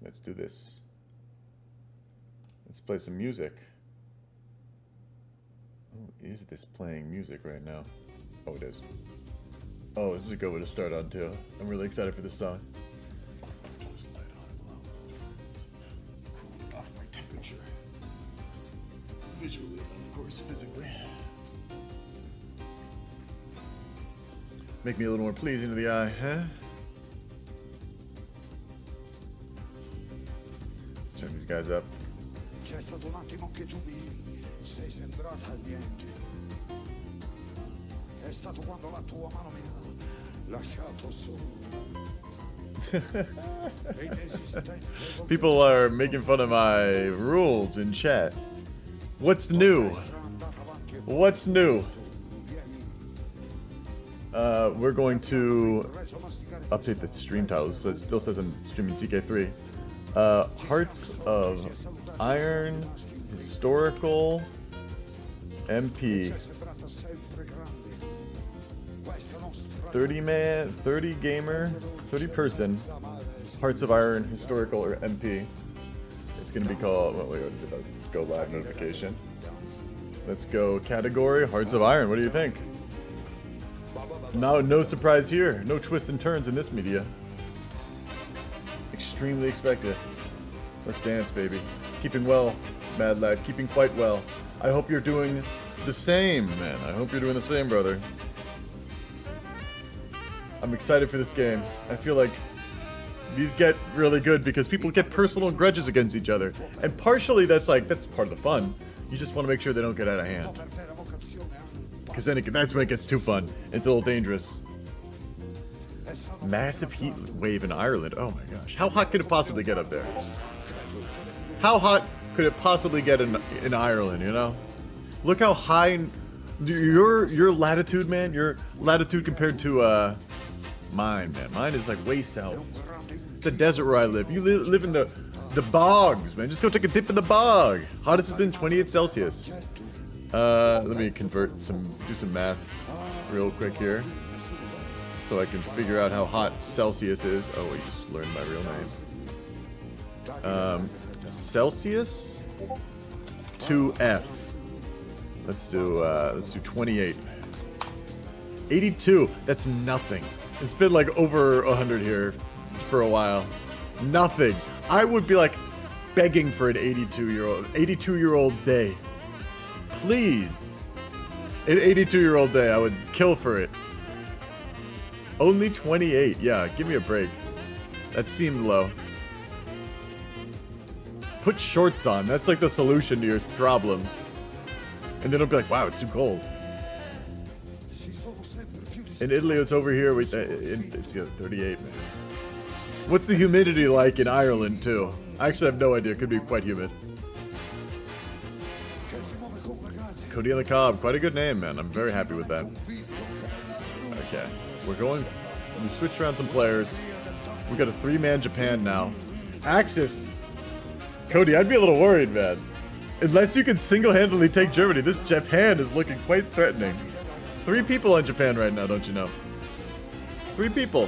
Let's do this. Let's play some music. Oh, is this playing music right now? Oh, it is. Oh, this is a good one to start on, too. I'm really excited for this song. Just light on low. Cool off my temperature. Visually, and of course, physically. Make me a little more pleasing to the eye, huh? Let's turn these guys up. C'è stato un attimo che tu sei sembrata niente. È stato quando la tua mano mi ha lasciato solo. People are making fun of my rules in chat. What's new? What's new? We're going to update the stream titles. So it still says I'm streaming CK3. Hearts of Iron, Historical, MP. 30-man, 30 gamer, 30 person, Hearts of Iron, Historical, or MP. It's gonna be called, well, wait, did I go live notification? Let's go category, Hearts of Iron. What do you think? No surprise here. No twists and turns in this media. Extremely expected. Let's dance, baby. Keeping well, Mad Lad. Keeping quite well. I hope you're doing the same, man. I hope you're doing the same, brother. I'm excited for this game. I feel like these get really good because people get personal grudges against each other. And partially that's part of the fun. You just want to make sure they don't get out of hand. Because then that's when it gets too fun. It's a little dangerous. Massive heat wave in Ireland. Oh my gosh. How hot could it possibly get up there? How hot could it possibly get in Ireland, you know? Look how high your latitude, man. Your latitude compared to mine, man. Mine is like way south. It's a desert where I live. You live in the bogs, man. Just go take a dip in the bog. Hottest has been 28 Celsius. Let me do some math real quick here. So I can figure out how hot Celsius is. Oh, we just learned my real name. Celsius to F. Let's do 28. 82. That's nothing. It's been like over 100 here for a while. Nothing. I would be like begging for an 82-year-old day. Please. An 82-year-old day, I would kill for it. Only 28. Yeah, give me a break. That seemed low. Put shorts on. That's like the solution to your problems. And then it'll be like, wow, it's too cold. In Italy, it's over here. It's 38, man. What's the humidity like in Ireland, too? I actually have no idea. It could be quite humid. Cody on the Cob. Quite a good name, man. I'm very happy with that. Okay. We switched around some players. We got a 3-man Japan now. Axis. Cody, I'd be a little worried, man. Unless you can single-handedly take Germany, this Japan is looking quite threatening. 3 people on Japan right now, don't you know? 3 people.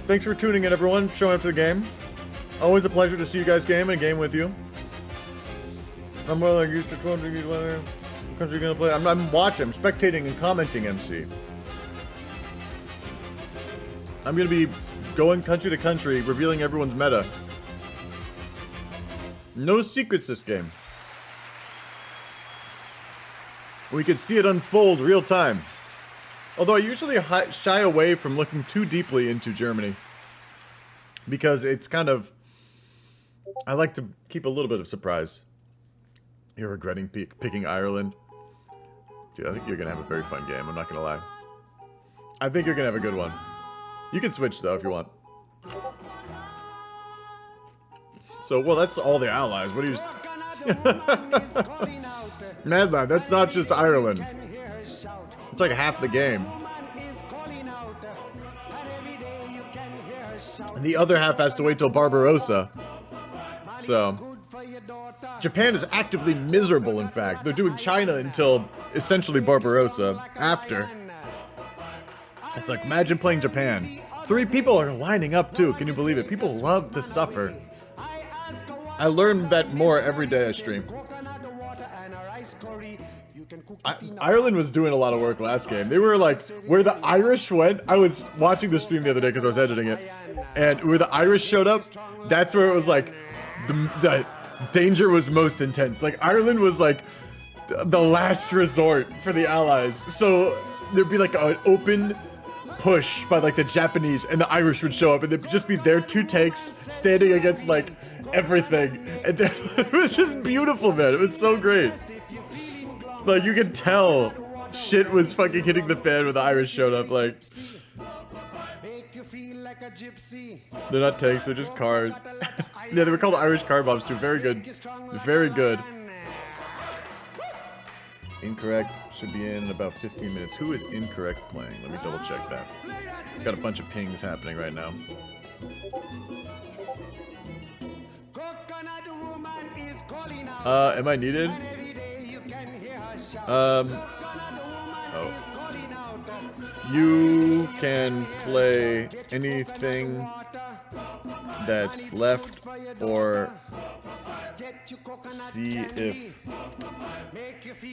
Thanks for tuning in, everyone. Showing up to the game. Always a pleasure to see you guys game and game with you. I'm well used to 12 degrees weather. What country gonna play? I'm watching. I'm spectating and commenting, MC. I'm gonna be going country to country, revealing everyone's meta. No secrets this game. We could see it unfold real time. Although I usually shy away from looking too deeply into Germany. Because it's kind of... I like to keep a little bit of surprise. You're regretting picking Ireland. Dude, I think you're going to have a very fun game. I'm not going to lie. I think you're going to have a good one. You can switch, though, if you want. So, well, that's all the allies. What do you... Mad Lad, that's not just Ireland. It's like half the game. And the other half has to wait till Barbarossa. So, Japan is actively miserable, in fact. They're doing China until essentially Barbarossa after. It's like, imagine playing Japan. 3 people are lining up too. Can you believe it? People love to suffer. I learn that more every day I stream. Ireland was doing a lot of work last game. They were like, where the Irish went, I was watching the stream the other day because I was editing it. And where the Irish showed up, that's where it was like, the danger was most intense. Like, Ireland was like, the last resort for the Allies. So, there'd be like an open push by like the Japanese, and the Irish would show up, and there'd just be their 2 tanks standing against like everything. And it was just beautiful, man. It was so great. Like, you could tell shit was fucking hitting the fan when the Irish showed up. Like, they're not tanks, they're just cars. Yeah, they were called Irish car bombs too. Very good. Very good. Incorrect should be in about 15 minutes. Who is Incorrect playing? Let me double check that. Got a bunch of pings happening right now. Am I needed? Oh. You can play anything that's left or see if...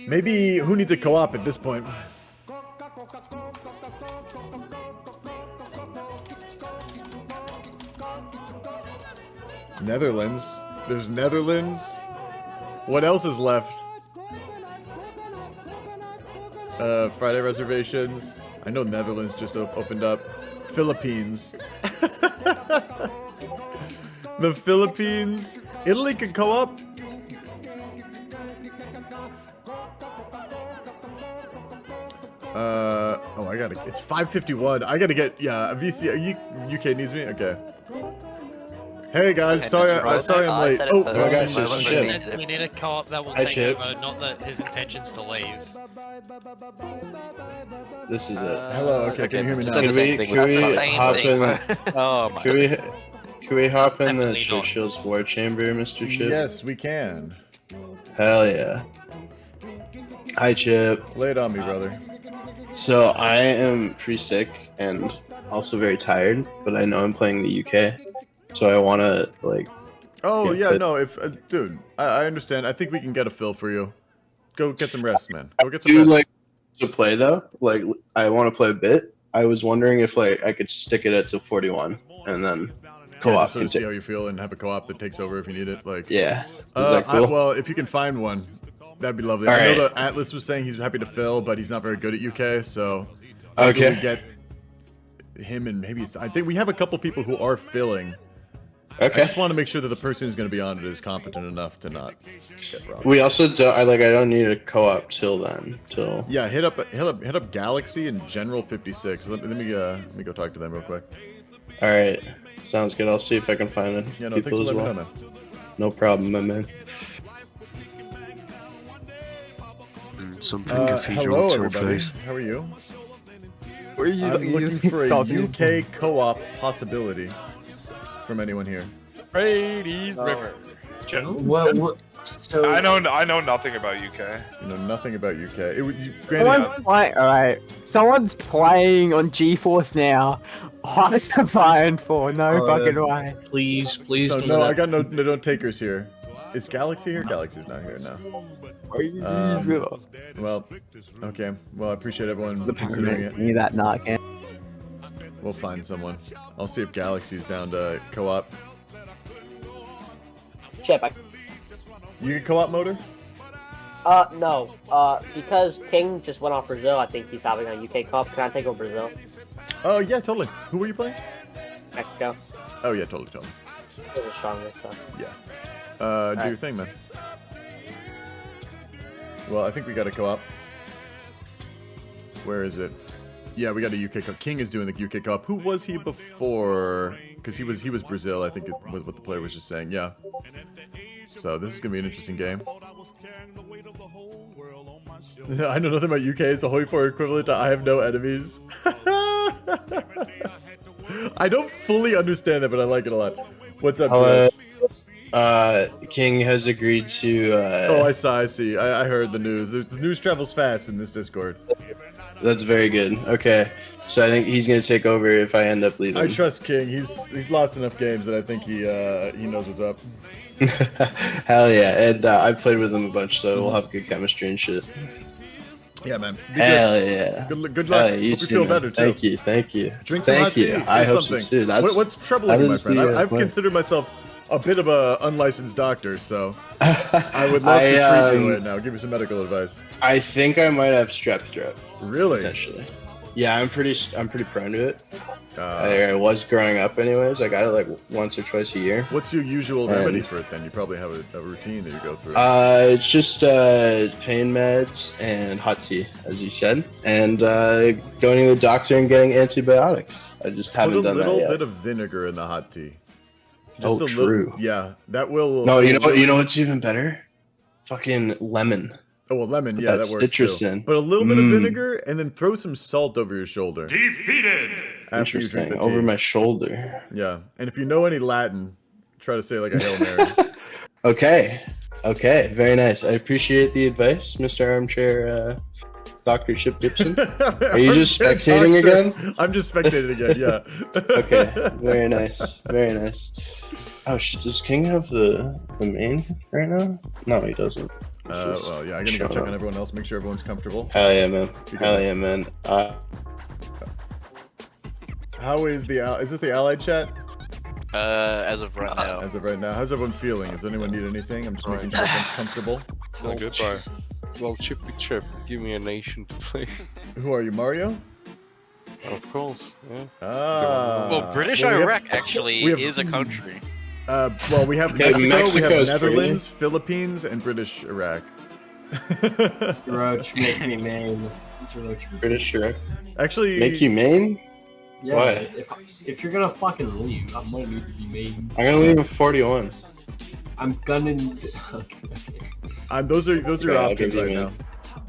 Maybe who needs a co-op at this point? Netherlands. There's Netherlands. What else is left? Friday reservations. I know Netherlands just opened up. Philippines. The Philippines. Italy could co-op. Oh, I gotta. It's 5:51. I gotta get. Yeah, VC. UK needs me. Okay. Hey guys, sorry I'm late. Oh my gosh, it's Chip. We need a co-op that will Hi, take Chip. over, not that his intentions to leave. This is it. Hello. Okay, can you hear me now? Can we hop in the Definitely not. Churchill's war chamber, Mr. Chip? Yes, we can. Hell yeah. Hi, Chip. Lay it on me, brother. So I am pretty sick and also very tired, but I know I'm playing the UK, so I want to like. Oh Yeah, yeah, but- no, if dude, I understand. I think we can get a fill for you. Go get some rest, man. Go get some Do you rest. like to play though? Like I want to play a bit. I was wondering if like I could stick it at to 41 and then Yeah, co-op just sort can of see take. how you feel and have a co-op that takes over if you need it. Like, Yeah. Is that cool? well, if you can find one, that'd be lovely. All I know right. that Atlas was saying he's happy to fill, but he's not very good at UK, so maybe Okay. we get him and maybe I think we have a couple people who are filling. I Okay. just want to make sure that the person who's going to be on it is competent enough to not get robbed. We also don't. I don't need a co-op till then. Till. Yeah, hit up Galaxy and General 56. Let me go talk to them real quick. All right. Sounds good. I'll see if I can find it. Yeah, no, thanks for people as letting well. me know, man. No problem, my man. Something Hello, cathedral to your everybody. face. How are you? Where are you? I'm looking for a UK co-op possibility from anyone here. Brady's River. What? So I know nothing about UK. You know nothing about UK. Granted, someone's playing. All right, someone's playing on GeForce now. What's the fine for? No fucking way. Please, please. so do no, not. I got no takers here. Is Galaxy here? Galaxy's not here now. Well, okay. Well, I appreciate everyone considering it. Need that knock. We'll find someone. I'll see if Galaxy's down to co-op. Chip, You can co-op motor? no. Because King just went off Brazil, I think he's having a UK Cup. Can I take over Brazil? Oh yeah, totally. Who were you playing? Mexico. Oh yeah, totally. They're stronger, so. Yeah. Do your thing, man. Well, I think we got a co-op. Where is it? Yeah, we got a UK co-op. King is doing the UK co-op. Who was he before? Because he was Brazil, I think it was what the player was just saying. Yeah. So this is gonna be an interesting game. I know nothing about UK. It's a hoi for equivalent to I have no enemies. I don't fully understand it, but I like it a lot. What's up, Joe? King has agreed to. Oh, I see. I heard the news. The news travels fast in this Discord. That's very good. Okay, so I think he's gonna take over if I end up leaving. I trust King. He's lost enough games that I think he knows what's up. Hell yeah, and I've played with him a bunch, so we'll have good chemistry and shit. Yeah, man. Be Hell good. yeah. Good luck. Hell, you Hope you too, feel man. better too. Thank you. Drink some hot Thank you. tea. I Do hope something. so too. That's, What's troubling you, my is friend? the, I've plan. considered myself a bit of a unlicensed doctor, so I would love to treat you right now. Give you some medical advice. I think I might have strep throat. Really? Potentially. Yeah, I'm pretty prone to it. Uh, I was growing up anyways. I got it like once or twice a year. what's your usual remedy for it then? You probably have a routine that you go through. It's just pain meds and hot tea, as you said, and going to the doctor and getting antibiotics. I just haven't Put a done that little yet. bit of vinegar in the hot tea. Oh, a true. Little, yeah, that will. No, you know what's even better? Fucking lemon. Oh, well, lemon, yeah, that works citrus too. in. But a little bit of vinegar, and then throw some salt over your shoulder. Defeated. After you drink Interesting. the tea. Over my shoulder. Yeah, and if you know any Latin, try to say like a Hail Mary. Okay. Very nice. I appreciate the advice, Mr. Armchair Dr. Chip Gibson. Are you just spectating again? I'm just spectating again, yeah. Okay. Very nice. Very nice. Oh, does King have the main right now? No, he doesn't. Well, yeah, I'm gonna go check on everyone else, make sure everyone's comfortable. Hell yeah, man. Hell yeah, man. How is is this the Allied chat? As of right now. As of right now, how's everyone feeling? Does anyone need anything? I'm just making sure everyone's comfortable. Well, goodbye. Well, Chippy Chip, give me a nation to play. Who are you, Mario? Of course, yeah. Ah. Well, British well, Iraq actually we have- is a country. Well, we have Yeah, Mexico, we Mexico's have free. Netherlands, Philippines, and British Iraq. Roach, make me main. Roach, British sure. Actually, Make you main? yeah, Why? if you're gonna fucking leave, I'm gonna need to be main. I'm gonna leave at 41. I'm gonna. Okay. those are your Okay, I'll options give you right a now,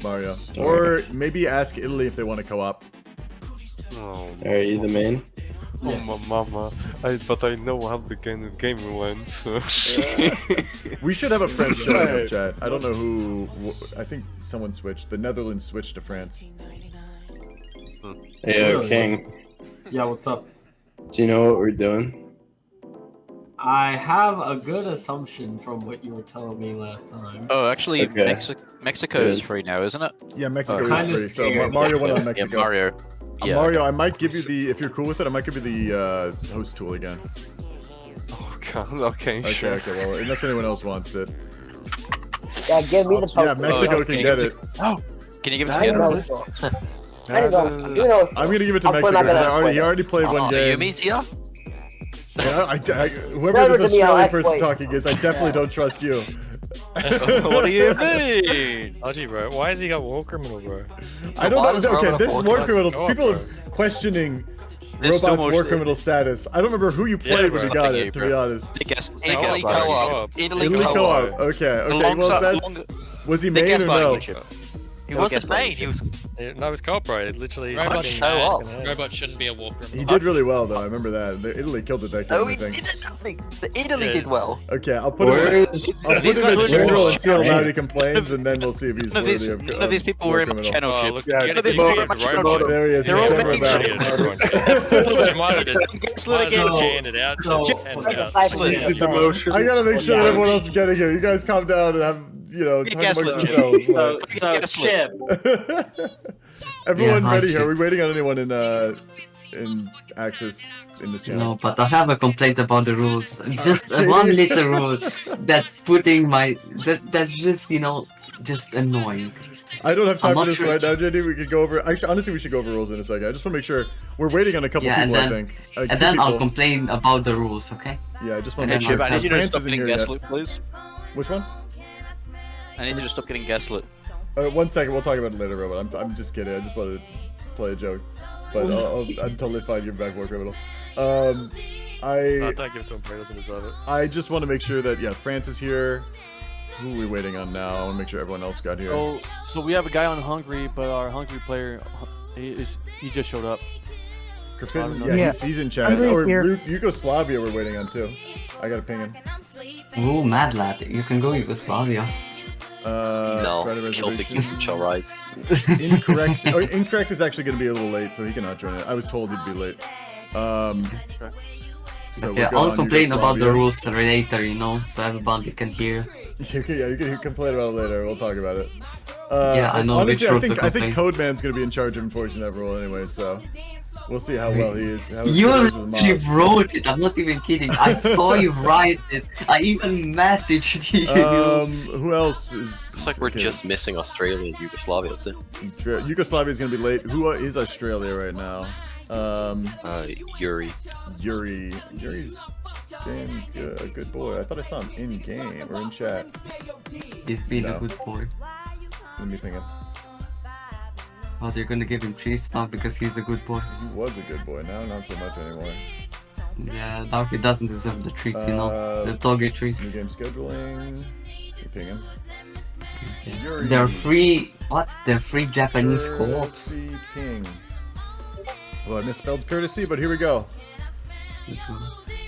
Mario. Or maybe ask Italy if they want to co-op. Oh, Are you the main? Yes. my mama. But I know how the game went. So. We should have a French showing up, chat. I don't know who. I think someone switched. The Netherlands switched to France. Hey, Really? King. Yeah, what's up? Do you know what we're doing? I have a good assumption from what you were telling me last time. Oh, actually, Okay. Mexico is free now, isn't it? Yeah, Mexico Kinda is free. So scared. Mario went on Yeah, Mexico. Mario. Yeah. Mario, I might give you the. If you're cool with it, I might give you the host tool again. Oh god, okay, Okay, sure. okay. Well, unless anyone else wants it. Yeah, give me the post. Yeah, Mexico can okay. get it. Can you give us I again? know. I know. You know. I'm gonna give it to I'll put Mexico. that in 'Cause a he already played one Oh, game. you mean here? Yeah, whoever Never this to me, I'll Australian act person white. talking is, I definitely don't trust you. What do you mean? Archie, bro, why has he got war criminal, bro? I don't Why know. was Okay, Roman this a is war war criminal. criminal? People Go are questioning There's so robots' much war that- criminal status. I don't remember who you played Yeah, when you bro. got Fucking it. you, To bro. be honest, Italy co-op. Italy Italy co-op. co-op. Okay, okay. Well, Alongside- that's. Was he Big main or gaslighting no? with Chip. He wasn't main. He was. No, it's co-op, bro. It literally. Robot fucking show mad. up. Robot shouldn't be a war criminal. He did really well though. I remember that. Italy killed it that game. Oh, I he think. didn't. Italy Yeah. did well. Okay, I'll put Where him. is? I'll put These him guys in were general and see how doing- loud he complains, and then we'll see if he's None of these, worthy of. none of these people war were in my criminal. channel, Oh, Chip. look, Yeah, you gotta these think people of are it, much right, more- Chip. There he is. They're he's all camera making back. Everyone. Might have just Gaslit again. channed it out. So- Just channed it out. Gaslit. I gotta make sure that everyone else is getting here. You guys calm down and have, talk gaslit, amongst Chip. yourselves. So Chip, Everyone Yeah, ready hot here? Are chip. we waiting on anyone in Axis in this channel? No, but I have a complaint about the rules. Just JD. one little rule that's putting my that's just just annoying. I don't have time I'm for not this sure right it's- now, JD. We could go over. Actually, honestly, we should go over rules in a second. I just want to make sure we're waiting on a couple Yeah, and people. I then- think. And two then I'll people. complain about the rules, okay? Yeah, I just want and to then make sure. Chip, I I need you to France stop isn't getting here yet. gaslit, please. Which one? I need you to stop getting gaslit. 1 second. We'll talk about it later, Robot. I'm just kidding. I just wanted to play a joke, but I'm totally fine giving back war criminal. No, I don't give it to him, bro. He doesn't deserve it. I just want to make sure that France is here. Who are we waiting on now? I want to make sure everyone else got here. Oh, so we have a guy on Hungary, but our Hungary player, he just showed up. Griffin, Yeah. yeah, he's in chat. I'm right Or here. Yugoslavia we're waiting on too. I gotta ping him. Oh, mad lad, you can go Yugoslavia. Friday Celtic reservation. youth shall rise. Incorrect. Incorrect is actually going to be a little late, so he cannot join it. I was told he'd be late. So Okay, we're good I'll on complain about the Yugoslavia. rules later, you know, so everybody can hear. You can complain about it later. We'll talk about it. Yeah, I know which Honestly, rule to I think complain. Codeman's going to be in charge of enforcing that rule anyway, so we'll see how well he is. How You good he is as a mod. literally wrote it, I'm not even kidding. I saw you write it. I even messaged you. Who else is? Looks like we're okay. just missing Australia and Yugoslavia, that's it. Yugoslavia is going to be late. Who is Australia right now? Yuri. Yuri's been a good boy. I thought I saw him in game or in chat. He's been No. a good boy. Let me think. Oh, they're gonna give him 3 stuff because he's a good boy. He was a good boy. Now, not so much anymore. Yeah, now he doesn't deserve the treats, you know, the doggy New treats. game scheduling. Ping him. Yuri. They're free. What? They're free Japanese co-ops. Courtesy Ping. Well, I misspelled courtesy, but here we go.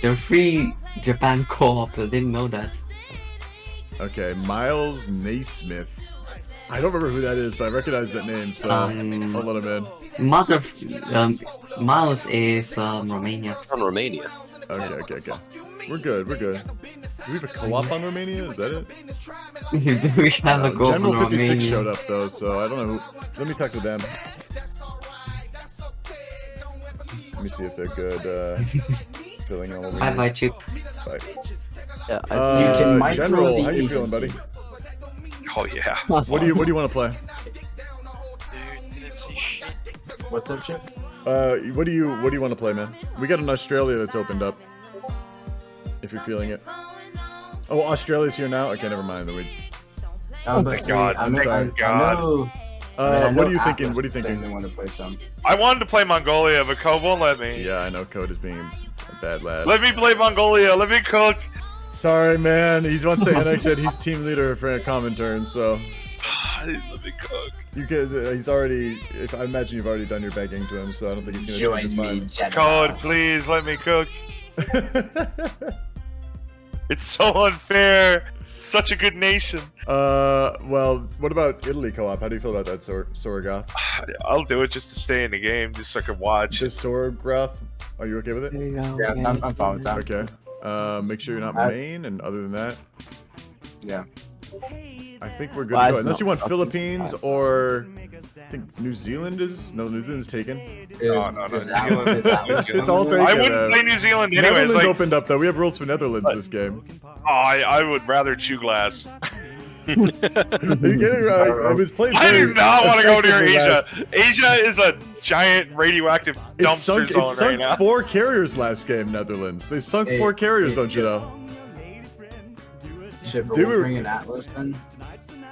They're free Japan co-ops. I didn't know that. Okay, Miles Naismith. I don't remember who that is, but I recognize that name, so I'll let him in. Miles is Romania. From Romania. Okay. We're good. Do we have a co-op on Romania? Is that it? Do we have a go General on 56 Romania? showed up though, so I don't know who. Let me talk to them. Let me see if they're good. Filling all the Bye, Chip. Bye. Yeah, You can micro General, the how you feeling, buddy? agency. Oh yeah. What do you want to play? What's up, Chip? What do you want to play, man? We got an Australia that's opened up. If you're feeling it. Oh, Australia's here now. Okay, never mind. Oh, Thank God. I know, Thank I God. know, What are you thinking? Atlas What are you saying thinking? They want to play some. I wanted to play Mongolia, but Code won't let me. Yeah, I know Code is being a bad lad. Let me play Mongolia. Let me cook. Sorry, man. He wants to annex it. He's team leader for a common turn, so Let me cook. you could. He's already. If I imagine you've already done your begging to him, so I don't think he's gonna change his Join me, mind. General. Code, please let me cook. It's so unfair. Such a good nation. Well, what about Italy co-op? How do you feel about that, Sorogoth? I'll do it just to stay in the game, just so I can watch. Just Sorogoth? Are you okay with it? There you go. Yeah, I'm fine with that. Okay. Make sure you're not main, and other than that, Yeah. I think we're good Well, to go. it's Unless you not want options, Philippines or I think New Zealand is. No, New Zealand's taken. No, Is New Atlas- Zealand. is Atlas It's all taken. I wouldn't man. play New Zealand anyways. Netherlands Like, opened up though. We have rules for Netherlands this game. oh, I would rather chew glass. Are you kidding? I was playing. I do very not want to go near effectively Asia. last- Asia is a giant radioactive It dumpster sunk, zone it sunk right now. 4 carriers last game, Netherlands. They sunk Hey, 4 carriers, hey, don't you know? Chip, are Dude. we bringing Atlas then?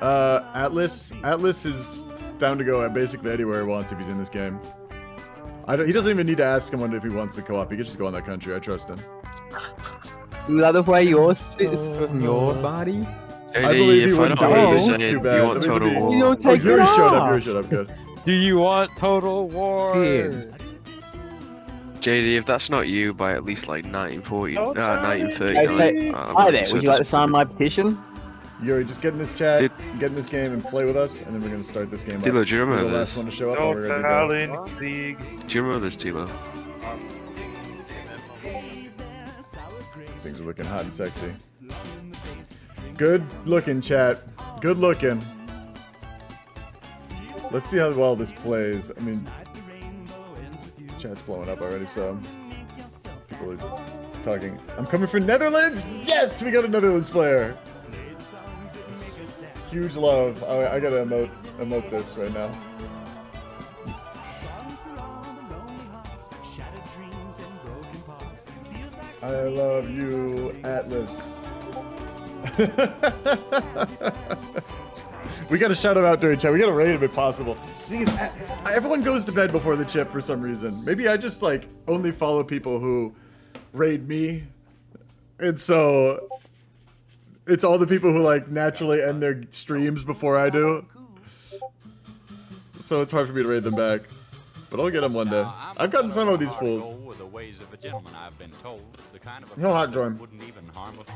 Atlas is down to go at basically anywhere he wants if he's in this game. He doesn't even need to ask someone if he wants to co-op. He can just go on that country. I trust him. Is that the way yours fits from your body? I believe he if I wouldn't don't do know, it. say Too you bad. want Let me total be- war. You don't Oh, take Yuri it showed up. off. Yuri showed up. Good. Do you want Total War? Dude. JD, if that's not you by at least like 1940, Don't tell me. 1939. Hi there, would you like to sign my petition? Yuri, just get in this chat, Did- get in this game, and play with us, and then we're gonna start this game up. Tilo, do you You're remember the last this? one to show up, and we're gonna go. Totality League. Do you remember this, Tilo? Things are looking hot and sexy. Good looking, chat. Good looking. Let's see how well this plays. I mean, chat's blowing up already, so people are talking. I'm coming for Netherlands. Yes, we got a Netherlands player. Huge love. I gotta emote this right now. I love you, Atlas. We gotta shout him out during chat. We gotta rate him if possible. The thing is, everyone goes to bed before the chip for some reason. Maybe I just like only follow people who raid me, and so it's all the people who like naturally end their streams before I do. So it's hard for me to raid them back. but I'll get him one day. I've gotten some of these fools. He'll hot join.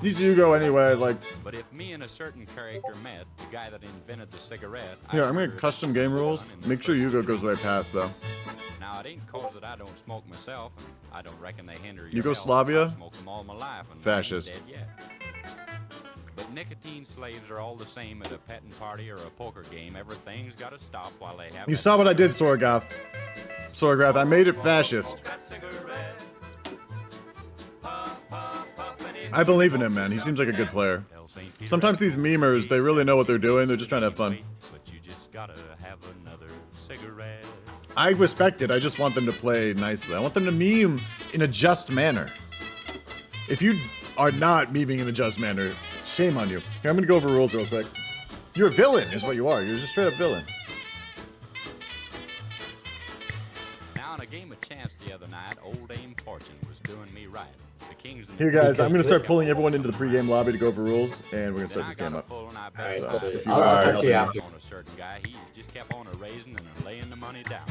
He's Hugo anyway, like. But if me and a certain character met, the guy that invented the cigarette. Here, I'm gonna custom game rules. Make sure Hugo goes the right path, though. Now it ain't cause that I don't smoke myself, and I don't reckon they hinder Yugoslavia? I smoked them all my life, and Fascist. I ain't dead yet. But nicotine slaves are all the same at a petting party or a poker game. Everything's got to stop while they have. You saw what I did, Sorgoth. Sorgoth, I made it fascist. I believe in him, man. He seems like a good player. Sometimes these memers, they really know what they're doing. They're just trying to have fun. But you just gotta have another cigarette. I respect it. I just want them to play nicely. I want them to meme in a just manner. If you are not memeing in a just manner, shame on you. Here, I'm gonna go over rules real quick. You're a villain, is what you are. You're just straight up villain. Now in a game of chance the other night, old Dame Fortune was doing me right. The Kings and Here, guys, I'm gonna start pulling everyone into the pregame lobby to go over rules, and we're gonna start this game up. Alright, So, so if you I'll are, talk to you after. On a certain guy, he just kept on raising and laying the money down.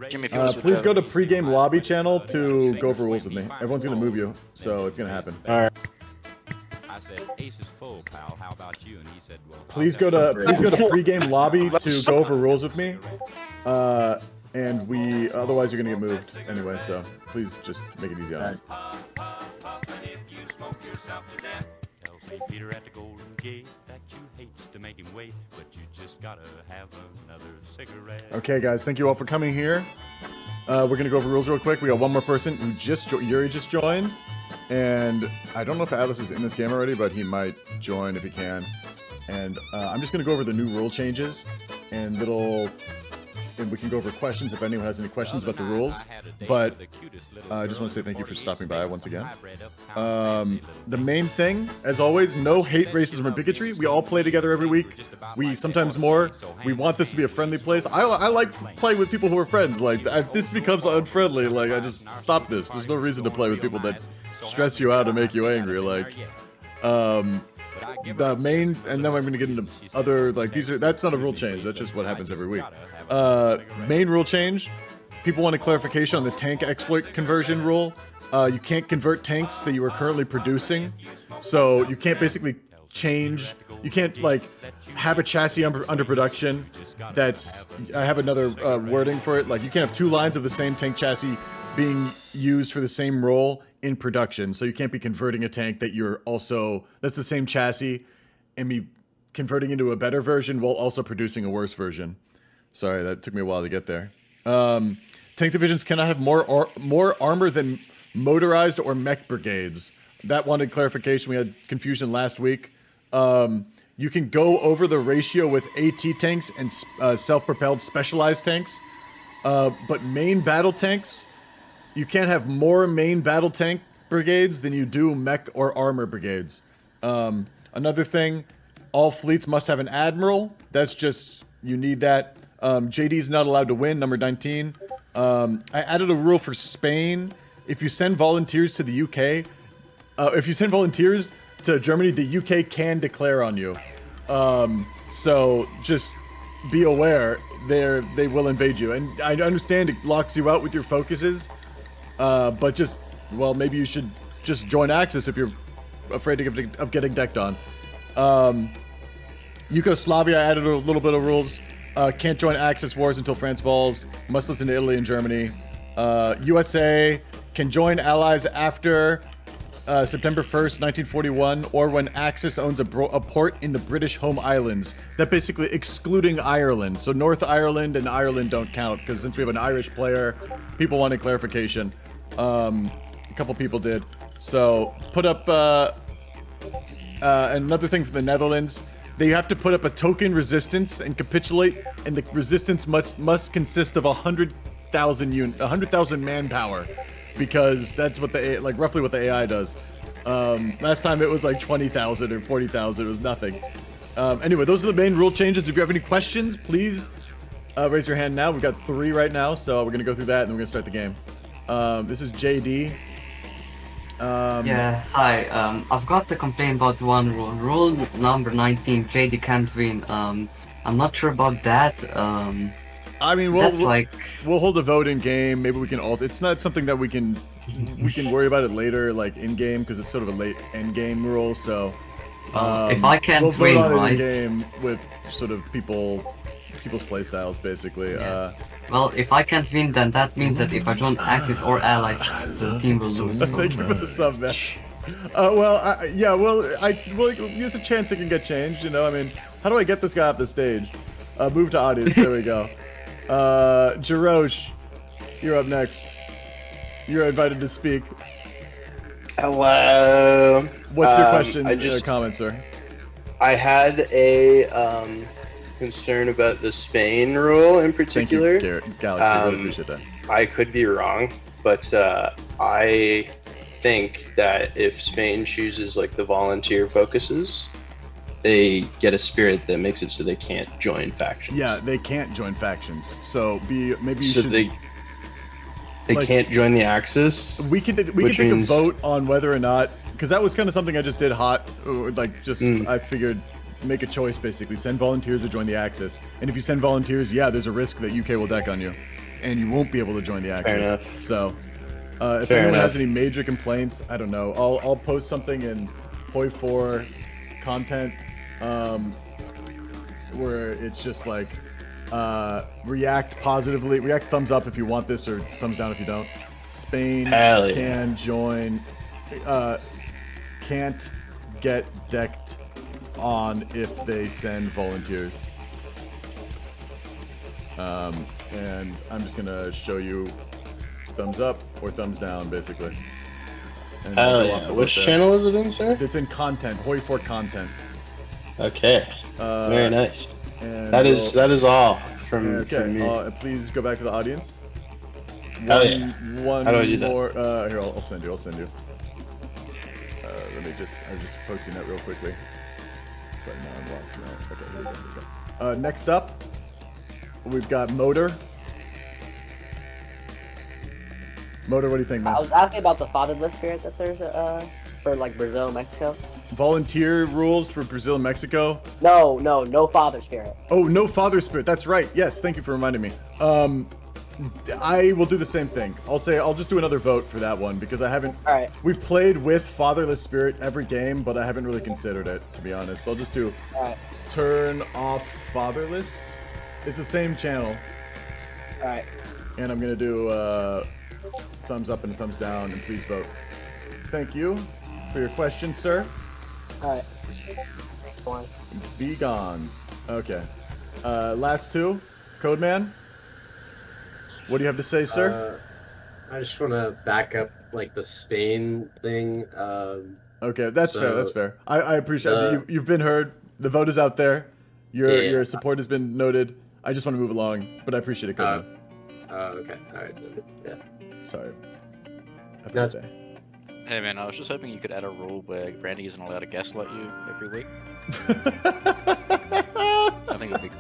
Jimmy, if you want to Please switch go over. to pregame lobby channel to go over rules with me. Everyone's gonna move you, so it's gonna happen. Alright. I said, Ace is full, pal. How about you? And he said, well, Please go to pregame lobby to go over rules with me. And we otherwise you're gonna get moved anyway. So please just make it easy on us. Peter at the Golden Gate that you hate to make him wait, but you just gotta have another cigarette. Okay, guys, thank you all for coming here. We're gonna go over rules real quick. We got one more person who Yuri just joined, and I don't know if Atlas is in this game already, but he might join if he can. And I'm just gonna go over the new rule changes and we can go over questions if anyone has any questions about the rules. But I just want to say thank you for stopping by once again. The main thing, as always, no hate, racism, or bigotry. We all play together every week. We sometimes more. We want this to be a friendly place. I like playing with people who are friends. Like, if this becomes unfriendly, like, I just stop this. There's no reason to play with people that stress you out and make you angry. Like, the main, and then I'm going to get into other, like, that's not a rule change. That's just what happens every week. Main rule change. People want a clarification on the tank exploit conversion rule. You can't convert tanks that you are currently producing. So you can't basically change, you can't, like, have a chassis under production that's, I have another wording for it. Like, you can't have two lines of the same tank chassis being used for the same role in production. So you can't be converting a tank that you're also, that's the same chassis, and be converting into a better version while also producing a worse version. Sorry, that took me a while to get there. Tank divisions cannot have more armor than motorized or mech brigades. That wanted clarification. We had confusion last week. You can go over the ratio with AT tanks and self-propelled specialized tanks, but main battle tanks, you can't have more main battle tank brigades than you do mech or armor brigades. Another thing, all fleets must have an admiral. That's just, you need that. JD's not allowed to win, number 19. I added a rule for Spain. If you send volunteers to the UK, if you send volunteers to Germany, the UK can declare on you. So just be aware, they will invade you. And I understand it locks you out with your focuses, but just, well, maybe you should just join Axis if you're afraid of getting decked on. Yugoslavia, I added a little bit of rules. Can't join Axis wars until France falls. Must listen to Italy and Germany. USA can join allies after September 1st, 1941, or when Axis owns a port in the British home islands. That basically excluding Ireland. So North Ireland and Ireland don't count, because since we have an Irish player, people wanted clarification. A couple people did. So put up another thing for the Netherlands. They have to put up a token resistance and capitulate, and the resistance must consist of 100,000 manpower, because that's what roughly what the AI does. Last time it was like 20,000 or 40,000. It was nothing. Anyway, those are the main rule changes. If you have any questions, please raise your hand now. We've got 3 right now, so we're gonna go through that and then we're gonna start the game. This is JD. Yeah, hi. I've got to complain about one rule. Rule number 19, JD can't win. I'm not sure about that. I mean, That's like we'll hold a vote in game. Maybe we can alter. It's not something that we can worry about it later, like in game, because it's sort of a late end game rule. So if I can't we'll vote win, on it right? in game with sort of people's playstyles, basically. Yeah. Well, if I can't win, then that means that if I join Axis or Allies, the team will lose. Thank you for the sub, man. There's a chance it can get changed. You know, I mean, how do I get this guy off the stage? Move to audience. There we go. Jarosh, you're up next. You're invited to speak. Hello. What's your question or comment, sir? I had a concern about the Spain rule in particular. Thank you, Galaxy. Really appreciate that. I could be wrong, but I think that if Spain chooses like the volunteer focuses, they get a spirit that makes it so they can't join factions. Yeah, they can't join factions. So maybe you should. They like, can't join the Axis. We could take a vote on whether or not, because that was kind of something I just did hot, I figured make a choice basically, send volunteers or join the Axis. And if you send volunteers, yeah, there's a risk that UK will deck on you, and you won't be able to join the Axis. Fair enough. So if anyone has any major complaints, I don't know, I'll post something in Hoi 4 content where it's just like react positively, react thumbs up if you want this or thumbs down if you don't. Spain can join, can't get decked on if they send volunteers. And I'm just gonna show you thumbs up or thumbs down basically. And which channel is it in, sir? It's in content, Hoi 4 content. Okay. Very nice. And that is all from me. Please go back to the audience. One How do I do that? more. Here, I'll send you. I'm just posting that real quickly. Sorry, now I'm lost. Okay, here we go. Next up, we've got Motor. Motor, what do you think, man? I was asking about the fatherless spirit that there's for like Brazil, Mexico. Volunteer rules for Brazil and Mexico? No father spirit. Oh, no father spirit. That's right. Yes, thank you for reminding me. I will do the same thing. I'll just do another vote for that one because I haven't. All right. We've played with fatherless spirit every game, but I haven't really considered it, to be honest. I'll just do turn off fatherless. It's the same channel. All right. And I'm gonna do thumbs up and a thumbs down, and please vote. Thank you for your question, sir. All right. Be gones. Okay. Last two. Codeman. What do you have to say, sir? I just want to back up like the Spain thing. Okay, that's fair. That's fair. I appreciate it. You've been heard. The vote is out there. Your support has been noted. I just want to move along, but I appreciate it, Codeman. Okay. All right. Yeah. Sorry. Have a good day. Hey man, I was just hoping you could add a rule where Randy isn't allowed to gaslight you every week. I think it'd be.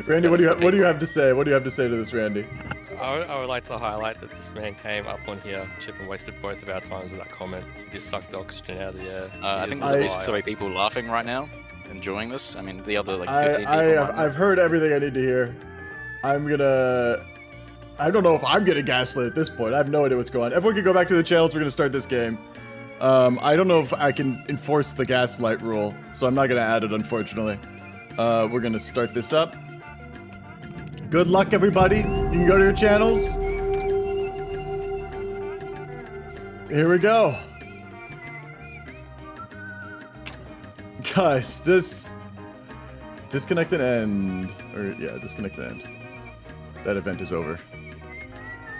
Randy, what do you have to say? What do you have to say to this, Randy? I would like to highlight that this man came up on here, Chip, and wasted both of our times with that comment. He just sucked the oxygen out of the air. I think there's at least 3 people laughing right now, enjoying this. I mean, the other like 15 people. I've heard everything I need to hear. I don't know if I'm getting gaslit at this point. I have no idea what's going on. Everyone can go back to the channels. We're gonna start this game. I don't know if I can enforce the gaslight rule, so I'm not gonna add it, unfortunately. We're gonna start this up. Good luck, everybody. You can go to your channels. Here we go. Guys, this disconnect and end. Disconnect and end. That event is over.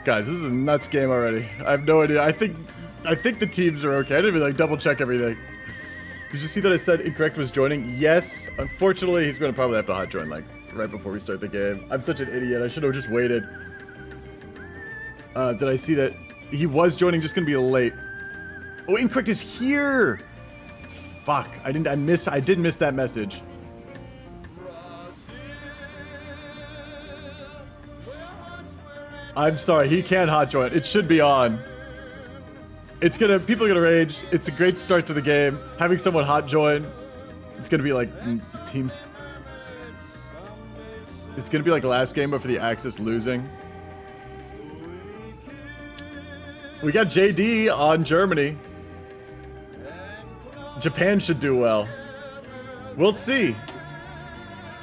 Guys, this is a nuts game already. I have no idea. I think the teams are okay. I didn't even double check everything. Did you see that I said incorrect was joining? Yes. Unfortunately, he's gonna probably have to hot join right before we start the game. I'm such an idiot. I should have just waited. Did I see that he was joining? Just gonna be late. Oh, incorrect is here. Fuck. I did miss that message. I'm sorry, he can't hot join. It should be on. People are gonna rage. It's a great start to the game. Having someone hot join, it's gonna be like teams. It's gonna be like last game, but for the Axis losing. We got JD on Germany. Japan should do well. We'll see.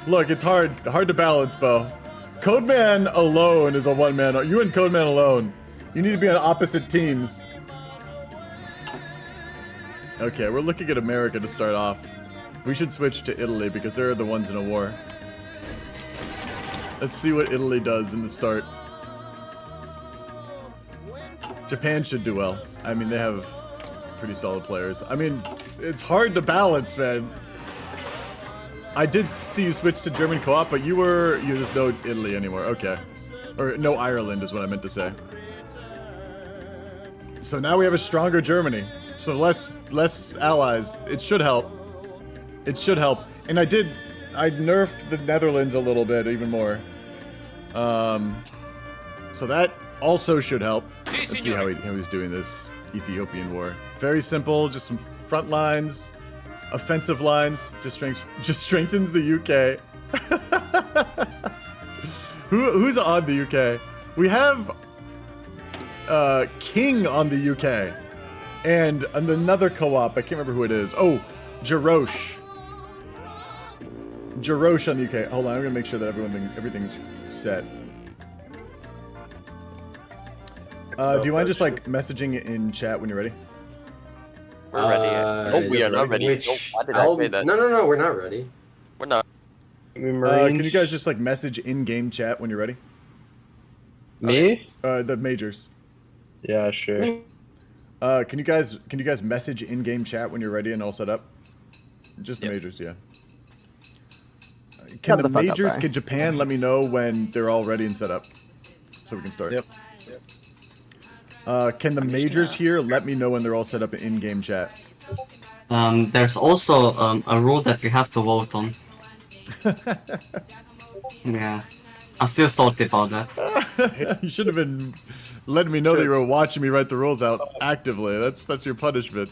Look, it's hard to balance, Bo. Codeman alone is a one-man. You and Codeman alone. You need to be on opposite teams. Okay, we're looking at America to start off. We should switch to Italy because they're the ones in a war. Let's see what Italy does in the start. Japan should do well. I mean, they have pretty solid players. I mean, it's hard to balance, man. I did see you switch to German co-op, but you just no Italy anymore. Okay. Or no Ireland is what I meant to say. So now we have a stronger Germany. So less allies. It should help. It should help. And I nerfed the Netherlands a little bit, even more. So that also should help. Let's see how he's doing this Ethiopian war. Very simple, just some front lines, offensive lines, just strengthens the UK. Who's on the UK? We have King on the UK. And another co-op, I can't remember who it is. Oh, Jarosh. Jarosh on the UK. Hold on, I'm gonna make sure that everything's set. Do you mind just like messaging in chat when you're ready? We're ready. No, we are not ready. Which, Why did I say that? No, we're not ready. We're not. Can you guys just like message in-game chat when you're ready? Me? The majors. Yeah, sure. Can you guys message in-game chat when you're ready and all set up? Just the majors, yeah. Can the majors, can Japan let me know when they're all ready and set up, so we can start? Yep. Can the majors here let me know when they're all set up in in-game chat? There's also a rule that we have to vote on. Yeah, I'm still salty about that. You should have been letting me know that you were watching me write the rules out actively. That's your punishment.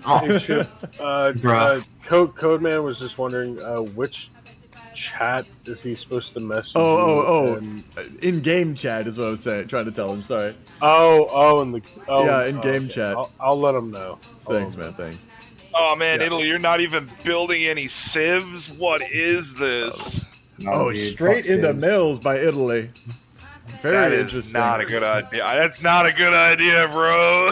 Hey, Chip, Codeman was just wondering which chat is he supposed to message? In-game chat is what I was trying to tell him. Sorry. In-game chat. I'll let him know. Thanks, man. Thanks. Oh man, Italy, you're not even building any civs. What is this? Straight into mills by Italy. Very interesting. Not a good idea. That's not a good idea, bro.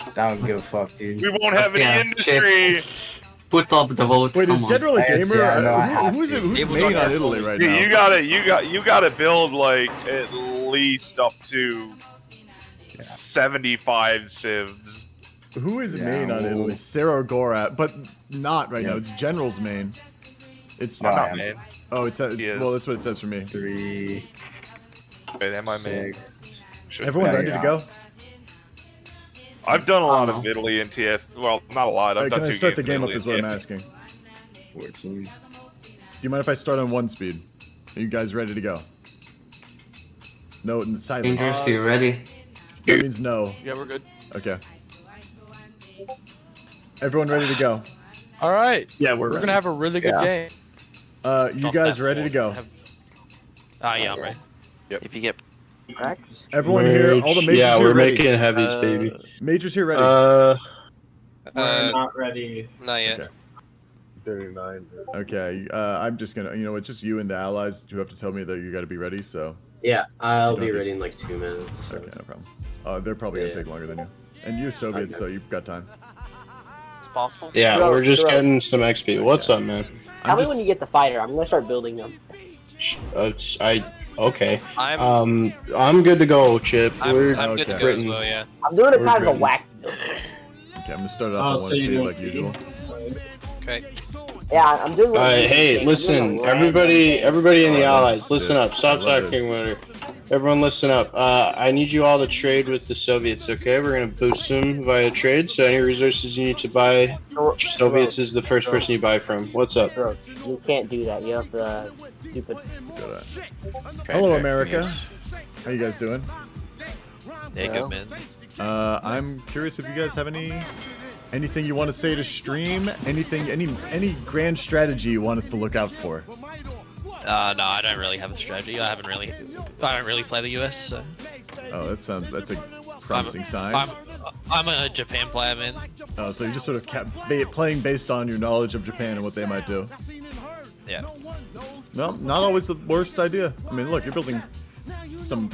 I don't give a fuck, dude. We won't have any industry. Put up the vote. Wait, is General a gamer? Who's main on Italy right now? You gotta build like at least up to 75 civs. Who is main on Italy? Cerro Gorat, but not right now. It's General's main. It's not main. Oh, well, that's what it says for me. 3. Wait, am I main? Everyone ready to go? I've done a lot of Italy and TF. Well, not a lot. I've done 2 games. Can I start the game up? Italy Is what I'm asking. 14. Do you mind if I start on 1 speed? Are you guys ready to go? No, silence. Dangerous, you ready? That means no. Yeah, we're good. Okay. Everyone ready to go? All right. Yeah, we're gonna have a really good game. You guys ready to go? Yeah, I'm ready. Yep. If you get Everyone here, all the majors yeah, here we're ready. making heavies, baby. Majors here ready. We're not ready. Not yet. Okay. 39. Okay, I'm just gonna, it's just you and the allies who have to tell me that you gotta be ready, so. Yeah, I'll be ready in like 2 minutes. So. Okay, no problem. They're probably gonna take longer than you. And you Soviets, so you've got time. it's possible. Yeah, we're just getting some XP. What's up, man? Tell me when you get the fighter. I'm gonna start building them. Okay. I'm good to go, Chip. I'm good to go as well, yeah. I'm doing it kind of a whack build. Okay, I'm gonna start it off on 1 speed like usual. Okay. Yeah, I'm doing. Hey, listen, everybody in the allies, listen up. Stop talking, winner. Everyone, listen up. I need you all to trade with the Soviets. Okay, we're gonna boost them via trade. So any resources you need to buy, Soviets is the first person you buy from. What's up? You can't do that. You have to stupid. Hello, America. How you guys doing? Yeah, good man. I'm curious if you guys have anything you want to say to stream, any grand strategy you want us to look out for. No, I don't really have a strategy. I don't really play the US. So. Oh, that's a promising sign. I'm a Japan player, man. Oh, so you just sort of kept playing based on your knowledge of Japan and what they might do. Yeah. No, not always the worst idea. I mean, look, you're building some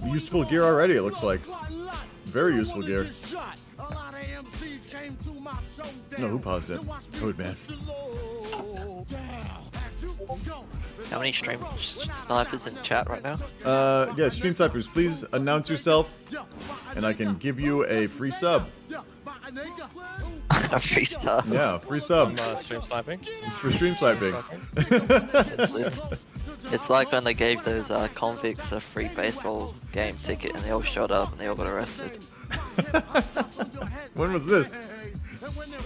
useful gear already, it looks like. Very useful gear. No, who paused it? Code man. How many stream snipers in chat right now? Yeah, stream snipers, please announce yourself, and I can give you a free sub. A free sub? Yeah, free sub. Stream sniping? For stream sniping. It's like when they gave those convicts a free baseball game ticket and they all showed up and they all got arrested. When was this?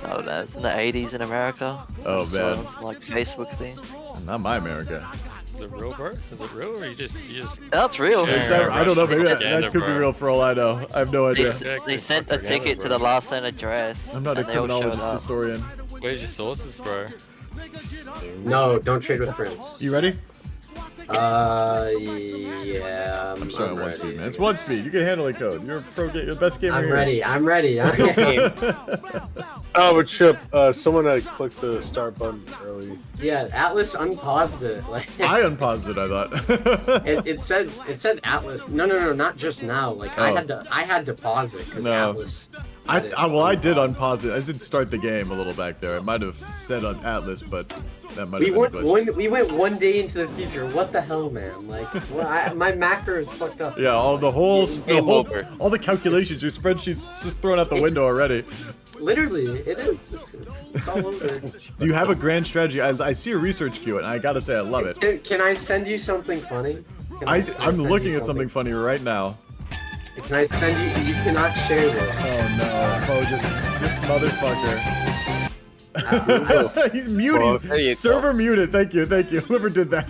I don't know, it's in the 80s in America. Oh, I saw it man. on some, like, Facebook thing. Not my America. Is it real, bro? Is it real, or you just? That's real. I don't know. Maybe that could be real for all I know. I have no idea. They sent a ticket to the last known address. I'm not a and they all showed criminologist up. historian. Where's your sources, bro? No, don't trade with friends. You ready? Yeah. I'm starting at 1 speed, man. It's 1 speed. You can handle it, Code. You're a pro game. You're the best gamer I'm here. ready. I'm ready. Oh, but Chip, someone had clicked the start button early. Yeah, Atlas unpaused it. Like I unpaused it, I thought. it said Atlas. No, not just now. Like I had to pause it because Atlas. I did unpause it. I did start the game a little back there. It might have said on Atlas, but that might have been a glitch. We went 1 day into the future. What the hell, man? Like, my macro is fucked up. Yeah, all the calculations, your spreadsheet's just thrown out the window already. Literally, it is. It's all over. Do you have a grand strategy? I see a research queue, and I gotta say I love it. Can I send you something funny? I'm looking at something funny right now. Can I send you? You cannot share this. Oh no, this motherfucker. He's muted. He's server muted. Thank you. Whoever did that.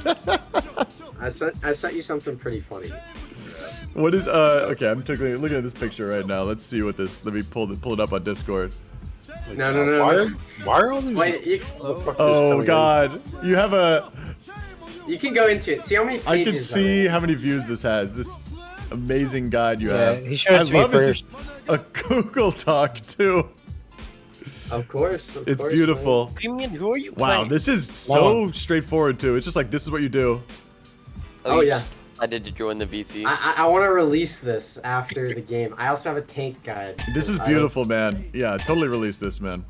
I sent you something pretty funny. What is okay, I'm looking at this picture right now. Let's see what this. Let me pull it up on Discord. No. Why are all these? Wait, oh god, you have a. You can go into it. See how many pages. I can see how many views this has. This amazing guide you have. He showed it to me first. It's a Google Doc too. Of course. It's beautiful. Who are you Wow, playing? this is so straightforward too. It's just like this is what you do. Oh yeah. I did to join the VC. I want to release this after the game. I also have a tank guide. This is beautiful, man. Yeah, totally release this, man.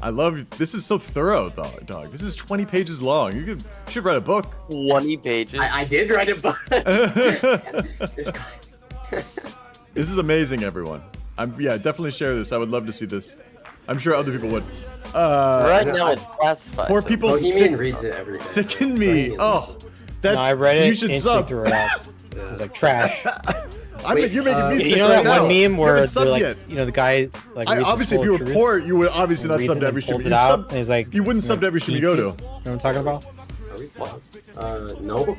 I love this. Is so thorough, dog. This is 20 pages long. You should write a book. 20 pages. I did write a book. This is amazing, everyone. Definitely share this. I would love to see this. I'm sure other people would. Right now it's classified. Poor people reads it every day. sicken me. Oh, that's. No, I read it. You should sub. Threw it out. It was like trash. You're making me sick You know right that now. one meme where they're like, yet. you know, the guy like. Obviously, if you were poor, you would obviously not sub to every stream. He's like, you wouldn't sub to every stream you go to. You know what I'm talking about? No.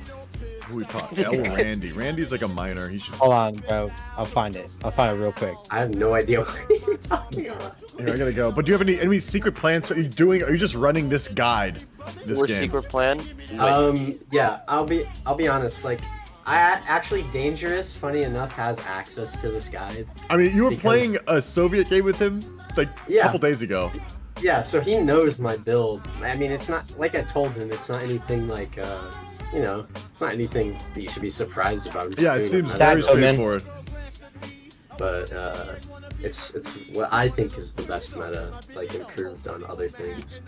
Who we caught? El Randy. Randy's like a minor. He should. Hold on, bro. I'll find it. I'll find it real quick. I have no idea what you're talking about. Here, I gotta go. But do you have any secret plans? Are you just running this guide? This game. Secret plan? Yeah. I'll be honest. Like, Dangerous, funny enough, has access to this guide. I mean, you were playing a Soviet game with him like a couple days ago. Yeah, so he knows my build. I mean, it's not like I told him. It's not anything like, it's not anything that you should be surprised about. Yeah, it seems very straightforward. But it's what I think is the best meta, like improved on other things.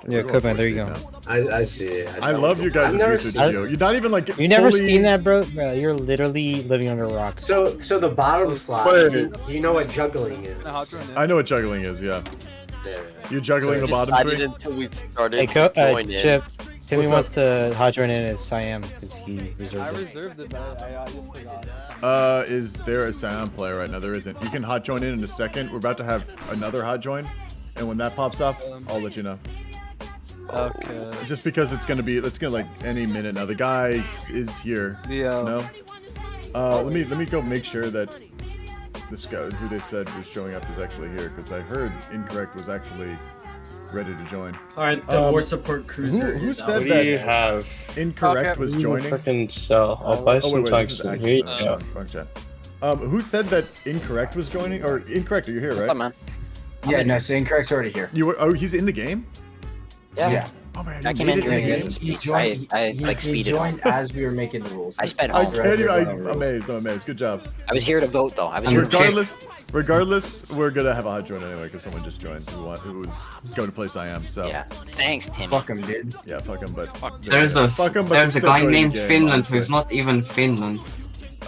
Yeah, Cookman, there you go. I see it. I love you guys' research video. You're not even like. You never seen that, bro? You're literally living under a rock. So the bottom slot. Do you know what juggling is? I know what juggling is. Yeah. You're juggling the bottom three. Until we started. Hey, Chip. Timmy wants to hot join in as Siam because he reserved it. I reserved it, but I just forgot. Is there a Siam player right now? There isn't. You can hot join in a second. We're about to have another hot join, and when that pops up, I'll let you know. Okay. Just because it's gonna like any minute now. The guy is here. Yeah. No. Let me go make sure that this guy who they said was showing up is actually here, because I heard incorrect was actually ready to join. Alright, the war support cruiser. Who is said out. that incorrect was joining? Freaking sell. I'll buy some tungsten. Here you go. Who said that incorrect was joining? Or incorrect? Are you here, right? man. Yeah, no. So incorrect's already here. You were? Oh, he's in the game. Yeah. Oh man, I you came made in it during the this. game? He joined. I he speeded joined as we were making the rules. I sped I home. can't even. I'm amazed. I'm amazed. Good job. I was here to vote though. I was here Regardless, we're gonna have a hot join anyway because someone just joined who was going to place I am. So yeah. Thanks, Timmy. Fuck him, dude. Yeah, fuck him. But There's a fuck him, but there's a still guy joining the named game, Finland honestly. who's not even Finland.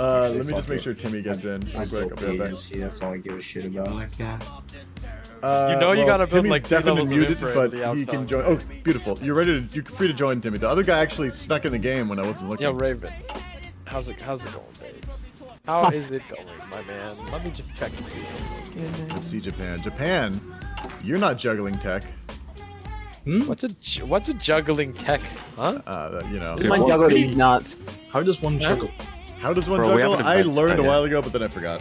Let me just make sure Timmy gets in. Real quick. I'll be right back. See, that's all I give a shit about. Like that. You gotta build Timmy's like 3 definitely levels of muted, infrared but for the he can outside. join. Oh, beautiful! You're ready to. You're free to join, Timmy. The other guy actually snuck in the game when I wasn't looking. Yo, Raven. How's it going, babe? How is it going, my man? Let me just check. Let's see Japan. Japan, you're not juggling tech. What's a juggling tech, huh? You know. Someone juggle these nuts. How does one juggle? How does one Bro, we juggle? haven't I invented learned that a while yet. ago, but then I forgot.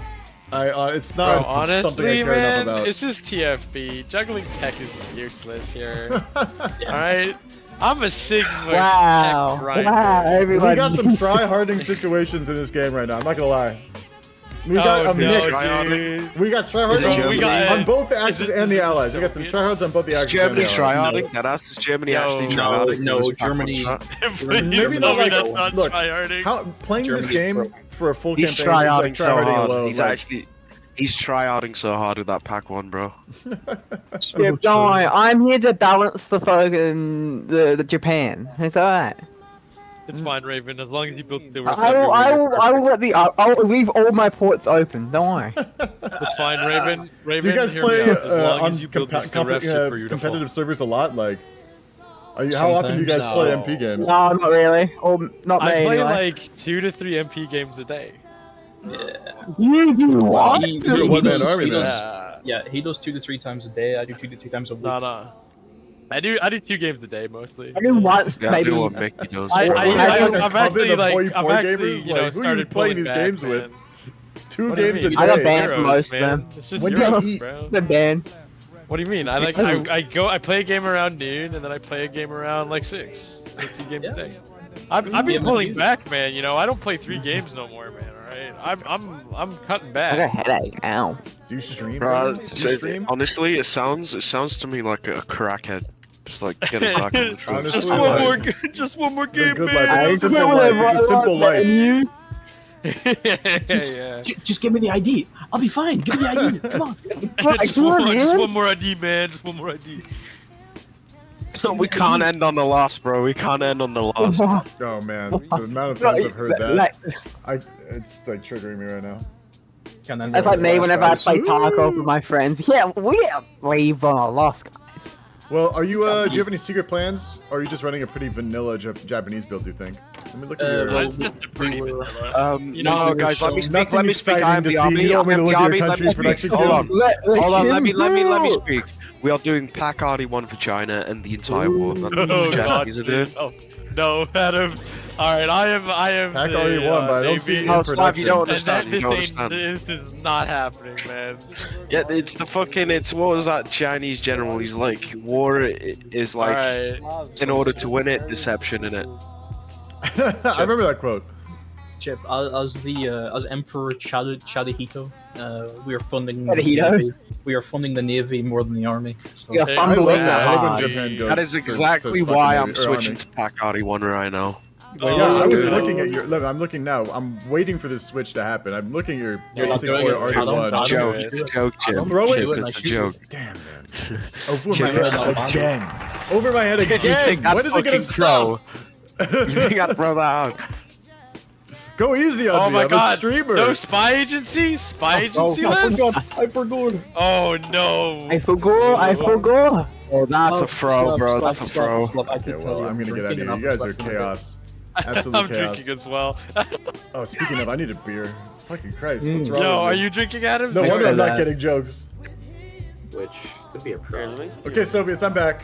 It's Bro, not honestly, something I care man, enough about. this is TFB. Juggling tech is useless here. Alright? I'm a Sigma Wow. tech grinder. Wow, everybody. We got some try-harding situations in this game right now. I'm not gonna lie. We got a mix. dude. We got tryhards We got- on both the Axis and the Allies. We got some tryhards on both the Axis and the Germany Allies. tryharding? That ass is Germany Yo, actually no, tryharding? no, It was Germany- backwards, Maybe not like that's not look. tryharding. How playing this game for a full He's campaign is like tryharding so tryharding hard. alone. He's like, actually he's tryharding so hard with that pack one, bro. Yeah, don't worry, I'm here to balance the fucking the Japan. It's alright. It's fine, Raven, as long as you build the I will let I'll leave all my ports open. Don't worry. It's fine, Raven. Raven, do you guys hear play me out. As long on as you build these refs super beautiful. competitive servers a lot? Like, how often do you guys play MP games? No, not really. Or not me I play anyway. like 2 to 3 MP games a day. You do what? You're a one-man army, man. Yeah, he does 2 to 3 times a day. I do 2 to 3 times a week. Nah. I do 2 games a day mostly. I do once, Yeah, I maybe. do what Mickey does. Like a I've coven actually of like Hoi I've 4 actually gamers? you know Like, who are you started playing pulling these back, games with? man. 2 What do you games a mean? day. I got banned from Heroes, most of man. them. It's just When do you heroes, eat? bro. The ban. What do you mean? I play a game around noon and then I play a game around like 6. Like 2 games a day. I've been pulling back, man. You know, I don't play 3 games no more, man. Alright, I'm cutting back. I got a headache. Ow. Do you stream? Bro, Do you so stream? honestly, it sounds to me like a crackhead. Just like getting back in the truth. Honestly, Just like, one more The game, good man. life. It's a simple life. It's a simple life. Yeah. Just give me the ID. I'll be fine. Give me the ID. Come on. Just one more ID, man. Just one more ID. So we can't end on the loss, bro. We can't end on the loss. Oh man, the amount of times I've heard that, it's like triggering me right now. That's like me whenever I play Tarkov with my friends. Yeah, we leave on a loss, guys. Well, are you? Do you have any secret plans? Or are you just running a pretty vanilla Japanese build? Do you think? Let me look at your. No, guys, let me speak. Nothing Let me speak. I exciting am to the see. army. You don't want me to look at your Let me country's speak. production Hold on. queue? Hold on. Let me speak. We are doing Pack RD1 for China and the entire war. That's what the Oh God, Japanese are doing. please. Oh, no, Adam. All right, I am. Pack the, already won, but I don't see Navy. it in Slav, you don't production. understand. You don't understand. This is not happening, man. Yeah, it's the fucking. It's what was that Chinese general? He's like, war is like, in order to win it, deception in it. I remember that quote. Chip, as Emperor Chadahito, we are funding the Chadahito? Navy. We are funding the Navy more than the army. So. Yeah, I love that. I love when hard. Japan goes. That is says exactly fucking why Navy- I'm or switching army. to Pack RD1 right now. Yeah, I was dude. looking at your. Look, I'm looking now. I'm waiting for this switch to happen. I'm looking at your You're not basic doing boy it. RD1. It's a joke. It's a joke, Jim. Throw it. Chip, it's a joke. Damn, man. Over my Chip, head it's again. Over my head You think again. that's When is it gonna fucking stop? You think I'd throw that out? Go easy on Oh me. my I'm God! a streamer. No spy agency. Spy agency list. I forgot. Oh no. I forgot. Oh, that's a throw, bro. That's a throw. Okay, well, I'm gonna get out of here. You guys are chaos. Absolute I'm chaos. drinking as well. Oh, speaking of, I need a beer. Fucking Christ, what's wrong Yo, with are me? you drinking, Adam? No Sorry. wonder I'm not getting jokes. Which could be a problem. Okay, Soviets, I'm back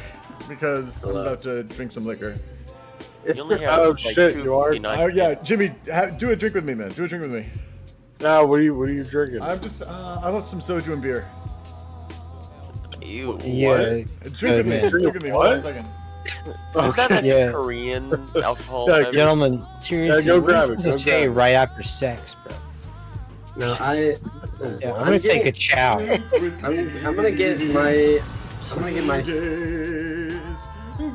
because I'm about to drink some liquor. Oh shit, you are? Oh yeah, Jimmy, do a drink with me, man. Do a drink with me. Now, what are you drinking? I'm just, I want some soju and beer. Ew. Yeah. Drink with me. Drink with me. Hold on a second. Is that a Yeah. Korean alcohol? Yeah, beverage? Gentlemen, seriously, go what are you grab it, supposed go to say grab it. right after sex, bro? No, Yeah, I'm gonna say getting- ka-chow. I'm gonna get my. I'm gonna get my. Days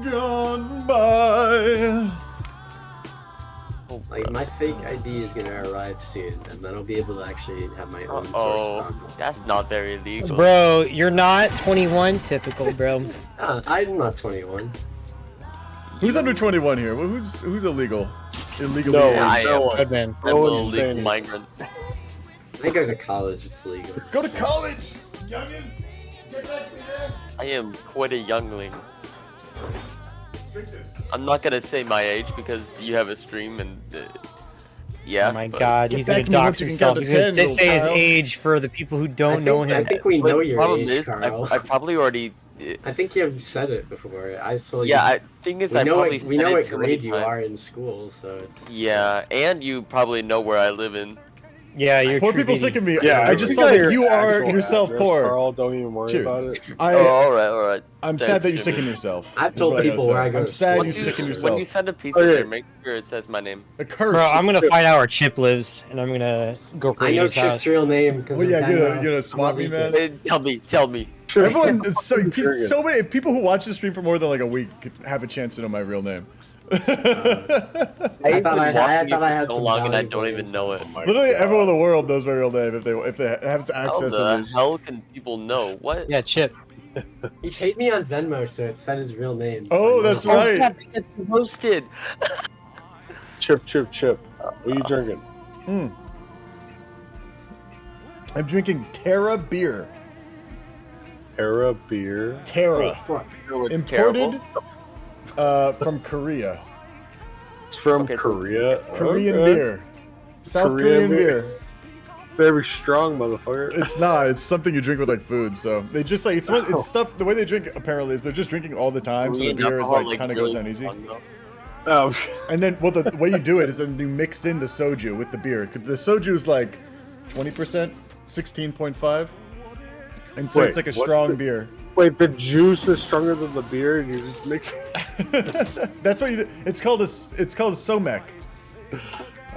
gone by. Like my fake ID is gonna arrive soon, and then I'll be able to actually have my own source fund. That's not very legal. Bro, you're not 21, typical, bro. I'm not 21. Who's under 21 here? Well, who's illegal? Illegally. No, aged? I am. Good man. I'm a one's legal saying- migrant. I go to college, it's legal. Go to college, youngin. Get back to there. I am quite a youngling. Drink this. I'm not gonna say my age because you have a stream and yeah. Oh my but- god, Get he's gonna back to me once dox you can himself. count He's to gonna 10, say his Kyle. age for the people who don't know him. I think we But know the your problem age, is, Carl. I probably already. I think you've said it before. I saw you. Yeah, I thing is, we I know probably we said know it what too many grade you times. are in school, so it's. Yeah, and you probably know where I live in. Yeah, you're Poor true people BD. sick of me. Yeah, I just we saw got that your you are actual yourself address, poor. Carl, don't even worry Cheers. about it. Oh, all right. I'm Thanks, sad that you're Jimmy. sick in yourself. I've is told what I gotta people say. where I go I'm to sad school. you're sick in When yourself. you send a pizza Okay. there, make sure it says my name. A curse. Bro, I'm gonna find out where Chip lives, and I'm gonna go I know Brady's Chip's house. real name because. Well, yeah, you're gonna swap me, man. Hey, tell me. Everyone, it's so many people who watch the stream for more than like a week could have a chance to know my real name. I thought I had so some long and I valuable don't even names. know it. Literally everyone in the world knows my real name if they have How access to the these. hell can people know? What? Yeah, Chip. He paid me on Venmo, so it said his real name. so Oh, I know. that's right. Yeah, because you roasted. Chip. What are you drinking? I'm drinking Terra beer. Era beer. Terra, Oh, fuck. imported from Korea. It's from Okay, so- Korea. Korean Okay. beer. South Korean Korean beer. Very strong, motherfucker. It's not. It's something you drink with like food. So they just like it's stuff. The way they drink apparently is they're just drinking all the time. So the beer is like kind of goes down easy. Oh, And then, well, the way you do it is then you mix in the soju with the beer. The soju is like 20%, 16.5, and so Wait, it's like a what strong the- beer. wait, the juice is stronger than the beer, and you just mix. That's what you. It's called a somek.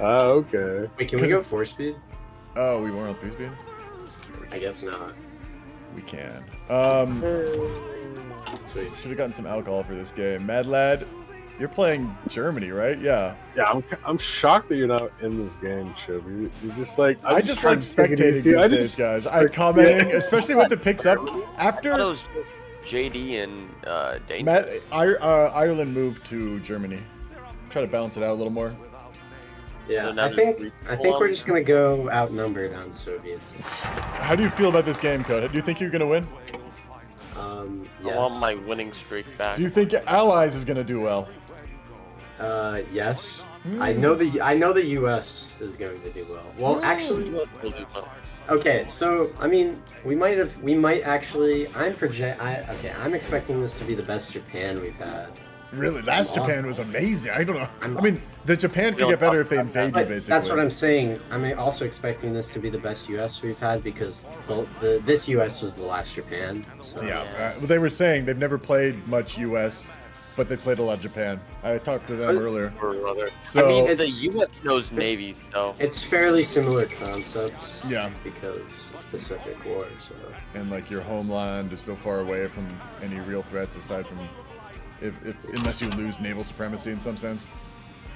Ah, okay. Wait, can we go 4-speed? Oh, we weren't on 3-speed. I guess not. We can. Sweet. Should have gotten some alcohol for this game. Mad Lad, you're playing Germany, right? Yeah. Yeah, I'm shocked that you're not in this game, Chip. You're just like I just like trying to take it spectating easy. these days, guys. I'm commenting, especially once it picks up. I thought it After was JD and Dangerous. Ireland moved to Germany. Try to balance it out a little more. Yeah, So now I think there's we're just gonna go outnumbered on Soviets. How do you feel about this game, Code? Do you think you're gonna win? I Yes. want my winning streak back. Do you think Allies is gonna do well? Yes. I know the U.S. is going to do well. Well, actually, We'll do well. okay. So I mean, we might actually. I'm expecting this to be the best Japan we've had. Really, last Wow. Japan was amazing. I don't know. I mean, the Japan could get better if they invade you, But basically. that's what I'm saying. I'm also expecting this to be the best U.S. we've had because this U.S. was the last Japan. So. Yeah, they were saying they've never played much U.S., but they played a lot of Japan. I talked to them earlier. So I mean, the U.S. knows navies, so It's fairly similar concepts. Yeah. Because it's Pacific War, so. and like your homeland is so far away from any real threats aside from unless you lose naval supremacy in some sense.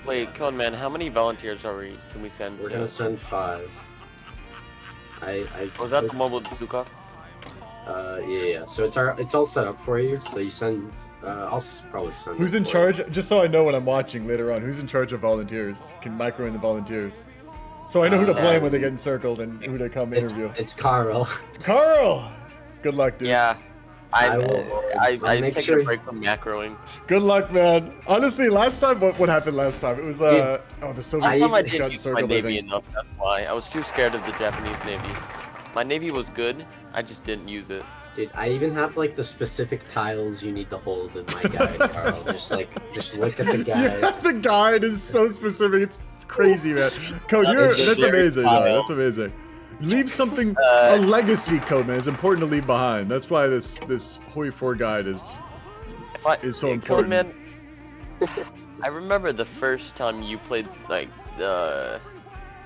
Wait, Cone Man, how many volunteers can we send? We're gonna send 5. Was that the one with Zukov? Yeah. So it's all set up for you. So you send. I'll probably send. Who's it in for charge? Just so I know when I'm watching later on, who's in charge of volunteers? Can micro in the volunteers, so I know who to blame when they get encircled and who to come interview. It's Carl. Carl, good luck, dude. Yeah. I make take sure- a break from macroing. Good luck, man. Honestly, last time, what happened last time? It was the Soviets Last time I got didn't use my encircled. I navy think. enough, that's why. I was too scared of the Japanese navy. My navy was good, I just didn't use it. Dude, I even have like the specific tiles you need to hold in my guide, Carl. Just look at the guide. Yeah, the guide is so specific. It's crazy, man. Code, That you're, is that's very amazing. file. Yeah, that's amazing. Leave something, a legacy code, man. It's important to leave behind. That's why this Hoi 4 guide is so important. Man, I remember the first time you played like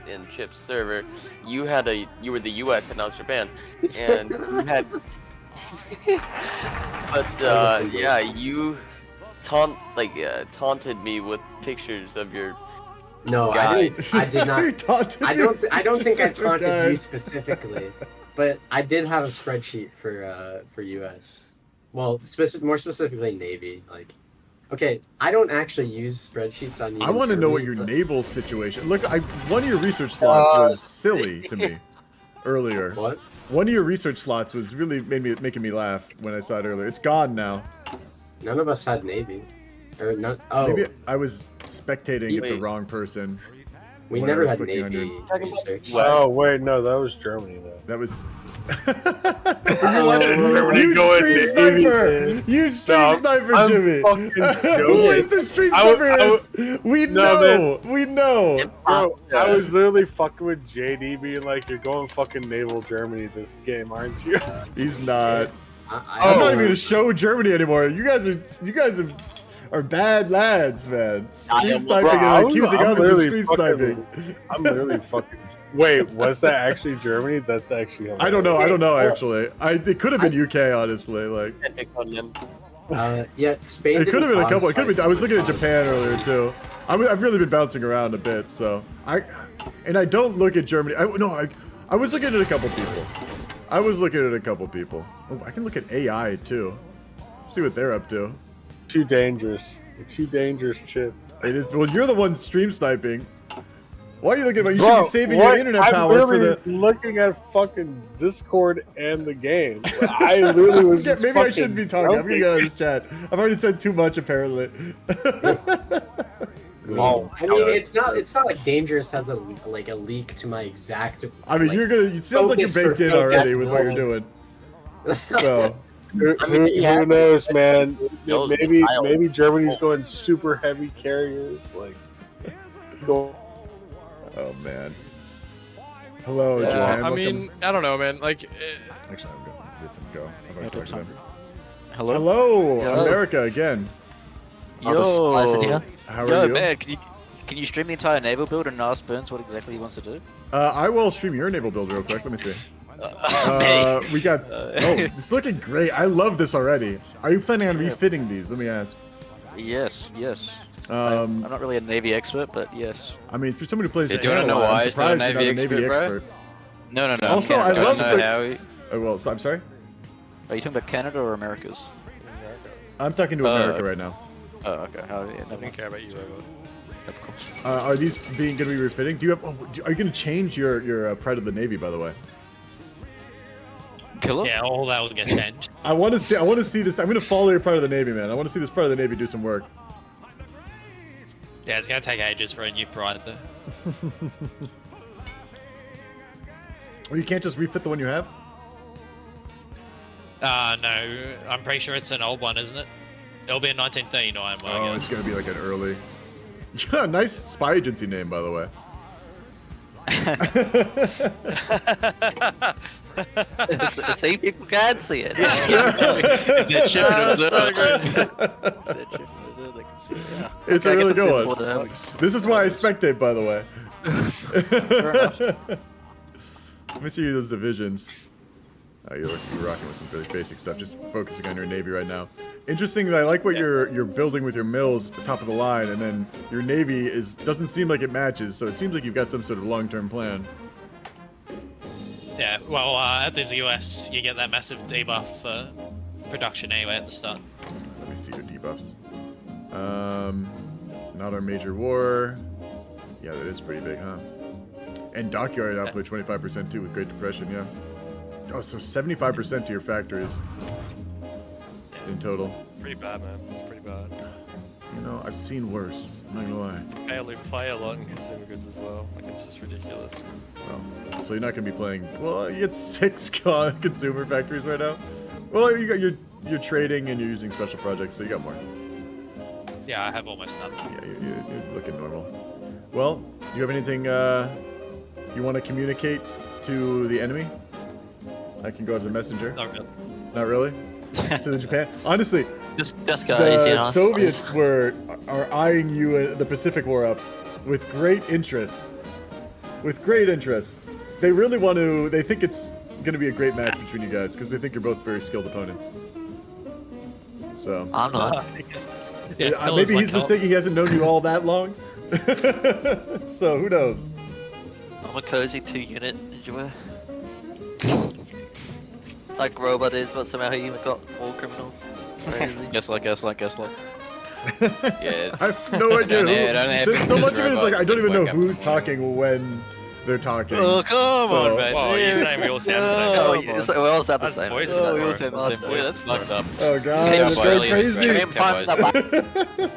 in Chip's server, you were the U.S. and I was Japan, and you had. But yeah, you taunted me with pictures of your. No, guy. I did not. I don't think I taunted you specifically, but I did have a spreadsheet for US. Well, more specifically Navy. Like, okay, I don't actually use spreadsheets on. I want to know what your naval situation. Look, one of your research slots was silly to me earlier. What? One of your research slots was really making me laugh when I saw it earlier. It's gone now. None of us had Navy. Or not. Oh. Maybe I was spectating the wrong person. We when never I was had clicking on Navy your- research. Oh wait, no, that was Germany though. That was. You stream sniper! You stream sniper, Jimmy! Who is the stream sniper? We know! We know! Bro, I was literally fucking with JD being like, you're going fucking naval Germany this game, aren't you? He's not. I'm not even gonna show Germany anymore. You guys are bad lads, man. Stream sniping and accusing others of stream sniping. I'm literally fucking. Wait, was that actually Germany? That's actually. Hilarious. I don't know actually. It could have been UK, honestly. Like. Yeah, Spain. It could have been a couple. It could have been. I was looking at Japan earlier too. I've really been bouncing around a bit, so I don't look at Germany. I was looking at a couple people. Oh, I can look at AI too. See what they're up to. Too dangerous. Too dangerous, Chip. It is. Well, you're the one stream sniping. Why are you looking at? You should be saving your internet power I'm for the. looking at fucking Discord and the game. I literally was. Maybe I shouldn't be talking. I'm gonna get out of this chat. I've already said too much, apparently. Oh, I mean, it's not like dangerous has a leak to my exact. I mean, it sounds like you're baked in already with what you're doing. So. Who knows, man? Maybe Germany's going super heavy carriers, like. Go. Oh man. Hello, Yeah, Japan. I mean, I don't know, man. Like, actually, I'm gonna let them go. I've already talked to them. Hello? Hello, America again. Yo, How are you? man, can you stream the entire naval build and ask Burns what exactly he wants to do? I will stream your naval build real quick. Let me see. We got. Oh, it's looking great. I love this already. Are you planning on refitting these? Let me ask. Yes. I'm not really a Navy expert, but yes. I mean, for somebody who plays do the you wanna know analog, why I'm he's not a surprised you're not a Navy expert. No. Also, I love the. Oh, well, so, I'm sorry. Are you talking about Canada or Americas? I'm talking to America right now. Oh, okay. I don't care about you, of course. Are these going to be refitting? Do you have? Are you going to change your Pride of the Navy, by the way? Killer? Yeah, all that will get changed. I want to see this. I'm going to follow your Pride of the Navy, man. I want to see this Pride of the Navy do some work. Yeah, it's gonna take ages for a new Pride though. Well, you can't just refit the one you have? No, I'm pretty sure it's an old one, isn't it? It'll be a 1939 one. Oh, it's going to be like an early. Yeah, nice spy agency name, by the way. See, people can't see it. If they're chipping observe, they can see it. Yeah. It's Okay, a I guess really that's good it for one. the- This is why I spectate, by the way. Let me see those divisions. Oh, you're rocking with some really basic stuff. Just focusing on your Navy right now. Interesting that I like what you're building with your mills at the top of the line, and then your Navy doesn't seem like it matches. So it seems like you've got some sort of long-term plan. Yeah, well, at the US, you get that massive debuff for production anyway at the start. Let me see your debuffs. Not our major war. Yeah, that is pretty big, huh? And dockyard output 25% too with Great Depression, yeah. Oh, so 75% to your factories in total. Pretty bad, man. It's pretty bad. You know, I've seen worse. I'm not gonna lie. I play a lot in consumer goods as well. Like, it's just ridiculous. Oh, so you're not gonna be playing. Well, you get 6 consumer factories right now. Well, you got your trading and you're using special projects, so you got more. Yeah, I have almost none. Yeah, you're looking normal. Well, do you have anything you want to communicate to the enemy. I can go as a messenger. Not really. Not really? To the Japan? Honestly, Just go easy on the us, Soviets please. are eyeing you the Pacific War up with great interest. With great interest. They really want to. They think it's going to be a great match between you guys because they think you're both very skilled opponents. So I'm not. Yeah, maybe he's mistaken. He hasn't known you all that long. So who knows? I'm a cozy 2-unit enjoyer. Like Robot is, but somehow he got war criminal. Crazy. Guess like. Yeah. I have no idea. Don't have There's so to much of it is like I don't even know wake up. who's talking when they're talking. Oh, come on, man. Well, you're saying we all sound the same. Oh, Come on. we all sound the That's same. voices, Oh, we bro. all sound the same. That's fucked up. Oh god, Take it's a going boy, crazy. Cowboys.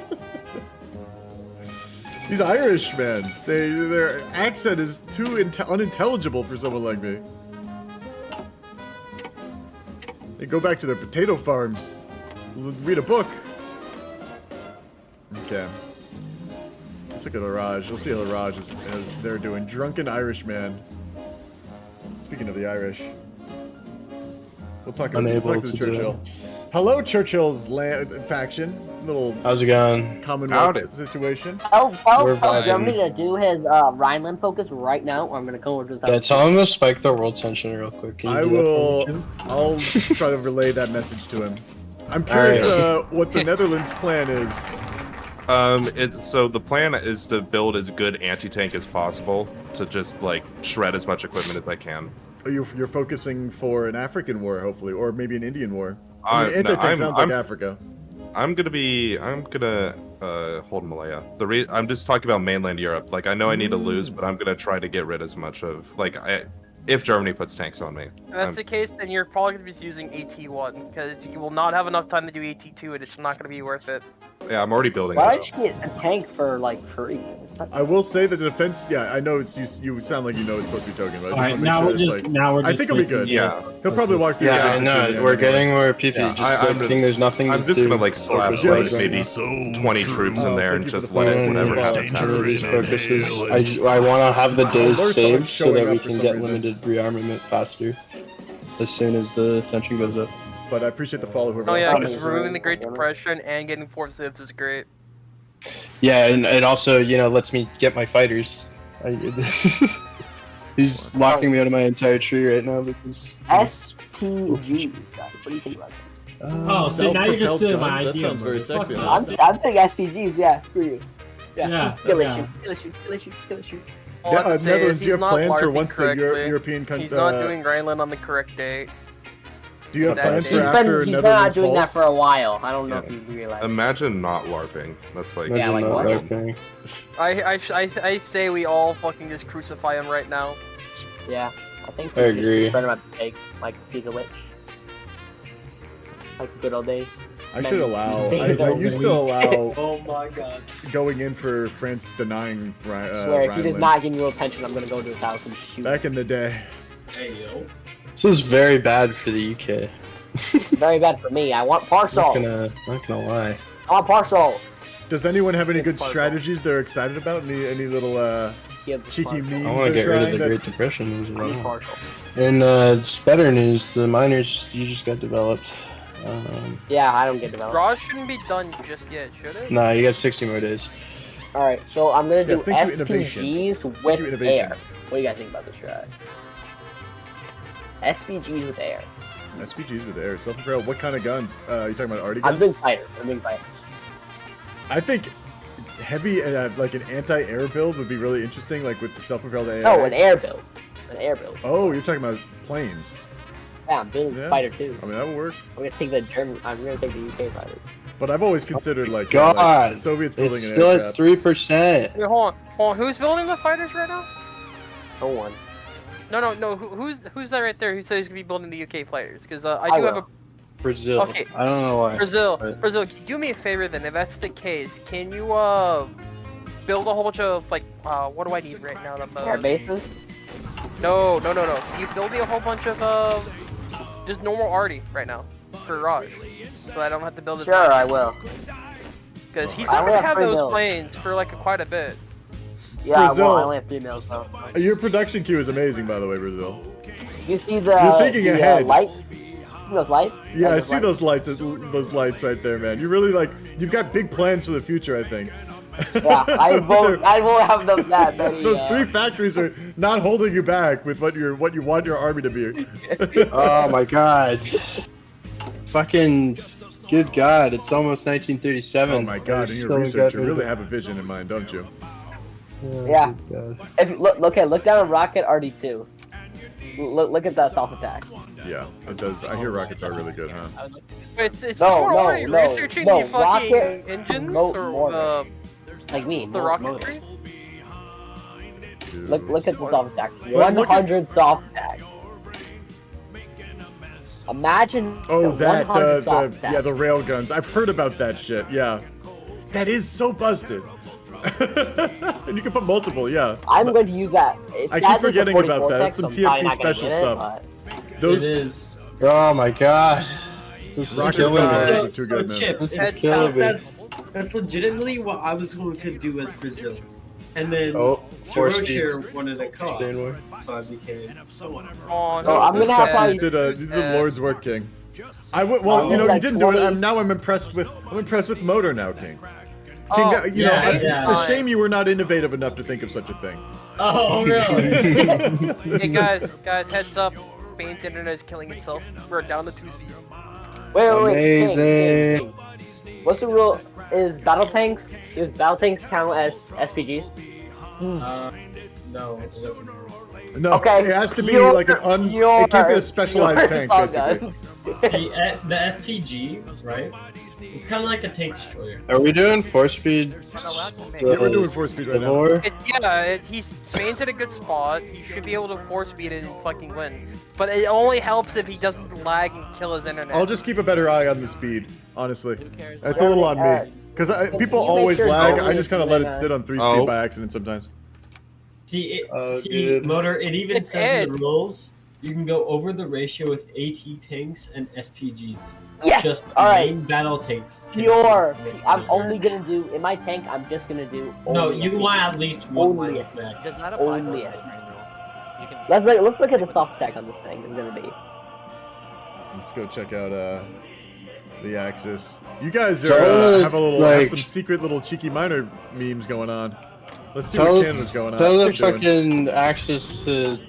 These Irish, man, their accent is too unintelligible for someone like me. They go back to their potato farms, read a book. Okay. Let's look at Laraj. Let's see how Laraj is they're doing. Drunken Irishman. Speaking of the Irish, we'll talk about Unable to the to Churchill. Hello, Churchill's faction. Little How's it going? Commonwealth situation. We're vibing. Germany to do his Rhineland focus right now, or I'm gonna come over to the Yeah, tell him to spike the world tension real quick. Can you I do that for me, will. Jim? I'll try to relay that message to him. I'm curious what the Netherlands' plan is. So the plan is to build as good anti-tank as possible to just like shred as much equipment as I can. Oh, you're focusing for an African war, hopefully, or maybe an Indian war. I mean, No, anti-tank sounds like Africa. I'm gonna hold Malaya. I'm just talking about mainland Europe. Like I know I need to lose, but I'm gonna try to get rid as much of if Germany puts tanks on me. If that's the case, then you're probably going to be using AT1, because you will not have enough time to do AT2, and it's not going to be worth it. Yeah, I'm already building Why it. did you get a tank for like free? I will say that the defense. Yeah, I know it's you sound like you know it's supposed to be token, but I just Alright, want to make sure it's like, I think it'll be good. Yeah. He'll probably walk through. Yeah, the no, anyway. we're getting where PP. Yeah, I think there's nothing. I'm just gonna like slap Focus like wise right maybe now. 20 troops in there and just let it whatever happens. These focuses. I want to have the days Lord's saved so showing that we up for can some get reason. limited rearmament faster as soon as the tension goes up. But I appreciate the follow. Whoever Oh yeah, else because is. removing the Great Depression and getting 4 civs is great. Yeah, and it also, lets me get my fighters. He's locking me out of my entire tree right now because. SPG. What do you think about that? Oh, so now you're just doing my That idea. sounds very bro. Fuck sexy. that. I'm saying SPGs. Yeah, screw you. Yeah, Kill yeah. issue. All I have to say Netherlands, is you he's have not plans for LARPing once the correctly. European country. He's not doing Rhineland on the correct date. Do you have That plans is- for He's after He's been not Netherlands doing that falls? for a while. I don't know Yeah. if you realize. Imagine not LARPing. That's like Yeah, like what? Okay. I say we all fucking just crucify him right now. Yeah, I think I we should agree. Spread him at the take, like he's a witch. Like the good old days. I should allow. Then- I used to allow Oh my god. going in for France denying I swear, if he does Rhineland. not give you attention, I'm gonna go to his house and shoot. Back in the day. Hey yo. This is very bad for the UK. Very bad for me. I want parcel. Not gonna lie. I want parcel. Does anyone have any good strategies they're excited about? Any little cheeky memes? I want to they're get rid of trying the that- Great Depression as I need well. partial. And it's better news. The miners you just got developed. Yeah, I don't get developed. Raw shouldn't be done just yet, should it? Nah, you got 60 more days. Alright, so I'm gonna do thank you, innovation. SPGs Thank you, with innovation. air. What do you guys think about this strat? SPGs with air. SPGs with air. Self-propelled. What kind of guns? You talking about arty I'm guns? doing fighters. I'm doing fighters. I think heavy and like an anti-air build would be really interesting, like with the self-propelled AI. No, an air build. An air build. Oh, you're talking about planes. Yeah, I'm doing Yeah. fighter too. I mean, that would work. I'm gonna take the German. I'm gonna take the UK fighter. But I've always considered like, God, like Soviets building it's an still aircraft. at 3%. Wait, hold on. Who's building the fighters right now? No one. No. Who's that right there? Who says he's gonna be building the UK fighters? Because I I do have will. a Brazil. Okay. I don't know why. Brazil. but- Brazil, can you do me a favor then? If that's the case, can you build a whole bunch of like what do I need right now the most? Air bases. No. Can you build me a whole bunch of just normal arty right now for Raj, so I don't have to build it. Sure, I will. Because he's I not only gonna have have 3 those mil. planes for like quite a bit. Yeah, Brazil. well, I only have females though. Your production queue is amazing, by the way, Brazil. You see the You're thinking ahead. light? Those lights? Yeah, I Those see lights? those lights right there, man. You really you've got big plans for the future, I think. Yeah, I won't have them that many. Those 3 factories are not holding you back with what you want your army to be. Oh my god. Fucking good god, it's almost 1937. Oh my god, in your research, you really have a vision in mind, don't you? Yeah. If you look down at Rocket RD2. Look at that self attack. Yeah, it does. I hear rockets are really good, huh? It's No, researching the fucking Rocket engines or like me. the rocketry. Look at the soft attack. Well, look at- 100 soft attack. Imagine. Oh, the that 100 soft attack. yeah, the rail guns. I've heard about that shit. Yeah, that is so busted. And you can put multiple. Yeah. I'm going to use that. I keep forgetting about that. That's some TFP special stuff. Those is. Oh my god. This is rocket killing guns me. are too good, man. Chip, This is killing me. that's legitimately what I was going to do as Brazil. And then force George feed. here wanted a car, Spain war. so I became. Oh, no, I'm gonna have you did the Lord's work, King. I would. Well, you know, you didn't do it. Now I'm impressed with Motor now, King. King, you know, it's a shame you were not innovative enough to think of such a thing. Oh, really? Hey guys, heads up. Spain's internet is killing itself. We're down to 2 speed. Wait. Amazing. What's the rule? Is battle tanks count as SPGs? No, it doesn't. No, Okay, it has to be like an it can't be a specialized tank, basically. See, the SPG, right? It's kind of like a tank destroyer. Are we doing 4-speed? Yeah, we're doing 4-speed right now. Spain's at a good spot. He should be able to 4-speed it and fucking win. But it only helps if he doesn't lag and kill his internet. I'll just keep a better eye on the speed, honestly. That's a little on me. Because people always lag, I just kind of let it sit on 3-speed by accident sometimes. See, Motor, it even says in the rules, you can go over the ratio with AT tanks and SPGs. Yes! Just Alright. main battle tanks. Pure. I'm only gonna do in my tank. I'm just gonna do. No, only you a want tank. at least one Only line a of back. Does not apply Only to a the tank. You can Let's look at the soft attack on this thing. It's gonna be. Let's go check out the Axis. You guys are have some secret little cheeky minor memes going on. Let's see what Canada's going on. Tell the What they're doing. fucking Axis to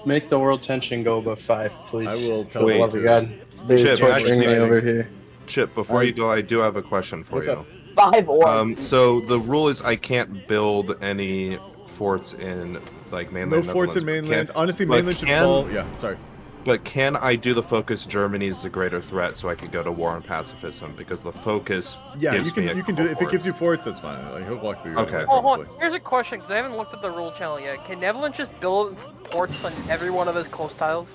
make the world tension go above 5, please. I will tell Wait, them Oh my to. god. Chip, Torturing me actually, over here. Chip, before you go, I do have a question for What's you. up? 5 or. So the rule is I can't build any forts in like mainland. No forts in Netherlands, but mainland. Honestly, but mainland should fall. Yeah, sorry. But can I do the focus Germany is the greater threat so I can go to war on pacifism because the focus Yeah, gives you can me a you can do couple it. If it gives forts. you forts, that's fine. Like, he'll walk through. Okay. Oh, hold on. Here's a question, because I haven't looked at the rule channel yet. Can Netherlands just build ports on every one of his coast tiles?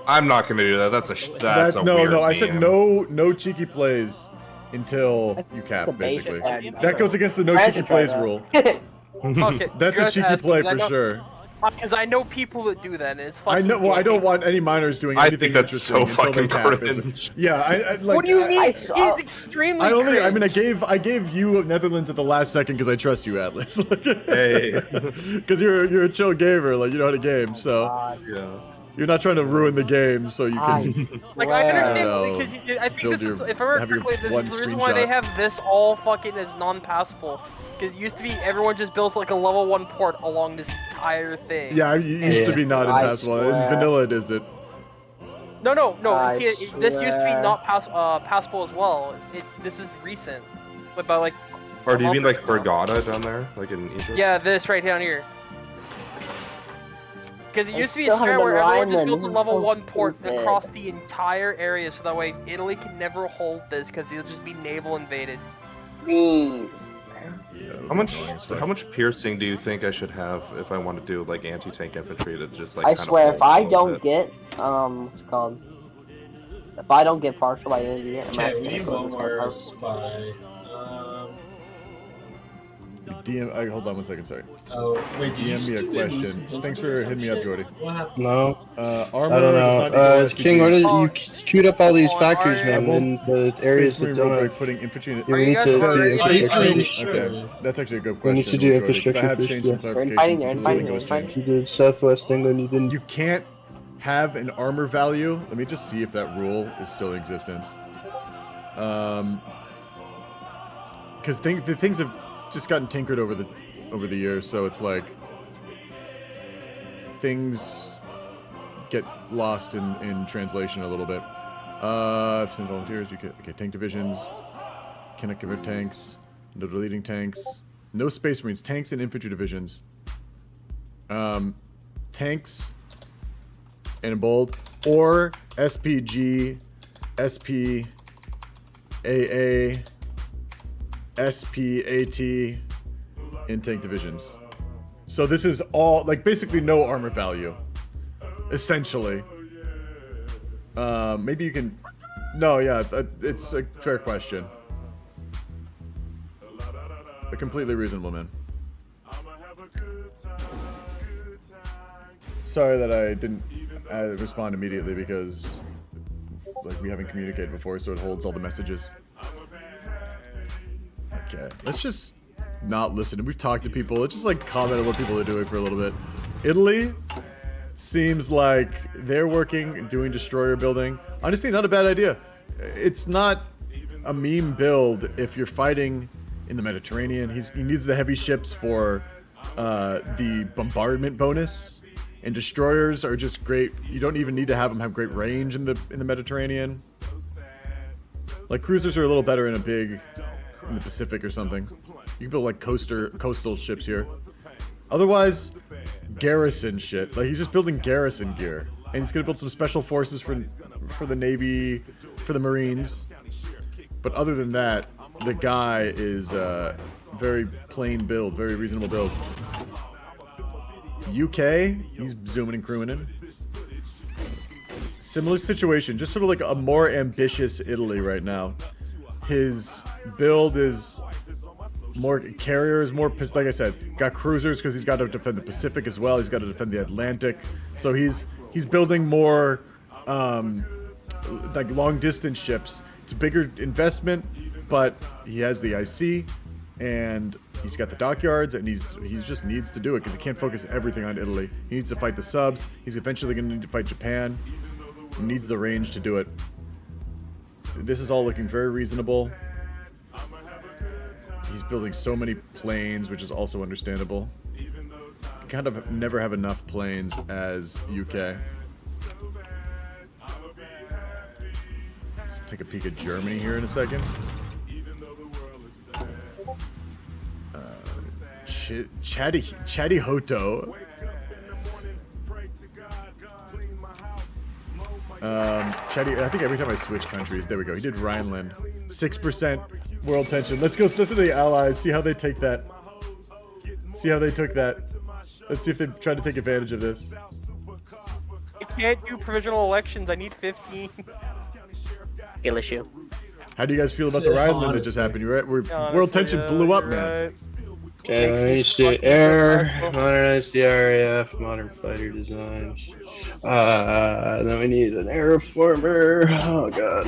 I'm not going to do that. That's a No, weird I said meme. no cheeky plays until you cap, the basically. basic That goes against the no cheeky plays rule. Okay, That's a cheeky play for sure. Because I know people that do that, and it's I fucking know. Well, I don't gay. want any minors doing I anything think that's interesting so until they fucking cap, basically. cringe. Yeah, I like. What do you mean? I It's extremely I mean, cringe. I gave you Netherlands at the last second because I trust you, Atlas. Hey. Because you're a chill gamer, like you know how to game, so Yeah. you're not trying to ruin the game, so you can. Like, I understand, know, because I think build this is, your- if I remember have your correctly, this one is the reason why they screenshot. have this all fucking as non-passable. Because it used to be everyone just built like a level 1 port along this entire thing. Yeah, it used to be not I impassable. In swear. vanilla, it is it. No, I this used to be swear. not passable as well. This is recent. About like... Or do you a mean month like ago. Bergada down there, like in Egypt? Yeah, this right down here. Because it I used to be a still haven't strat where been everyone just rhyming. built a This is level so 1 port stupid. across the entire area, so that way Italy can never hold this, because it'll just be naval invaded. How much piercing do you think I should have if I want to do like anti-tank infantry to just like? I kind swear, of if I hold don't it? get what's it called? If I don't get partial by the end of the game, I'm Okay, actually we gonna need go one to more South spy. hold on one second, sorry. Oh, wait, did you DM me a just do question. Thanks for hitting me up, Jordy. What happened? No. Armor I don't does not equal SPG. King, where did you queued up all these factories, man, in the areas Space that Marine don't role have... putting infantry in Yeah, we need to do Space Marine. infrastructure. Okay, that's actually a good We question. need to do Jordy, 'cause infrastructure I have first, changed some yes. clarifications since the lingo was changed. You did Southwest England, you didn't... You can't have an armor value. Let me just see if that rule is still in existence. Because the things have just gotten tinkered over the years, so it's like things get lost in translation a little bit. Send volunteers. You okay, tank divisions. Cannot convert tanks. No deleting tanks. No Space Marines. Tanks and infantry divisions. Tanks and in bold, or SPG, SP, AA, SPAT in tank divisions. So this is all, like, basically no armor value, essentially. Maybe you can... No, yeah, it's a fair question. A completely reasonable, man. Sorry that I didn't respond immediately because, like, we haven't communicated before, so it holds all the messages. Okay, let's just not listen. We've talked to people. Let's just, like, comment on what people are doing for a little bit. Italy seems like they're working, doing destroyer building. Honestly, not a bad idea. It's not a meme build if you're fighting in the Mediterranean. He needs the heavy ships for the bombardment bonus. And destroyers are just great. You don't even need to have them have great range in the Mediterranean. Like, cruisers are a little better in the Pacific or something. You can build like coastal ships here. Otherwise, garrison shit. Like, he's just building garrison gear, and he's gonna build some special forces for the Navy, for the Marines. But other than that, the guy is very plain build, very reasonable build. UK, he's zooming and crewing in. Similar situation, just sort of like a more ambitious Italy right now. His build is more carriers, more, like I said, got cruisers because he's got to defend the Pacific as well. He's got to defend the Atlantic. So he's building more like long distance ships. It's a bigger investment, but he has the IC and he's got the dockyards, and he just needs to do it because he can't focus everything on Italy. He needs to fight the subs. He's eventually going to need to fight Japan. He needs the range to do it. This is all looking very reasonable. He's building so many planes, which is also understandable. You kind of never have enough planes as UK. Let's take a peek at Germany here in a second. Chatty Hoto. Chatty, I think every time I switch countries, there we go. He did Rhineland. 6% world tension. Let's go listen to the allies, see how they take that. See how they took that. Let's see if they try to take advantage of this. I can't do provisional elections. I need 15. Skill issue. How do you guys feel about the Rhineland that just happened? World tension blew up, man. Okay, we need to do air, modernize the RAF, modern fighter designs. Then we need an aeroformer. Oh god.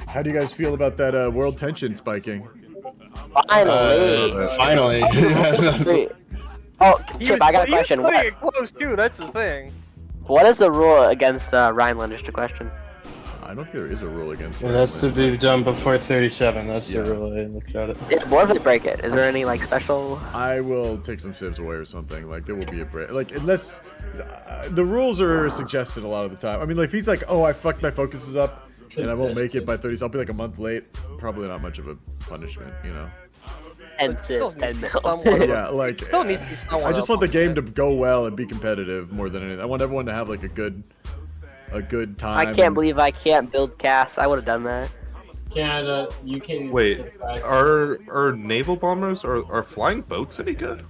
How do you guys feel about that world tension spiking? Finally. Oh, Chip, I got a question. He's playing it close too. That's the thing. What is the rule against Rhineland? Just a question. I don't think there is a rule against it. It has to be done before 37. That's the rule. I looked at it. What if they break it? Is there any like special? I will take some civs away or something. Like, there will be a break. Like, unless the rules are suggested a lot of the time. I mean, like, if he's like, oh, I fucked my focuses up and I won't make it by 30s, I'll be like a month late. Probably not much of a punishment, you know. And yeah, like, I just want the game to go well and be competitive more than anything. I want everyone to have like a good time. I can't believe I can't build cast. I would have done that. Canada, UK. Wait, are naval bombers or are flying boats any good?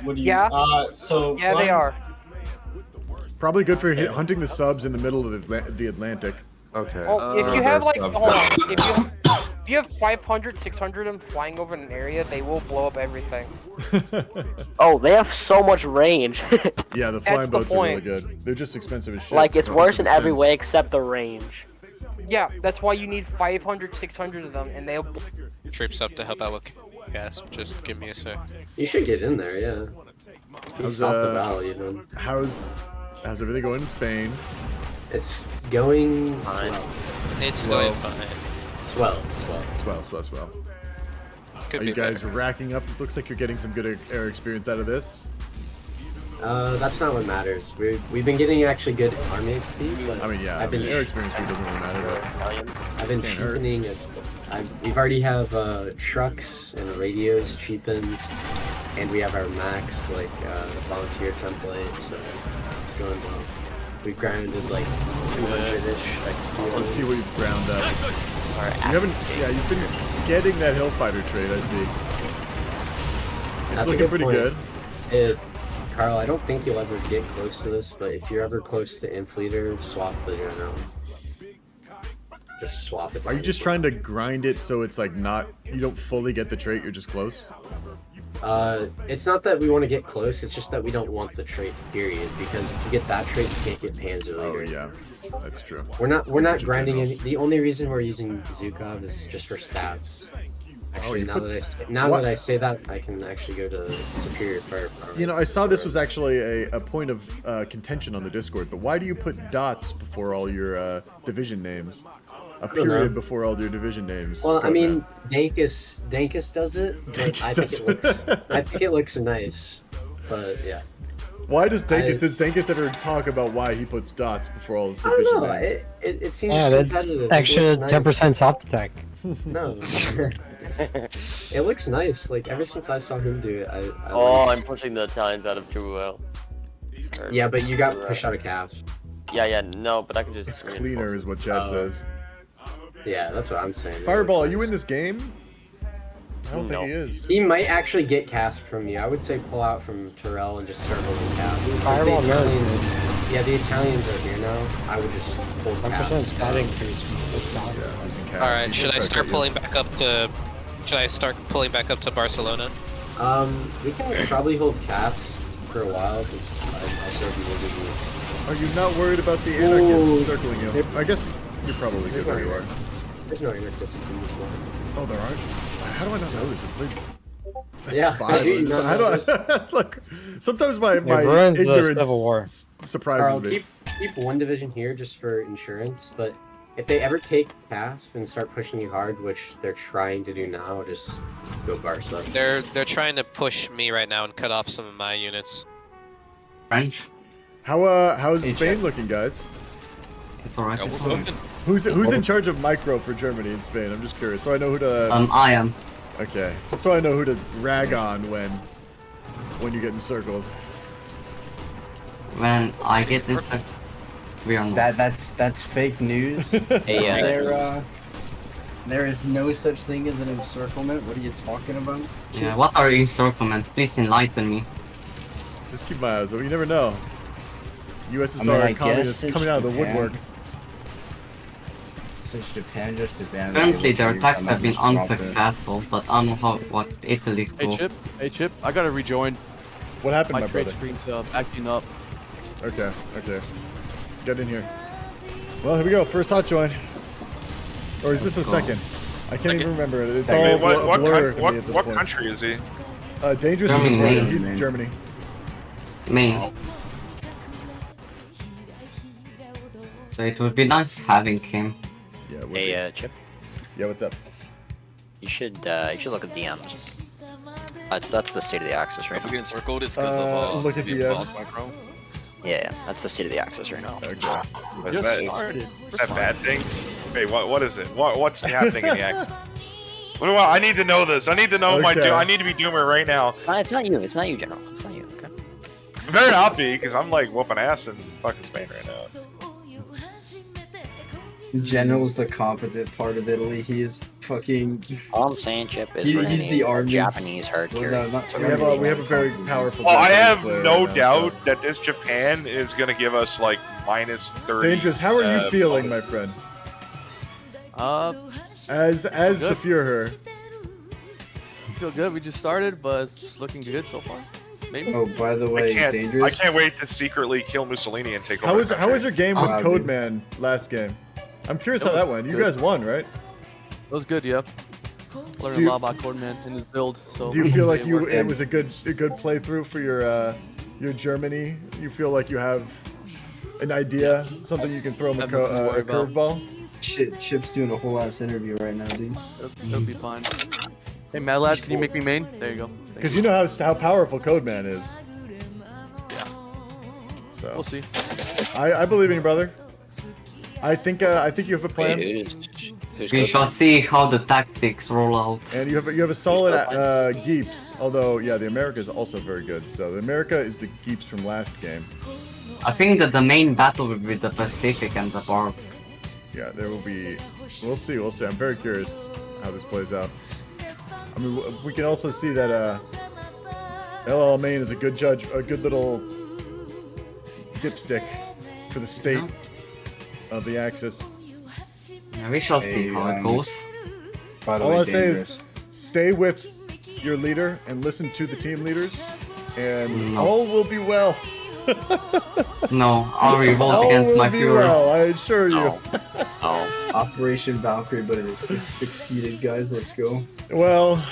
What do you? Yeah. So yeah, they are. Probably good for hunting the subs in the middle of the Atlantic. Okay. Well, if you have like, hold on, If you have 500, 600 of them flying over an area, they will blow up everything. Oh, they have so much range. Yeah, the flying boats are really good. They're just expensive as shit. Like, it's worse in every sin. way except the range. Yeah, that's why you need 500, 600 of them, and they'll... Troops up to help out with gas. Just give me a sec. You should get in there, yeah. You How's, stop the battle, even. How's everything going in Spain? It's going Fine. swell. It's going fine. Swell. Could Are be you guys better. racking up? It looks like you're getting some good air experience out of this. That's not what matters. We've been getting actually good army XP, but I mean, yeah, I've been air experience doesn't really matter. But I've been can't hurt. cheapening. We've already have trucks and radios cheapened, and we have our max volunteer template, so it's going well. We've grounded like 200-ish XP. Let's see what you've ground up. Alright, You haven't. Yeah, you've been getting that Hillfighter trade. I see. It's That's a looking good pretty point. good. Carl, I don't think you'll ever get close to this, but if you're ever close to Infleeter, swap the general. Just swap it. Are you just trying to grind it so it's like not, you don't fully get the trait, you're just close? It's not that we want to get close, it's just that we don't want the trait, period. Because if you get that trait, you can't get Panzer later. Oh yeah, that's true. We're not grinding any. The only reason we're using Zukov is just for stats. Actually, you now put- that I say that, I can actually go to Superior Firepower. You know, I saw this was actually a point of contention on the Discord, but why do you put dots before all your division names? A don't know. period before all your division names. Well, I Don't mean, know. Dankus does it, but I think it looks nice. But yeah. Why does Dankus ever talk about why he puts dots before all his I division don't know. names? It seems Yeah, that's competitive. extra It looks 10% soft attack. No. It looks nice. Like ever since I saw him do it, I Oh, like I'm pushing the Italians out of too well. Yeah, but you got pushed out of cast. Yeah, no, but I can just. It's cleaner, is what Chad says. Yeah, that's what I'm saying. Fireball, are you in this game? I don't think No. he is. He might actually get cast from you. I would say pull out from Terrell and just start holding cast. Because Fireball knows, yeah, the Italians are here now. I would just hold 1% cast. stat increase. All right, should I start pulling back up to? Should I start pulling back up to Barcelona? We can probably hold caps for a while because I also be able to use. Are you not worried about the anarchists Ooh. circling you? I guess you're probably good where you are. There's no anarchists in this one. Oh, there aren't? How do I not know this? I played Yeah, five. how do you not How do know I, look, sometimes my ruins ignorance Civil War. surprises Carl, me. keep one division here just for insurance, but if they ever take CASP and start pushing you hard, which they're trying to do now, just go Barca. They're trying to push me right now and cut off some of my units. French. How's Spain looking, guys? It's alright. It's alright. Who's in charge of micro for Germany and Spain? I'm just curious, so I know who to. I am. Okay, just so I know who to rag on when you get encircled. When I get this, we are not. That's fake news. There is no such thing as an encirclement. What are you talking about? Yeah, what are encirclements? Please enlighten me. Just keep my eyes open. You never know. USSR I mean, I communists guess it's coming out of the Japan. woodworks. Since Japan just abandoned. Currently, their military attacks have been commands dropped it. unsuccessful, but I don't know how what Italy Hey do. Chip, I gotta rejoin. What happened, My my trade brother? screen's acting up. Okay. Get in here. Well, here we go. First hot join. Or is this the go. second? I can't even remember it. It's Wait, all what blur to me at this what point. country is he? Dangerous is Germany. important. He's Germany. Maine. So it would be nice having him. Yeah. Hey, Chip. Yeah. What's up? You should look at DMs. That's the state of the Axis right now. If we get encircled, it's because of look at the DMs. micro. Yeah, that's the state of the Axis right now. Okay. Is that bad thing? Wait, what is it? What's happening in the action? I need to know this. I need to know I need to be Doomer right now. It's not you. It's not you, General. It's not you. Okay. It better not be, because I'm like whooping ass in fucking Spain right now. General's the competent part of Italy. He's fucking. All I'm saying, Chip, is He's we're gonna the need army. Japanese hard Well, carry. no, not We have a very powerful. Well, I Japanese have player no right now, doubt that this Japan is gonna give us like -30. Dangerous. How are you feeling, my friend? As the Good. Führer. I feel good. We just started, but it's just looking good so far. Maybe. Oh, by the I way, can't. dangerous. I can't wait to secretly kill Mussolini and take over. How was your game with dude. Codeman last game? I'm curious how that went. You guys won, right? It was good, yep. Learned Do you- a lot about Codeman and his build. So Do you feel like hopefully it was a good playthrough for your Germany? You feel like you have an idea, something you can throw him a curveball? Chip's doing a whole ass interview right now, dude. It'll be fine. Hey, Mad Lad, can you make me main? There you go. Because you know how powerful Codeman is. Yeah. So We'll see. I believe in you, brother. I think you have a plan. We shall see how the tactics roll out. And you have a solid Geeps. Although yeah, the America is also very good. So the America is the Geeps from last game. I think that the main battle will be the Pacific and the Barb. Yeah, there will be. We'll see. We'll see. I'm very curious how this plays out. I mean, we can also see that LL Main is a good judge, a good little dipstick for the state of the Axis. Yeah, we shall see how it goes. By the All way, I say dangerous. is, stay with your leader and listen to the team leaders, and No. all will be well. No, I'll revolt All against will my be Führer. well, I assure you. Operation Valkyrie, but it has succeeded, guys. Let's go. Well,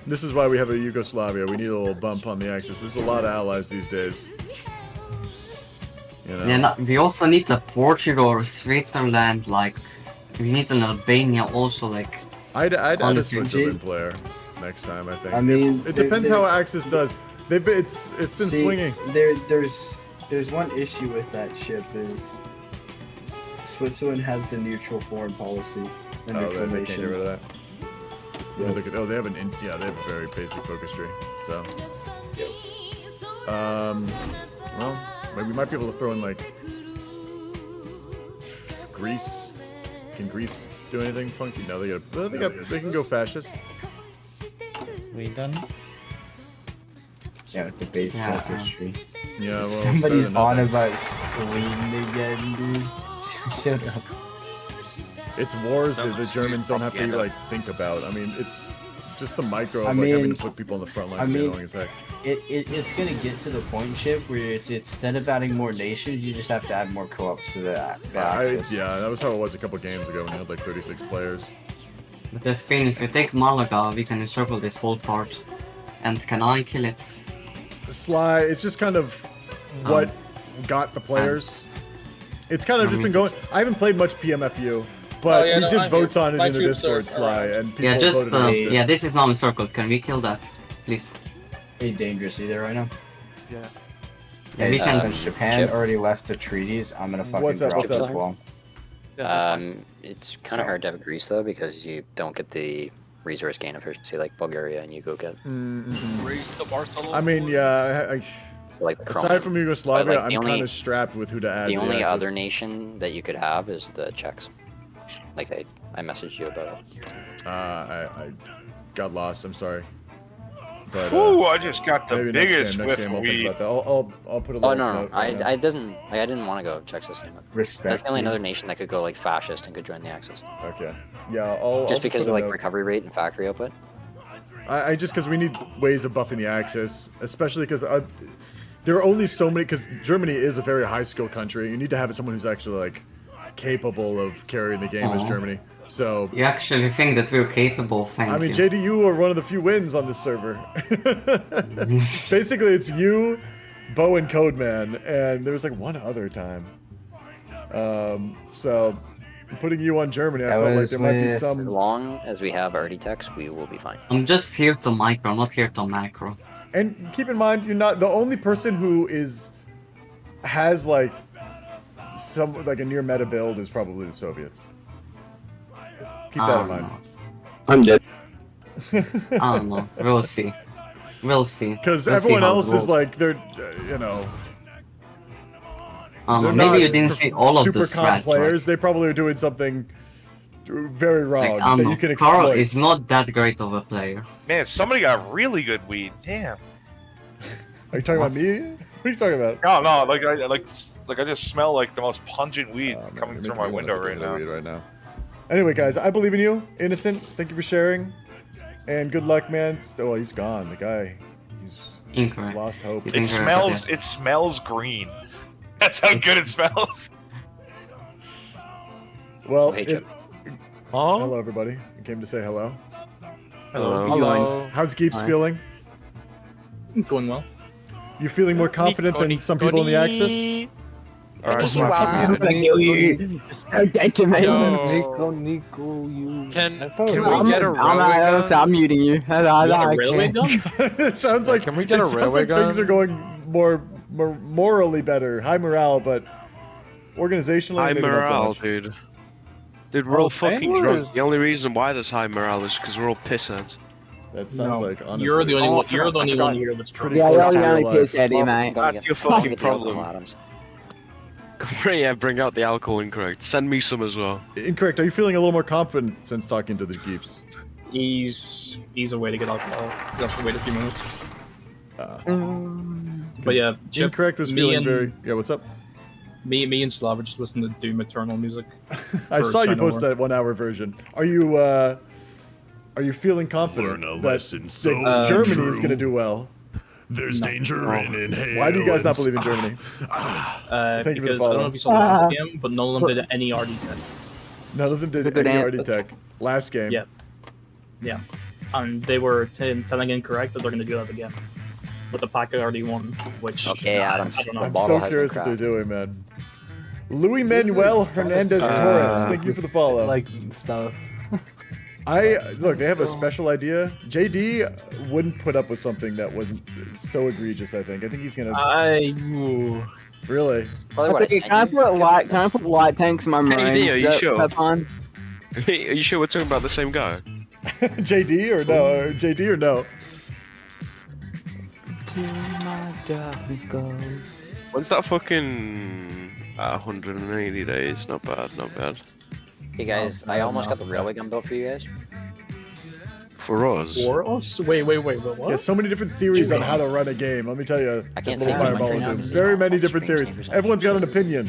this is why we have a Yugoslavia. We need a little bump on the Axis. There's a lot of allies these days. You know? Yeah, no, we also need a Portugal or Switzerland, like, we need an Albania also, like... I'd add a honestly. Switzerland player next time, I think. I mean, it depends how Axis does. It's been See, swinging. There's one issue with that ship is Switzerland has the neutral foreign policy. The Oh, neutral they can't nation. get rid of that. Yeah. Look at, they have they have a very basic focus tree. So, well, maybe we might be able to throw in like Greece. Can Greece do anything funky? No, they can go fascist. We done? Yeah, with the base Yeah, focus tree. Yeah, well, it's Somebody's better than on nothing. about Sweden again, dude. Shut up. It's wars that Sounds the like Germans don't have to propaganda. like think about. I mean, it's just the micro of I like having mean- to put people on the front lines. I is mean, annoying as heck. It's gonna get to the point, Chip, where it's instead of adding more nations, you just have to add more co-ops to the axis. Yeah, that was how it was a couple games ago when you had like 36 players. But Spain, if you take Malaga, we can encircle this whole part. And can I kill it? Sly, it's just kind of what got the players. It's kind of just been going. I haven't played much PMFU, but we did votes on it in the Discord, Sly, and people Yeah, just, voted against it. yeah, this is now encircled. Can we kill that? Please. Hey, dangerous, you there right now? Yeah. Yeah, we can- since Japan Chip? already left the treaties, I'm gonna fucking What's up, drop what's this up? wall. It's kind of hard to have Greece though because you don't get the resource gain efficiency like Bulgaria and you go get. Race to Barcelona. I mean, yeah. Like Aside from Yugoslavia, But, like, the I'm only- kind of strapped with who to add. The to only Axis. other nation that you could have is the Czechs. Like I messaged you about it. I got lost. I'm sorry. But Whew, I just got the maybe biggest next whiff game of I'll think weed. about that. I'll put a Oh little no, note no, right now. I didn't want to go Czechs this game. Respect. That's the only me. another nation that could go like fascist and could join the Axis. Okay. Yeah, I'll Just because put of a like note. recovery rate and factory output. I just because we need ways of buffing the Axis, especially because there are only so many. Because Germany is a very high skill country. You need to have someone who's actually like capable of carrying the game as Aw. Germany. So You actually think that we're capable, thank I mean, you. JDU are one of the few wins on this server. Basically, it's you, Bo, and Codeman, and there was like one other time. So putting you on Germany, I felt like there might be As some. long as we have already techs, we will be fine. I'm just here to micro, not here to macro. And keep in mind, you're not the only person who has like some like a near meta build is probably the Soviets. Keep that in mind. I'm dead. I don't know. We'll see. We'll see. Because We'll see everyone how it else is rolls. like they're, you know. they're maybe not you didn't see all of the super comp strats. players. They probably are doing something very wrong Like, that you can Carl exploit. is not that great of a player. Man, somebody got really good weed. Damn. Are you talking about me? What are you talking about? No, no, like I just smell like the most pungent weed coming through my window right now. Weed right now. Anyway, guys, I believe in you. Innocent, thank you for sharing. And good luck, man. Oh, he's gone. The guy, he's Incorrect. lost hope. It smells green. That's how good it smells. Well, Hey, hello, everybody. I came to say hello. Hello. How's Geeps Hi. feeling? Going well. You feeling more confident than some people in the Axis? I'm gonna kill you. Nico, you. Can I'm, we get a I'm, railway gun? I'm muting you. It sounds like Can we get a it sounds railway like gun? things are going more morally better. High morale, but organizationally, High maybe not so morale, much. dude. Dude, we're all fucking Fangers. drunk. The only reason why there's high morale is because we're all pissheads. That sounds like honestly. You're the only one. You're the only one here that's drunk. Yeah, you're the only piss Eddie, mate. That's your fucking problem. Yeah, bring out the alcohol, Incorrect. Send me some as well. Incorrect. Are you feeling a little more confident since talking to the Geeps? He's a way to get alcohol. You have to wait a few minutes. But yeah, Chip, Incorrect was me feeling and- very. Yeah, what's up? Me and Slav are just listening to Doom Eternal music. I for saw you China post War. that 1 hour version. Are you feeling confident that Germany is going to do well? There's danger in inhale. Why do you guys not and- believe in Germany? Thank you for the Because I don't know follow. if you saw the last game, but none of them did any RD tech. None of them It's a did good any answer. RD tech. Last game. Yeah. Yeah. And they were telling incorrect that they're going to do that again. But the pack already won, which... Okay, Adams. I don't know. I'm so curious what they're doing, man. Luis Manuel Hernandez Torres, thank you for the follow. Like stuff. Look, they have a special idea. JD wouldn't put up with something that wasn't so egregious. I think he's gonna. Really? Can I put light tanks in my Hey, marines? D, are you Is that sure? fun? Are you sure we're talking about the same guy? JD or no? JD or no? To my darkness goes. When's that fucking 180 days? Not bad, not bad. Hey guys, I almost got the railway gun built for you guys. For us. For us? Wait, what? Yeah, so many different theories on how to run a game. Let me tell you. I can't Little say too much Fireball right will now do. because Very many different theories. Everyone's got an opinion.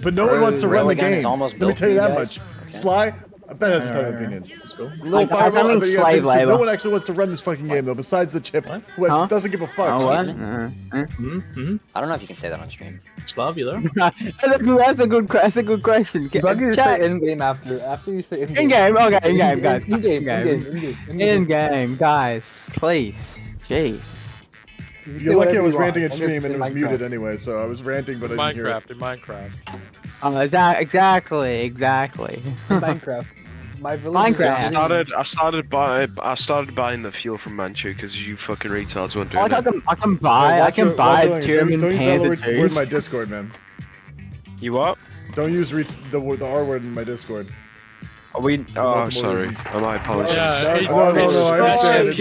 But no one wants to run the Railway gun is game. almost Let me built tell you for you that guys. much. Sly, I bet has a ton of opinions. Let's go. Little Like, I Fireball, think but you slave have to- no labor. one actually wants to run this fucking game though, besides the chip, who Huh? doesn't give a fuck. Oh, what? I don't know if you can say that on stream. Slav, you there? That's a good question. As long as you say Chat- in-game after you say in-game. In-game, okay, in-game, guys. In-game. In-game, guys, please. Jesus. You're lucky I was ranting at stream and it was muted anyway, so I was ranting but I didn't hear it. In Minecraft. Exactly. Minecraft. My village. Minecraft. I started buying the fuel from Manchu because you fucking retards weren't Oh, doing it. I can buy German Don't use that Panzer word in IIs. my Discord, man. You what? Don't use the R word in my Discord. Are we? Oh, multiple sorry. reasons. I apologize. No, I understand. It's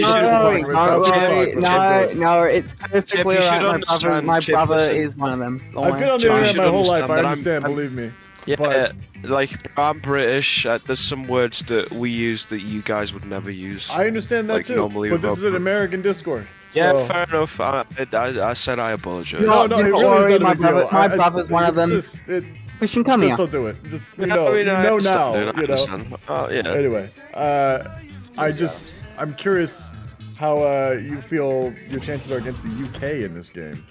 No, it's perfectly Chip, you should alright. understand, My Chip, brother listen. is one of them. Don't I've worry. been on the You internet should my whole life. understand I that understand, believe me. Yeah, But like I'm British. There's some words that we use that you guys would never use. I understand that like, too. normally But this about is an American Discord. Yeah, so- fair enough. I said I apologize. No, it really is not a big deal. My brother's one of them. Christian, come here. Just don't do it. Just Yeah, I mean, I now. understand, I You know. understand. Oh, yeah. Anyway, I'm curious how you feel your chances are against the UK in this game.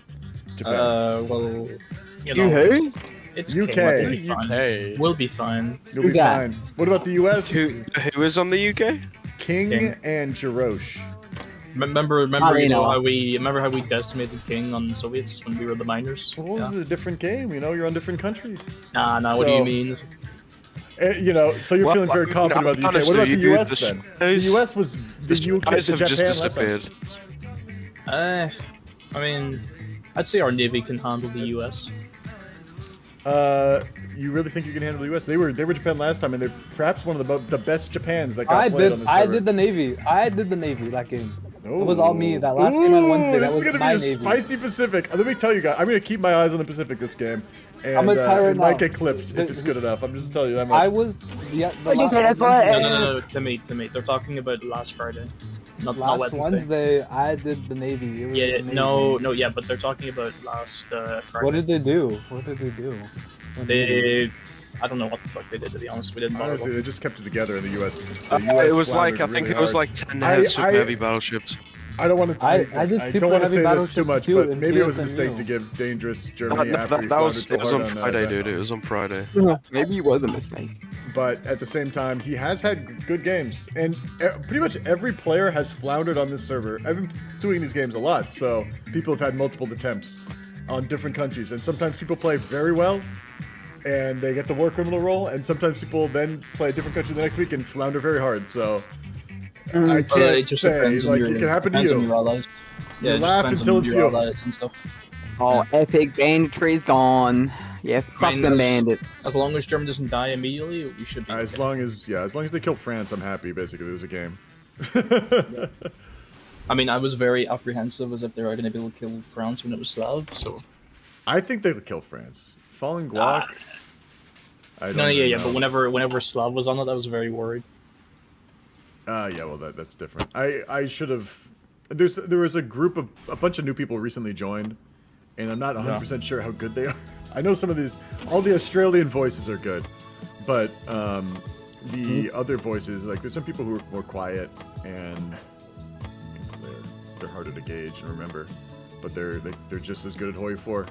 Japan. Well, You you know, who? It's UK. We'll be fine. We'll be fine. You'll be fine. What about the US? Who is on the UK? King and Jarosh. Remember, you know. how we decimated King on the Soviets when we were the miners? Well, this is a different game. You know, you're on different countries. Nah. What do you mean? You know, so you're Well, feeling very confident about the UK. What about the honestly, US then? The US was the UK, Guys the have Japan just last time. disappeared. I mean, I'd say our navy can handle the US. You really think you can handle the US? They were Japan last time, and they're perhaps one of the best Japans that got played on this I server. did the Navy. I did the Navy that game. It was all me. That last game on Wednesday, that This was is gonna my be a Navy. spicy Pacific. Let me tell you guys, I'm gonna keep my eyes on the Pacific this game, and I'm gonna tell you it right might now. get clipped if it's good enough. I'm just telling you that much. I was the No, Timmy. They're talking about last Friday, not last Wednesday. Wednesday. I did the Navy. It was Yeah, the Navy. no, but they're talking about last Friday. What did they do? What did they do? I don't know what the fuck they did, to be honest. We didn't bother. Honestly, they just kept it together in the US. It was like, I think it was like 10 super heavy battleships. I don't want to. I I did don't super want to heavy say this too battleship much, too but in maybe it was a TSMU. mistake to give dangerous Germany after he That floundered was, so it was hard on on Friday, that. dude. It was on Friday. Maybe it was a mistake. But at the same time, he has had good games, and pretty much every player has floundered on this server. I've been doing these games a lot, so people have had multiple attempts on different countries, and sometimes people play very well, and they get the war criminal role, and sometimes people then play a different country the next week and flounder very hard. So I it can't just say depends on like your- it can happen to depends on you. your allies. Yeah, You it just laugh depends until on it's your you. allies and stuff. Oh, epic banditry's gone. Yeah, fuck the bandits. As long as Germany doesn't die immediately, you should be. As long as they kill France, I'm happy. Basically, there's a game. I mean, I was very apprehensive as if they were going to be able to kill France when it was Slav, so. I think they would kill France. Falling Guac. I don't No, yeah, even yeah, know. but whenever Slav was on it, I was very worried. Yeah, well, that's different. I should have. There was a group of a bunch of new people recently joined, and I'm not 100% sure how good they are. I know some of these, all the Australian voices are good, but the other voices, like there's some people who are more quiet and they're harder to gauge and remember, but they're just as good at Hoi 4.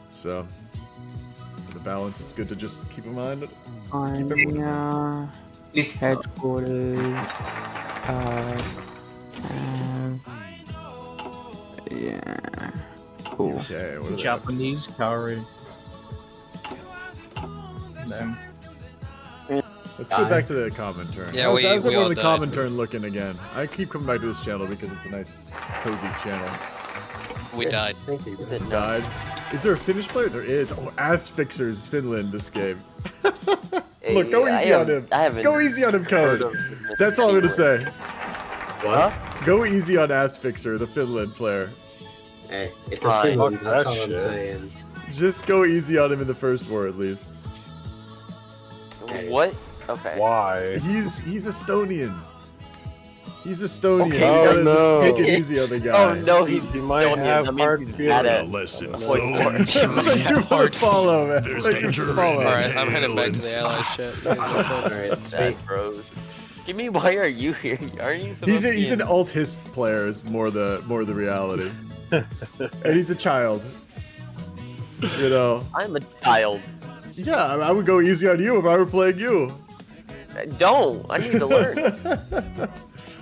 So for the balance, it's good to just keep in mind. Keep everyone. Headquarters. Yeah. Cool. Okay, what are they? Japanese carry. Them. Let's go back to the common turn. Yeah, how's we everyone all in the died. common turn looking again? I keep coming back to this channel because it's a nice, cozy channel. We died. Thank you. Died. Is there a Finnish player? There is. Oh, Ass Fixers Finland this game. Look, go easy on him. Go easy on him, Code. That's all I'm gonna say. What? Go easy on Ass Fixer, the Finland player. Hey, it's a Finland. That's all I'm saying. Just go easy on him in the first war, at least. What? Okay. Why? He's Estonian. He's Estonian. Okay. You Oh, gotta no. just take it easy on the guy. Oh no, he's He might Estonian. have That means hard he's feelings. bad at Listen, Hoi so 4. You would follow, man. There's Like, you danger follow. in Alright, I'm heading back to the allies chat. You guys have fun. Alright, Bad bros. Give me, why are you here? Aren't you supposed He's to be an alt hist player is more the reality. And he's a child. You know. I'm a child. Yeah, I would go easy on you if I were playing you. Don't. I need to learn.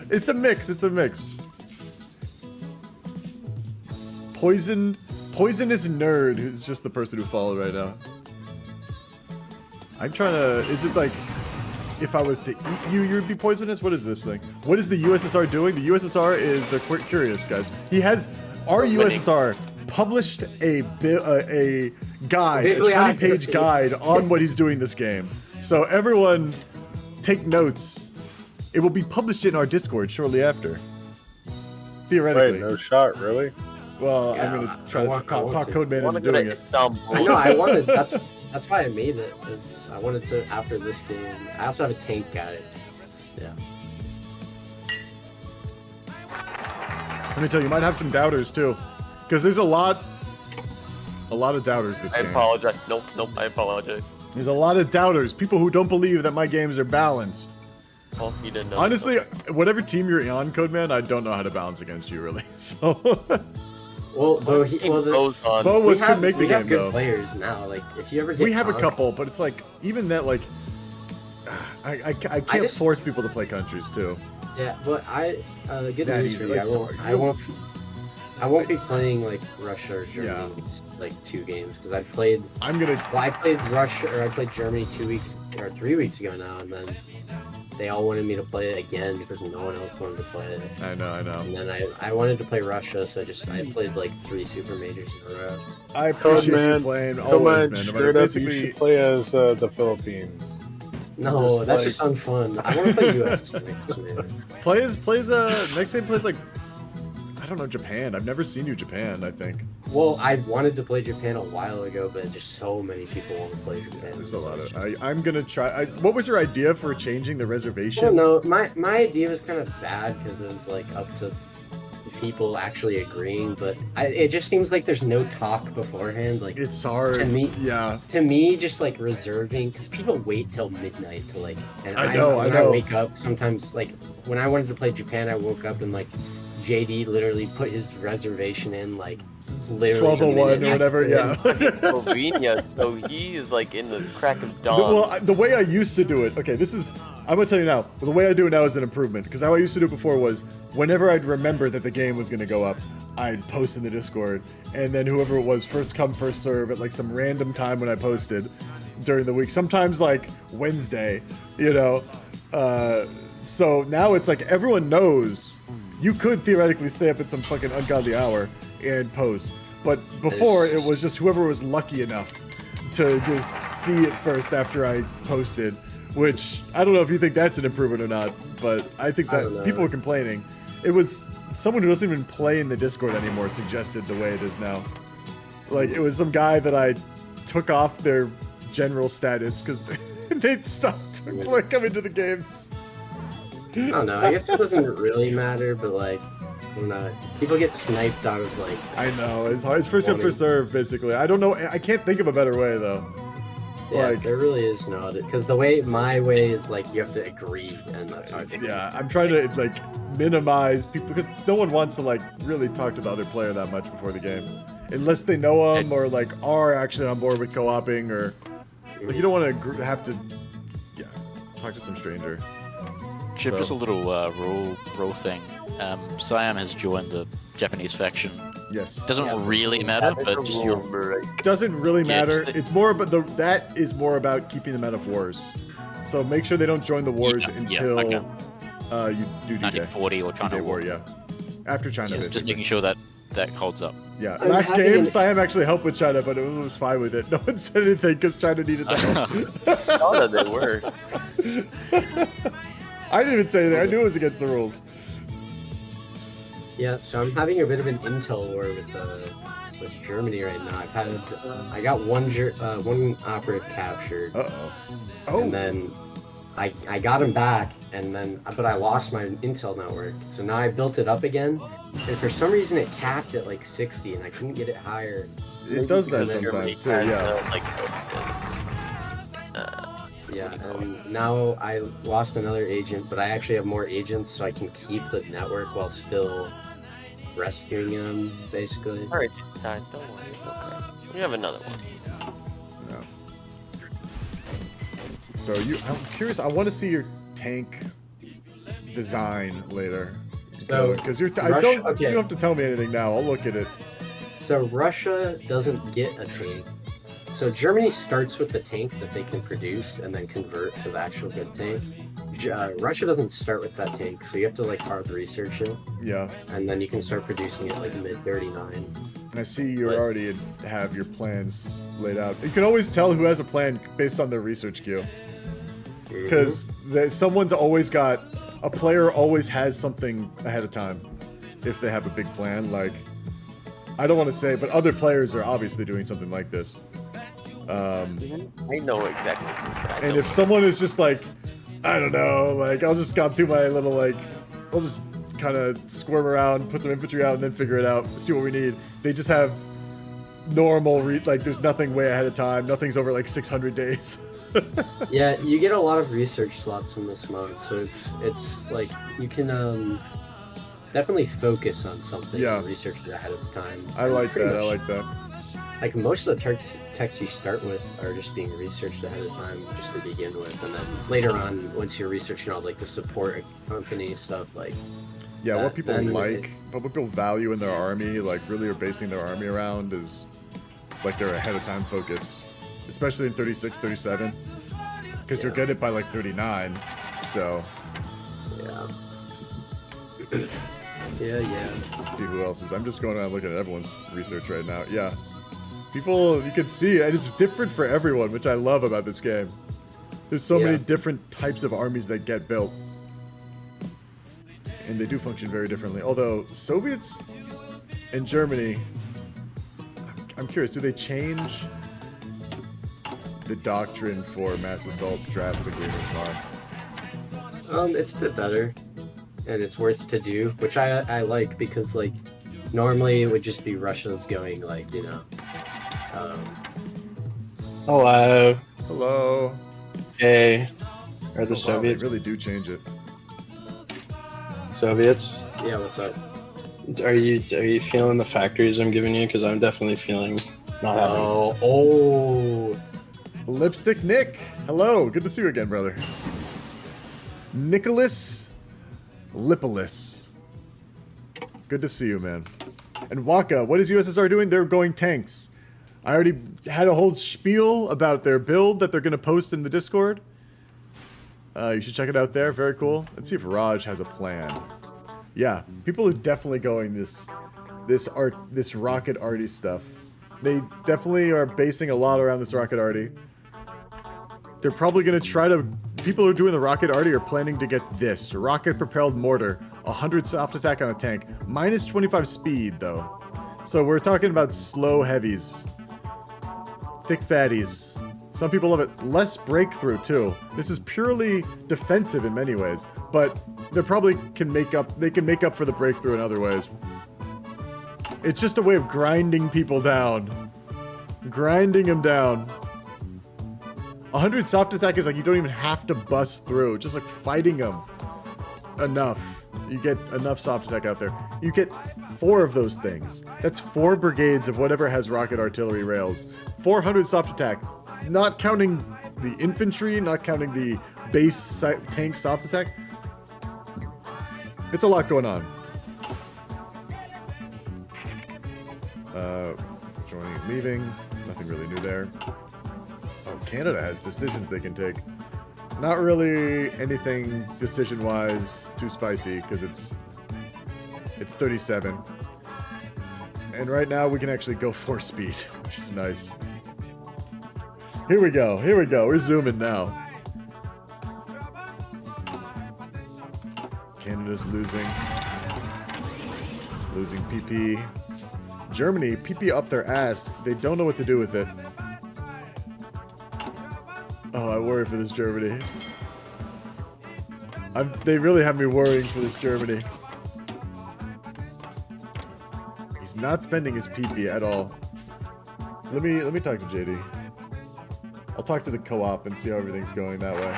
It's a mix. It's a mix. Poisonous nerd, who's just the person who followed right now. I'm trying to. Is it like if I was to eat you, you'd be poisonous? What is this thing? What is the USSR doing? The USSR is they're quite curious, guys. He has our USSR published a guide, a 20-page guide on what he's doing this game. So everyone, take notes. It will be published in our Discord shortly after. Theoretically. Wait, no shot, really? Well, Yeah, I'm gonna try to I want talk to. Codeman into go doing to it. Istanbul. I know. I wanted. That's why I made it. Is I wanted to after this game. I also have a tank guy. Yeah. Let me tell you, you might have some doubters too, because there's a lot of doubters this I game. apologize. Nope, I apologize. There's a lot of doubters, people who don't believe that my games are balanced. Well, you didn't know. Honestly, whatever team you're on, Codeman, I don't know how to balance against you really. So. Well, Bo, Bo we could make the we have game good though. players now. Like if you ever get We have a Conk- couple, but it's like even that like I can't just- force people to play countries too. Yeah, but good That news easy, for you. like, I won't be playing like Russia or Germany like 2 games because I played. I played Russia or I played Germany 2 weeks or 3 weeks ago now, and then they all wanted me to play it again because no one else wanted to play it. I know. And then I wanted to play Russia, so I played like 3 super majors in a row. I appreciate you playing always, man. No matter straight up, you basically, should play as the Philippines. No, that's like- just unfun. I want to play US next, man. plays next game plays like I don't know, Japan. I've never seen you Japan, I think. Well, I wanted to play Japan a while ago, but just so many people want to play Japan. There's a lot of I'm gonna try what was your idea for changing the reservation? I don't know. My idea was kind of bad because it was like up to people actually agreeing, but it just seems like there's no talk beforehand. Like it's hard. To me, yeah. To me, just like reserving, because people wait till midnight to like. And I know. I wake up sometimes. Like when I wanted to play Japan, I woke up and like JD literally put his reservation in like literally 12:01 or whatever. Yeah. Slovenia, so he is like in the crack of dawn. Well, the way I used to do it, okay, I'm gonna tell you now, the way I do it now is an improvement, because how I used to do it before was, whenever I'd remember that the game was gonna go up, I'd post in the Discord, and then whoever it was, first come, first serve, at like some random time when I posted during the week, sometimes like Wednesday, you know, so now it's like everyone knows you could theoretically stay up at some fucking ungodly hour and post, but before it was just whoever was lucky enough to just see it first after I posted, which I don't know if you think that's an improvement or not, but I think that people were complaining. It was someone who doesn't even play in the Discord anymore suggested the way it is now. Like, it was some guy that I took off their general status because they'd stopped coming to the games. I don't know. I guess it doesn't really matter, but like, I don't know. People get sniped out of like. I know. It's hard. It's first come, first serve, basically. I don't know. I can't think of a better way though. Yeah, there really is no other. Because my way is like you have to agree, and that's how I think. Yeah, I'm trying to like minimize people because no one wants to like really talk to the other player that much before the game, unless they know them or like are actually on board with co-oping, or like, you don't want to have to talk to some stranger. Chip, So- just a little rule thing. Siam has joined the Japanese faction. Yes. Doesn't really matter, but just your Doesn't really Yeah, matter. just It's more about that is more about keeping them out of wars. So make sure they don't join the wars until okay. You do D-Day. 1940 or China D-Day War. Yeah. After China. Just basically. making sure that holds up. Yeah, I'm last having game, an- Siam actually helped with China, but it was fine with it. No one said anything because China needed the help. Oh, they were. I didn't even say anything. I knew it was against the rules. Yeah, so I'm having a bit of an intel war with Germany right now. I got one operative captured. Oh. And then I got him back, but I lost my intel network. So now I built it up again, and for some reason it capped at like 60, and I couldn't get it higher. It does that And then- sometimes too, yeah. Yeah, and now I lost another agent, but I actually have more agents, so I can keep the network while still rescuing him, basically. Alright, don't worry, it's okay. We have another one. Yeah. So I'm curious. I want to see your tank design later. So, because you Russia- don't have to tell me anything now. I'll look at it. So Russia doesn't get a tank. So Germany starts with the tank that they can produce and then convert to the actual good tank. Russia doesn't start with that tank, so you have to like hard research it. Yeah. And then you can start producing it like mid 39. And I see you already have your plans laid out. You can always tell who has a plan based on their research queue. Because someone's always got a player always has something ahead of time if they have a big plan. Like, I don't want to say, but other players are obviously doing something like this. I know exactly. And if someone is just like, I don't know, like I'll just go through my little I'll just kind of squirm around, put some infantry out, and then figure it out, see what we need. They just have normal there's nothing way ahead of time. Nothing's over like 600 days. Yeah, you get a lot of research slots in this mode, so it's like you can definitely focus on something and research it ahead of the time. I like Pretty that. I much- like that. Like most of the texts you start with are just being researched ahead of time, just to begin with, and then later on, once you're researching all like the support company stuff, like Yeah, what people then like, but what people value in their army, like really are basing their army around, is like their ahead of time focus, especially in 36, 37, because you'll get it by like 39. So yeah. Yeah. Let's see who else is. I'm just going around looking at everyone's research right now. Yeah. People, you can see, and it's different for everyone, which I love about this game. There's so many different types of armies that get built. And they do function very differently. Although, Soviets and Germany, I'm curious, do they change the doctrine for mass assault drastically in this mod? It's a bit better. and it's worth to do, which I like because like normally it would just be Russia's going like Hello. Hello. Hey. Are the Wow, Soviets? they really do change it. Soviets? Yeah, what's up? Are you feeling the factories I'm giving you? Because I'm definitely feeling not happy. Oh. Lipstick Nick. Hello. Good to see you again, brother. Nicholas Lipolis. Good to see you, man. And Waka, what is USSR doing? They're going tanks. I already had a whole spiel about their build that they're going to post in the Discord. You should check it out there. Very cool. Let's see if Raj has a plan. Yeah, people are definitely going this Rocket Arty stuff. They definitely are basing a lot around this Rocket Arty. They're probably going to try to... People who are doing the Rocket Arty are planning to get this. Rocket-propelled mortar. 100 soft attack on a tank. Minus 25 speed, though. So we're talking about slow heavies. Thick fatties. Some people love it. Less breakthrough, too. This is purely defensive in many ways. But they probably can make up... They can make up for the breakthrough in other ways. It's just a way of grinding people down. Grinding them down. 100 soft attack is like you don't even have to bust through. Just like fighting them. Enough. You get enough soft attack out there. You get 4 of those things. That's 4 brigades of whatever has rocket artillery rails. 400 soft attack. Not counting the infantry, not counting the base tank soft attack. It's a lot going on. Joining and leaving. Nothing really new there. Oh, Canada has decisions they can take. Not really anything decision-wise too spicy, because it's 37. And right now we can actually go 4 speed, which is nice. Here we go, here we go. We're zooming now. Canada's losing. Losing PP. Germany, PP up their ass. They don't know what to do with it. Oh, I worry for this Germany. They really have me worrying for this Germany. He's not spending his PP at all. Let me talk to JD. I'll talk to the co-op and see how everything's going that way.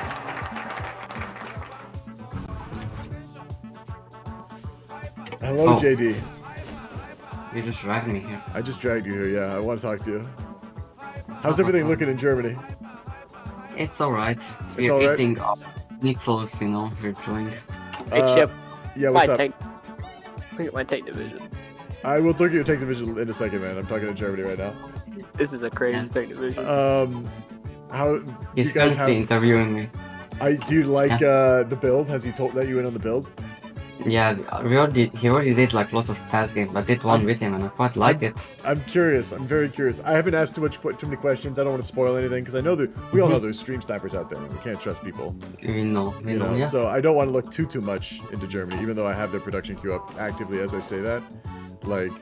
Hello, JD. You just dragged me here. I just dragged you here, yeah. I want to talk to you. What's How's up, everything what's up? looking in Germany? It's alright. It's We're alright? eating up meatloaf, you know, we're enjoying. Hey, Chip. Yeah, what's my up? Look at my tank division. I will look at your tank division in a second, man. I'm talking to Germany right now. This is a crazy tank division. How He's you guys currently interviewing me. Do you like the build? Has he told that you in on the build? Yeah, he already did like lots of task games. I did one with him and I quite like it. I'm curious. I'm very curious. I haven't asked too many questions. I don't want to spoil anything because I know that we all know there's stream snipers out there. And we can't trust people. We know, yeah. So I don't want to look too much into Germany, even though I have their production queue up actively as I say that. Like,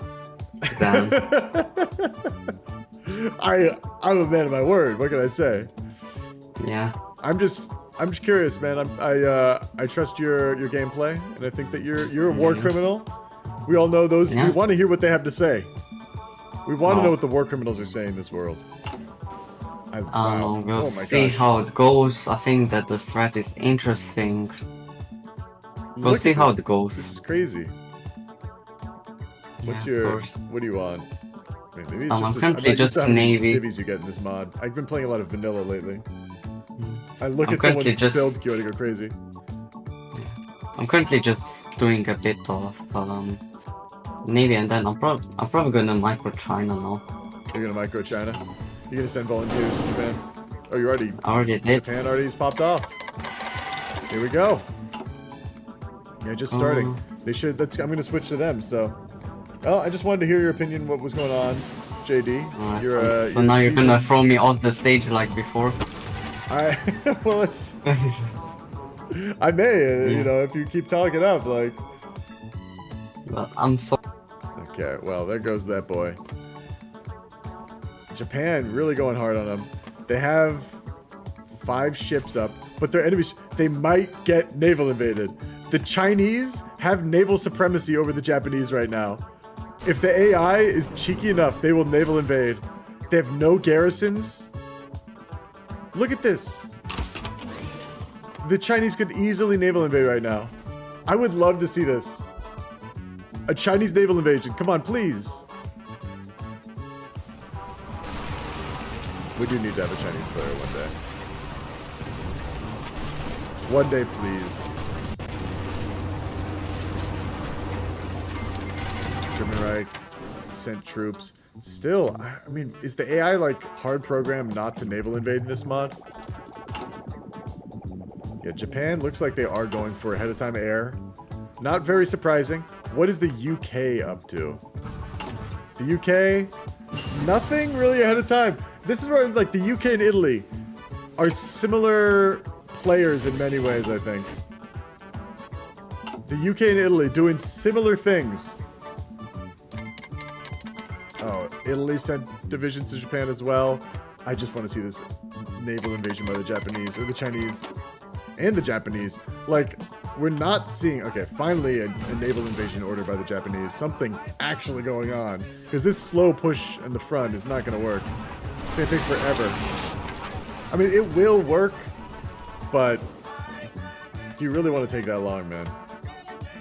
I'm a man of my word. What can I say? Yeah. I'm just curious, man. I trust your gameplay, and I think that you're a war criminal. We all know those. Yeah. We want to hear what they have to say. We want to know what the war criminals are saying in this world. Wow. We'll Oh my see gosh. how it goes. I think that the threat is interesting. We'll Look see at how this. it goes. This is crazy. What's Yeah, of your? course. What do you want? Wait, maybe it's I'm just currently just how many Navy. civvies you get in this mod. I've been playing a lot of vanilla lately. I look I'm at currently someone's just- build queue and I go crazy. I'm currently just doing a bit of Navy, and then I'm probably gonna micro China now. You're gonna micro China? You're gonna send volunteers to Japan? Oh, you already. I already did. Japan already's popped off. Here we go. Yeah, just starting. They should. I'm gonna switch to them. So, well, I just wanted to hear your opinion. What was going on, JD? Alright, You're, so now you're gonna throw me off the stage like before. Well, it's. I may, you know, if you keep talking up, like. Well, I'm so. Okay, well, there goes that boy. Japan really going hard on them. They have 5 ships up, but their enemies, they might get naval invaded. The Chinese have naval supremacy over the Japanese right now. If the AI is cheeky enough, they will naval invade. They have no garrisons. Look at this. The Chinese could easily naval invade right now. I would love to see this. A Chinese naval invasion. Come on, please. We do need to have a Chinese player one day. One day, please. German Reich sent troops. Still, I mean, is the AI like hard programmed not to naval invade in this mod? Yeah, Japan looks like they are going for ahead of time air. Not very surprising. What is the UK up to? The UK, nothing really ahead of time. This is where like the UK and Italy are similar players in many ways, I think. The UK and Italy doing similar things. Oh, Italy sent divisions to Japan as well. I just want to see this naval invasion by the Japanese, or the Chinese, and the Japanese. Like, we're not seeing... Okay, finally a naval invasion order by the Japanese. Something actually going on. Because this slow push in the front is not going to work. It's going to take forever. I mean, it will work, but do you really want to take that long, man?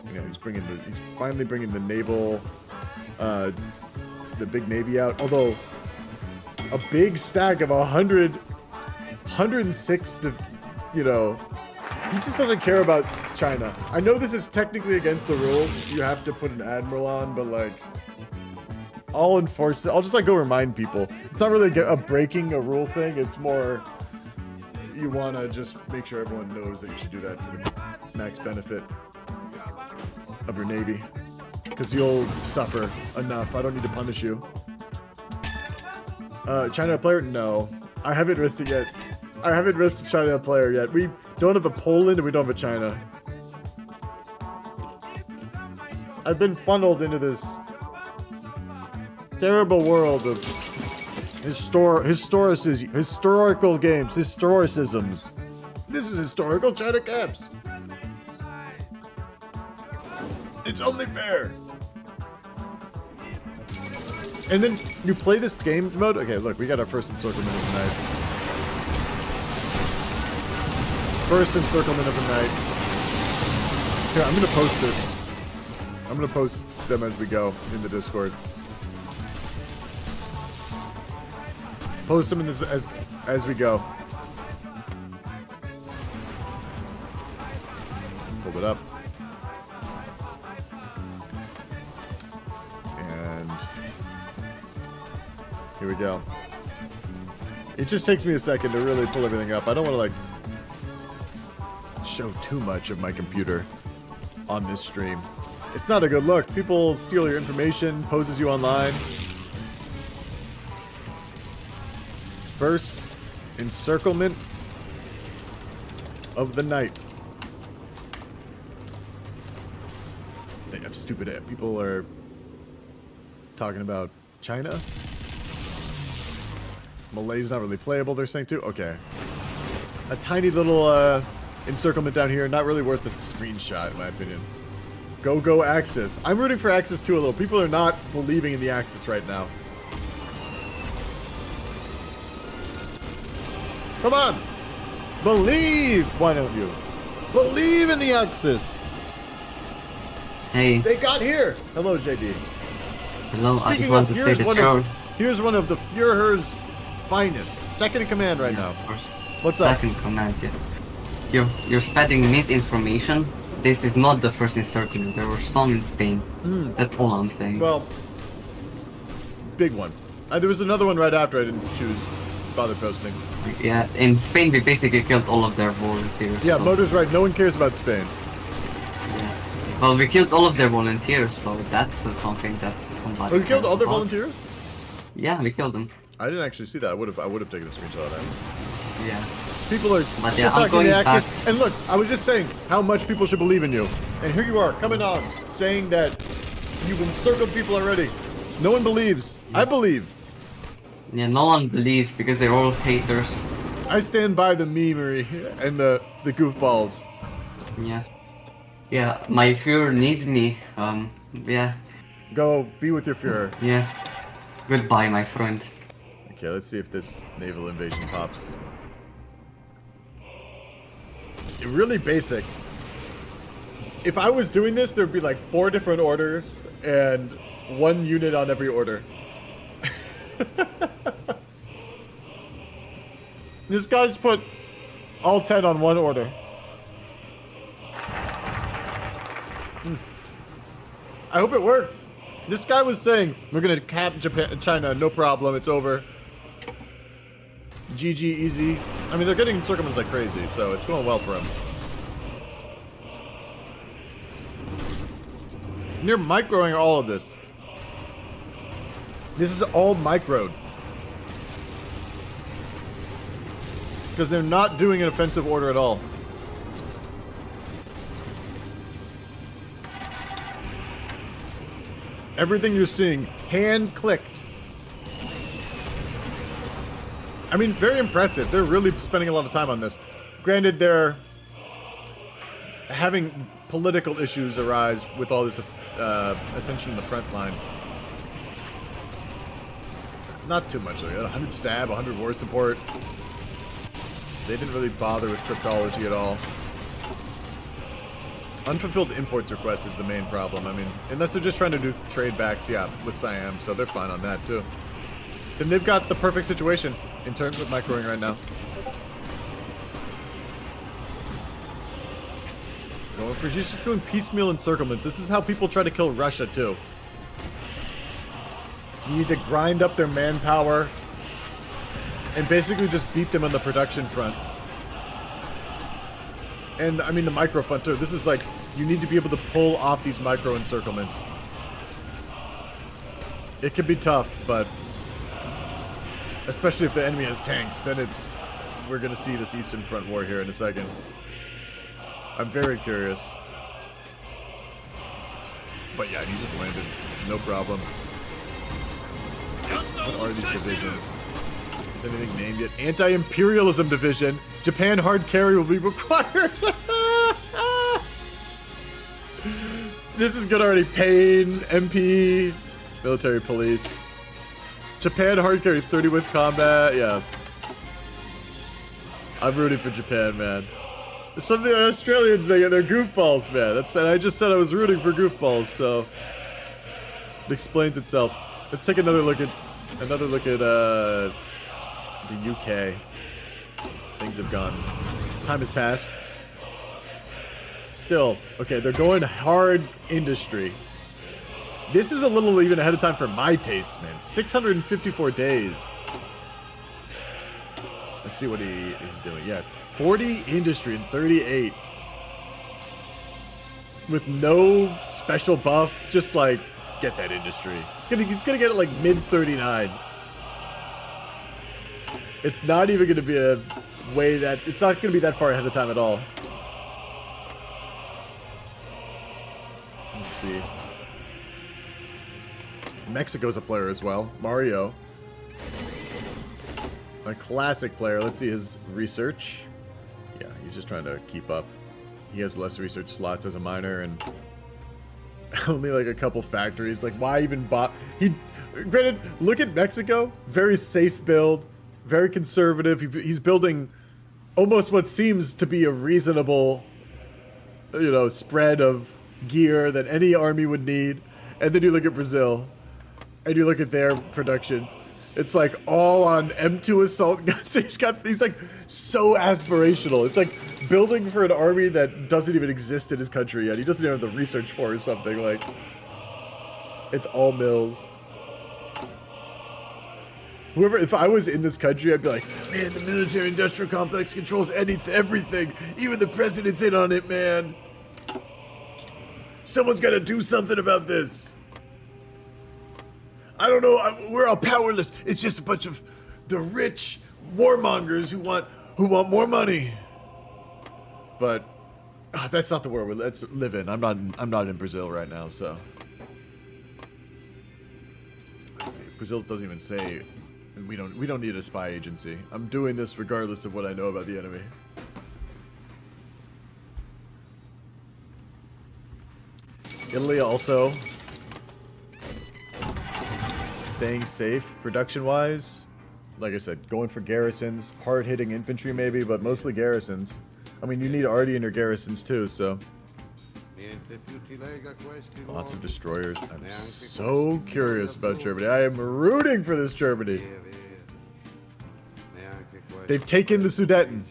You know, he's finally bringing the naval... the big navy out, although a big stack of 106, you know, he just doesn't care about China. I know this is technically against the rules. You have to put an admiral on, but like, I'll enforce it. I'll just like go remind people. It's not really a breaking a rule thing. It's more you want to just make sure everyone knows that you should do that for the max benefit of your navy. Because you'll suffer enough. I don't need to punish you. China player? No. I haven't risked it yet. I haven't risked a China player yet. We don't have a Poland and we don't have a China. I've been funneled into this terrible world of historical games. Historicisms. This is historical China caps. It's only fair. And then you play this game mode. Okay, look, we got our first encirclement of the night. First encirclement of the night. Here, I'm gonna post this. I'm gonna post them as we go in the Discord. Post them in this as we go. Hold it up. Here we go. It just takes me a second to really pull everything up. I don't want to like show too much of my computer on this stream. It's not a good look. People steal your information, poses you online. First encirclement of the night. They have stupid people are talking about China. Malay's not really playable, they're saying too. Okay. A tiny little encirclement down here, not really worth the screenshot in my opinion. Go Axis. I'm rooting for Axis too a little. People are not believing in the Axis right now. Come on! Believe! Why don't you? Believe in the Axis! Hey. They got here! Hello, JD. Hello, I just want to say that here's one of the Führer's finest. Second in command right now. What's up? Second command, yes. You're spreading misinformation. This is not the first encirclement. There were some in Spain. That's all I'm saying. Well, big one. There was another one right after I didn't bother posting. Yeah, in Spain we basically killed all of their volunteers. Yeah, so. Motor's right. No one cares about Spain. Yeah. Well, we killed all of their volunteers, so that's something that's somebody. Oh, we killed all their volunteers? Yeah, we killed them. I didn't actually see that. I would have taken a screenshot of that. Yeah. People are talking the Axis. And look, I was just saying how much people should believe in you. And here you are, coming on, saying that you've encircled people already. No one believes. I believe. Yeah, no one believes because they're all haters. I stand by the memery and the goofballs. Yeah. Yeah, my Führer needs me. Yeah. Go be with your Führer. Yeah. Goodbye, my friend. Okay, let's see if this naval invasion pops. Really basic. If I was doing this, there'd be like 4 different orders and 1 unit on every order. This guy's put all 10 on 1 order. I hope it works. This guy was saying, we're gonna cap Japan, China, no problem, it's over. GG, easy. I mean, they're getting circumvented like crazy, so it's going well for him. And they're microing all of this. This is all microed. Because they're not doing an offensive order at all. Everything you're seeing, hand-clicked. I mean, very impressive. They're really spending a lot of time on this. Granted, they're having political issues arise with all this attention in the front line. Not too much, though. 100 stab, 100 war support. They didn't really bother with cryptology at all. Unfulfilled imports request is the main problem. I mean, unless they're just trying to do trade backs, yeah, with Siam, so they're fine on that, too. Then they've got the perfect situation in terms of microing right now. Going for just doing piecemeal encirclements. This is how people try to kill Russia, too. You need to grind up their manpower and basically just beat them on the production front. And, I mean, the micro front, too. This is like, you need to be able to pull off these micro encirclements. It can be tough, but especially if the enemy has tanks, then it's... We're going to see this Eastern Front war here in a second. I'm very curious. But yeah, he just landed. No problem. What are these divisions? Is anything named yet? Anti-Imperialism Division. Japan hard carry will be required. This is good already. Pain, MP, military police. Japan hard carry 30 with combat. Yeah. I'm rooting for Japan, man. Some of the Australians, they're goofballs, man. And I just said I was rooting for goofballs, so it explains itself. Let's take another look at the UK. Things have gone. Time has passed. Still, okay, they're going hard industry. This is a little even ahead of time for my tastes, man. 654 days. Let's see what he's doing. Yeah, 40 industry and 38. With no special buff, just like get that industry. It's gonna get it like mid 39. It's not even gonna be a way that it's not gonna be that far ahead of time at all. Let's see. Mexico's a player as well. Mario. A classic player. Let's see his research. Yeah, he's just trying to keep up. He has less research slots as a miner and only like a couple factories. Like, why even bought? Granted, look at Mexico. Very safe build. Very conservative. He's building almost what seems to be a reasonable, you know, spread of gear that any army would need. And then you look at Brazil, and you look at their production. It's like all on M2 assault guns. He's like so aspirational. It's like building for an army that doesn't even exist in his country yet. He doesn't even have the research for or something. Like, it's all mills. Whoever, if I was in this country, I'd be like, man, the military-industrial complex controls everything. Even the president's in on it, man. Someone's got to do something about this. I don't know. We're all powerless. It's just a bunch of the rich warmongers who want more money. But that's not the world let's live in. I'm not in Brazil right now, so let's see. Brazil doesn't even say. We don't need a spy agency. I'm doing this regardless of what I know about the enemy. Italy also staying safe production-wise. Like I said, going for garrisons, hard-hitting infantry maybe, but mostly garrisons. I mean, you need arty in your garrisons too, so. Lots of destroyers. I'm so curious about Germany. I am rooting for this Germany. They've taken the Sudeten.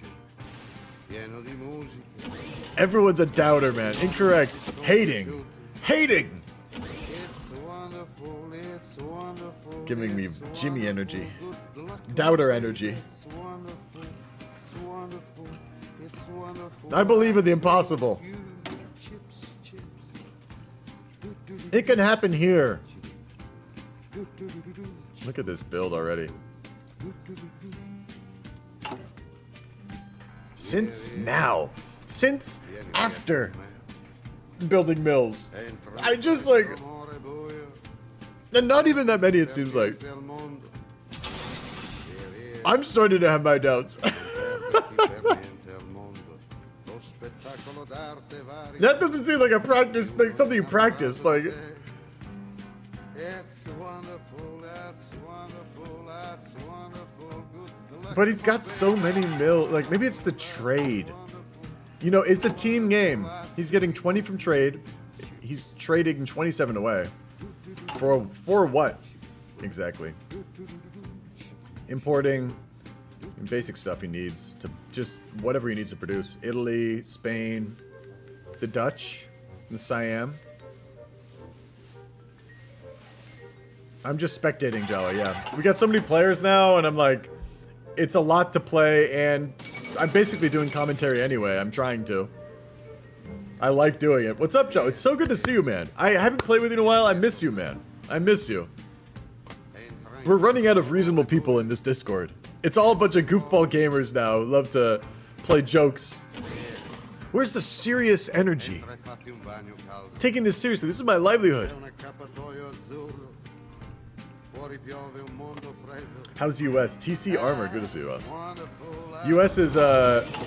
Everyone's a doubter, man. Incorrect. Hating. Hating! Giving me Jimmy energy. Doubter energy. I believe in the impossible. It can happen here. Look at this build already. Since now. Since after building mills. I just like... And not even that many, it seems like. I'm starting to have my doubts. That doesn't seem like a practice thing, something you practice, like... But he's got so many like, maybe it's the trade. You know, it's a team game. He's getting 20 from trade. He's trading 27 away. For what? Exactly. Importing basic stuff he needs to just whatever he needs to produce. Italy, Spain, the Dutch, the Siam. I'm just spectating, Jella, yeah. We got so many players now, and I'm like, it's a lot to play, and I'm basically doing commentary anyway. I'm trying to. I like doing it. What's up, Joe? It's so good to see you, man. I haven't played with you in a while. I miss you, man. I miss you. We're running out of reasonable people in this Discord. It's all a bunch of goofball gamers now who love to play jokes. Where's the serious energy? Taking this seriously. This is my livelihood. How's US? TC Armor, good to see US. US is,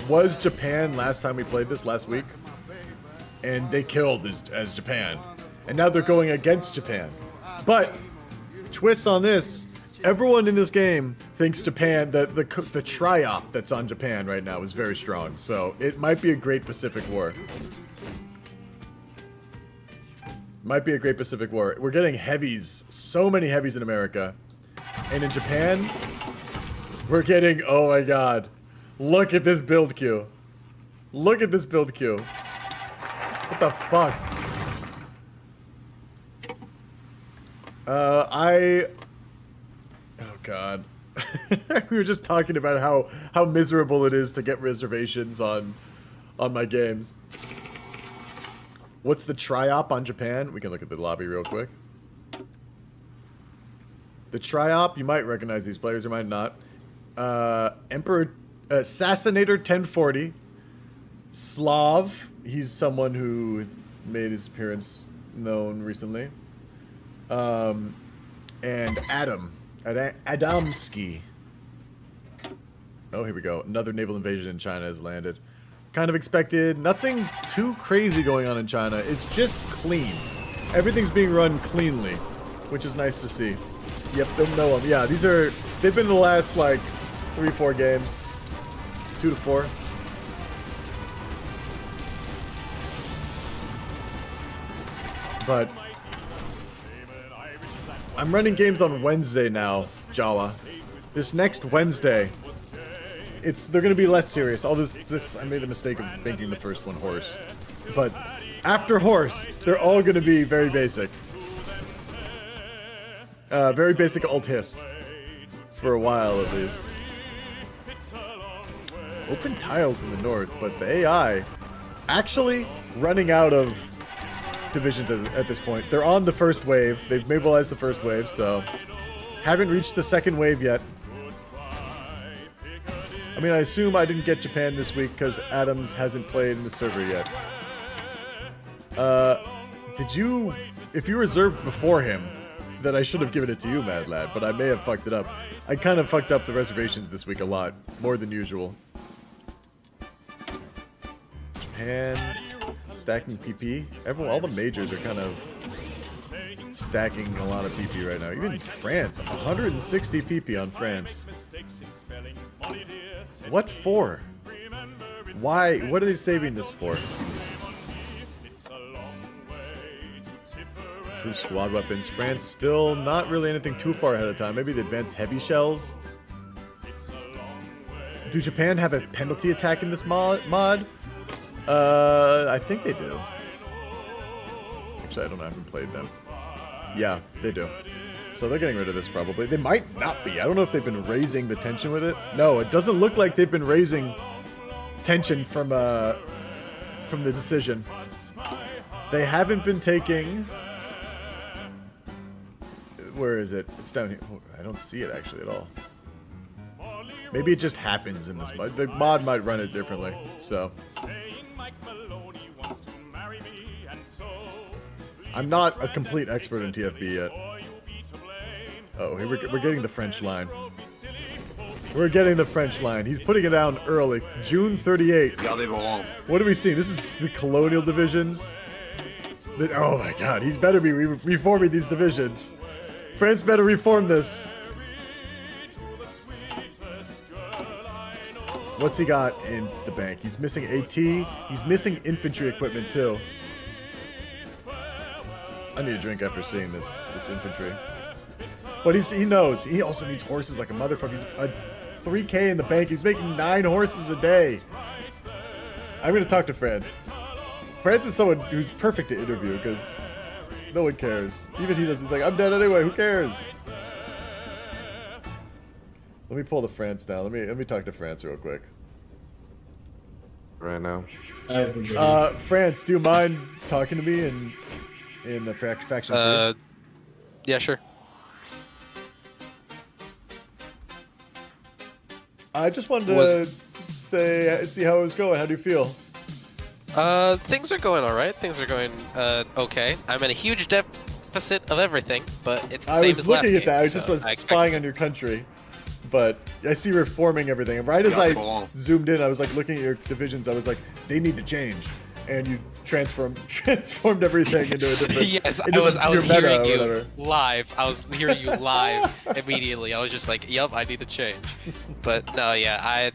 was Japan last time we played this last week. And they killed as Japan. And now they're going against Japan. But, twist on this, everyone in this game thinks Japan, the tri-op that's on Japan right now is very strong. So, it might be a great Pacific War. Might be a great Pacific War. We're getting heavies. So many heavies in America. And in Japan, we're getting... Oh my god. Look at this build queue. Look at this build queue. What the fuck? Oh god. We were just talking about how miserable it is to get reservations on my games. What's the tri-op on Japan? We can look at the lobby real quick. The tri-op, you might recognize these players, or might not. Emperor Assassinator 1040. Slav, he's someone who has made his appearance known recently. And Adam. Adamski. Oh, here we go. Another naval invasion in China has landed. Kind of expected. Nothing too crazy going on in China. It's just clean. Everything's being run cleanly, which is nice to see. Yep, don't know them. Yeah, they've been the last, like, 3-4 games. 2 to 4. But I'm running games on Wednesday now, Jawa. This next Wednesday, they're gonna be less serious. All this I made the mistake of making the first one horse. But after horse, they're all gonna be very basic. Very basic alt hiss. For a while at least. Open tiles in the north, but the AI actually running out of divisions at this point. They're on the first wave. They've mobilized the first wave, so haven't reached the second wave yet. I mean, I assume I didn't get Japan this week because Adams hasn't played in the server yet. If you reserved before him, then I should have given it to you, Mad Lad, but I may have fucked it up. I kind of fucked up the reservations this week a lot, more than usual. Japan, Stacking PP. All the majors are kind of stacking a lot of PP right now. Even France, 160 PP on France. What for? Why? What are they saving this for? True squad weapons. France still not really anything too far ahead of time. Maybe the advanced heavy shells. Do Japan have a penalty attack in this mod? I think they do. Actually, I don't know. I haven't played them. Yeah, they do. So they're getting rid of this probably. They might not be. I don't know if they've been raising the tension with it. No, it doesn't look like they've been raising tension from the decision. They haven't been taking... Where is it? It's down here. Oh, I don't see it actually at all. Maybe it just happens in this mod. The mod might run it differently, so... I'm not a complete expert in TFB yet. Oh, here we're getting the French line. We're getting the French line. He's putting it down early. June 38. What are we seeing? This is the colonial divisions. Oh my god, he's better be reforming these divisions. France better reform this. What's he got in the bank? He's missing AT. He's missing infantry equipment too. I need a drink after seeing this infantry. But he knows. He also needs horses like a motherfucker. He's a 3K in the bank. He's making 9 horses a day. I'm gonna talk to France. France is someone who's perfect to interview because no one cares. Even he does. He's like, I'm dead anyway. Who cares? Let me pull the France down. Let me talk to France real quick. Right now. France, do you mind talking to me in the faction? Yeah, sure. I just wanted to see how it was going. How do you feel? Things are going all right. Things are going okay. I'm in a huge deficit of everything, but it's the same as last game. I was looking at that. I just was spying on your country, but I see reforming everything. And right as I zoomed in, I was like looking at your divisions. I was like, they need to change, and you transformed everything into a different. Yes, I was hearing you live. I was hearing you live immediately. I was just like, "Yep, I need to change." But no, yeah,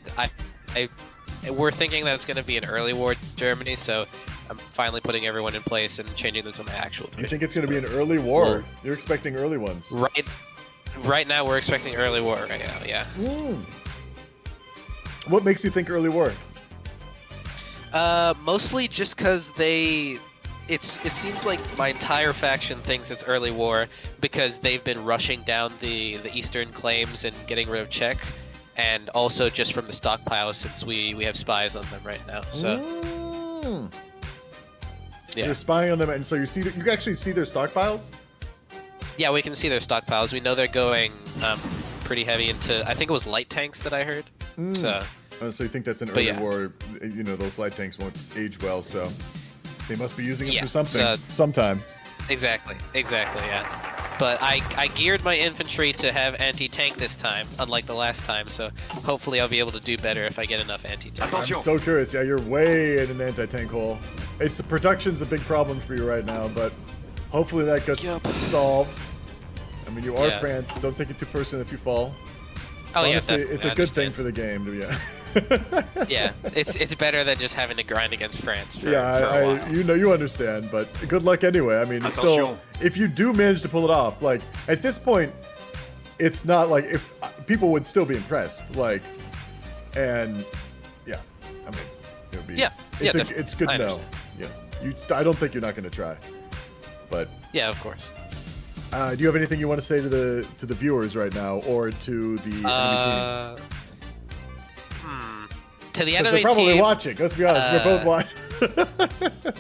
we're thinking that it's going to be an early war Germany, so I'm finally putting everyone in place and changing them to my actual division. You think it's going to be an early war? Well, you're expecting early ones. Right now, we're expecting early war right now, yeah. What makes you think early war? Mostly just because it seems like my entire faction thinks it's early war because they've been rushing down the eastern claims and getting rid of Czech. And also just from the stockpiles, since we have spies on them right now. So yeah, you're spying on them, and so you can actually see their stockpiles. Yeah, we can see their stockpiles. We know they're going pretty heavy into. I think it was light tanks that I heard. So you think that's an early war? You know, those light tanks won't age well, so they must be using them for something sometime. Exactly. Yeah. But I geared my infantry to have anti-tank this time, unlike the last time, so hopefully I'll be able to do better if I get enough anti-tank. I'm so curious. Yeah, you're way in an anti-tank hole. The production's a big problem for you right now, but hopefully that gets solved. I mean, you are France. Don't take it too personally if you fall. Oh, honestly, yeah, it's a good thing for the game, yeah. Yeah, it's better than just having to grind against France for a while. You understand, but good luck anyway. I mean, still, if you do manage to pull it off, like, at this point, it's not like if people would still be impressed, like, and yeah, I mean, it would be, it's good to know. Yeah, I don't think you're not going to try, but yeah, of course. Do you have anything you want to say to the viewers right now, or to the enemy team? To the enemy team, they're probably watching. Let's be honest, we're both watching.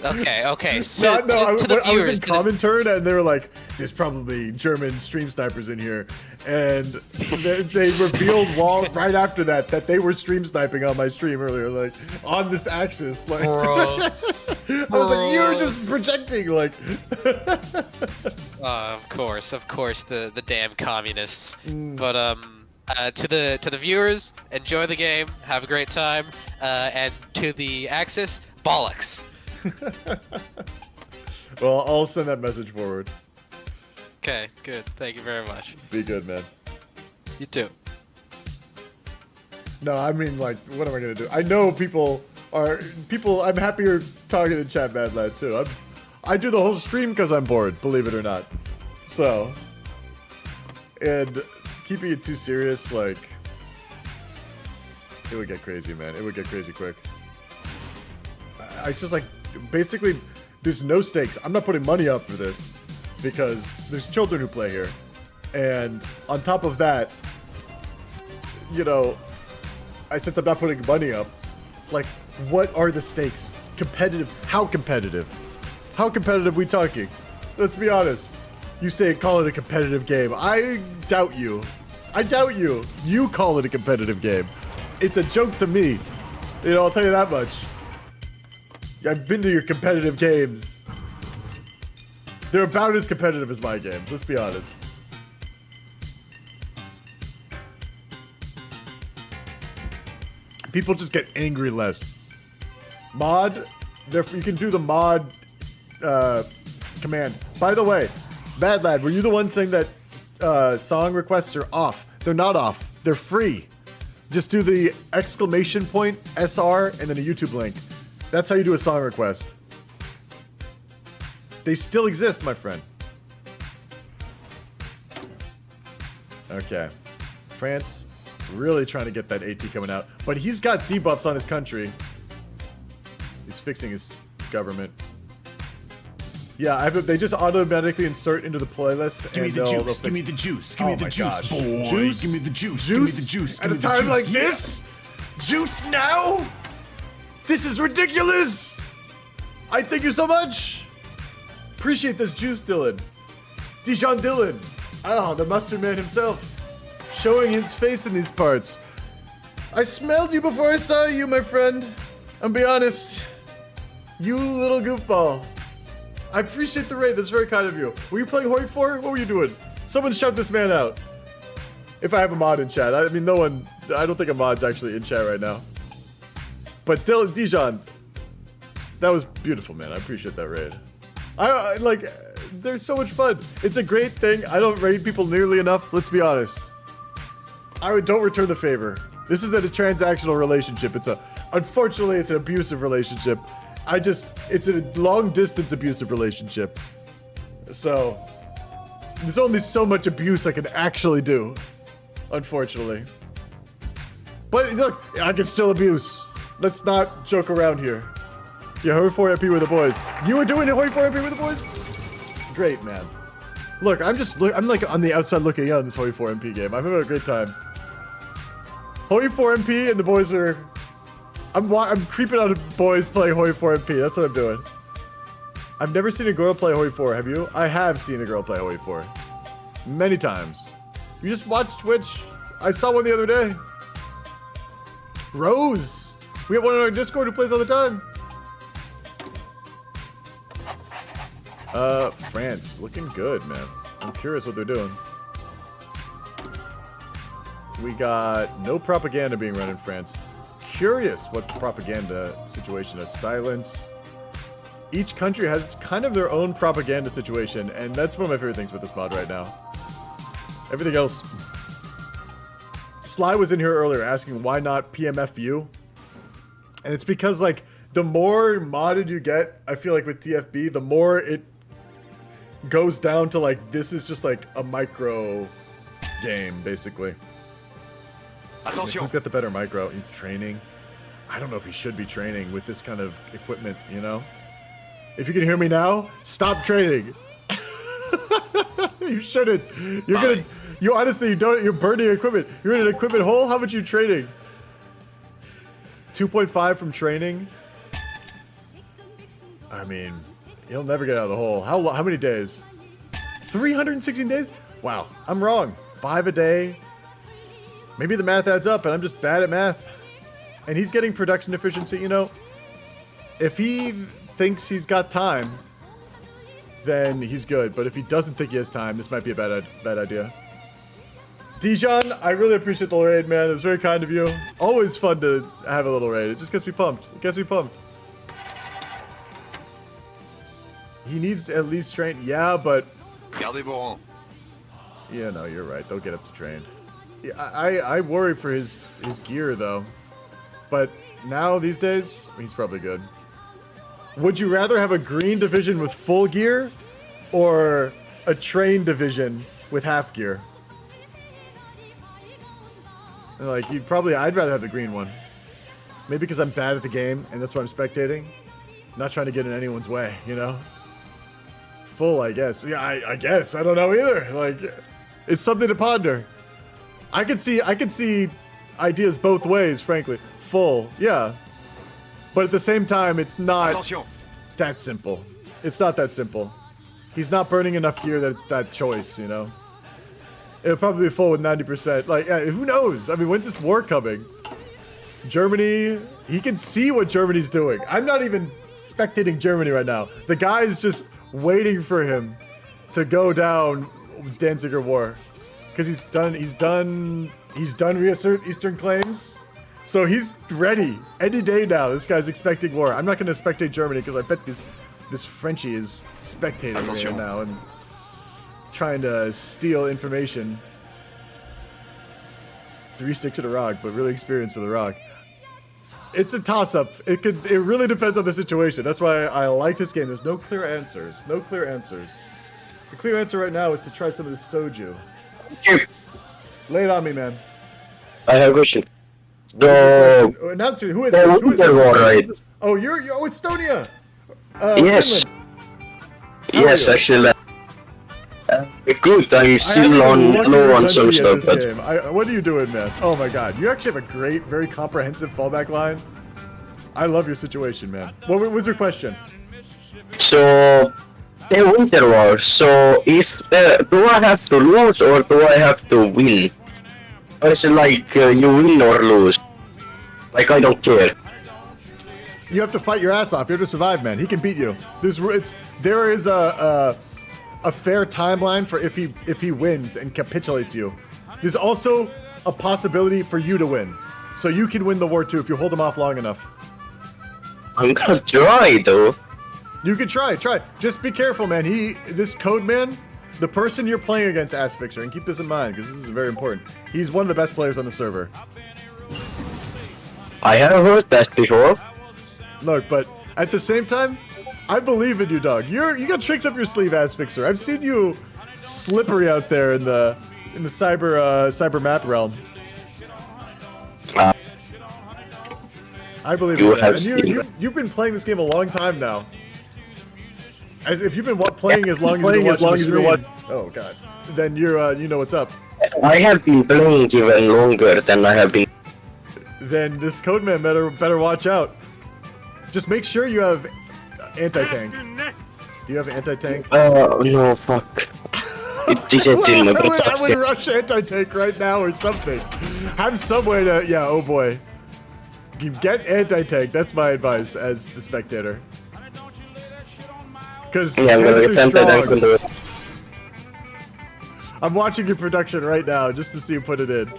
Okay. So to the I viewers, was in commentary, and they were like, "There's probably German stream snipers in here," and they revealed right after that they were stream sniping on my stream earlier, like on this axis. Like, I was like, "You're just projecting!" Like, of course, the damn communists. But to the viewers, enjoy the game, have a great time, and to the Axis, bollocks. Well, I'll send that message forward. Okay, good. Thank you very much. Be good, man. You too. No, I mean, like, what am I gonna do? I know people. I'm happier talking in chat, Bad Lad, too. I do the whole stream because I'm bored, believe it or not. So, and keeping it too serious, like, it would get crazy, man. It would get crazy quick. I just, like, basically, there's no stakes. I'm not putting money up for this because there's children who play here. And on top of that, you know, since I'm not putting money up, like, what are the stakes? Competitive? How competitive? How competitive we talking? Let's be honest. You say call it a competitive game. I doubt you. I doubt you. You call it a competitive game. It's a joke to me. You know, I'll tell you that much. I've been to your competitive games. They're about as competitive as my games, let's be honest. People just get angry less. Mod, you can do the mod command. By the way, Bad Lad, were you the one saying that song requests are off? They're not off. They're free. Just do the exclamation point, SR, and then a YouTube link. That's how you do a song request. They still exist, my friend. Okay. France really trying to get that AT coming out. But he's got debuffs on his country. He's fixing his government. Yeah, they just automatically insert into the playlist. Give me the juice. Give me the juice. Give me the juice, boy. Juice? Give me the juice. Juice? Give me the juice. At Give a me the time juice. like Yeah. this? Juice now? This is ridiculous! I thank you so much! Appreciate this juice, Dylan. Dijon Dylan. Oh, the mustard man himself. Showing his face in these parts. I smelled you before I saw you, my friend. I'll be honest. You little goofball. I appreciate the raid. That's very kind of you. Were you playing Hoi 4? What were you doing? Someone shout this man out. If I have a mod in chat. I mean, no one... I don't think a mod's actually in chat right now. But Dylan, Dijon, that was beautiful, man. I appreciate that raid. I like... There's so much fun. It's a great thing. I don't raid people nearly enough. Let's be honest. Don't return the favor. This isn't a transactional relationship. Unfortunately, it's an abusive relationship. It's a long-distance abusive relationship. So, there's only so much abuse I can actually do. Unfortunately. But look, I can still abuse. Let's not joke around here. Yeah, Hoi 4 MP with the boys. You were doing Hoi 4 MP with the boys? Great, man. Look, I'm like on the outside looking in on this Hoi 4 MP game. I'm having a great time. Hoi 4 MP and the boys are... I'm creeping on boys playing Hoi 4 MP. That's what I'm doing. I've never seen a girl play Hoi 4, have you? I have seen a girl play Hoi 4. Many times. You just watch Twitch. I saw one the other day. Rose. We have one on our Discord who plays all the time. France. Looking good, man. I'm curious what they're doing. We got no propaganda being run in France. Curious what the propaganda situation is. Silence. Each country has kind of their own propaganda situation, and that's one of my favorite things with this mod right now. Everything else... Sly was in here earlier asking why not PMFU. And it's because, like, the more modded you get, I feel like with TFB, the more it goes down to, like, this is just, like, a micro game, basically. Who's got the better micro? He's training. I don't know if he should be training with this kind of equipment, you know? If you can hear me now, stop training. You shouldn't. You're burning equipment. You're in an equipment hole? How much are you trading? 2.5 from training? I mean, he'll never get out of the hole. How many days? 316 days? Wow, I'm wrong. 5 a day. Maybe the math adds up and I'm just bad at math. And he's getting production efficiency, you know? If he thinks he's got time, then he's good. But if he doesn't think he has time, this might be a bad idea. Dijon, I really appreciate the raid, man. It was very kind of you. Always fun to have a little raid. It just gets me pumped. It gets me pumped. He needs at least train. Yeah, but Gardez vos rangs. yeah, no, you're right. They'll get up to train. Yeah, I worry for his gear though. But now these days, he's probably good. Would you rather have a green division with full gear, or a train division with half gear? Like I'd rather have the green one. Maybe because I'm bad at the game and that's why I'm spectating. Not trying to get in anyone's way, you know? Full, I guess. Yeah, I guess. I don't know either. Like, it's something to ponder. I could see ideas both ways, frankly. Full, yeah. But at the same time, it's not that simple. It's not that simple. He's not burning enough gear that it's that choice, you know? It'll probably be full with 90%. Like, yeah, who knows? I mean, when's this war coming? Germany, he can see what Germany's doing. I'm not even spectating Germany right now. The guy's just waiting for him to go down Danziger War. Because he's done reassert Eastern claims. So he's ready. Any day now, this guy's expecting war. I'm not going to spectate Germany because I bet this Frenchie is spectating right now and trying to steal information. 3 sticks at a rock, but really experienced with a rock. It's a toss-up. It really depends on the situation. That's why I like this game. There's no clear answers. No clear answers. The clear answer right now is to try some of this soju. Lay it on me, man. I have a question. Announcer, who is this? Who is this? Right. Oh, you're Estonia. Yes. Finland. Yes, actually. Good. I'm still low on some stuff. But what are you doing, man? Oh my God, you actually have a great, very comprehensive fallback line. I love your situation, man. What was your question? So, the Winter War. So, if do I have to lose or do I have to win? Or is it like you win or lose? Like I don't care. You have to fight your ass off. You have to survive, man. He can beat you. There is a fair timeline for if he wins and capitulates you. There's also a possibility for you to win, so you can win the war too if you hold him off long enough. I'm gonna try though. You can try. Just be careful, man. This code man, the person you're playing against, Ass Fixer, and keep this in mind because this is very important. He's one of the best players on the server. I have heard that before. Look, but at the same time, I believe in you, dog. You got tricks up your sleeve, Ass Fixer. I've seen you slippery out there in the cyber map realm. I believe in that. You've been playing this game a long time now. As if you've been playing as long as you've been watching. Oh God. Then you know what's up. I have been playing even longer than I have been. Then this codeman better watch out. Just make sure you have anti-tank. Do you have anti-tank? No, fuck. It didn't in my I would rush anti-tank right now or something. Have some way to, yeah, oh boy. You get anti-tank, that's my advice as the spectator. Because I'm watching your production right now just to see you put it in.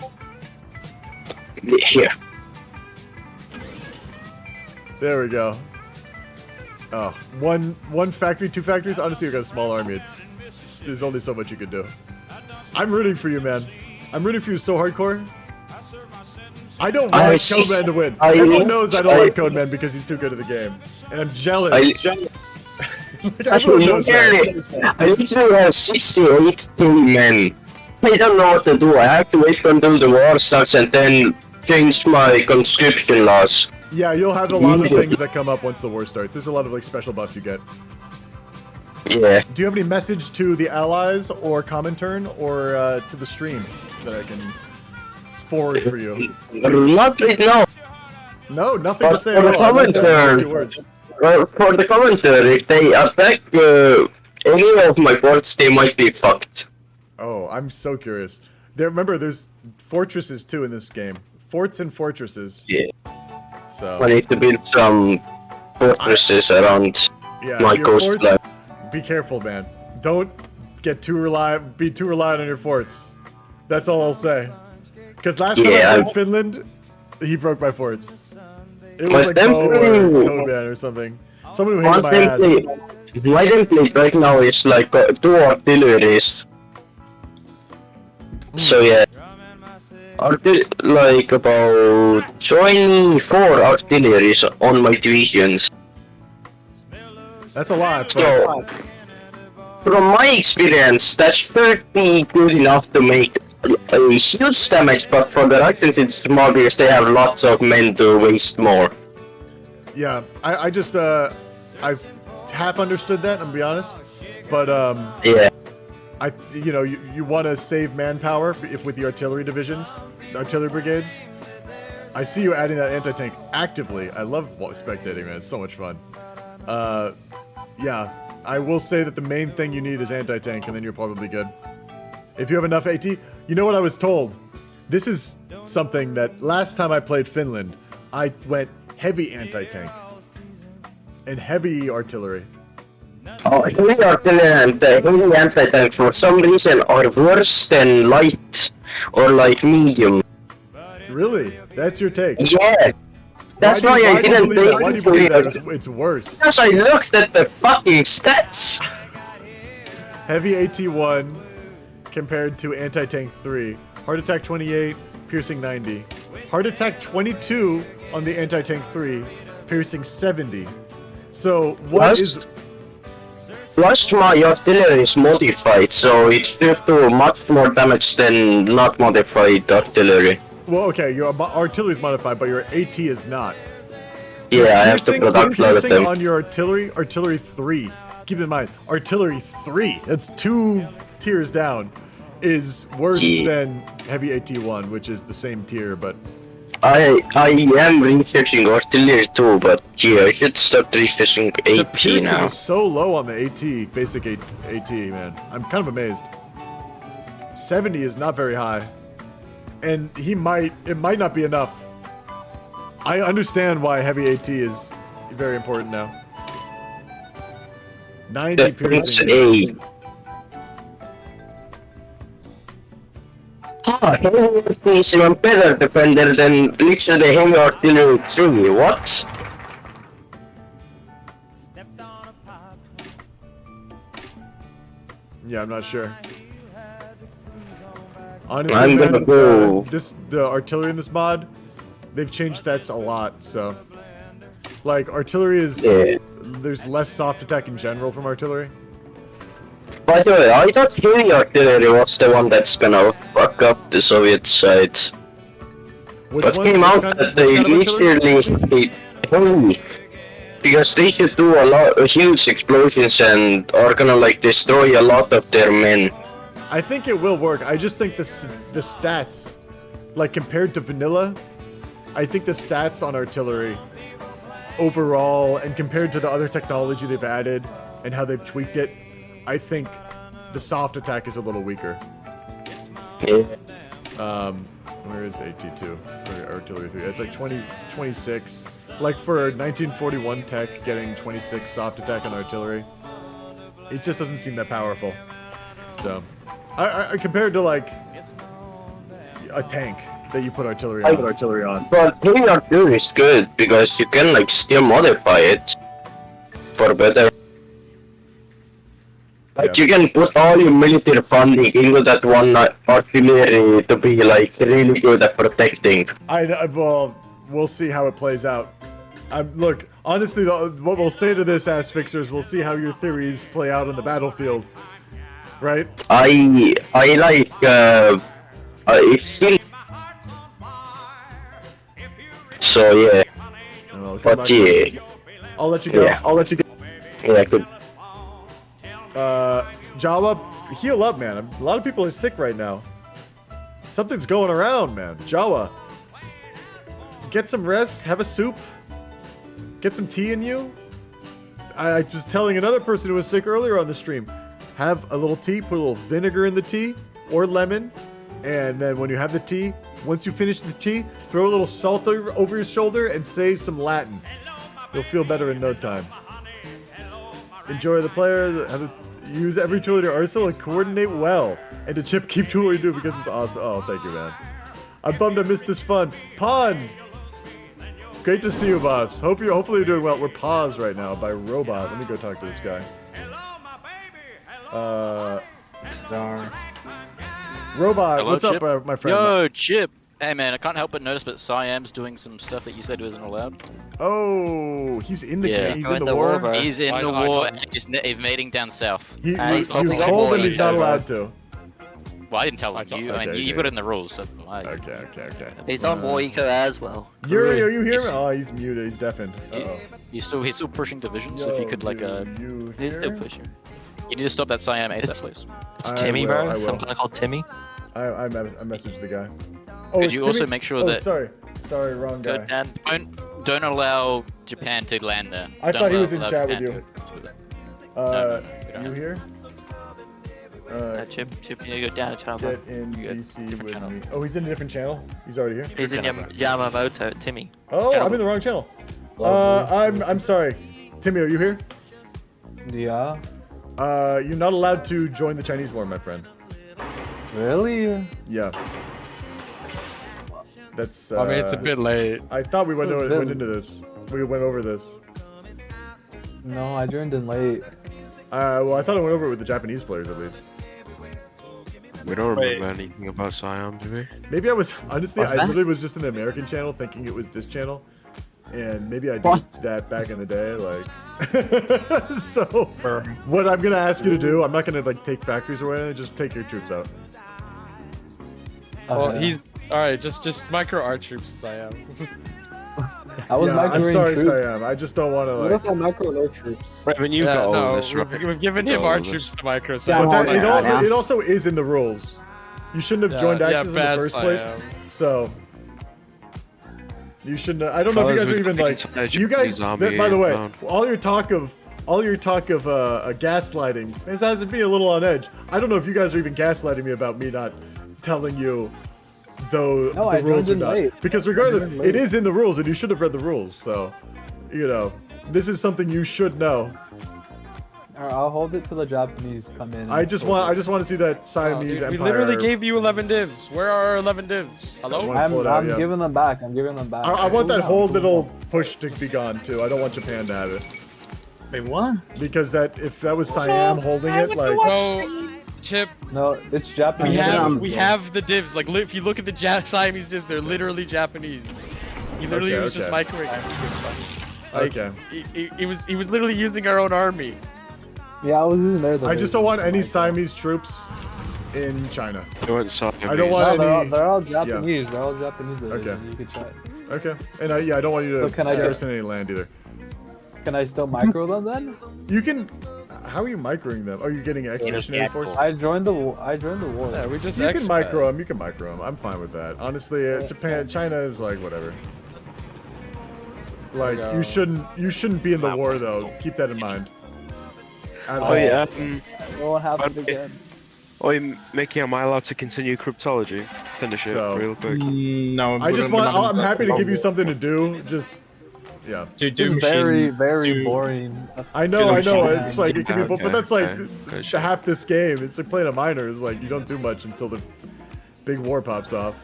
Here. There we go. Oh, one factory, 2 factories? Honestly, you got a small army. There's only so much you can do. I'm rooting for you, man. I'm rooting for you so hardcore. I don't want Codeman to win. Everyone knows I don't like Codeman because he's too good at the game. And I'm jealous. Everyone knows that. I literally have 68 men. I don't know what to do. I have to wait until the war starts and then change my conscription laws. Yeah, you'll have a lot of things that come up once the war starts. There's a lot of like special buffs you get. Yeah. Do you have any message to the allies or Comintern or to the stream that I can forward for you? Not right now. No, nothing to say for at the all. Comintern, for the Comintern, if they attack any of my forts, they might be fucked. Oh, I'm so curious. Remember, there's fortresses too in this game. Forts and fortresses. Yeah. So I need to build some fortresses around my coastline. Be careful, man. Don't get be too reliant on your forts. That's all I'll say. Because last time I played Finland, he broke my forts. It was like Bo or Koban or something. Someone who hated my ass. my template right now is like 2 artilleries. So yeah. Like about 24 artilleries on my divisions. That's a lot. So, from my experience, that should be good enough to make a huge damage, but for the Russians it's small because they have lots of men to waste more. Yeah, I just I've half understood that. I'm gonna be honest, but yeah, you want to save manpower if with the artillery divisions, the artillery brigades. I see you adding that anti-tank actively. I love spectating, man. It's so much fun. Yeah, I will say that the main thing you need is anti-tank, and then you're probably good. If you have enough AT, you know what I was told? This is something that last time I played Finland, I went heavy anti-tank and heavy artillery. Oh, heavy artillery and heavy anti-tank for some reason are worse than light or like medium. Really? That's your take? Yeah. That's why I didn't take Why do you believe that it's worse? Because I looked at the fucking stats. Heavy AT1 compared to anti-tank 3. Heart attack 28, piercing 90. Heart attack 22 on the anti-tank 3, piercing 70. So what is... Plus my artillery is modified, so it should do much more damage than not modified artillery. Well, okay, your artillery is modified, but your AT is not. Yeah, I have to product load them. On your artillery 3. Keep in mind, artillery 3, that's 2 tiers down, is worse than heavy AT1, which is the same tier, but... I am researching artillery too, but yeah, I should start researching AT the now. Is so low on the AT, basic AT, man. I'm kind of amazed. 70 is not very high. And it might not be enough. I understand why heavy AT is very important now. 90 piercing. Heavy AT is even better defender than literally heavy artillery 3, what? Yeah, I'm not sure. Honestly, I'm gonna go. The artillery in this mod, they've changed stats a lot. So, like artillery is there's less soft attack in general from artillery. By the way, I thought heavy artillery was the one that's gonna fuck up the Soviet side. But came out that they literally heavy because they should do huge explosions and are gonna like destroy a lot of their men. I think it will work. I just think the stats, like compared to vanilla, I think the stats on artillery overall and compared to the other technology they've added and how they've tweaked it, I think the soft attack is a little weaker. Yeah. Where is AT2? Or artillery 3? It's like 26. Like for 1941 tech, getting 26 soft attack on artillery, it just doesn't seem that powerful. So, I compared to like a tank that you put artillery on. But heavy artillery is good because you can like still modify it for better. Like you can put all your military funding into that one artillery to be like really good at protecting. Well, we'll see how it plays out. Look, honestly, what we'll say to this, Ass Fixers, we'll see how your theories play out on the battlefield. Right? I like it's still so yeah. Oh, but yeah. I'll let you go. Yeah. I'll let you go. Yeah, good. Jawa, heal up, man. A lot of people are sick right now. Something's going around, man. Jawa, get some rest. Have a soup. Get some tea in you. I was telling another person who was sick earlier on the stream. Have a little tea, put a little vinegar in the tea, or lemon, and then when you have the tea, once you finish the tea, throw a little salt over your shoulder and say some Latin. You'll feel better in no time. Enjoy the player, use every tool in your arsenal and coordinate well. And to Chip, keep doing what you do because it's awesome. Oh, thank you, man. I'm bummed I missed this fun. Pond! Great to see you, boss. Hopefully you're doing well. We're paused right now by Robot. Let me go talk to this guy. Robot, Hello, what's Chip? up, my friend? Yo, Chip. Hey man, I can't help but notice, but Siam's doing some stuff that you said wasn't allowed. Oh, he's in the Yeah. he's in the war. He's in I- the I war told- and he's invading down south. You He's told him he's not allowed to. Well, I didn't tell you. I mean, okay, you okay. put it in the rules. So Okay. He's on War Eco as well. Yuri, are you here? Oh, he's muted. He's deafened. Uh-oh. He's still pushing divisions. So if you could like He's still pushing. you need to stop that Siam ASAP, please. It's Timmy, bro. Some guy called Timmy. I messaged the guy. Oh, Could it's you also Timmy? make sure Oh, that sorry, wrong guy. and don't allow Japan to land there. I Don't thought he allow- was in allow chat with Japan you. to- You here? Chip, you need to go down a channel. Get in DC with me. Oh, he's in a different channel. He's already here. He's in Yamamoto, Timmy. Oh, Channel. I'm in the wrong channel. I'm sorry. Timmy, are you here? Yeah. You're not allowed to join the Chinese war, my friend. Really? Yeah. That's. I mean, it's a bit late. I thought we went It's a bit- into this. We went over this. No, I joined in late. Well, I thought I went over it with the Japanese players at least. We don't remember anything about Siam, do we? Maybe I was honestly, What's I that? literally was just in the American channel thinking it was this channel, and maybe I did that back in the day. Like, so what I'm gonna ask you to do, I'm not gonna like take factories or anything. Just take your troops out. Well, he's all right. Just micro our troops, Siam. I was Yeah, I'm microing sorry, troops. Siam. I just don't want to What like. if I micro no troops? Raven, you got all of this, right? We've given him our troops to micro. But that, it also is in the rules. You shouldn't have joined Axis in the bad first place. Siam. So you shouldn't. I don't know if you guys are even like. You guys. By the way, all your talk of gaslighting has to be a little on edge. I don't know if you guys are even gaslighting me about me not telling you though No, the I rules are joined in not. late. Because regardless, I joined late. it is in the rules, and you should have read the rules. So, this is something you should know. Alright, I'll hold it till the Japanese come in. I just want to see that Siamese We empire. literally gave you 11 divs. Where are our 11 divs? Hello? I'm giving them back. I'm giving them back. I want that whole little push to be gone too. I don't want Japan to have it. Wait, what? Because if that was Siam holding it, like. Bro, Chip. No, it's Japanese. We have the divs. Like, if you look at the Siamese divs, they're literally Japanese. He literally Okay, was just okay. microwaving. Like, Okay. he was literally using our own army. Yeah, I was using theirs. I just don't want any Siamese troops in China. You want Siamese? I don't want any. They're all Japanese. They're all Japanese. Okay. You can check. Okay. And I don't want you to So can I garrison any land either. Can I still micro them then? You can. How are you microing them? Are you getting expeditionary force? I joined the war. Yeah, we just You can micro them. You can micro them. I'm fine with that. Honestly, China is like whatever. Like you shouldn't be in the war though. Keep that in mind. At all. It won't happen again. Mickey, am I allowed to continue cryptology? Finish it real quick. No. I just want. I'm happy to give you something to do. Just. Yeah. It's very boring. I know. It's like it can be, Okay, but that's like okay. half this game. It's like playing a minor. Is like you don't do much until the big war pops off.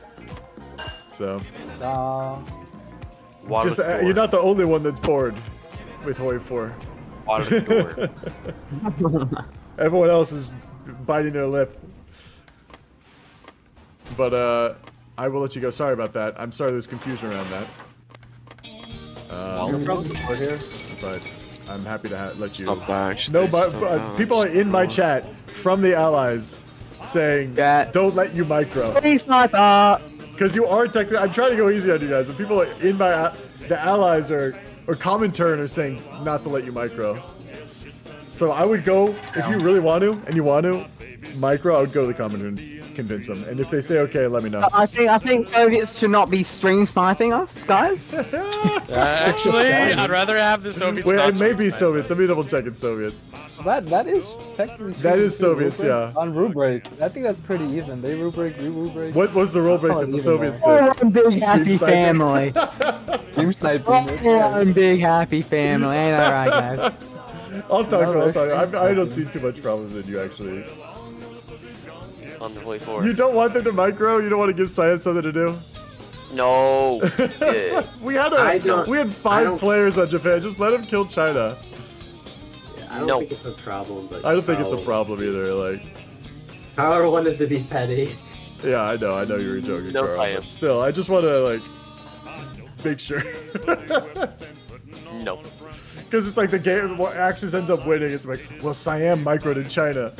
So. Just you're not the only one that's bored with Hoi 4. Everyone else is biting their lip. But I will let you go. Sorry about that. I'm sorry there's confusion around that. But I'm happy to let you. Stop that, No, but stop that, people are in my chat from the allies saying, "Don't let you micro." Because you are technically. I'm trying to go easy on you guys, but people are in my the allies or Comintern are saying not to let you micro. So I would go if you really want to and you want to micro. I would go to the Comintern. Convince them, and if they say okay, let me know. I think Soviets should not be stream sniping us, guys. Actually, I'd rather have the Soviets. Wait, not it may be Soviets. Let me double check. It's Soviets. That is technically. That is Soviets, rubric, yeah. On rubric, I think that's pretty even. They rubric, we rubric. What was the rule break that the Soviets did? We're one big happy Stream sniping? family. Stream sniping. We're one big happy family. Ain't that right, guys? I'll talk to you. I don't see too much problems in you actually. On the Hoi 4. You don't want them to micro? You don't want to give science something to do? No. Yeah. We had 5 players on Japan. Just let them kill China. I don't think it's a problem, but I don't think it's a problem either. Like, Carl wanted to be petty. yeah, I know you were joking, No, Carl, I am. but still, I just want to like make sure. No. Because it's like the game, what Axis ends up winning. It's like, well, Siam microed in China.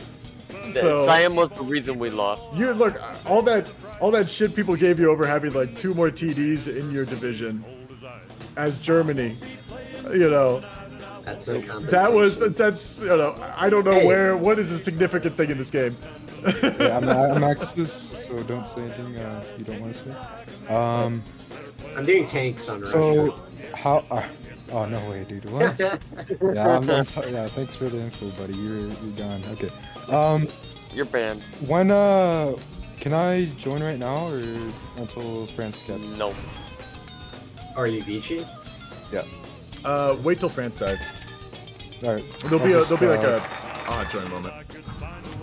So Siam was the reason we lost. you look, all that shit people gave you over having like 2 more TDs in your division as Germany, you know. That's a compensation. That's you know, I don't know what is a significant thing in this game. Yeah, I'm Axis, so don't say anything you don't want to say. I'm doing tanks on Russia. So how? Oh no way, dude! What? yeah, yeah. Thanks for the info, buddy. You're gone. Okay. You're banned. When can I join right now or until France gets? No. Are you Vici? Yeah. Wait till France dies. All right. There'll be like a join moment.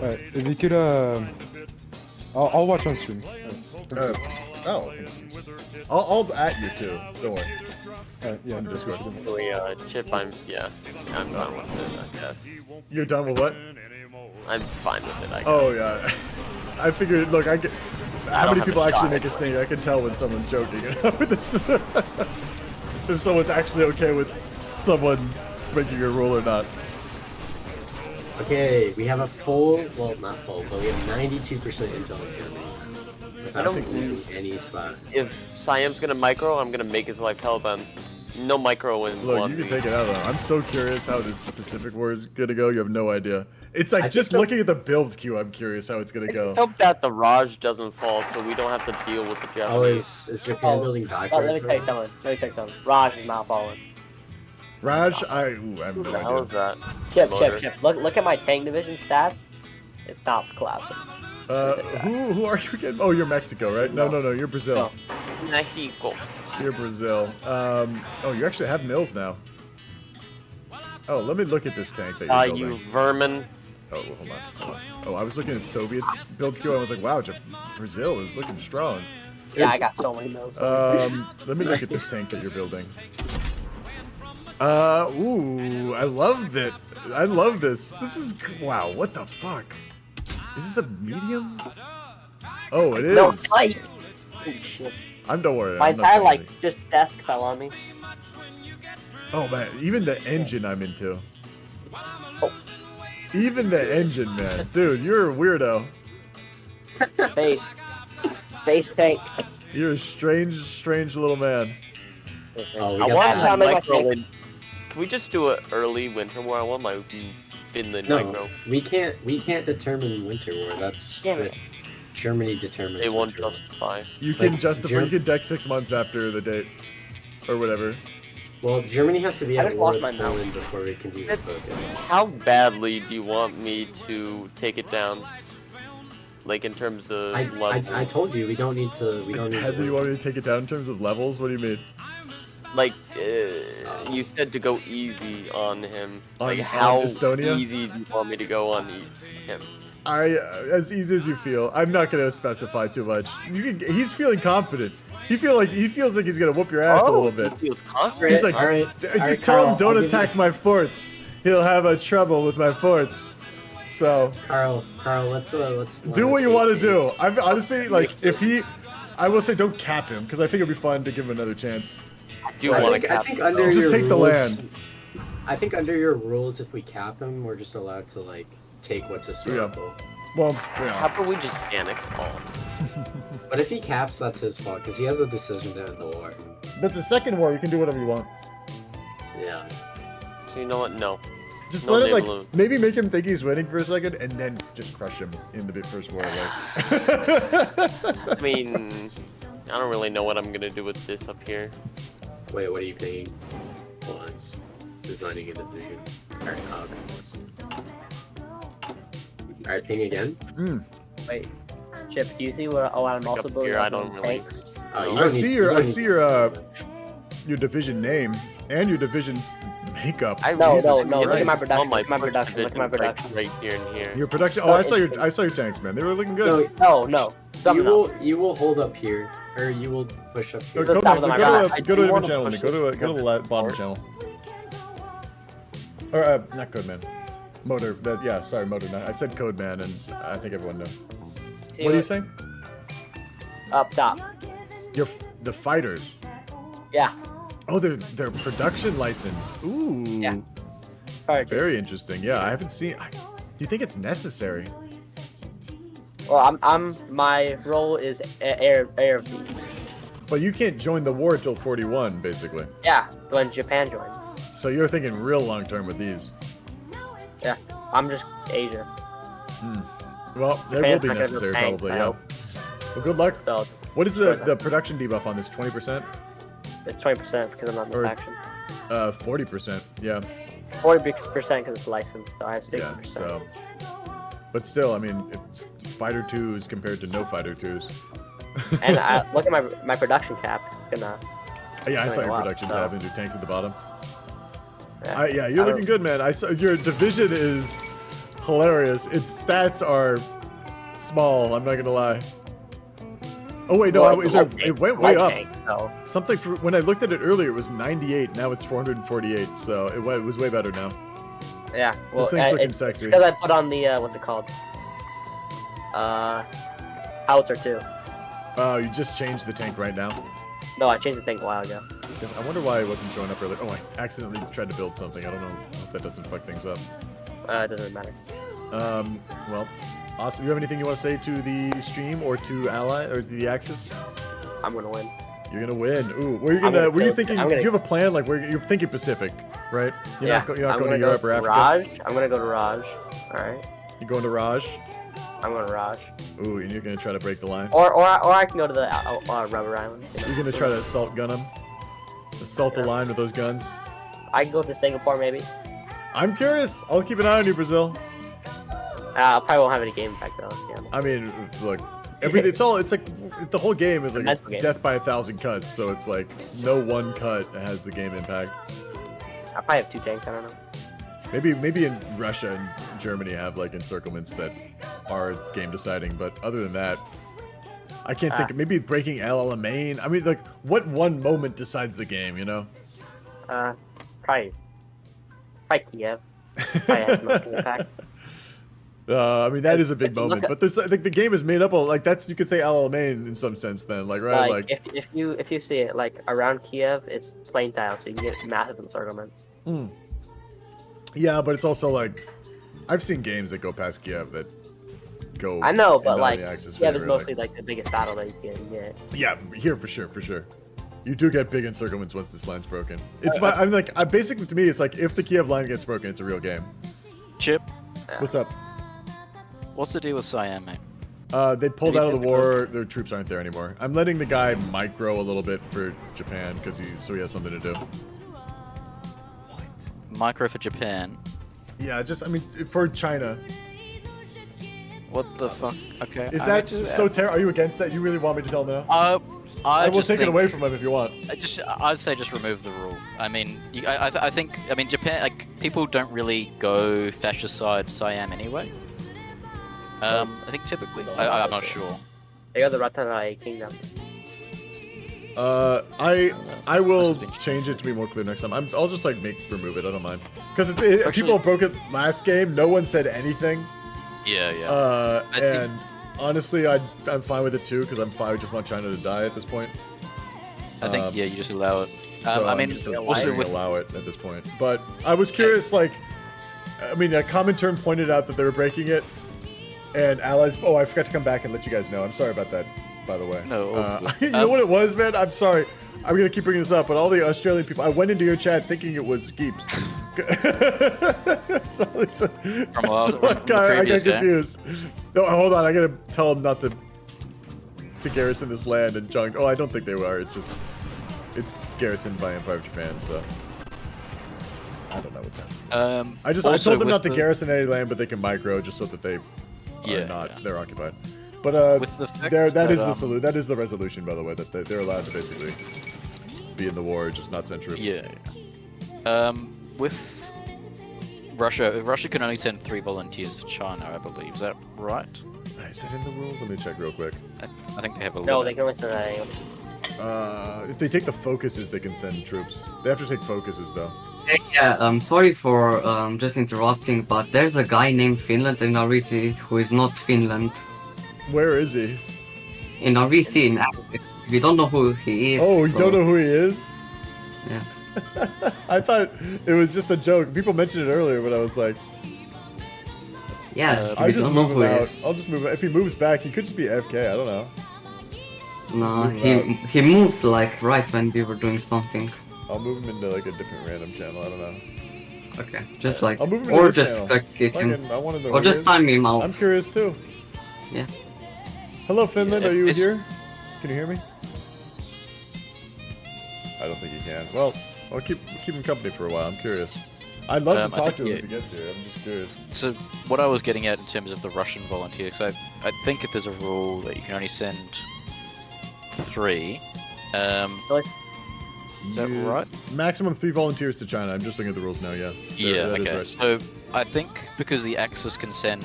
All right. If you could I'll watch on stream. I'll at you too. Don't worry. Yeah, on Discord. Chip, I'm done with it, I guess. You're done with what? I'm fine with it, I guess. Oh yeah. I figured. Look, how many have people a actually shot. make a stink? I can tell when someone's joking. You know, with this. If someone's actually okay with someone breaking a rule or not. Okay, we have a full, well, not full, but we have 92% intel in Germany. Without losing any spot. If Siam's gonna micro, I'm gonna make his life hell then. No micro in Look, one. you can take it out though. I'm so curious how this Pacific War is gonna go. You have no idea. It's like just looking at the build queue, I'm curious how it's gonna go. Hope that the Raj doesn't fall, so we don't have to deal with the Japanese. Oh, is Japan building backwards? Let me tell you something. Raj is not falling. Raj, I have no What the idea. hell is that? Chip. Look at my tank division stats. It's not collapsing. Who are you again? Oh, you're Mexico, right? No, you're Brazil. Mexico. You're Brazil. Oh, you actually have mills now. Oh, let me look at this tank that you're building. You vermin. Oh, hold on. Oh, I was looking at Soviets build queue. I was like, wow, Brazil is looking strong. Yeah, I got so many mills. Let me look at this tank that you're building. Ooh, I love it. I love this. This is, wow, what the fuck? Is this a medium? Oh, it is. No, light. Oh, shit. Don't worry. My I'm not entire, saying like, anything. just desk fell on me. Oh, man, even the engine I'm into. Oh. Even the engine, man. Dude, you're a weirdo. Base tank. You're a strange little man. Oh, we I got want that. to micro in. Can we just do an early winter war? I want my Finland micro. No, we can't determine winter war. That's what Germany determines. They won't winter war. justify. You can Like, justify. You can deck 6 months after the date, or whatever. Well, Germany has to be I at just war lost with my mouse. Poland before we can do the focus. How badly do you want me to take it down? Like in terms of level? I told you we don't need to. We don't need. How do you want me to take it down in terms of levels? What do you mean? Like, you said to go easy on him. Like, On how Estonia? easy do you want me to go on him? As easy as you feel. I'm not gonna specify too much. He's feeling confident. He feels like he's gonna whoop your ass a little bit. He feels confident. He's like, All right, just tell him Carl, don't I'll give attack my forts. He'll have a trouble with my forts. So Carl, let's do what you want to do. I've honestly like I will say don't cap him because I think it'd be fun to give him another chance. I think under just your take the rules, land. I think under your rules, if we cap him, we're just allowed to like take what's historical. Well, How yeah. about we just panic all? But if he caps, that's his fault because he has a decision to end the war. But the second war, you can do whatever you want. Yeah. So you know what? No. Just No let it nibble. like maybe make him think he's winning for a second, and then just crush him in the first war. Like. I mean, I don't really know what I'm gonna do with this up here. Wait, what are you paying? Hold on. Designing a division. Alright, Alright, ping again. Wait, Chip, do you see what I'm also Up building here, I up don't in really. tanks? Oh, you I don't see need- your you I don't see need- your division name and your division's makeup. No, Jesus look at my Christ. production. Oh, my Look at my production. Look at my division production. right here and here. Your production. Oh, I saw your tanks, man. They were looking good. No. You will hold up here, or you will push up here. Go to Stop with my God. go to a I do different wanna channel. push Go to this the bottom channel. Or not good, man. Motor. Yeah, sorry, Motor. I said Code Man, and I think everyone knew. See What are you saying? Up top. The fighters. Yeah. Oh, they're production license. Ooh. Yeah. Very interesting. Yeah, I haven't seen. Do you think it's necessary? Well, my role is air B. But you can't join the war till 41, basically. Yeah, when Japan joins. So you're thinking real long term with these. Yeah, I'm just Asia. Well, that will be necessary probably. Yeah. Well, good luck. So, what is the production debuff on this? 20%? It's 20% because I'm not in the faction. 40%. Yeah. 40% because it's licensed, so I have 60%. Yeah. So, but still, I mean, Fighter 2s compared to no Fighter 2s. And look at my production cap. It's gonna. Yeah, I saw your production tab and your tanks at the bottom. Yeah, you're looking good, man. I saw your division is hilarious. Its stats are small. I'm not gonna lie. Oh wait, no, it went way up. Something when I looked at it earlier, it was 98. Now it's 448. So it was way better now. Yeah, well, this thing's looking sexy. Because I put on the what's it called? Howitzer 2. Oh, you just changed the tank right now? No, I changed the tank a while ago. I wonder why it wasn't showing up earlier. Oh, I accidentally tried to build something. I don't know if that doesn't fuck things up. It doesn't matter. Well, awesome. You have anything you want to say to the stream or to Ally or the Axis? I'm gonna win. You're gonna win. Ooh, where are you thinking? Do you have a plan? Like, where you're thinking Pacific, right? You're not going to Europe or Africa. Raj. I'm gonna go to Raj. All right. You're going to Raj. I'm going to Raj. Ooh, and you're gonna try to break the line. Or I can go to the Rubber Island. You're gonna try to assault gun them. Assault the line with those guns. I can go to Singapore maybe. I'm curious. I'll keep an eye on you, Brazil. I probably won't have any game impact though. Yeah. I mean, look, it's like the whole game is like a death by 1,000 cuts. So it's like no one cut has the game impact. I probably have 2 tanks. I don't know. Maybe in Russia and Germany have like encirclements that are game deciding, but other than that, I can't think. Maybe breaking El Alamein. I mean, like, what one moment decides the game? You know? Probably Kiev. Probably has most impact. I mean, that is a big moment, but there's like the game is made up of like that's you could say El Alamein in some sense then, like right, like if you see it like around Kiev, it's plain tile, so you can get massive encirclements. Yeah, but it's also like I've seen games that go past Kiev that go. I know, but like Kiev is mostly like the biggest battle that you can get. Yeah, here for sure. You do get big encirclements once this line's broken. I'm like, basically to me, it's like if the Kiev line gets broken, it's a real game. Chip, what's up? What's the deal with Siam, mate? They pulled out of the war. Their troops aren't there anymore. I'm letting the guy micro a little bit for Japan so he has something to do. Micro for Japan. Yeah, I mean for China. What the fuck? Okay. Is that so terrible? Are you against that? You really want me to tell him now? I will take it away from him if you want. I'd say just remove the rule. I mean, I think Japan, like people don't really go fascist side Siam anyway. I think typically. I'm not sure. They got the Ratanai Kingdom. I will change it to be more clear next time. I'll just like remove it. I don't mind because people broke it last game. No one said anything. Yeah. And honestly, I'm fine with it too because I'm fine. I just want China to die at this point. I think you just allow it. So I mean, also allow it at this point. But I was curious, like, I mean, a Comintern pointed out that they were breaking it, and allies. Oh, I forgot to come back and let you guys know. I'm sorry about that, by the way. No. You know what it was, man? I'm sorry. I'm gonna keep bringing this up, but all the Australian people. I went into your chat thinking it was Geeps. I got confused. No, hold on. I gotta tell them not to garrison this land and junk. Oh, I don't think they are. It's garrisoned by Empire of Japan, so I don't know what's happening. I told them not to garrison any land, but they can micro just so that they are not. They're occupied. But that is the resolution, by the way, that they're allowed to basically be in the war, just not send troops. Yeah. With Russia can only send 3 volunteers to China, I believe. Is that right? Is that in the rules? Let me check real quick. I think they have a No, they can only send If they take the focuses, they can send troops. They have to take focuses, though. Yeah, sorry for just interrupting, but there's a guy named Finland in RVC who is not Finland. Where is he? In RVC, in we don't know who he is. Oh, you don't know who he is? Yeah. I thought it was just a joke. People mentioned it earlier, but I was like, yeah, I just don't know move who him he out. is. I'll just move him. If he moves back, he could just be AFK. I don't know. No, Move him out. he moved like right when we were doing something. I'll move him into like a different random channel. I don't know. Okay, just like, I'll move him into or this just channel. like kick him, Fucking, I want to know or who just he is. time him out. I'm curious too. Yeah. Hello, Finland. Yeah, Are you it's- here? Can you hear me? I don't think you can. Well, I'll keep him company for a while. I'm curious. I'd love to I talk think to him you- if he gets here. I'm just curious. So what I was getting at in terms of the Russian volunteers, I think if there's a rule that you can only send 3. Is that right? Maximum 3 volunteers to China. I'm just looking at the rules now. Yeah. Yeah. That is Okay. right. So I think because the Axis can send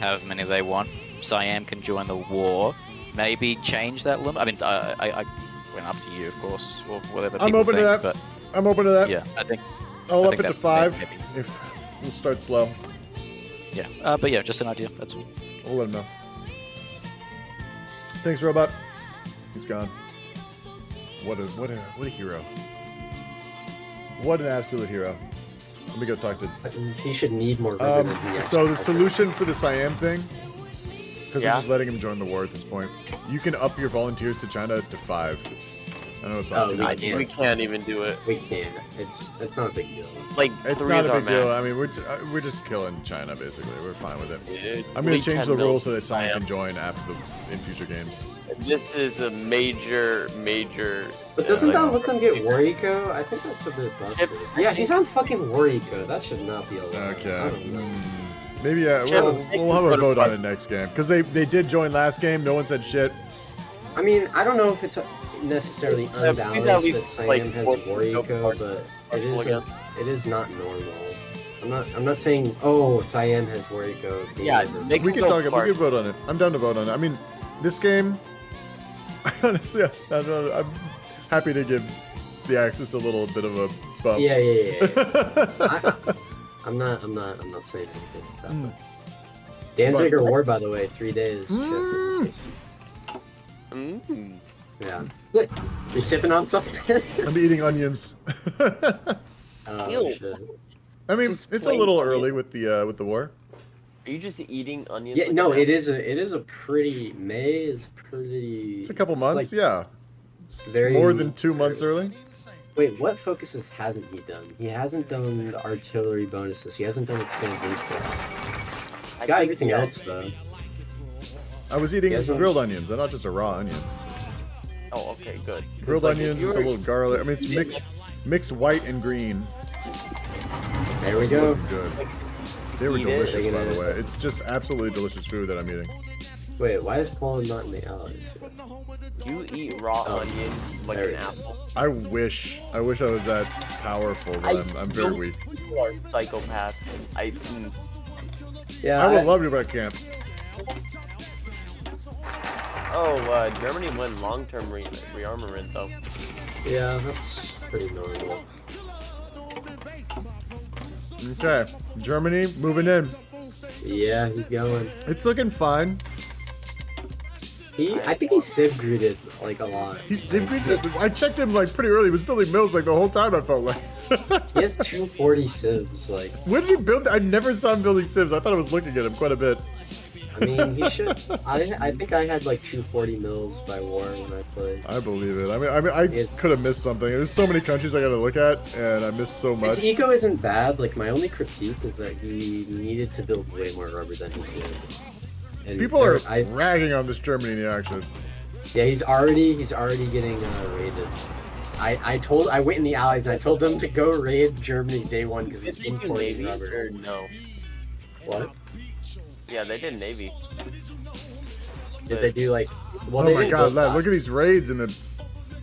however many they want, Siam can join the war. Maybe change that limit. I mean, I went up to you, of course, or whatever. I'm people open to think, that. But I'm open to that. yeah, I think I'll I up think it to that 5. maybe. If we'll start slow. Yeah. But yeah, just an idea. That's all. We'll let him know. Thanks, robot. He's gone. What a hero. What an absolute hero. Let me go talk to. He should need more river than he So actually the has. solution for the Siam thing, because Yeah. I'm just letting him join the war at this point. You can up your volunteers to China to 5. I know it's not. Oh, too much, We but can't even do it. We can. It's not a big deal. Like, It's 3 not is a our big deal. max. I mean, we're just killing China basically. We're fine with it. Dude, I'm gonna we change can the rules build so that Siam Siam. can join after in future games. This is a major. But doesn't like, that let them get War Eco? I think that's a bit busted. Yeah, he's on fucking War Eco. That should not be allowed. Okay. I don't know. Maybe we'll have a vote on it next game because they did join last game. No one said shit. I mean, I don't know if it's necessarily he's at unbalanced least, that Siam like, has four- War Eco, but again. it is not normal. I'm not saying Siam has War Eco. Yeah, they We can go talk. We far. can vote on it. I'm down to vote on it. I mean, this game. Honestly, I'm happy to give the Axis a little bit of a bump. Yeah. I'm not saying anything about that. Danziger War, by the way, 3 days. Yeah. You sipping on something? I'm eating onions. Oh shit. I mean, it's a little early with the war. Are you just eating onions? Yeah, like no, that? it is a pretty May is pretty. It's a couple months, like yeah. It's very more than 2 months early. Wait, what focuses hasn't he done? He hasn't done the artillery bonuses. He hasn't done expand roof. He's got everything else though. I was eating He hasn't- grilled onions, and not just a raw onion. Oh, okay, good. Grilled Like, if onions you with were- a little garlic. I mean, it's mixed white and green. There we go. Looking good. They were Eat it. delicious, They're by the gonna- way. It's just absolutely delicious food that I'm eating. Wait, why is Poland not in the Allies? You eat raw Oh, onions like there an we go. apple. I wish I was that powerful, but I'm very don't- weak. You are psychopath. Yeah. I would love to, but I can't. Germany won long-term rearmament though. Yeah, that's pretty normal. Okay, Germany moving in. Yeah, he's going. It's looking fine. I think he civ greeted like a lot. He's simply. I checked him like pretty early. He was building mills like the whole time. I felt like. He has 240 civs. Like, When did he build? I never saw him building civs. I thought I was looking at him quite a bit. I mean, he should. I think I had like 240 mils by war when I played. I believe it. I could have missed something. There's so many countries I got to look at, and I missed so much. His eco isn't bad. Like, my only critique is that he needed to build way more rubber than he did. And People are ragging on this Germany in the Axis. Yeah, he's already getting raided. I went in the Allies and I told them to go raid Germany day one because he's Did they do importing Navy rubber. or no? What? Yeah, they did Navy. Did they do like? Well, Oh they my didn't god, build lad, that. look at these raids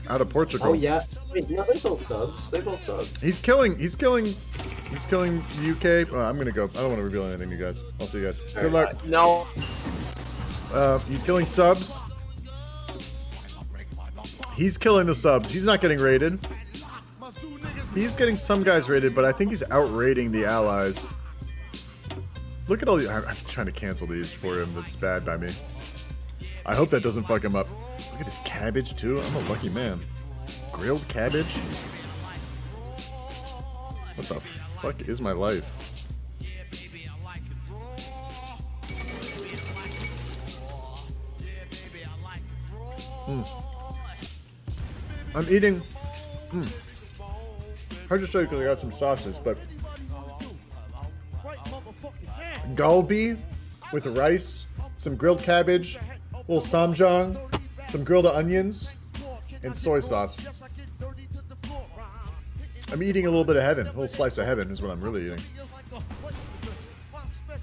out of Portugal. Oh yeah. Wait, no, they built subs. They built subs. He's killing the UK. Oh, I'm gonna go. I don't want to reveal anything to you guys. I'll see you guys. Good luck. No. He's killing subs. He's killing the subs. He's not getting raided. He's getting some guys raided, but I think he's out-raiding the allies. Look at all the... I'm trying to cancel these for him. That's bad by me. I hope that doesn't fuck him up. Look at this cabbage, too. I'm a lucky man. Grilled cabbage? What the fuck is my life? I'm eating... Hard to show you because I got some sauces, but... Galbi with rice, some grilled cabbage, a little samjang, some grilled onions, and soy sauce. I'm eating a little bit of heaven. A little slice of heaven is what I'm really eating.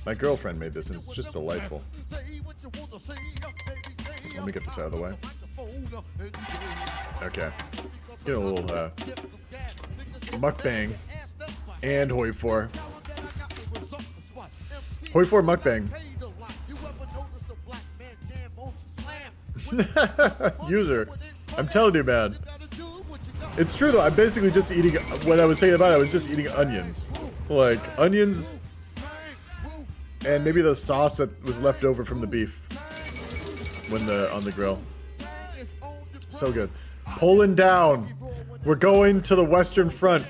My girlfriend made this, and it's just delightful. Let me get this out of the way. Okay. Get a little mukbang and hoi for. Hoi for mukbang. User. I'm telling you, man. It's true, though. I'm basically just eating... What I was saying about it, I was just eating onions. Like, onions... And maybe the sauce that was left over from the beef. When on the grill. So good. Poland down. We're going to the Western Front.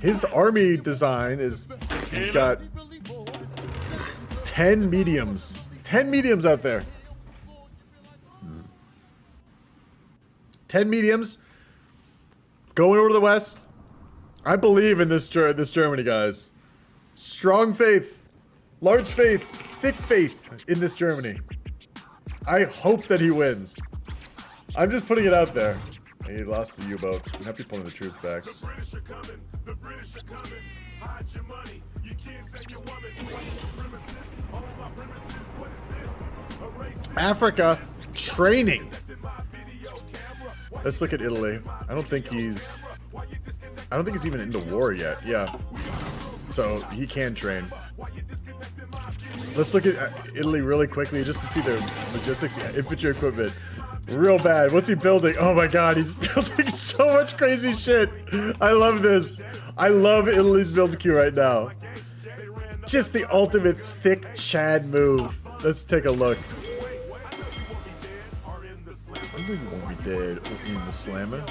His army design is... He's got... 10 mediums. 10 mediums out there. 10 mediums. Going over to the west. I believe in this Germany, guys. Strong faith. Large faith. Thick faith in this Germany. I hope that he wins. I'm just putting it out there. He lost the U-boat. I'm happy pulling the troops back. Africa training. Let's look at Italy. I don't think he's even into war yet. Yeah. So he can train. Let's look at Italy really quickly just to see their logistics. Yeah, infantry equipment. Real bad. What's he building? Oh my god, he's building so much crazy shit. I love this. I love Italy's build queue right now. Just the ultimate thick Chad move. Let's take a look. What we did in the slammer.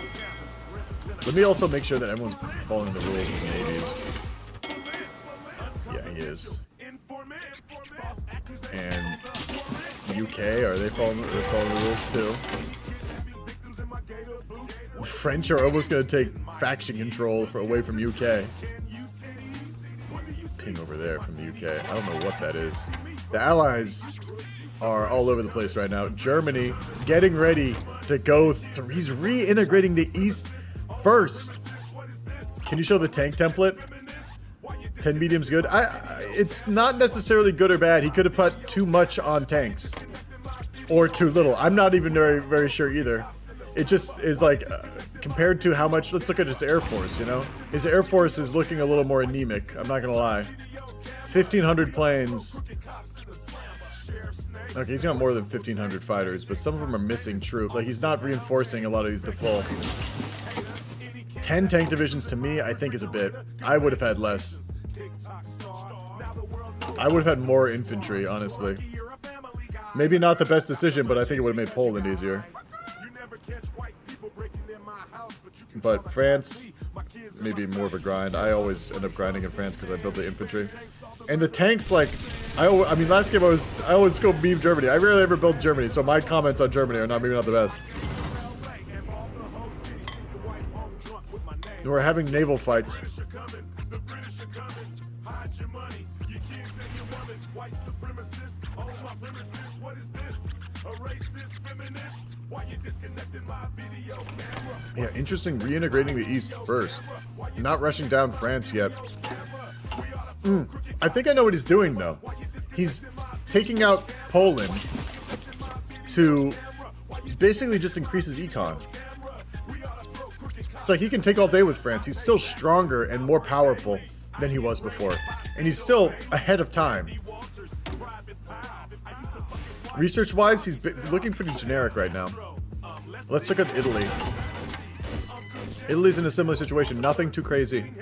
Let me also make sure that everyone's following the rules of the navies. Yeah, he is. And UK, are they following the rules too? The French are almost going to take faction control away from UK. Ping over there from the UK. I don't know what that is. The Allies are all over the place right now. Germany getting ready to go through. He's reintegrating the East first. Can you show the tank template? 10 mediums good. It's not necessarily good or bad. He could have put too much on tanks. Or too little. I'm not even very sure either. It just is like, compared to how much, let's look at his Air Force, you know? His Air Force is looking a little more anemic, I'm not gonna lie. 1,500 planes. Okay, he's got more than 1,500 fighters, but some of them are missing troops. Like, he's not reinforcing a lot of these to full. 10 tank divisions to me, I think is a bit. I would have had less. I would have had more infantry, honestly. Maybe not the best decision, but I think it would have made Poland easier. But France, maybe more of a grind. I always end up grinding in France because I built the infantry. And the tanks, like, I mean, last game I always go beam Germany. I rarely ever build Germany, so my comments on Germany are maybe not the best. We're having naval fights. Yeah, interesting reintegrating the East first. Not rushing down France yet. I think I know what he's doing, though. He's taking out Poland to basically just increase his econ. It's like he can take all day with France. He's still stronger and more powerful than he was before. And he's still ahead of time. Research-wise, he's looking pretty generic right now. Let's look at Italy. Italy's in a similar situation. Nothing too crazy.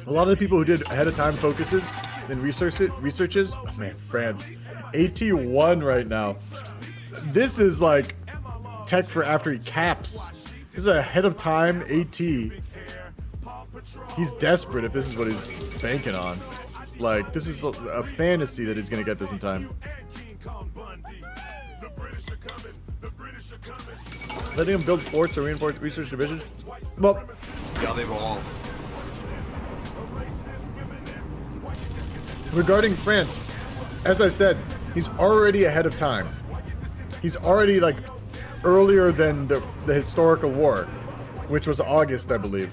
A lot of the people who did ahead of time focuses and researches. Oh man, France. AT1 right now. This is like tech for after he caps. This is ahead of time AT. He's desperate if this is what he's banking on. Like, this is a fantasy that he's gonna get this in time. Letting him build forts or reinforce research division? Well, yeah, they've all. Regarding France, as I said, he's already ahead of time. He's already like earlier than the historical war, which was August, I believe.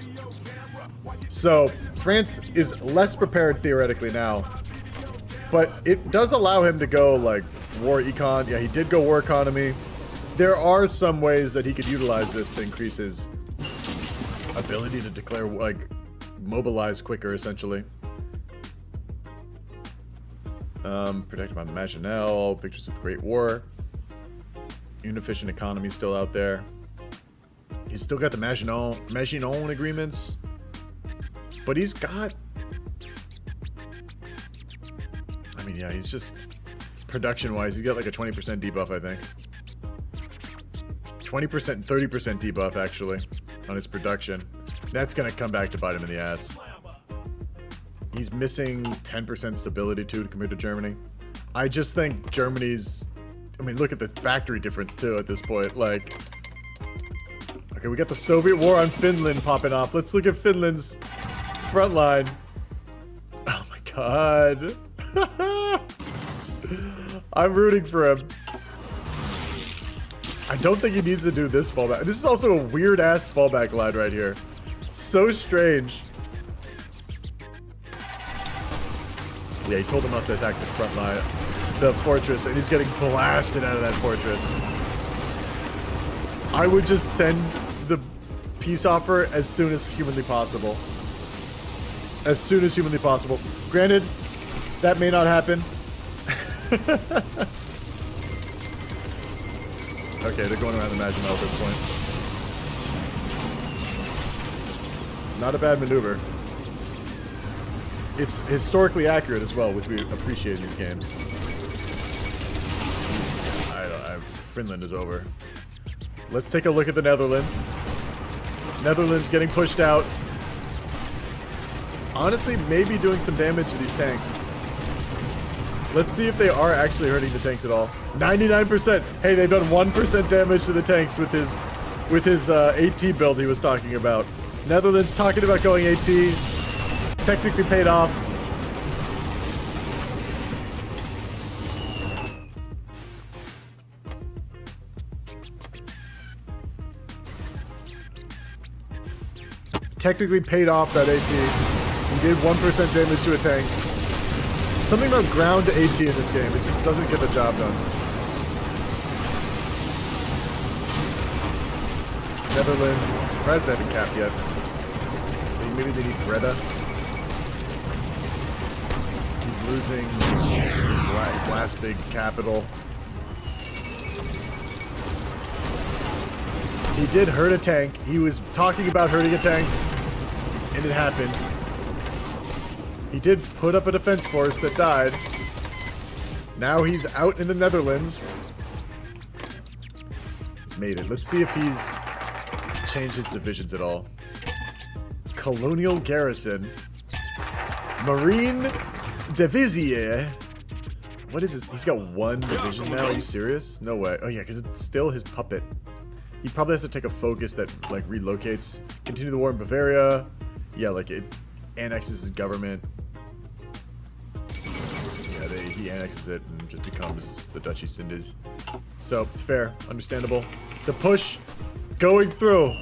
So France is less prepared theoretically now, but it does allow him to go like war econ. Yeah, he did go war economy. There are some ways that he could utilize this to increase his ability to declare, like, mobilize quicker, essentially. Protected by the Maginelle, victors of the Great War. Inefficient economy still out there. He's still got the Maginot agreements. But he's got... I mean, yeah, he's just... Production-wise, he's got like a 20% debuff, I think. 20%, 30% debuff, actually, on his production. That's going to come back to bite him in the ass. He's missing 10% stability, too, compared to Germany. I just think Germany's... I mean, look at the factory difference, too, at this point. Like... Okay, we got the Soviet War on Finland popping off. Let's look at Finland's front line. Oh, my God. I'm rooting for him. I don't think he needs to do this fallback. This is also a weird-ass fallback line right here. So strange. Yeah, he told him not to attack the front line, the fortress, and he's getting blasted out of that fortress. I would just send the peace offer as soon as humanly possible. As soon as humanly possible. Granted, that may not happen. Okay, they're going around the Maginot at this point. Not a bad maneuver. It's historically accurate as well, which we appreciate in these games. Finland is over. Let's take a look at the Netherlands. Netherlands getting pushed out. Honestly, maybe doing some damage to these tanks. Let's see if they are actually hurting the tanks at all. 99%. Hey, they've done 1% damage to the tanks with his AT build he was talking about. Netherlands talking about going AT. Technically paid off. Technically paid off that AT. He did 1% damage to a tank. Something about ground AT in this game, it just doesn't get the job done. Netherlands, I'm surprised they haven't capped yet. Maybe they need Greta. He's losing his last big capital. He did hurt a tank. He was talking about hurting a tank, and it happened. He did put up a defense force that died. Now he's out in the Netherlands. He's made it. Let's see if he's changed his divisions at all. Colonial Garrison. Marine Divisie. What is this? He's got one division now? Are you serious? No way. Oh yeah, because it's still his puppet. He probably has to take a focus that like relocates. Continue the war in Bavaria. Yeah, like it annexes his government. Yeah, he annexes it and just becomes the Dutch East Indies. So, fair, understandable. The push going through.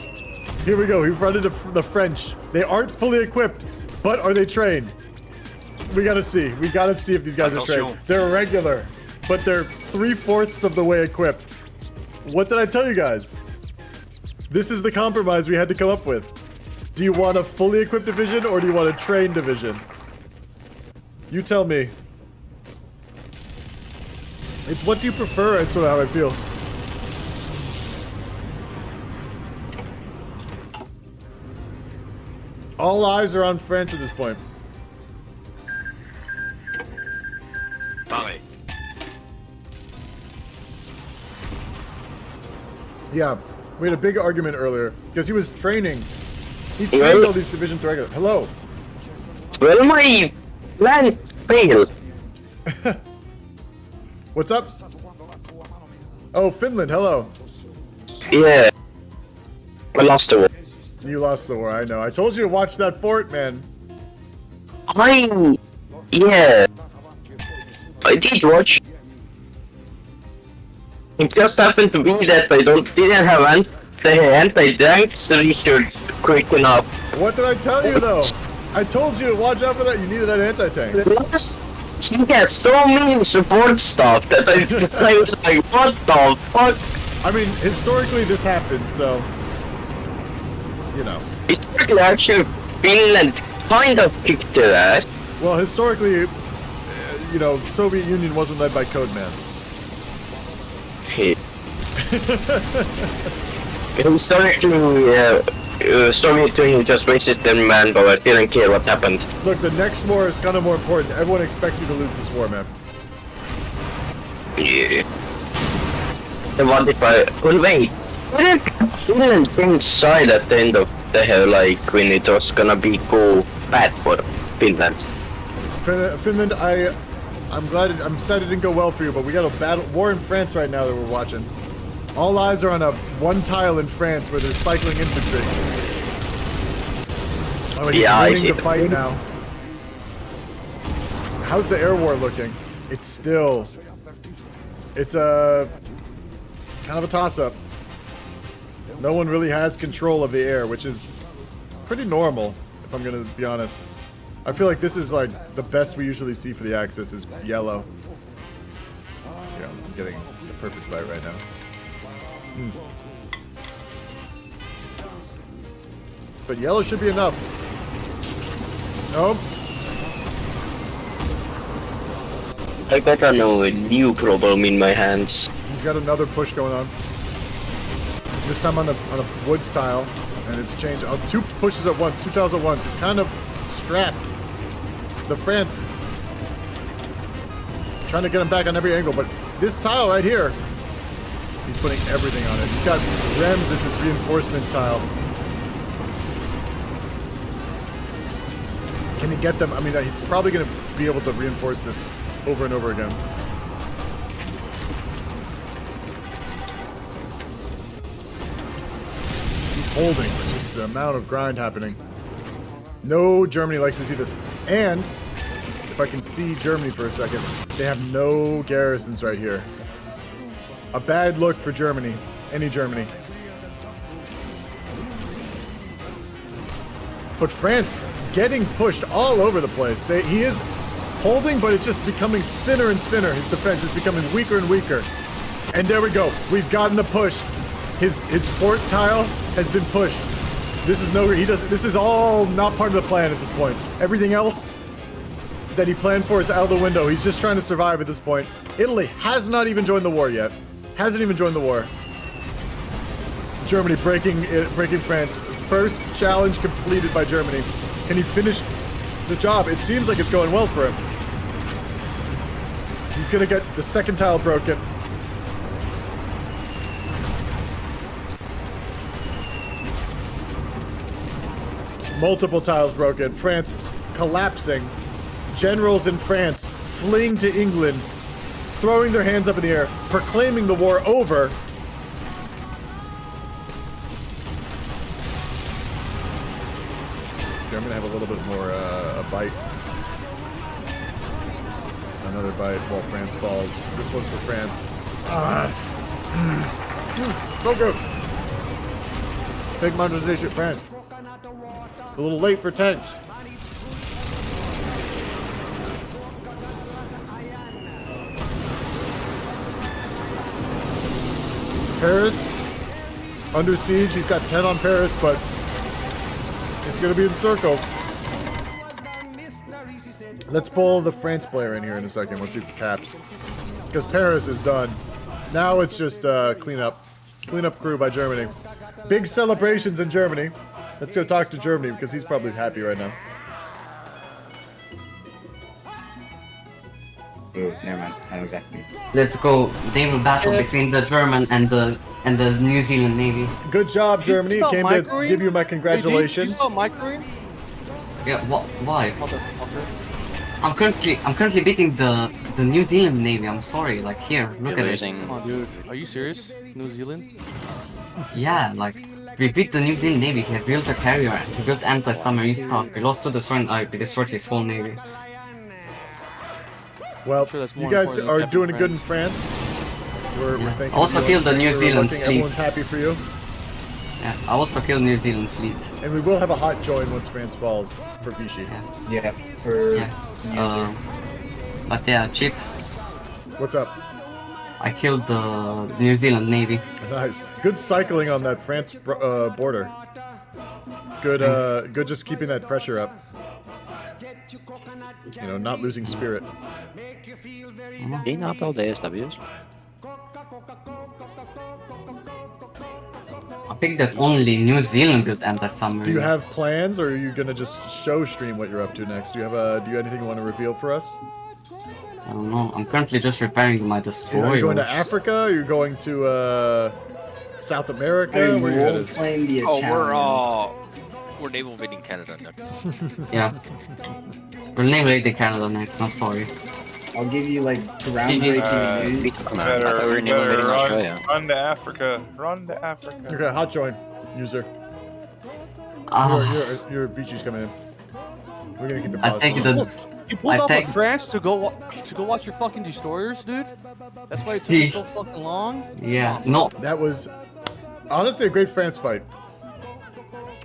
Here we go, we run into the French. They aren't fully equipped, but are they trained? We gotta see. We gotta see if these guys are trained. They're regular, but they're 3/4 of the way equipped. What did I tell you guys? This is the compromise we had to come up with. Do you want a fully equipped division or do you want a trained division? You tell me. It's what do you prefer, is sort of how I feel. All eyes are on France at this point. Bye. Yeah, we had a big argument earlier because he was training. He trained all these division directors. Hello. Well, my plan failed. What's up? Oh, Finland. Hello. Yeah. I lost the war. You lost the war. I know. I told you to watch that fort, man. Yeah. I did watch. It just happened to be that I didn't have the anti-tank research quick enough. What did I tell you though? I told you to watch out for that. You needed that anti-tank. He has so many support stuff that I was like, what the fuck? I mean, historically this happens, so you know. Historically, actually, Finland kind of kicked their ass. Well, historically, you know, Soviet Union wasn't led by Codeman. Hey. Historically, Soviet Union just wasted their manpower, didn't care what happened. Look, the next war is kind of more important. Everyone expects you to lose this war, man. Yeah. And what if I... Well, wait. Didn't Finland change side at the end of the like, when it was gonna be go bad for Finland? Finland, I'm sad it didn't go well for you, but we got a war in France right now that we're watching. All eyes are on one tile in France where there's cycling infantry. Oh, and he's winning the fight now. How's the air war looking? It's a kind of a toss-up. No one really has control of the air, which is pretty normal, if I'm gonna be honest. I feel like this is like the best we usually see for the Axis is yellow. Yeah, I'm getting the perfect light right now. But yellow should be enough. Nope. I better know a new problem in my hands. He's got another push going on. This time on a woods tile, and it's changed. Oh, 2 pushes at once, 2 tiles at once. It's kind of strapped. The France trying to get him back on every angle, but this tile right here, he's putting everything on it. He's got Rems as his reinforcements tile. Can he get them? I mean, he's probably going to be able to reinforce this over and over again. He's holding, but just the amount of grind happening. No, Germany likes to see this. And, if I can see Germany for a second, they have no garrisons right here. A bad look for Germany. Any Germany. But France getting pushed all over the place. He is holding, but it's just becoming thinner and thinner. His defense is becoming weaker and weaker. And there we go. We've gotten a push. His fort tile has been pushed. This is this is all not part of the plan at this point. Everything else that he planned for is out of the window. He's just trying to survive at this point. Italy has not even joined the war yet. Hasn't even joined the war. Germany breaking France. First challenge completed by Germany. Can he finish the job? It seems like it's going well for him. He's gonna get the second tile broken. Multiple tiles broken. France collapsing. Generals in France fleeing to England, throwing their hands up in the air, proclaiming the war over. I'm gonna have a little bit more a bite. Another bite while France falls. This one's for France. So good. Big modernization, France. A little late for tanks. Paris, under siege. He's got 10 on Paris, but it's going to be encircled. Let's pull the France player in here in a second. Let's see if the caps. Because Paris is done. Now it's just clean up. Clean up crew by Germany. Big celebrations in Germany. Let's go talk to Germany because he's probably happy right now. Ooh, never mind. I know exactly. Let's go. Naval battle between the German and the New Zealand Navy. Good job, Did you Germany. stop Came to microing? give you my Hey, congratulations. Did you stop microing? Yeah. Why? Motherfucker. I'm currently beating the New Zealand Navy. I'm sorry. Like here, look at this. Come on, dude. Are you serious? New Zealand? Yeah, like we beat the New Zealand Navy. He built a carrier. He built anti-submarine stuff. We lost to the Sovereign. We destroyed his whole navy. Well, sure that's you more guys important than are Captain doing good in France. We're thanking Also you. killed the New We're Zealand looking- fleet. Everyone's happy for you. Yeah, I also killed New Zealand fleet. And we will have a hot join once France falls for Vichy. Yeah, for. Yeah. But yeah, Chip. What's up? I killed the New Zealand Navy. Nice. Good cycling on that France border. Good, good just keeping that pressure up. You know, not losing spirit. Being up all ASWs. I think that only New Zealand built anti-submarine. Do you have plans, or are you gonna just show stream what you're up to next? Do you have anything you want to reveal for us? I don't know. I'm currently just repairing my destroyer. Are you going to Africa? Are you going to South America? Are you Where are you headed? role-playing the We're naval invading Canada next. Yeah. We're naval invading Canada next. I'm sorry. I'll give you like groundbreaking news. Run to Africa. Run to Africa. Okay, hot join, user. Your Vichy's coming in. We're gonna keep it I positive. think the. You pulled off of France to go watch your fucking destroyers, dude. That's why it took you so fucking long. Yeah. No. That was honestly a great France fight.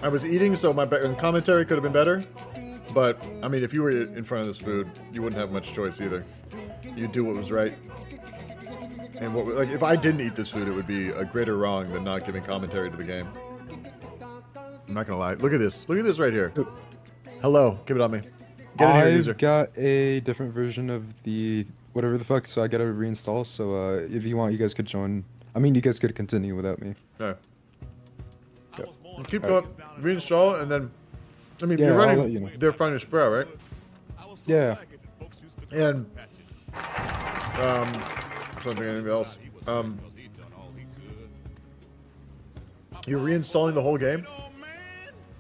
I was eating, so my commentary could have been better. But I mean, if you were in front of this food, you wouldn't have much choice either. You'd do what was right. And like if I didn't eat this food, it would be a greater wrong than not giving commentary to the game. I'm not gonna lie. Look at this. Look at this right here. Hello. Give it on me. Get in here, user. I've got a different version of the whatever the fuck, so I gotta reinstall. So if you want, you guys could join. I mean, you guys could continue without me. Yeah. Yep. Keep going. Reinstall, and then. I mean, Yeah, you're I'll running. let you know. They're running Sprout, right? Yeah. And something anything else. You're reinstalling the whole game?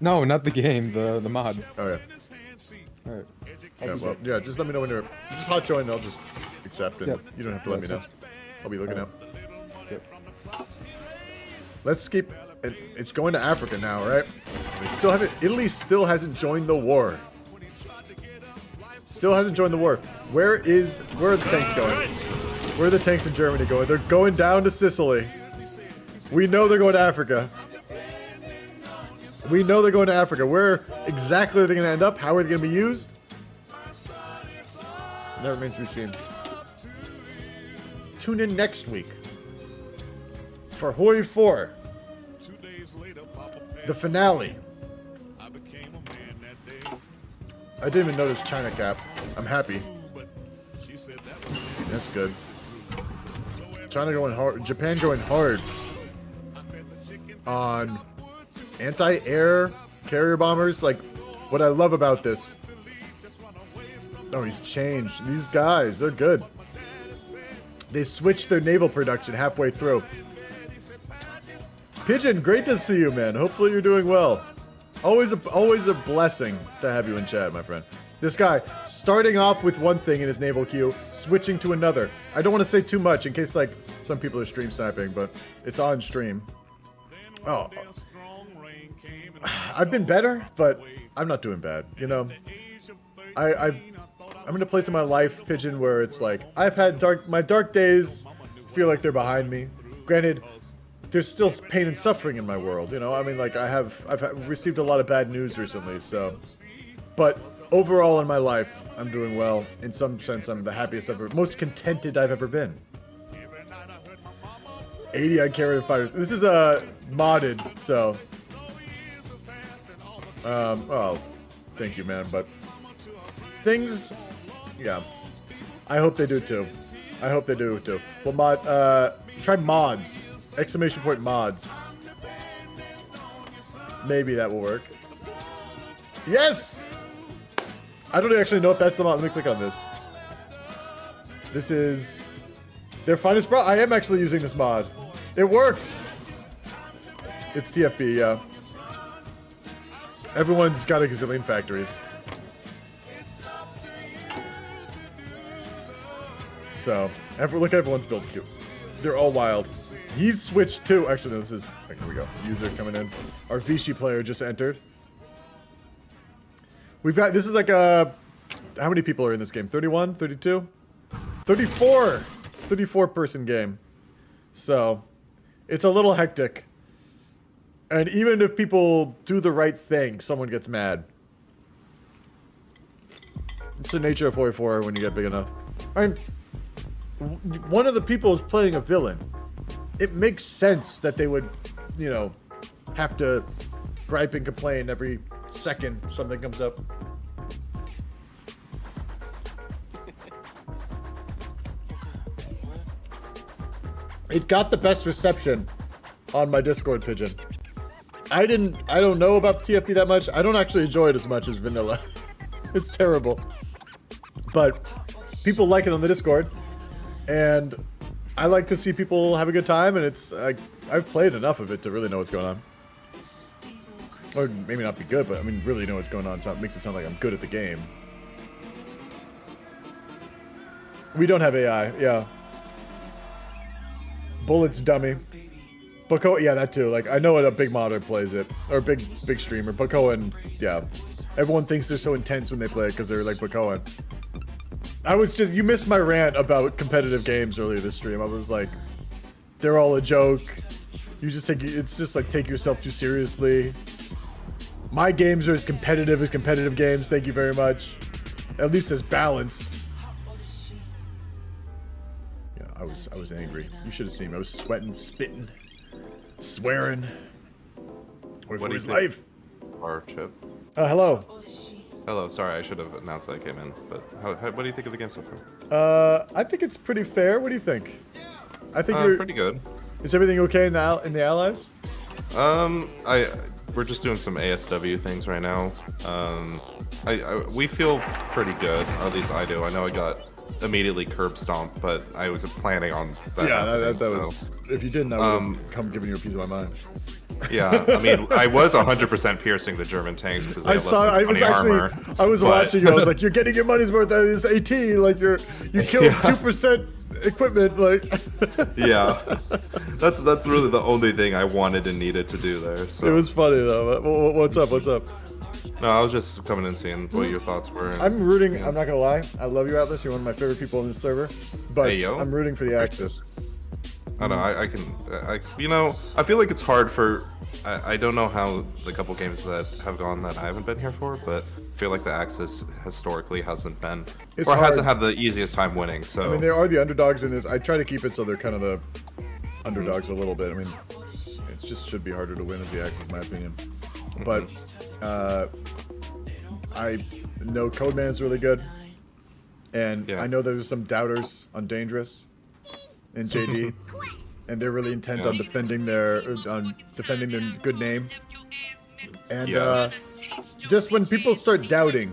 No, not the game. The mod. Oh yeah. All right. Yeah, well, yeah. Just let me know when you're. Just hot join. And I'll just accept it. Yep. You don't have to let me know. Yes. I'll be looking up. Yep. Let's keep. It's going to Africa now, right? They still haven't. Italy still hasn't joined the war. Still hasn't joined the war. Where are the tanks going? Where are the tanks in Germany going? They're going down to Sicily. We know they're going to Africa. We know they're going to Africa. Where exactly are they going to end up? How are they going to be used? That remains to be seen. Tune in next week for Hoi 4. The finale. I didn't even notice China cap. I'm happy. That's good. China going hard. Japan going hard on anti-air carrier bombers. Like, what I love about this. Oh, he's changed. These guys, they're good. They switched their naval production halfway through. Pigeon, great to see you, man. Hopefully you're doing well. Always a blessing to have you in chat, my friend. This guy, starting off with one thing in his naval queue, switching to another. I don't want to say too much in case, like, some people are stream sniping, but it's on stream. Oh. I've been better, but I'm not doing bad, you know? I'm in a place in my life, Pigeon, where it's like, I've had my dark days feel like they're behind me. Granted, there's still pain and suffering in my world, you know? I mean, like, I've received a lot of bad news recently, so... But overall in my life, I'm doing well. In some sense, I'm the happiest most contented I've ever been. 80 on carrier fighters. This is modded, so... well, thank you, man, but... Things... Yeah. I hope they do, too. I hope they do, too. Well, try mods. Exclamation point mods. Maybe that will work. Yes! I don't actually know if that's the mod. Let me click on this. This is their finest bra. I am actually using this mod. It works! It's TFB, yeah. Everyone's got a gazillion factories. So, look at everyone's build queue. They're all wild. He's switched too. Actually, no, this is... Here we go. User coming in. Our Vichy player just entered. We've got... This is like a... How many people are in this game? 31? 32? 34! 34 person game. So, it's a little hectic. And even if people do the right thing, someone gets mad. It's the nature of 44 when you get big enough. I mean, one of the people is playing a villain. It makes sense that they would, you know, have to gripe and complain every second something comes up. It got the best reception on my Discord pigeon. I don't know about TFP that much. I don't actually enjoy it as much as vanilla. It's terrible. But people like it on the Discord, and I like to see people have a good time, and it's I've played enough of it to really know what's going on. Or maybe not be good, but I mean really know what's going on, so it makes it sound like I'm good at the game. We don't have AI, yeah. Bullets dummy. Bakoa, yeah, that too. Like, I know a big modder plays it. Or big streamer. Bakoa, yeah. Everyone thinks they're so intense when they play it because they're like Bakoa. You missed my rant about competitive games earlier this stream. I was like, they're all a joke. It's just like take yourself too seriously. My games are as competitive games, thank you very much. At least as balanced. Yeah, I was angry. You should have seen me. I was sweating, spitting, swearing. Wait for his life. Our chip. Hello. Hello, sorry, I should have announced that I came in, but what do you think of the game so far? I think it's pretty fair. What do you think? I think you're pretty good. Is everything okay now in the Allies? We're just doing some ASW things right now. We feel pretty good, or at least I do. I know I got immediately curb stomped, but I was planning on that. Yeah, that was. If you didn't, I would have come giving you a piece of my mind. Yeah, I mean, I was 100% piercing the German tanks because they I was watching you. I was like, you're getting your money's worth out of this AT. Like you killed 2% equipment. Like. Yeah, that's really the only thing I wanted and needed to do there. So. It was funny though. What's up? What's up? No, I was just coming and seeing what your thoughts were. I'm rooting. Yeah. I'm not gonna lie. I love you, Atlas. You're one of my favorite people on this server. But hey, I'm rooting for the Axis. I don't know. You know, I feel like it's hard for. I don't know how the couple games that have gone that I haven't been here for, but I feel like the Axis historically hasn't been, hasn't had the easiest time winning. So I mean, there are the underdogs in this. I try to keep it so they're kind of the underdogs a little bit. I mean, it just should be harder to win as the Axis, in my opinion. But I know Codeman's really good, and I know there's some doubters on Dangerous and JD. And they're really intent on defending their good name. And just when people start doubting,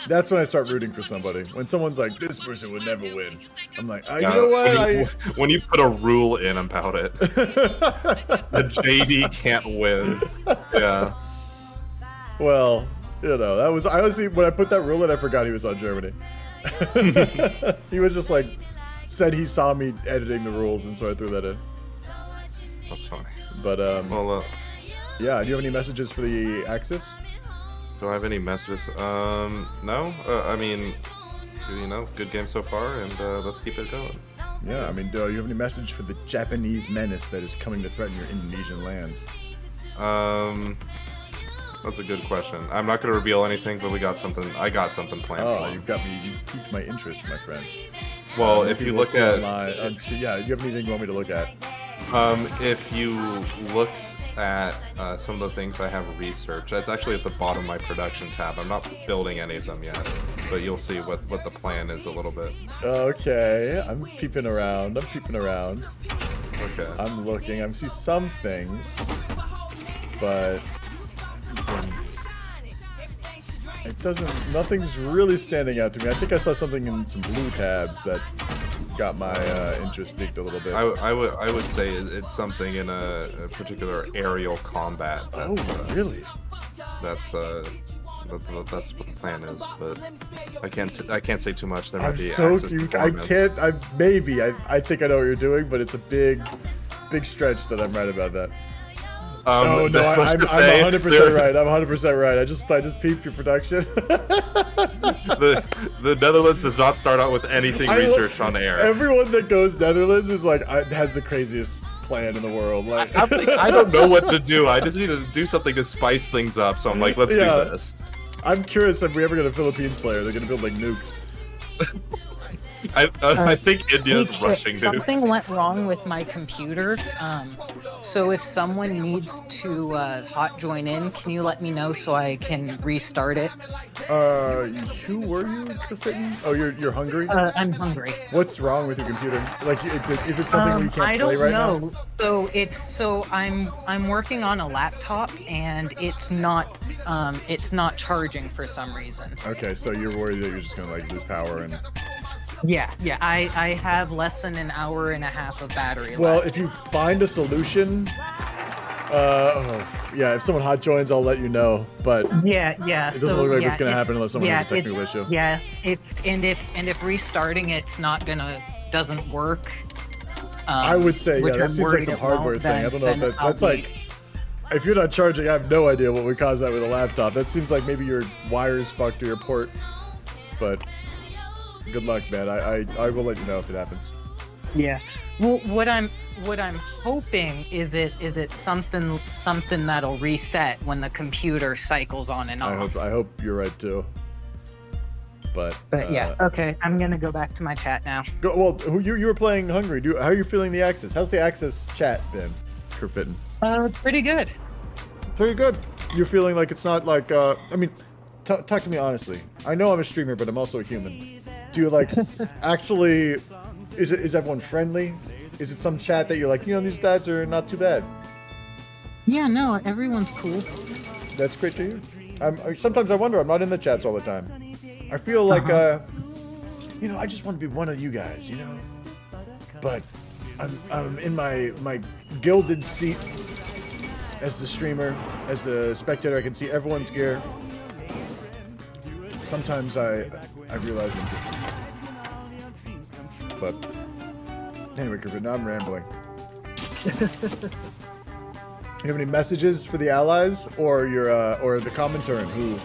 that's when I start rooting for somebody. When someone's like, "This person would never win," I'm like, you know what? When you put a rule in about it, the JD can't win. Yeah. Well, you know, that was honestly when I put that rule in, I forgot he was on Germany. He was just like. Said he saw me editing the rules, and so I threw that in. That's funny. But yeah. Do you have any messages for the Axis? Do I have any messages? No. I mean, you know, good game so far, and let's keep it going. Yeah. I mean, do you have any message for the Japanese menace that is coming to threaten your Indonesian lands? That's a good question. I'm not going to reveal anything, but I got something planned. Oh, you've piqued my interest, my friend. Well, if you look at... yeah, do you have anything you want me to look at? If you looked at some of the things I have researched, that's actually at the bottom of my production tab. I'm not building any of them yet, but you'll see what the plan is a little bit. Okay, I'm peeping around. Okay. I'm looking. I see some things, but doesn't. Nothing's really standing out to me. I think I saw something in some blue tabs that got my interest piqued a little bit. I would say it's something in a particular aerial combat. That's, really? That's that's what the plan is, but I can't say too much. There might I'm be so access to cute. I formats. can't. I think I know what you're doing, but it's a big stretch that I'm right about that. No, I'm 100% right. I'm 100% right. I just peeped your production. the Netherlands does not start out with anything researched on air. Everyone that goes Netherlands is like has the craziest plan in the world. Like I'm like, I don't know what to do. I just need to do something to spice things up. So I'm like, let's do this. I'm curious if we ever get a Philippines player. They're gonna build like nukes. I think India's rushing nukes. Something went wrong with my computer. So if someone needs to hot join in, can you let me know so I can restart it? Who were you, Kitten? Oh, you're hungry? I'm hungry. What's wrong with your computer? Like, is it something we can't I don't play right know. now? So I'm working on a laptop and it's not charging for some reason. Okay, so you're worried that you're just gonna like lose power and. Yeah, I have less than an hour and a half of battery Well, left. if you find a solution, if someone hot joins, I'll let you know. But yeah, it doesn't look like it's gonna happen unless someone has a technical it's, issue. Yeah, and if restarting it's doesn't work. I would say, which that I'm seems like worried some it hardware won't, thing. I don't know if then that's I'll like. If you're not charging, I have no idea what would cause that with a laptop. That seems like maybe your wires fucked or your port. But good luck, man. I will let you know if it happens. Yeah. Well, what I'm hoping is it something that'll reset when the computer cycles on and off. I hope you're right too. But yeah, okay. I'm gonna go back to my chat now. You were playing Hungry. How are you feeling the Access? How's the Access chat been, Kerfitten? Pretty good. Pretty good. You're feeling like it's not like I mean, talk to me honestly. I know I'm a streamer, but I'm also a human. Do you like actually? Is everyone friendly? Is it some chat that you're like, these stats are not too bad? Yeah, no, everyone's cool. That's great to hear. Sometimes I wonder. I'm not in the chats all the time. I feel like I just want to be one of you guys, But I'm in my gilded seat as the streamer, as a spectator. I can see everyone's gear. Sometimes I realize I'm different. But anyway, Griffin, now I'm rambling. You have any messages for the allies or your or the Comintern, who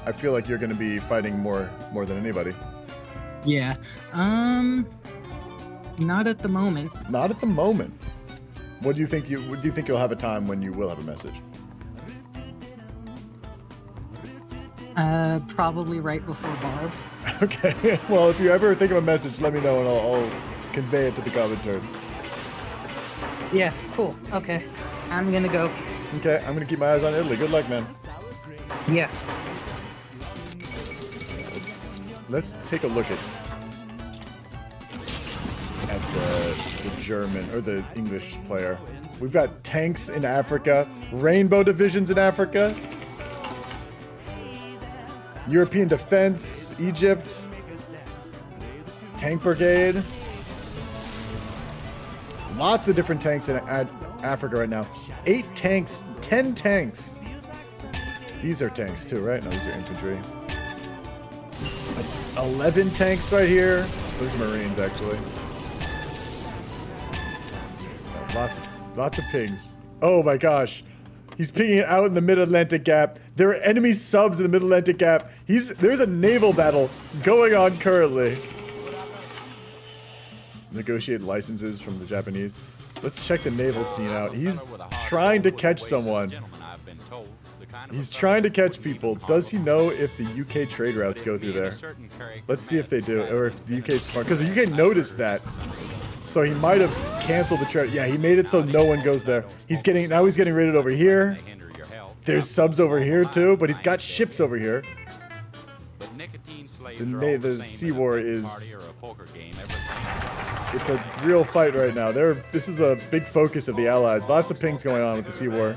I feel like you're going to be fighting more than anybody? Yeah. Not at the moment. Not at the moment. What do you think you'll have a time when you will have a message? Probably right before Barb. Okay. Well, if you ever think of a message, let me know and I'll convey it to the Comintern. Yeah, cool. Okay. I'm gonna go. Okay, I'm gonna keep my eyes on Italy. Good luck, man. Yeah. Let's take a look at the German or the English player. We've got tanks in Africa, rainbow divisions in Africa, European defense, Egypt, tank brigade. Lots of different tanks in Africa right now. 8 tanks, 10 tanks. These are tanks too, right? No, these are infantry. 11 tanks right here. Those are Marines, actually. Lots of pigs. Oh my gosh. He's pinging it out in the Mid-Atlantic Gap. There are enemy subs in the Mid-Atlantic Gap. There's a naval battle going on currently. Negotiate licenses from the Japanese. Let's check the naval scene out. He's trying to catch someone. He's trying to catch people. Does he know if the UK trade routes go through there? Let's see if they do, or if the UK is smart. Because the UK noticed that. So he might have canceled the trade. Yeah, he made it so no one goes there. Now he's getting raided over here. There's subs over here too, but he's got ships over here. The sea war is... It's a real fight right now. This is a big focus of the Allies. Lots of pings going on with the sea war.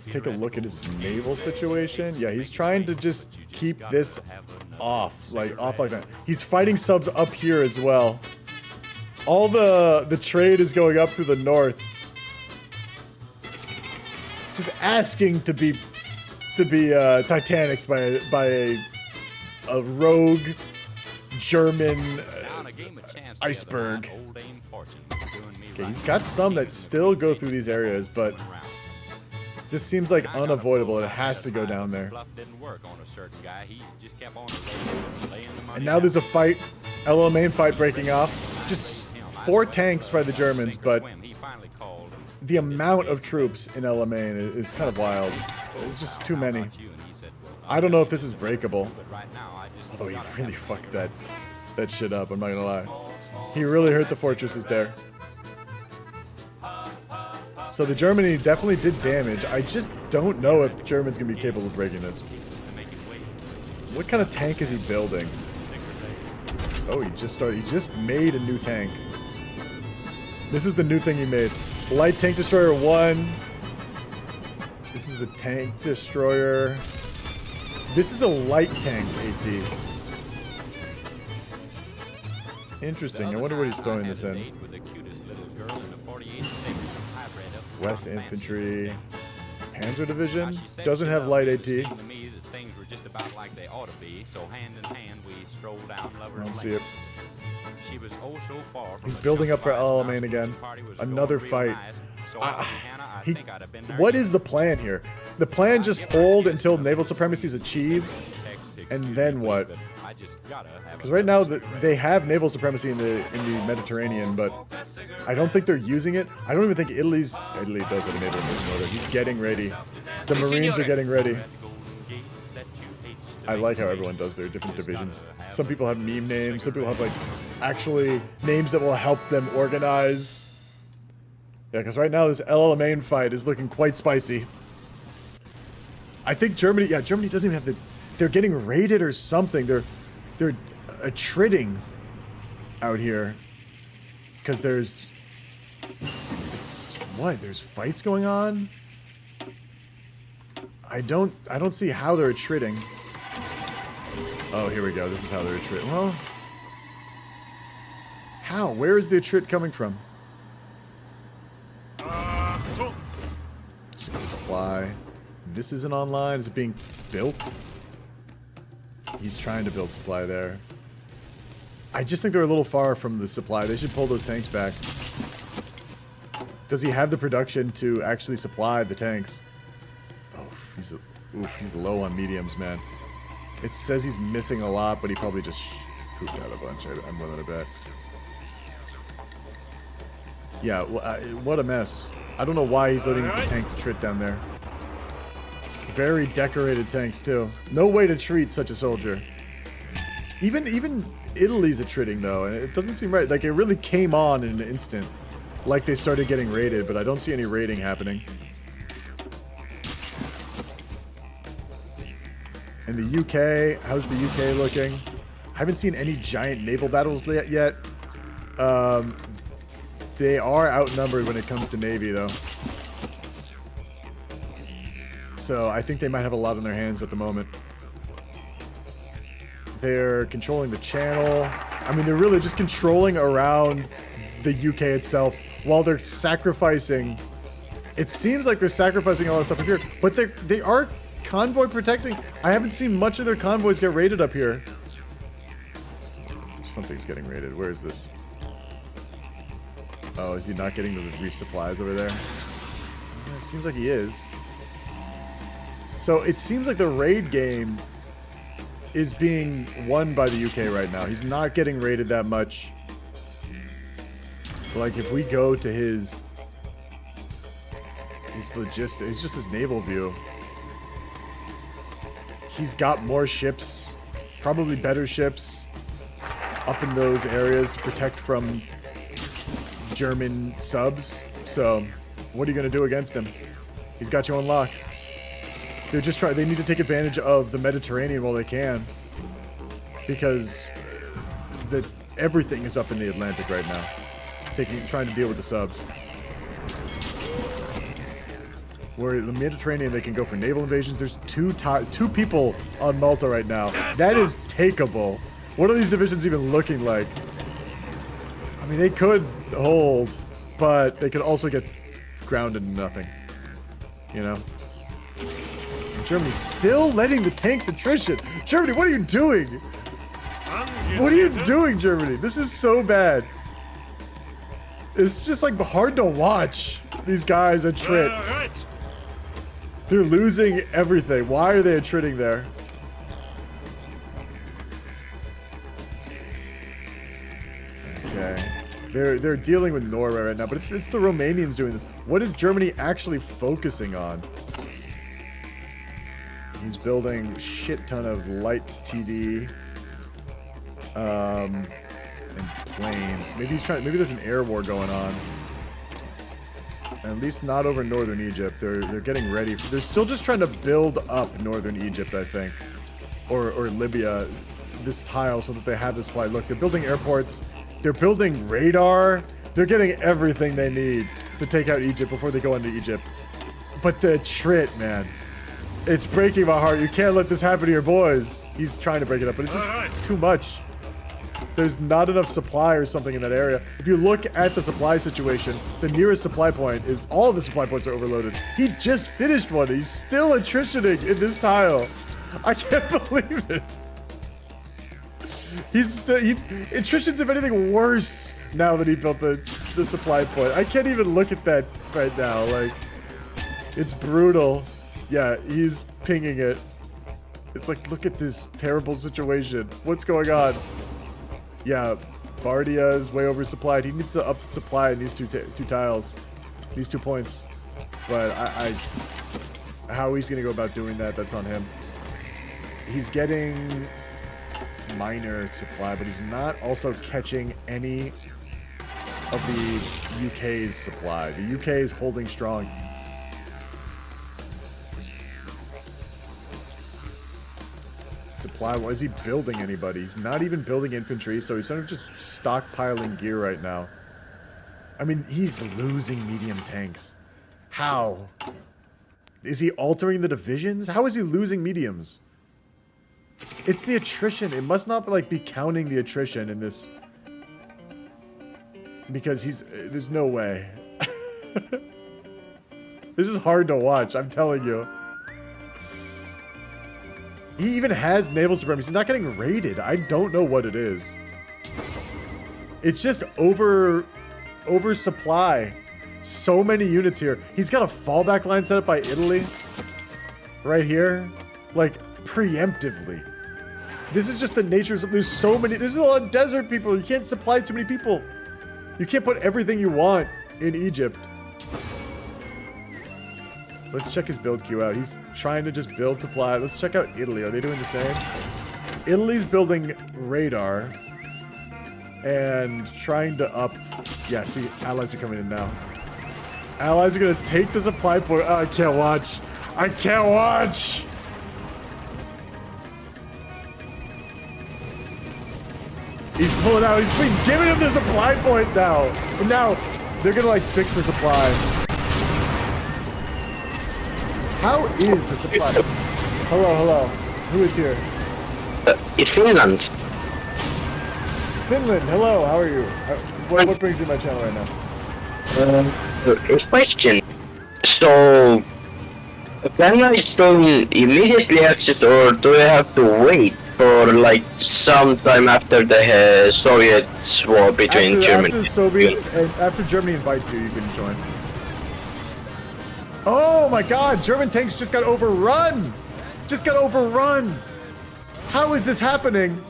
take a look at his naval situation. Yeah, he's trying to just keep this off like that. He's fighting subs up here as well. All the trade is going up through the north. Just asking to be Titanic by a rogue German iceberg. Okay, he's got some that still go through these areas, but this seems like unavoidable. It has to go down there. And now there's a fight, LO main fight breaking off. Just 4 tanks by the Germans, but the amount of troops in LO main is kind of wild. It's just too many. I don't know if this is breakable. Although he really fucked that shit up, I'm not gonna lie. He really hurt the fortresses there. So the Germany definitely did damage. I just don't know if the German's gonna be capable of breaking this. What kind of tank is he building? Oh, he just made a new tank. This is the new thing he made. Light tank destroyer 1. This is a tank destroyer. This is a light tank AT. Interesting. I wonder what he's throwing this in. West Infantry. Panzer Division. Doesn't have light AT. I don't see it. He's building up for Alamein again. Another fight. What is the plan here? The plan just hold until naval supremacy is achieved, and then what? Because right now they have naval supremacy in the Mediterranean, but I don't think they're using it. I don't even think Italy does have a naval supremacy order. He's getting ready. The Marines are getting ready. I like how everyone does their different divisions. Some people have meme names. Some people have like actually names that will help them organize. Yeah, because right now this Alamein fight is looking quite spicy. I think Germany, yeah, Germany doesn't even have the, they're getting raided or something. They're attriting out here. Because there's fights going on? I don't see how they're attriting. Oh, here we go. This is how they're attrit. Well, how? Where is the attrit coming from? Supply. This isn't online. Is it being built? He's trying to build supply there. I just think they're a little far from the supply. They should pull those tanks back. Does he have the production to actually supply the tanks? Oh, he's low on mediums, man. It says he's missing a lot, but he probably just pooped out a bunch, I'm willing to bet. Yeah, what a mess. I don't know why he's letting his tanks trit down there. Very decorated tanks, too. No way to treat such a soldier. Even Italy's attriting, though, and it doesn't seem right. Like, it really came on in an instant. Like they started getting raided, but I don't see any raiding happening. And the UK, how's the UK looking? I haven't seen any giant naval battles yet. They are outnumbered when it comes to Navy, though. So I think they might have a lot on their hands at the moment. They're controlling the channel. I mean, they're really just controlling around the UK itself while they're sacrificing. It seems like they're sacrificing all this stuff up here, but they are convoy protecting. I haven't seen much of their convoys get raided up here. Something's getting raided. Where is this? Oh, is he not getting the resupplies over there? Yeah, it seems like he is. So it seems like the raid game is being won by the UK right now. He's not getting raided that much. Like if we go to his logistics, it's just his naval view. He's got more ships, probably better ships, up in those areas to protect from German subs. So, what are you going to do against him? He's got you on lock. They're just they need to take advantage of the Mediterranean while they can. Because everything is up in the Atlantic right now. Trying to deal with the subs. Where the Mediterranean, they can go for naval invasions. There's two people on Malta right now. That is takeable. What are these divisions even looking like? I mean, they could hold, but they could also get grounded in nothing. You know? And Germany's still letting the tanks attrition. Germany, what are you doing? What are you doing, Germany? This is so bad. It's just like hard to watch these guys attrit. They're losing everything. Why are they attriting there? Okay. They're dealing with Norway right now, but it's the Romanians doing this. What is Germany actually focusing on? He's building a shit ton of light TD. And planes. Maybe there's an air war going on. At least not over northern Egypt. They're getting ready. They're still just trying to build up northern Egypt, I think. Or Libya, this tile, so that they have this flight. Look, they're building airports. They're building radar. They're getting everything they need to take out Egypt before they go into Egypt. But the trit, man. It's breaking my heart. You can't let this happen to your boys. He's trying to break it up, but it's just too much. There's not enough supply or something in that area. If you look at the supply situation, the nearest supply point is all of the supply points are overloaded. He just finished one. He's still attritioning in this tile. I can't believe it. Attrition's, if anything, worse now that he built the supply point. I can't even look at that right now. Like, it's brutal. Yeah, he's pinging it. It's like, look at this terrible situation. What's going on? Yeah, Bardia is way oversupplied. He needs to up the supply in these two tiles, these 2 points. But how he's gonna go about doing that, that's on him. He's getting minor supply, but he's not also catching any of the UK's supply. The UK is holding strong. Supply, why is he building anybody? He's not even building infantry, so he's sort of just stockpiling gear right now. I mean, he's losing medium tanks. How? Is he altering the divisions? How is he losing mediums? It's the attrition. It must not like be counting the attrition in this. Because there's no way. This is hard to watch, I'm telling you. He even has naval supremacy. He's not getting raided. I don't know what it is. It's just oversupply. So many units here. He's got a fallback line set up by Italy. Right here. Like, preemptively. This is just the nature of... There's so many... There's a lot of desert people. You can't supply too many people. You can't put everything you want in Egypt. Let's check his build queue out. He's trying to just build supply. Let's check out Italy. Are they doing the same? Italy's building radar. And trying to up... Yeah, see, allies are coming in now. Allies are going to take the supply point. Oh, I can't watch. I can't watch! He's pulling out. He's been giving him the supply point now. And now, they're going to, like, fix the supply. How is the supply? Hello, hello. Who is here? It's Finland. Finland, hello. How are you? What brings you to my channel right now? A question. So, can I storm immediately access, or do I have to wait for like some time after the Soviet war between Germany? After the Soviets and after Germany invites you, you can join. Oh my God! German tanks just got overrun. Just got overrun. How is this happening?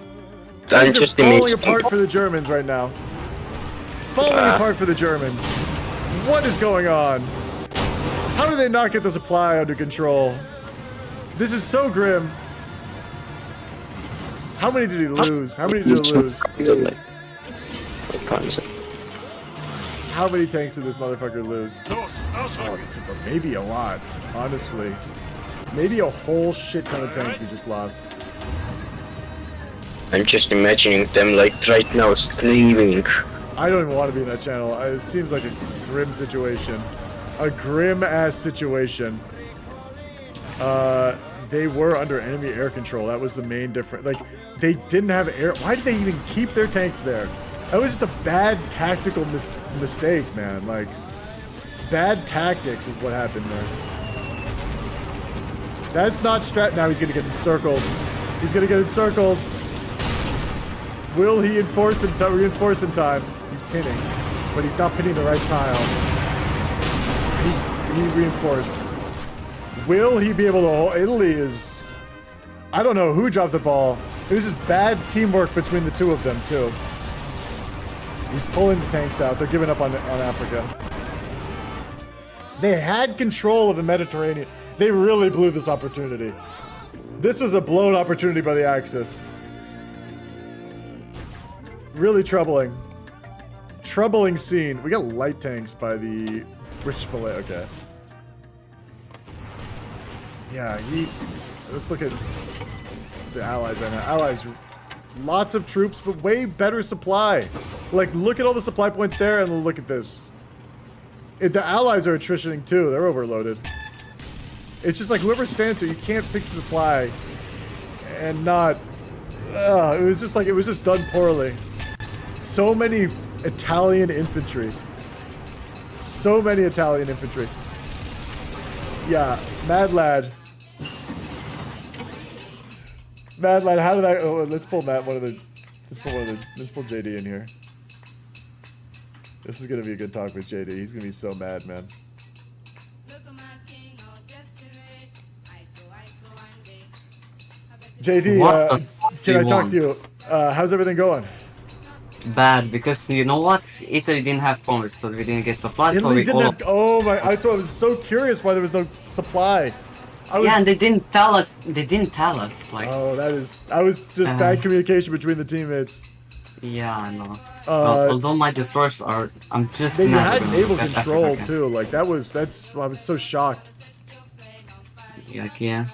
Things are falling apart for the Germans right now. Falling apart for the Germans. What is going on? How do they not get the supply under control? This is so grim. How many did he lose? How many did he lose? How many tanks did this motherfucker lose? Oh, maybe a lot, honestly. Maybe a whole shit ton of tanks he just lost. I'm just imagining them like right now screaming. I don't even want to be in that channel. It seems like a grim situation. a grim ass situation. They were under enemy air control. That was the main difference. Like, they didn't have air. Why did they even keep their tanks there? That was just a bad tactical mistake, man. Like, bad tactics is what happened there. That's not strat. Now he's gonna get encircled. He's gonna get encircled. Will he reinforce in time? He's pinning, but he's not pinning the right tile. He reinforced. Will he be able to hold? Italy is... I don't know who dropped the ball. It was just bad teamwork between the two of them, too. He's pulling the tanks out. They're giving up on Africa. They had control of the Mediterranean. They really blew this opportunity. This was a blown opportunity by the Axis. Really troubling. Troubling scene. We got light tanks by the British Malay. Okay. Yeah, let's look at the Allies right now. Allies, lots of troops, but way better supply. Like, look at all the supply points there, and look at this. The Allies are attritioning too. They're overloaded. It's just like whoever stands here, you can't fix the supply and not. It was just like it was just done poorly. So many Italian infantry. So many Italian infantry. Yeah, Mad Lad. Mad Lad, how did I? Oh, let's pull Matt. Let's pull JD in here. This is gonna be a good talk with JD. He's gonna be so mad, man. JD, can I talk to you? How's everything going? Bad, because you know what? Italy didn't have commerce, so we didn't get supplies. Italy didn't have. Oh my! I was so curious why there was no supply. Yeah, and they didn't tell us. They didn't tell us. Like. Oh, that was just bad communication between the teammates. Yeah, I know. Although my destroyers are, I'm just. They had naval control too. Like I was so shocked. Like, yeah.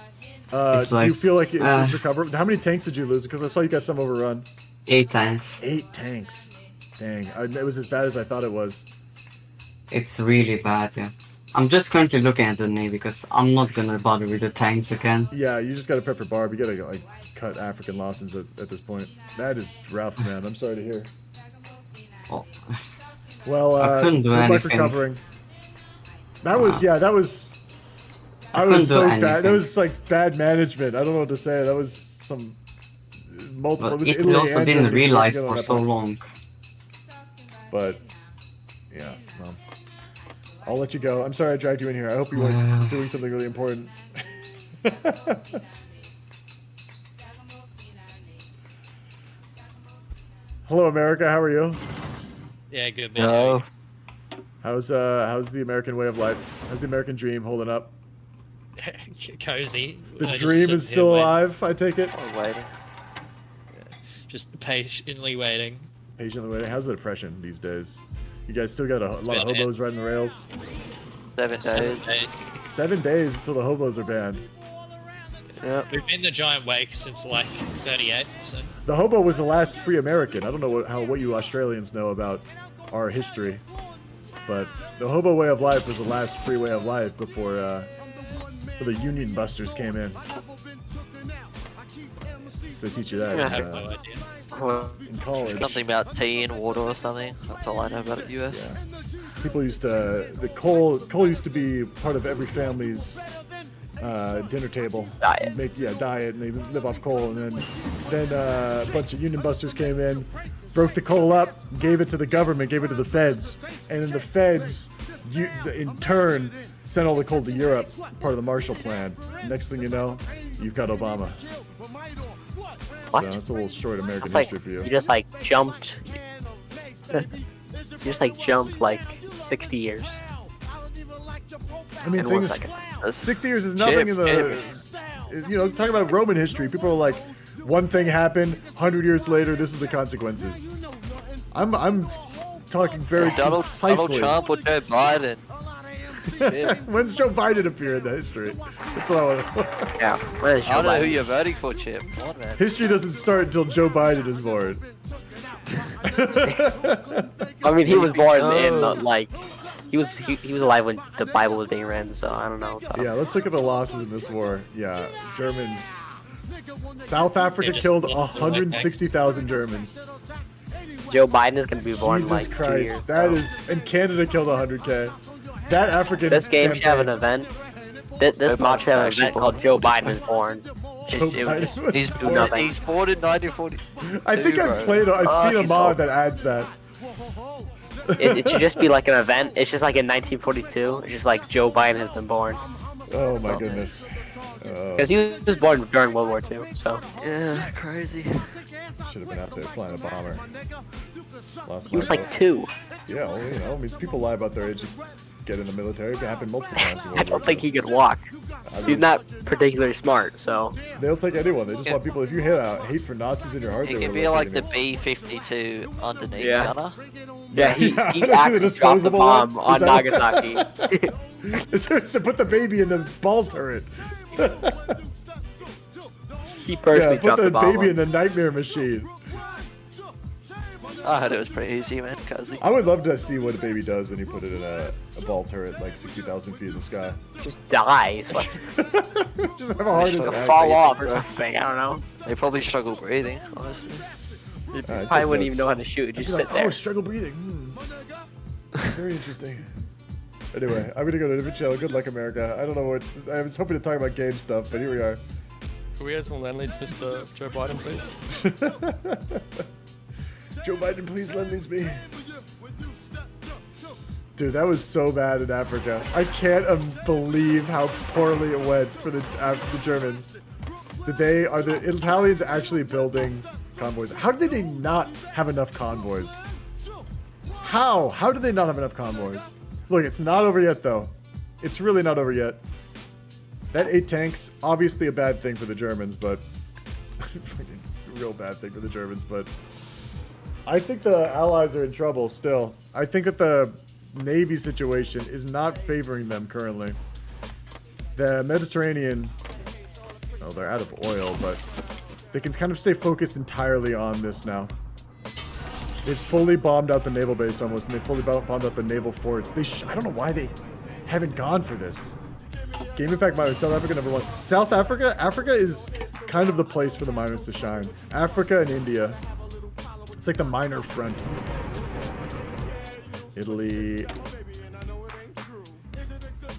Do you feel like it's recovered? How many tanks did you lose? Because I saw you got some overrun. 8 tanks. 8 tanks. Dang, it was as bad as I thought it was. It's really bad, yeah. I'm just currently looking at the navy because I'm not gonna bother with the tanks again. Yeah, you just gotta prep for Barb. You gotta like cut African losses at this point. That is rough, man. I'm sorry to hear. Oh. Well, I couldn't do good luck anything. recovering. That was I was so bad. That was like bad management. I don't know what to say. That was some multiple. But it was Italy Italy also and didn't Germany realize together on for that so point. long. But yeah, well, I'll let you go. I'm sorry I dragged you in here. I hope you weren't doing something really important. Hello, America. How are you? Yeah, good man. Hello. How's the American way of life? How's the American dream holding up? Cozy. The Just dream sitting is still here alive, I take it? waiting. Just patiently waiting. Patiently waiting. How's the depression these days? You guys still got a lot of been hobos riding the rails? 7 days. 7 days until the hobos are banned. Yep. We've been the giant wake since like 38, so. The hobo was the last free American. I don't know what you Australians know about our history, but the hobo way of life was the last free way of life before the Union Busters came in. So they teach you that I have no idea. in college. Something about tea and water or something. That's all I know about the US. Yeah. People used to coal used to be part of every family's dinner table. Diet. Diet, and they live off coal. And then a bunch of Union Busters came in, broke the coal up, gave it to the government, gave it to the feds, and then the feds, in turn, sent all the coal to Europe, part of the Marshall Plan. Next thing you know, you've got Obama. What? So that's a little short American That's history for you. You just like jumped. You just like jumped like 60 years. I mean, in 1 things. second. 60 years is nothing in the. You know, talking about Roman history, people are like, one thing happened, 100 years later, this is the consequences. I'm talking very Donald precisely. Trump or Joe Biden. When's Joe Biden appear in the history? That's what I want to. Yeah, where's I don't know who you're voting for, Chip. Come on, man. History doesn't start until Joe Biden is born. I mean, he was born in like He was alive when the Bible was being read, so I don't know. Yeah, let's look at the losses in this war. Yeah, Germans. South Africa just killed lost the 160,000 Germans. Joe Biden is gonna be born in Jesus like 2 Christ, years. that is, and Canada killed 100K. That African. This game should have an campaign- event. This mod should have an event called Joe Biden is born. Joe It would just Biden. do nothing. He's born in 1940. I think I've played. I've seen a mod that adds that. It should just be like an event. It's just like in 1942. It's just like Joe Biden has been born. Oh my goodness. Because he was born during World War II. So Yeah, crazy. Should have been out there flying a bomber. Lost he was my like vote. 2. Yeah, well, you know, I mean, people lie about their age to get in the military. It can happen multiple times. In I World War don't think II. he could walk. I He's mean- not particularly smart. So They'll take anyone. They just want people. If you hate for Nazis in your heart, He they can will be like the locate B-52 underneath Yeah. gunner. yeah, he Yeah, I he don't see the actually dropped the disposable bomb one. on Is that- Nagasaki. It's to put the baby in the ball turret. He personally Yeah, put dropped the the bomb. baby in the nightmare machine. I heard it was pretty easy, man. Cozy. I would love to see what a baby does when you put it in a ball turret like 60,000 feet in the sky. Just dies. Just have a heart Struggle attack. fall breathing, off or bro. something. I don't know. They probably struggle breathing, honestly. He take probably wouldn't notes. even know how to shoot. I'd Just be like, sit there. oh, struggle breathing. Very interesting. Anyway, I'm gonna go to a different channel. Good luck, America. I don't know what. I was hoping to talk about game stuff, but here we are. Can we have some land lease, Mr. Joe Biden, please? Joe Biden, please lend these me. Dude, that was so bad in Africa. I can't believe how poorly it went for the Germans. Are the Italians actually building convoys? How did they not have enough convoys? How? How did they not have enough convoys? Look, it's not over yet, though. It's really not over yet. That 8 tanks, obviously a bad thing for the Germans, but fucking real bad thing for the Germans, but I think the Allies are in trouble still. I think that the Navy situation is not favoring them currently. The Mediterranean, well, they're out of oil, but they can kind of stay focused entirely on this now. They've fully bombed out the naval base almost, and they fully bombed out the naval forts. I don't know why they haven't gone for this. Game Impact minus South Africa #1. South Africa? Africa is kind of the place for the miners to shine. Africa and India. It's like the minor front. Italy.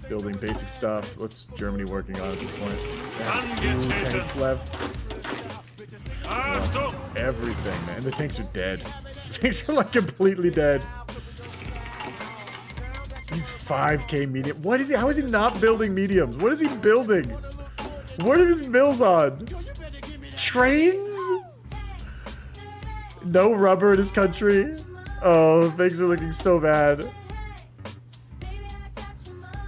Building basic stuff. What's Germany working on at this point? They have 2 tanks left. Lost everything, man. The tanks are dead. The tanks are like completely dead. He's 5k medium. What is he? How is he not building mediums? What is he building? What are his mills on? Trains? No rubber in his country. Oh, things are looking so bad.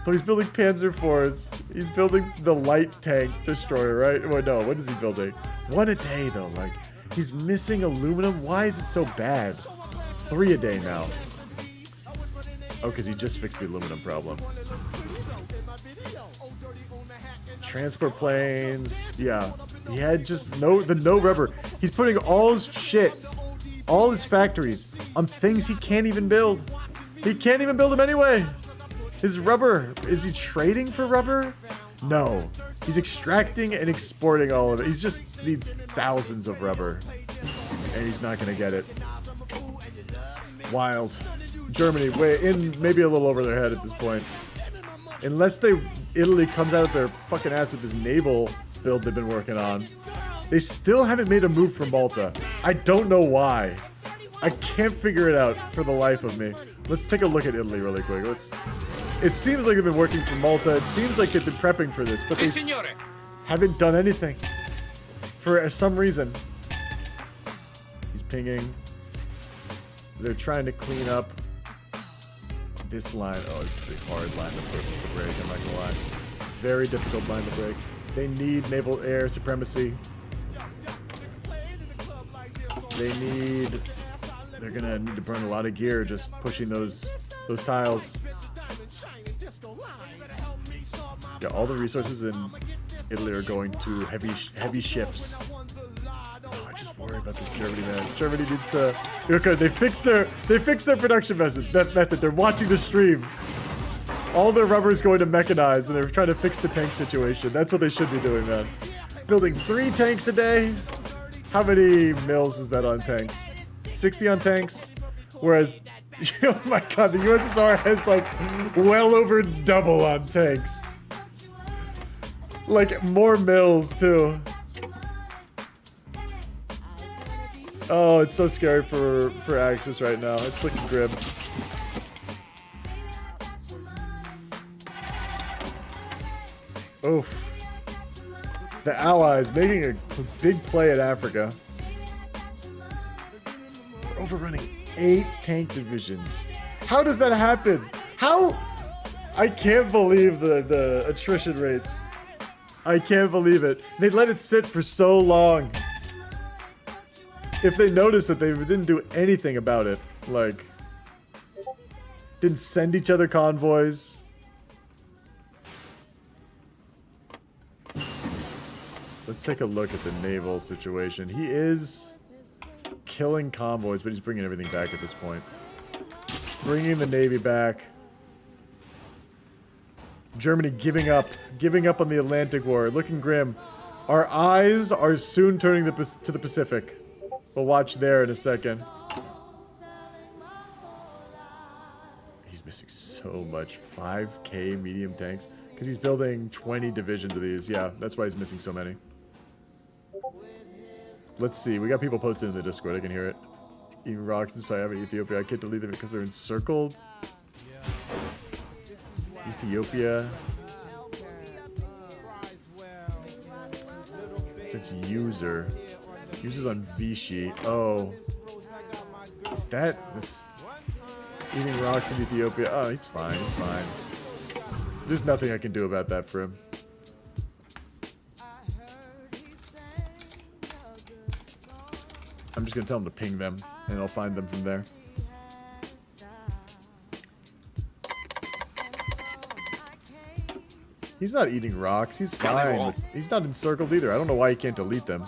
Oh, he's building Panzer IVs. He's building the light tank destroyer, right? Well, no, what is he building? 1 a day, though. Like, he's missing aluminum. Why is it so bad? 3 a day now. Oh, because he just fixed the aluminum problem. Transport planes. Yeah. He had just no rubber. He's putting all his shit, all his factories, on things he can't even build. He can't even build them anyway. His rubber. Is he trading for rubber? No. He's extracting and exporting all of it. He just needs thousands of rubber. And he's not going to get it. Wild. Germany, maybe a little over their head at this point. Unless Italy comes out of their fucking ass with this naval build they've been working on. They still haven't made a move from Malta. I don't know why. I can't figure it out for the life of me. Let's take a look at Italy really quick. It seems like they've been working for Malta. It seems like they've been prepping for this, but they haven't done anything for some reason. He's pinging. They're trying to clean up this line. Oh, this is a hard line to break, I'm not gonna lie. Very difficult line to break. They need naval air supremacy. They're gonna need to burn a lot of gear just pushing those tiles. Yeah, all the resources in Italy are going to heavy ships. Oh, I just worry about this Germany, man. Germany needs to. Okay, they fixed their production method. They're watching the stream. All their rubber is going to mechanize, and they're trying to fix the tank situation. That's what they should be doing, man. Building 3 tanks a day? How many mils is that on tanks? 60 on tanks? Whereas, oh my god, the USSR has like well over double on tanks. Like more mils too. Oh, it's so scary for Axis right now. It's looking grim. Oof. The Allies making a big play at Africa. We're overrunning 8 tank divisions. How does that happen? How? I can't believe the attrition rates. I can't believe it. They let it sit for so long. If they noticed that they didn't do anything about it, like, didn't send each other convoys. Let's take a look at the naval situation. He is killing convoys, but he's bringing everything back at this point. Bringing the Navy back. Germany giving up on the Atlantic War, looking grim. Our eyes are soon turning to the Pacific. We'll watch there in a second. He's missing so much. 5K medium tanks. Because he's building 20 divisions of these. Yeah, that's why he's missing so many. Let's see. We got people posted in the Discord. I can hear it. Eating rocks in Siam and Ethiopia. I can't delete them because they're encircled. Ethiopia. It's user. User's on Vichy. Oh. Is that's eating rocks in Ethiopia? Oh, he's fine. He's fine. There's nothing I can do about that for him. I'm just gonna tell him to ping them, and I'll find them from there. He's not eating rocks. He's fine. He's not encircled either. I don't know why he can't delete them.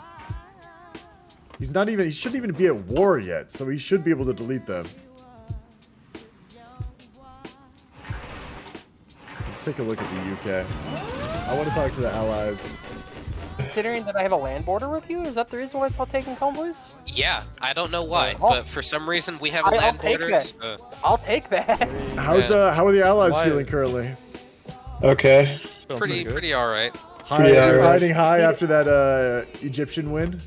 He's not even. He shouldn't even be at war yet, so he should be able to delete them. Let's take a look at the UK. I want to talk to the Allies. Considering that I have a land border with you, is that the reason why it's not taking convoys? Yeah, I don't know why, but for some reason we have a land border. I'll take that. How's how are the Allies feeling currently? Okay. Pretty alright. Riding high after that Egyptian win.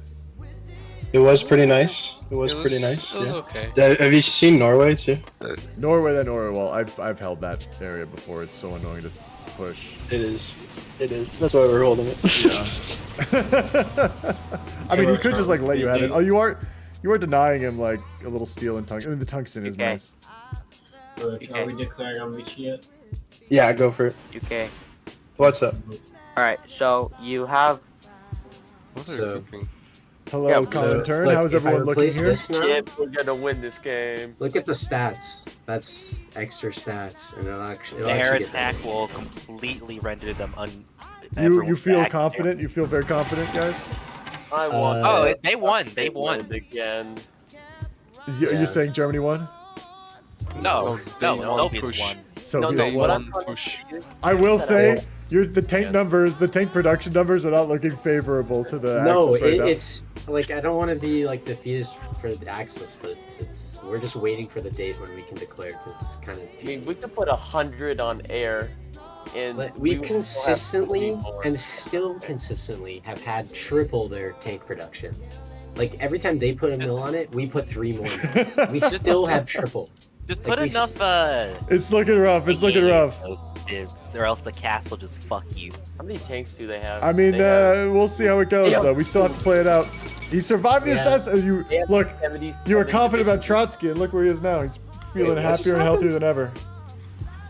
It was pretty nice. It was pretty nice. It was okay. Have you seen Norway too? Norway. Well, I've held that area before. It's so annoying to push. It is. It is. That's why we're holding it. Yeah. I mean, he could just like let you have it. Oh, you are denying him like a little steel and tungsten. I mean, the tungsten is nice. Are we declaring on Vichy yet? Yeah, go for it. UK. What's up? Alright, so you have... Hello, common turn. How's everyone looking here? Yep, we're gonna win this game. Look at the stats. That's extra stats, and it'll actually. Their attack will completely render them You feel confident? You feel very confident, guys? I won. Oh, they won. They won again. You're saying Germany won? No, Soviets won. Soviets won. I will say, the tank numbers, the tank production numbers are not looking favorable to the Axis right now. It's like I don't want to be like defeatist for the Axis, but it's we're just waiting for the date when we can declare because it's kind of. I mean, we could put 100 on air, and we've consistently and still consistently have had triple their tank production. Like every time they put a mill on it, we put 3 more mills. We still have triple. Just put enough. It's looking rough. It's looking rough. Dibs, or else the castle just fuck you. How many tanks do they have? I mean, we'll see how it goes though. We still have to play it out. He survived the assassin. You were confident about Trotsky, and look where he is now. He's feeling happier and healthier than ever.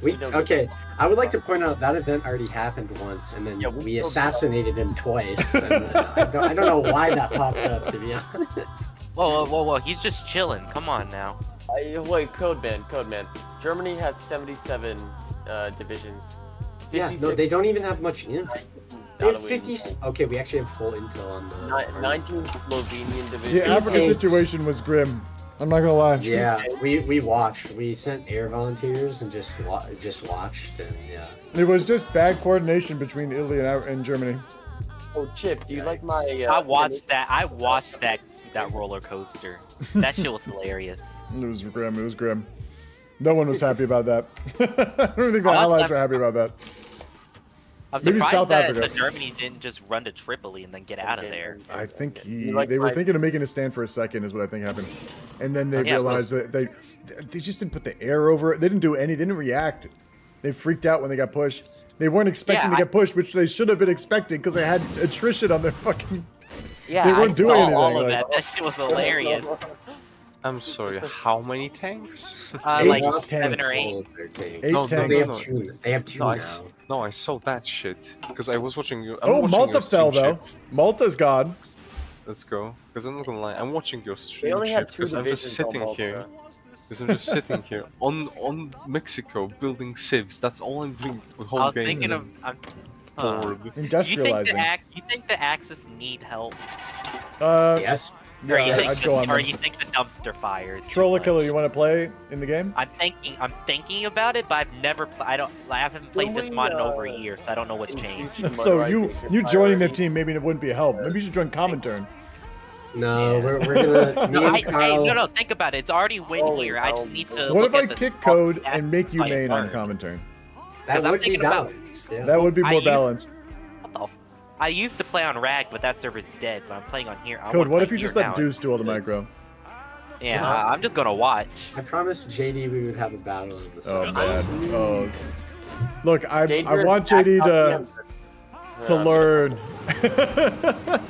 Okay, I would like to point out that event already happened once, and then we assassinated him twice. And, I don't know why that popped up, to be honest. Whoa, he's just chilling. Come on now. Wait, Codeman. Germany has 77 divisions. Yeah, no, they don't even have much inf. They have 50. Okay, we actually have full intel on the 19 Slovenian divisions. The Africa situation was grim. I'm not gonna lie. Yeah, we watched. We sent air volunteers and just watched, and yeah. It was just bad coordination between Italy and Germany. Oh, Chip, do you like my? I watched that. I watched that roller coaster. That shit was hilarious. It was grim. It was grim. No one was happy about that. I don't think the Allies were happy about that. I'm Maybe surprised South that Africa. Germany didn't just run to Tripoli and then get out of there. I think they like were my- thinking of making a stand for a second, is what I think happened, and then they Yeah, realized that they just didn't put the air over it. They didn't do anything. They didn't react. They freaked out when they got pushed. They weren't expecting to get pushed, which they should have been expecting because they had attrition on their fucking. Yeah, they weren't I doing saw anything. all of like- that. That shit was hilarious. I'm sorry, how many tanks? Like Eight 7 or 8. Eight No, tanks. They have two. They have two no, now. No, I saw that shit because I was watching you. Oh, Malta fell though. Malta's gone. Let's go. Because I'm not gonna lie, I'm watching your stream only have shit two because I'm just divisions on sitting Malta. here. Because I'm just sitting here on Mexico building civs. That's all I'm doing the whole I was game. thinking of. bored. Industrializing. You think the Axis need help? Yes. Or you Yeah, think I'd go on or them. you think the dumpster fires? Troller Killer, you want to play in the game? I'm thinking about it, but I've never. I haven't played this mod in over a year, so I don't know what's changed. So you joining their team, maybe it wouldn't be a help. Maybe you should join Comintern. No, we're gonna. Me and Kyle. No, think about it. It's already win here. I just need to. What look if I at the kick stats code and make you like main on learn. Comintern? That 'Cause I'm would be thinking about- balanced. Yeah. That would be I more used- balanced. I used to play on Rag, but that server's dead. But I'm playing on here. I Code, wanna what play if you here just let now. Deuce do all the micro? Yeah, I'm just gonna watch. I promised JD we would have a battle in the Oh server. man. Oh. Look, I Dangerous want JD back to learn.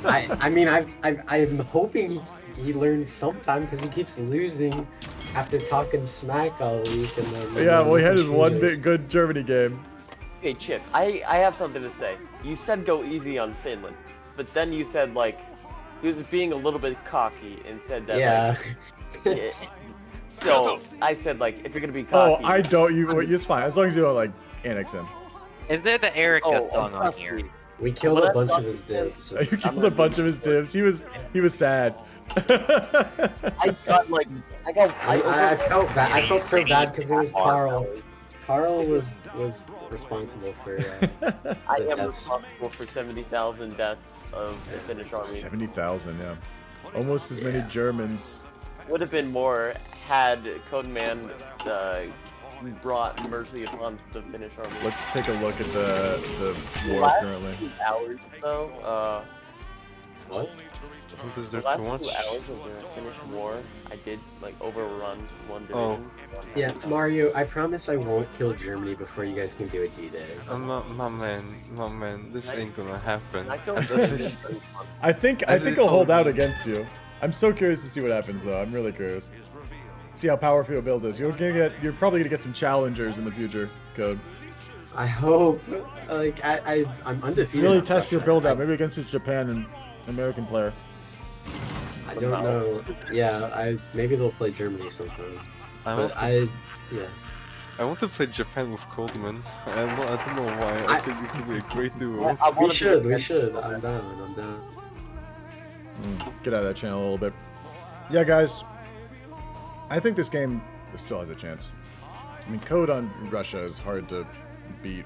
I mean, I'm hoping he learns sometime because he keeps losing after talking smack all week and then. Yeah, well, he had his one changes. big good Germany game. Okay, Chip, I have something to say. You said go easy on Finland, but then you said like he was being a little bit cocky and said that. Yeah. Like, so I said like if you're gonna be Oh, cocky. I don't. It's fine as long as you don't like annex him. Is there the Erica Oh, song on trust here? me. We killed Well, a bunch that's of his divs. So. You killed a bunch of his divs. He was sad. I got like I felt bad. I felt so bad because it was Carl. Carl was responsible for. I the am deaths. responsible for 70,000 deaths of the Finnish army. 70,000, yeah. Almost as many Germans. Would have been more had Codeman brought mercy upon the Finnish army. Let's take a look at the war last currently. 2 hours though. What? Is The there last too 2 much? hours of the Finnish war, I did like overrun one Oh. division. Yeah, Mario. I promise I won't kill Germany before you guys can do a D-Day. My man, this ain't gonna happen. I don't That's just- I think As I he'll hold told out you. against you. I'm so curious to see what happens though. I'm really curious. See how powerful your build is. You're probably gonna get some challengers in the future, Code. I hope. Like I'm undefeated. Really at test your Russia. build out, maybe against this Japan and American player. I don't know. Yeah, maybe they'll play Germany sometime. I But want to- yeah. I want to play Japan with Coleman. I don't know why. I think it could be a great duo. We should. I'm down. Get out of that channel a little bit. Yeah, guys. I think this game still has a chance. I mean, Code on Russia is hard to beat.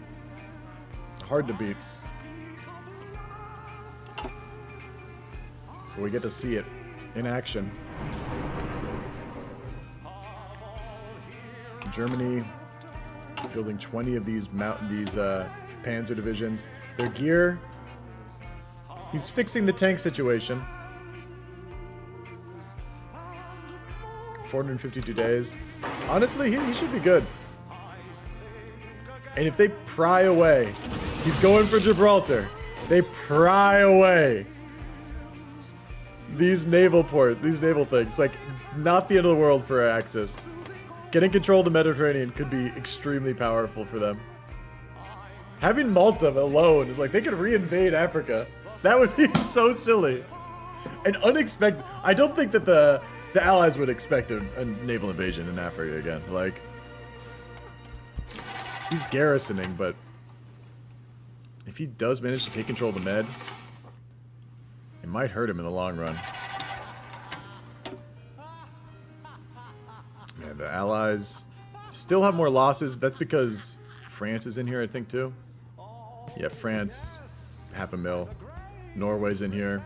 Hard to beat. But we get to see it in action. Germany building 20 of these Panzer divisions. Their gear. He's fixing the tank situation. 452 days. Honestly, he should be good. And if they pry away, he's going for Gibraltar. They pry away these naval things. Like, not the end of the world for Axis. Getting control of the Mediterranean could be extremely powerful for them. Having Malta alone is like, they could reinvade Africa. That would be so silly. And unexpected. I don't think that the Allies would expect a naval invasion in Africa again. Like, he's garrisoning, but if he does manage to take control of the Med, it might hurt him in the long run. the Allies still have more losses. That's because France is in here, I think, too. Yeah, France, 500,000. Norway's in here.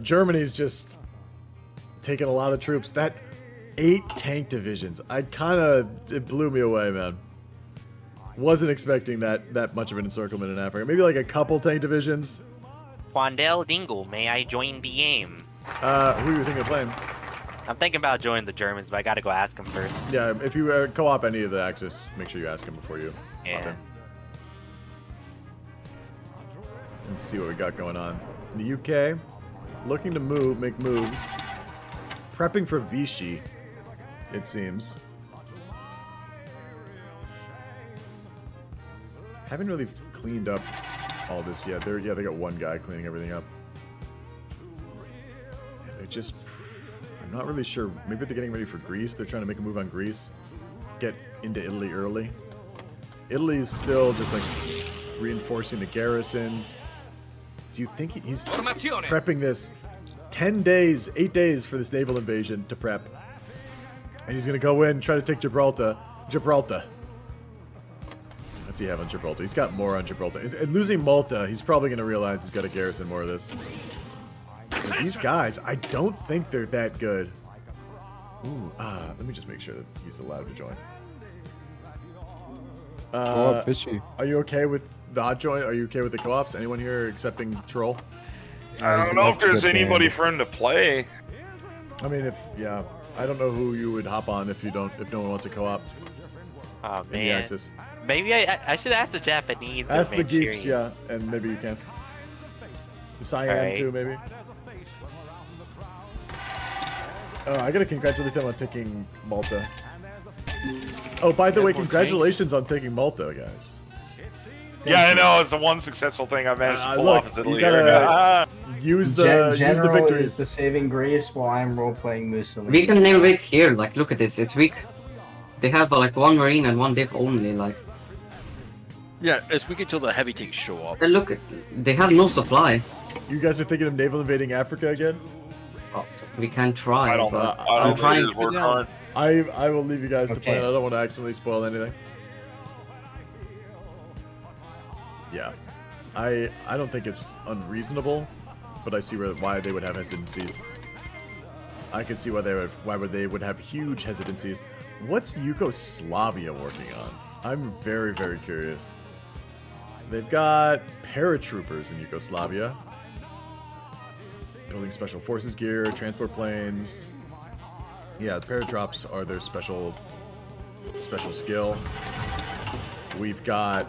Germany's just taking a lot of troops. That 8 tank divisions, it blew me away, man. Wasn't expecting that much of an encirclement in Africa. Maybe like a couple tank divisions. Quandel Dingle, may I join the game? Who are you thinking of playing? I'm thinking about joining the Germans, but I gotta go ask them first. Yeah, if you co-op any of the Axis, make sure you ask him before you hop in. Let's see what we got going on. The UK, looking to make moves. Prepping for Vichy, it seems. Haven't really cleaned up all this yet. They got one guy cleaning everything up. Yeah, they're just... I'm not really sure. Maybe they're getting ready for Greece. They're trying to make a move on Greece. Get into Italy early. Italy's still just like reinforcing the garrisons. Do you think he's prepping this 10 days, 8 days for this naval invasion to prep? And he's going to go in and try to take Gibraltar. What's he have on Gibraltar? He's got more on Gibraltar. And losing Malta, he's probably going to realize he's got to garrison more of this. But these guys, I don't think they're that good. Ooh, let me just make sure that he's allowed to join. Are you okay with the hot join? Are you okay with the co-ops? Anyone here accepting troll? I don't know if there's anybody for him to play. I mean, I don't know who you would hop on if no one wants a co-op. Oh in the man. Axis. Maybe I should ask the Japanese. Ask the Manchurian. geeks, yeah, and maybe you can. The Cyan Alright. too, maybe. I gotta congratulate them on taking Malta. Oh, by the way, congratulations on taking Malta, guys. Yeah, I know. It's the one successful thing I've managed to pull Look, off as Italy you here. gotta use the General victories. is the saving grace while I'm role-playing Mussolini. We can nail it here. Like, look at this. It's weak. They have like one marine and one div only. Like, Yeah, it's weak until the heavy tanks show up. and look, they have no supply. You guys are thinking of naval invading Africa again? We can try. I don't know. but I I'm don't trying. think it'll work hard. I will leave you guys to Okay. plan. I don't want to accidentally spoil anything. Yeah, I don't think it's unreasonable, but I see why they would have hesitancies. I can see why they would have huge hesitancies. What's Yugoslavia working on? I'm very, very curious. They've got paratroopers in Yugoslavia. Building special forces gear, transport planes. Yeah, the paradrops are their special skill. We've got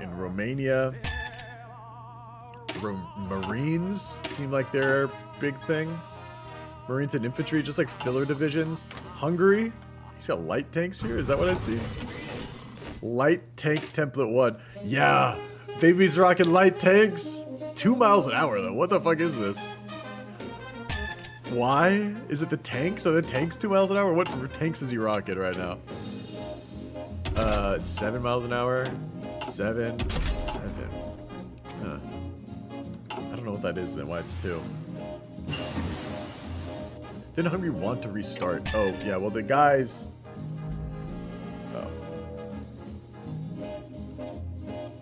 in Romania, Marines seem like they're a big thing. Marines and infantry, just like filler divisions. Hungary, he's got light tanks here. Is that what I see? Light tank template 1. Yeah, baby's rocking light tanks. 2 miles an hour though. What the fuck is this? Why? Is it the tanks? Are the tanks 2 miles an hour? What tanks is he rocking right now? 7 miles an hour. 7. Huh. I don't know what that is then, why it's 2. Didn't Hungary want to restart? Oh, yeah, well the guys...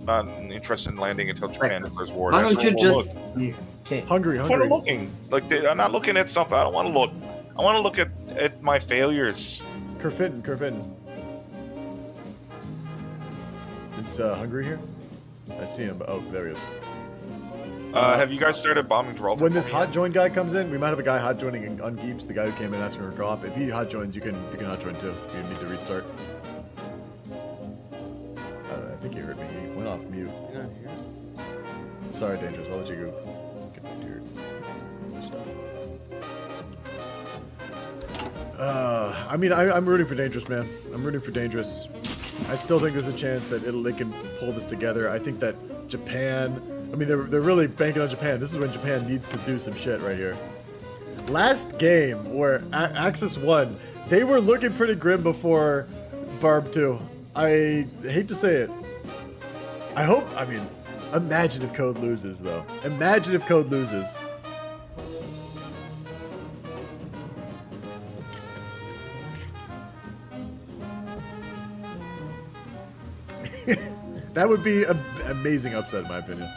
Not interested in landing until Japan declares war. Why That's don't you where we'll just... look. Hungary. That's what I'm looking. Like, I'm not looking at something. I don't want to look. I want to look at my failures. Kerfin. Is Hungary here? I see him. Oh, there he is. Have you guys started bombing Gibraltar? When this hot join guy comes in, we might have a guy hot joining on Geeps, the guy who came in asking for a co-op. If he hot joins, you can hot join too. You need to restart. I think you heard me. He went off mute. You're not here. Sorry, Dangerous. I'll let you go get back to your stuff. I mean, I'm rooting for Dangerous, man. I'm rooting for Dangerous. I still think there's a chance that they can pull this together. I think that Japan... I mean, they're really banking on Japan. This is when Japan needs to do some shit right here. Last game where Axis won, they were looking pretty grim before Barb 2. I hate to say it. I mean, imagine if Code loses, though. Imagine if Code loses. That would be an amazing upset, in my opinion.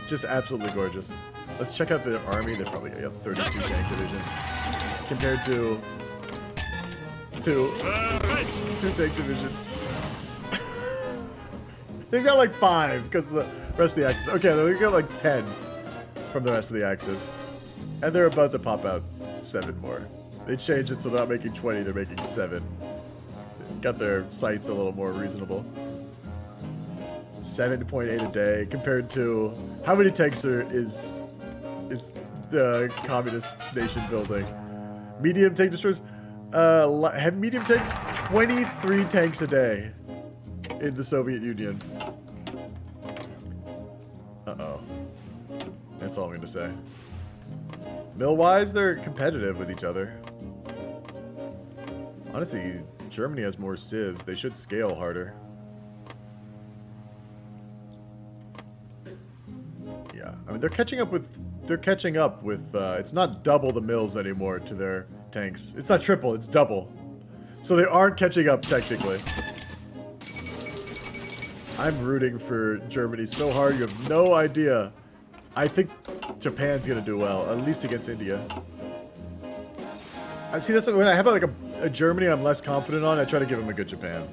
Just absolutely gorgeous. Let's check out the army. They're probably got 32 tank divisions compared to two tank divisions. They've got like 5 because the rest of the Axis. Okay, they've got like 10 from the rest of the Axis, and they're about to pop out 7 more. They changed it so they're not making 20; they're making 7. Got their sights a little more reasonable. 7.8 a day compared to how many tanks is the communist nation building? Medium tank destroyers, have medium tanks 23 tanks a day in the Soviet Union. Uh-oh. That's all I'm gonna say. Mill-wise, they're competitive with each other. Honestly, Germany has more civs. They should scale harder. Yeah, I mean they're catching up with. It's not double the mills anymore to their tanks. It's not triple. It's double. So they aren't catching up technically. I'm rooting for Germany so hard. You have no idea. I think Japan's gonna do well, at least against India. I see. That's when I have like a Germany I'm less confident on. I try to give them a good Japan.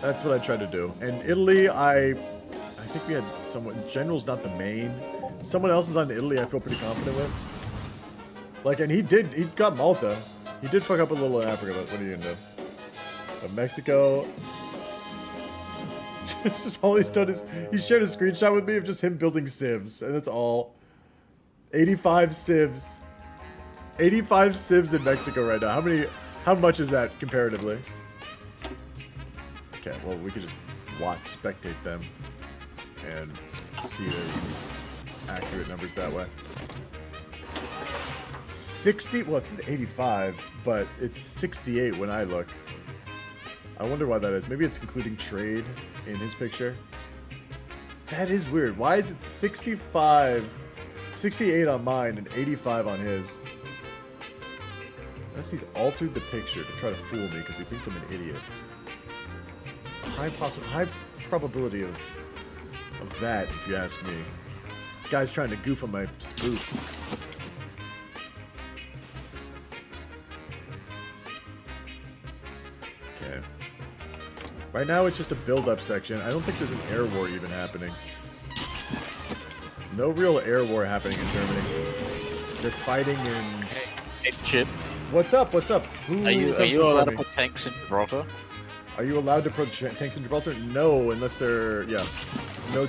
That's what I try to do. And Italy, I think we had someone. General's not the main. Someone else is on Italy. I feel pretty confident with. Like, and he got Malta. He did fuck up a little in Africa, but what are you gonna do? But Mexico. It's just all he's done is he shared a screenshot with me of just him building civs, and that's all. 85 civs. 85 civs in Mexico right now. How much is that comparatively? Okay, well we could just spectate them and see the accurate numbers that way. 60, well it's 85, but it's 68 when I look. I wonder why that is. Maybe it's including trade in his picture. That is weird. Why is it 68 on mine and 85 on his? Unless he's altered the picture to try to fool me because he thinks I'm an idiot. High probability of that, if you ask me. Guy's trying to goof on my spoofs. Okay. Right now it's just a build-up section. I don't think there's an air war even happening. No real air war happening in Germany. They're fighting in... Hey, Chip. What's up? What's up? Are you allowed to put tanks in Gibraltar? Are you allowed to put tanks in Gibraltar? No, unless they're... Yeah. No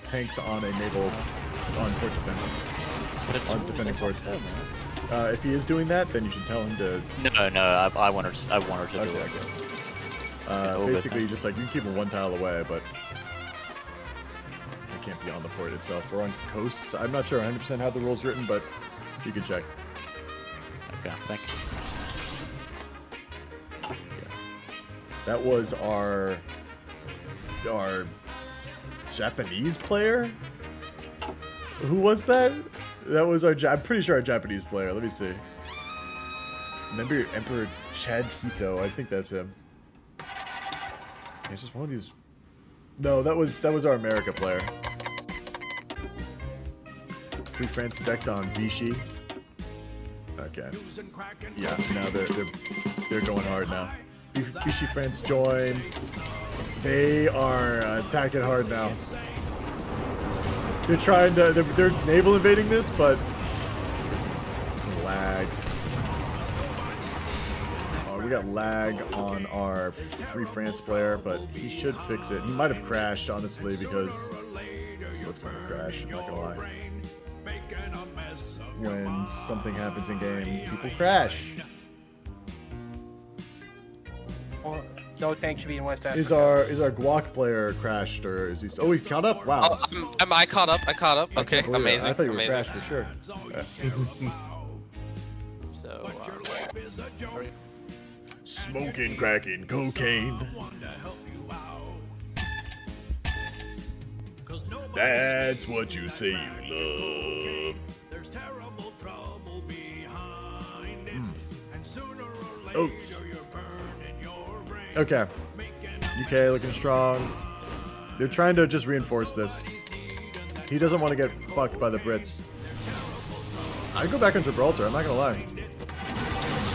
tanks on a naval... on port defense. On defending ports. If he is doing that, then you should tell him to... No, I want her to do it. Basically, just like, you can keep them 1 tile away, but... They can't be on the port itself. Or on coasts. I'm not sure 100% how the rule's written, but you can check. Okay, thank you. Yeah. That was our Japanese player? Who was that? That was I'm pretty sure our Japanese player. Let me see. Remember Emperor Chad Hito? I think that's him. It's just one of these. No, that was our America player. Free France decked on Vichy. Okay. Yeah, now they're going hard now. Vichy France join. They are attacking hard now. They're trying to. They're naval invading this, but there's some lag. We got lag on our Free France player, but he should fix it. He might have crashed, honestly, because this looks like a crash. I'm not gonna lie. When something happens in game, people crash. Or no tank should be in West Africa. Is our Guac player crashed, or is he? Oh, he caught up. Wow. Oh, I caught up. Okay, amazing. I thought you were amazing. crashed for sure. So. Smoking, cracking, cocaine. That's what you say you love. Oats. Okay. UK looking strong. They're trying to just reinforce this. He doesn't want to get fucked by the Brits. I'd go back on Gibraltar, I'm not gonna lie.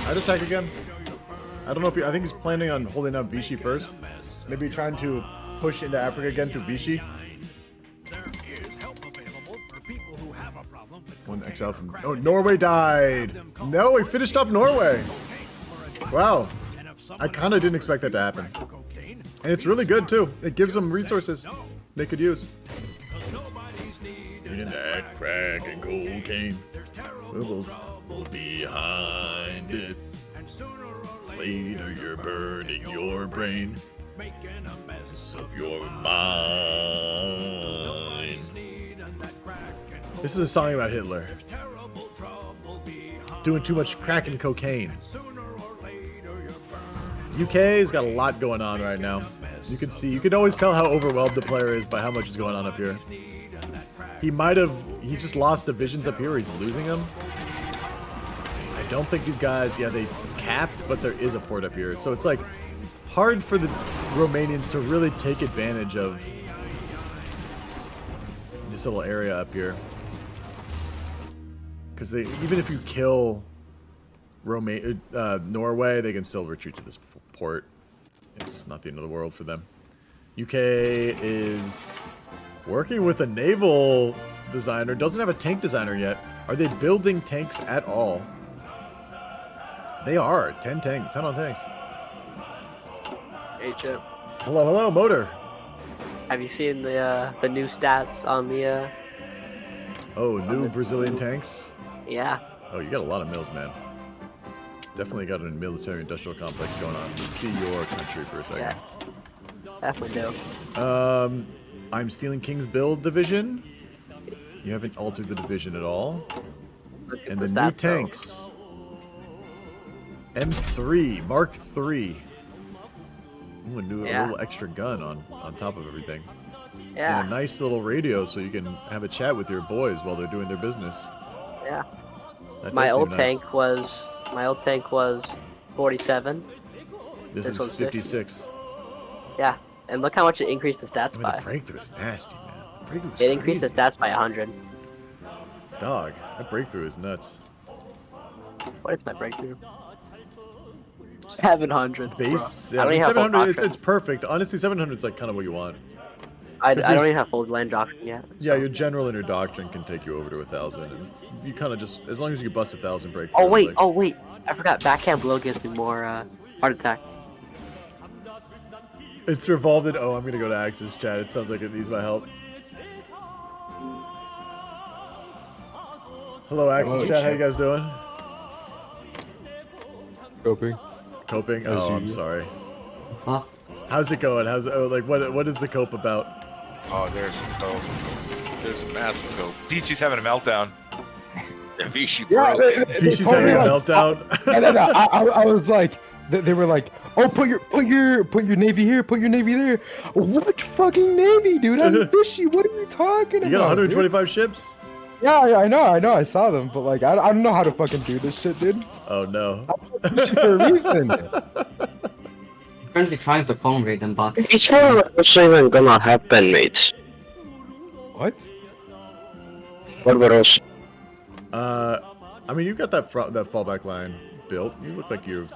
I'd attack again. I don't know if I think he's planning on holding out Vichy first. Maybe trying to push into Africa again through Vichy. One exile from... Oh, Norway died! No, he finished off Norway! Wow. I kind of didn't expect that to happen. And it's really good, too. It gives them resources they could use. In that crack and cocaine, we'll behind it. Later you're burning your brain. Of your mind. This is a song about Hitler. Doing too much crack and cocaine. UK's got a lot going on right now. You can see, you can always tell how overwhelmed the player is by how much is going on up here. He just lost divisions up here, or he's losing them. I don't think these guys, yeah, they capped, but there is a port up here. So it's like hard for the Romanians to really take advantage of this little area up here. Because they, even if you kill Norway, they can still retreat to this port. It's not the end of the world for them. UK is working with a naval designer. Doesn't have a tank designer yet. Are they building tanks at all? They are. 10 on tanks. Hey, Chip. Hello, hello, motor. Have you seen the new stats on the? Oh, new Brazilian tanks. Yeah. Oh, you got a lot of mills, man. Definitely got a military-industrial complex going on. Let's see your country for a second. Yeah. Definitely do. I'm stealing King's Build division. You haven't altered the division at all. And the new tanks. M3, Mark III. Ooh, a little extra gun on top of everything. Yeah. And a nice little radio so you can have a chat with your boys while they're doing their business. Yeah. That My does seem old nice. tank was 47. This is one's 56. Yeah, and look how much it increased the stats I mean, by. the breakthrough is nasty, man. The breakthrough is It increased the crazy. stats by 100. Dog, that breakthrough is nuts. What is my breakthrough? 700. Base, bro. yeah, I don't even have full 700, doctrine. it's perfect. Honestly, 700 is like kind of what you want. I 'Cause don't there's- even have full land doctrine yet. Yeah, your general and your doctrine can take you over to 1,000. And you kind of just, as long as you bust 1,000 breakthrough. Oh wait, like, oh wait, I forgot. Backhand blow gives me more heart attack. It's revolved in, oh, I'm gonna go to Axis chat. It sounds like it needs my help. Hello, Axis Hello, chat. How chat. you guys doing? Coping. Coping? As Oh, I'm usual. sorry. What's up? How's it going? What is the cope about? Oh, there's some cope. There's a massive cope. Vichi's having a meltdown. Yeah, Vichy Yeah, broke. Fishy's having a meltdown. No. I was like, they were like, oh, put your navy here, put your navy there. What fucking navy, dude? I'm Fishy. What are you talking about? You got dude? 125 ships? Yeah, I know. I saw them, but like, I don't know how to fucking do this shit, dude. Oh no. I'm Fishy for a reason. Currently trying to convey them, but It's not even gonna happen, mates. What? What were else? I mean, you got that that fallback line built. You look like you've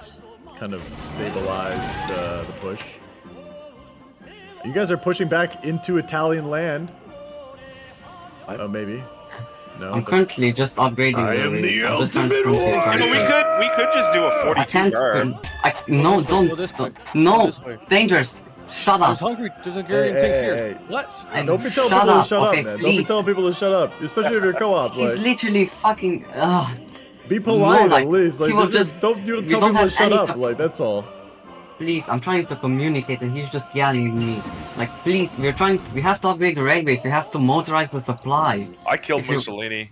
kind of stabilized the push. You guys are pushing back into Italian land. Oh, maybe. No. I'm currently just upgrading I the am race. the I'm just trying to ultimate complete warrior. the We could just do a I 42 can't. guard. No, don't. No, dangerous. Shut up. There's Hungarian tanks here. What? Don't be telling Shut people up, to shut okay, up, man. Don't be please. telling people to shut up, especially if you're co-op. He's Like, literally fucking. be polite no, like, at least. Like, he was this is- just. don't we tell don't people to have shut any up. Like, that's all. Please, I'm trying to communicate and he's just yelling at me. Like, please, we have to upgrade the railways, we have to motorize the supply. I killed If you- Mussolini.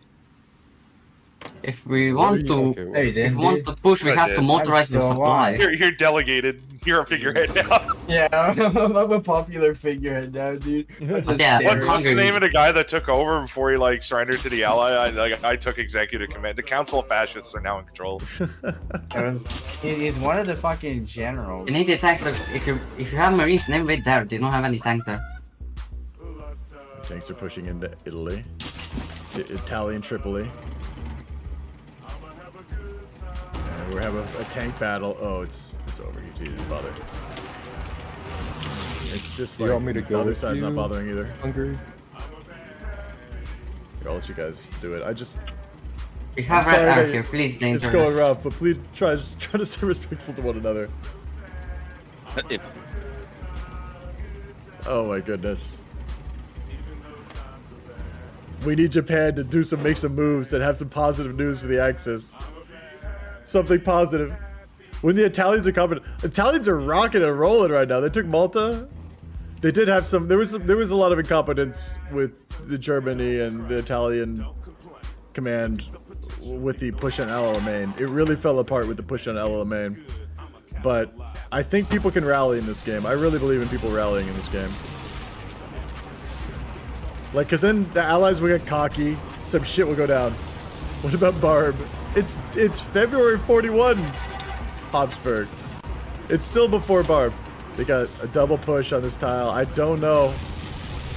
If we want to, Hey, if we want to push, we I have to did. motorize the I'm so supply. You're delegated. You're a figurehead now. Yeah, I'm a popular figurehead now, dude. I'm just Yeah, staring. What's the name of the guy that took over before he like surrendered to the Ally? I took executive command. The Council of Fascists are now in control. He's one of the fucking generals. Canadian tanks, if you have marines, never wait there. They don't have any tanks there. Tanks are pushing into Italy. Italian Tripoli. And we have a tank battle. Oh, it's over. He didn't bother. It's just Do like you want me to the go other with side's not you, bothering either. Hungary? Here, I'll let you guys do it. We have I'm red sorry arc that here, please, It's dangerous. going rough, but please try to stay respectful to one another. Oh my goodness. We need Japan to make some moves and have some positive news for the Axis. Something positive. When the Italians are coming, Italians are rocking and rolling right now. They took Malta. They did have some. There was a lot of incompetence with the Germany and the Italian command with the push on El Alamein. It really fell apart with the push on El Alamein. But I think people can rally in this game. I really believe in people rallying in this game. Like, cause then the Allies will get cocky. Some shit will go down. What about Barb? It's February 41. Habsburg. It's still before Barb. They got a double push on this tile. I don't know.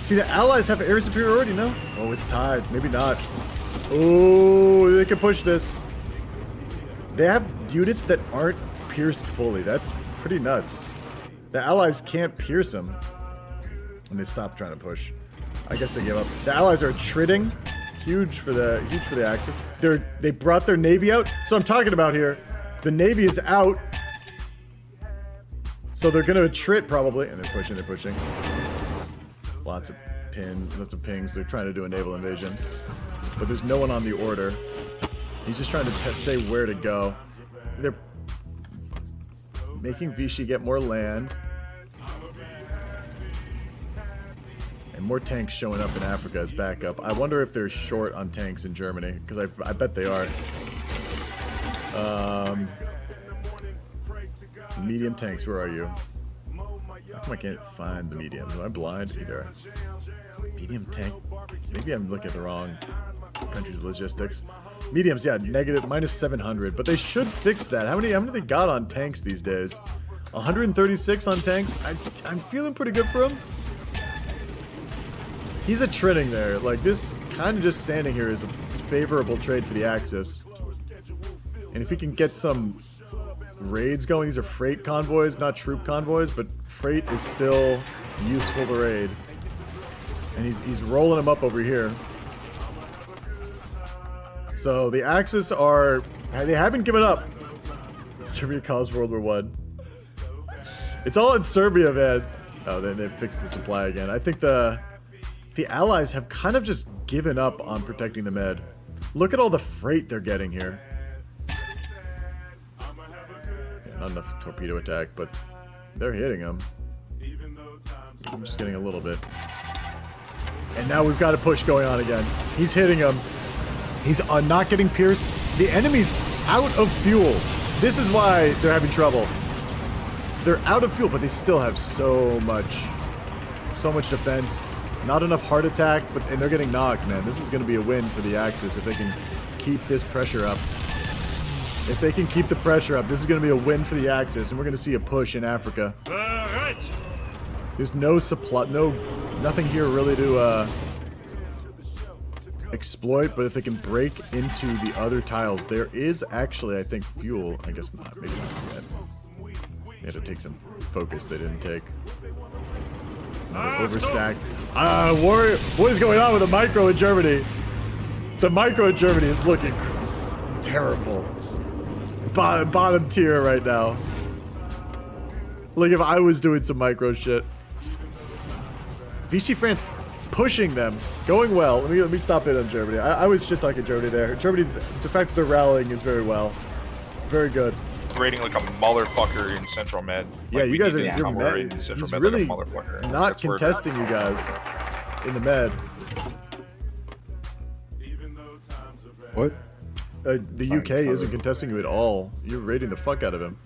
See, the Allies have air superiority, no? Oh, it's tied. Maybe not. Oh, they can push this. They have units that aren't pierced fully. That's pretty nuts. The Allies can't pierce them. And they stop trying to push. I guess they give up. The Allies are attriting. Huge for the Axis. They brought their navy out. So I'm talking about here. The navy is out. So they're gonna attrit probably. And they're pushing. Lots of pings. They're trying to do a naval invasion. But there's no one on the order. He's just trying to say where to go. They're making Vichy get more land. And more tanks showing up in Africa as backup. I wonder if they're short on tanks in Germany, because I bet they are. Medium tanks, where are you? How come I can't find the mediums? Am I blind? Either. Medium tank? Maybe I'm looking at the wrong country's logistics. Mediums, yeah, negative, -700, but they should fix that. How many they got on tanks these days? 136 on tanks? I'm feeling pretty good for him. He's a trending there. Like, this kind of just standing here is a favorable trade for the Axis. And if he can get some raids going, these are freight convoys, not troop convoys, but freight is still useful to raid. And he's rolling them up over here. So the Axis they haven't given up. Serbia caused World War I. It's all in Serbia, man. Oh, they fixed the supply again. I think the Allies have kind of just given up on protecting the Med. Look at all the freight they're getting here. Yeah, not enough torpedo attack, but they're hitting them. I'm just getting a little bit. And now we've got a push going on again. He's hitting them. He's not getting pierced. The enemy's out of fuel. This is why they're having trouble. They're out of fuel, but they still have so much defense. Not enough heart attack, and they're getting knocked, man. This is going to be a win for the Axis if they can keep this pressure up. If they can keep the pressure up, this is going to be a win for the Axis, and we're going to see a push in Africa. There's no supply, nothing here really to exploit, but if they can break into the other tiles, there is actually, I think, fuel. I guess not, maybe not yet. They had to take some focus they didn't take. Overstacked. Warrior, what is going on with the micro in Germany? The micro in Germany is looking terrible. Bottom tier right now. Like if I was doing some micro shit. Vichy France pushing them, going well. Let me stop it on Germany. I was shit talking Germany there. Germany's, the fact that they're rallying is very well, very good. Rating like a motherfucker in Central Med. Yeah, you guys are. You're He's really not contesting you guys in the Med. What? The UK isn't contesting you at all. You're raiding the fuck out of him.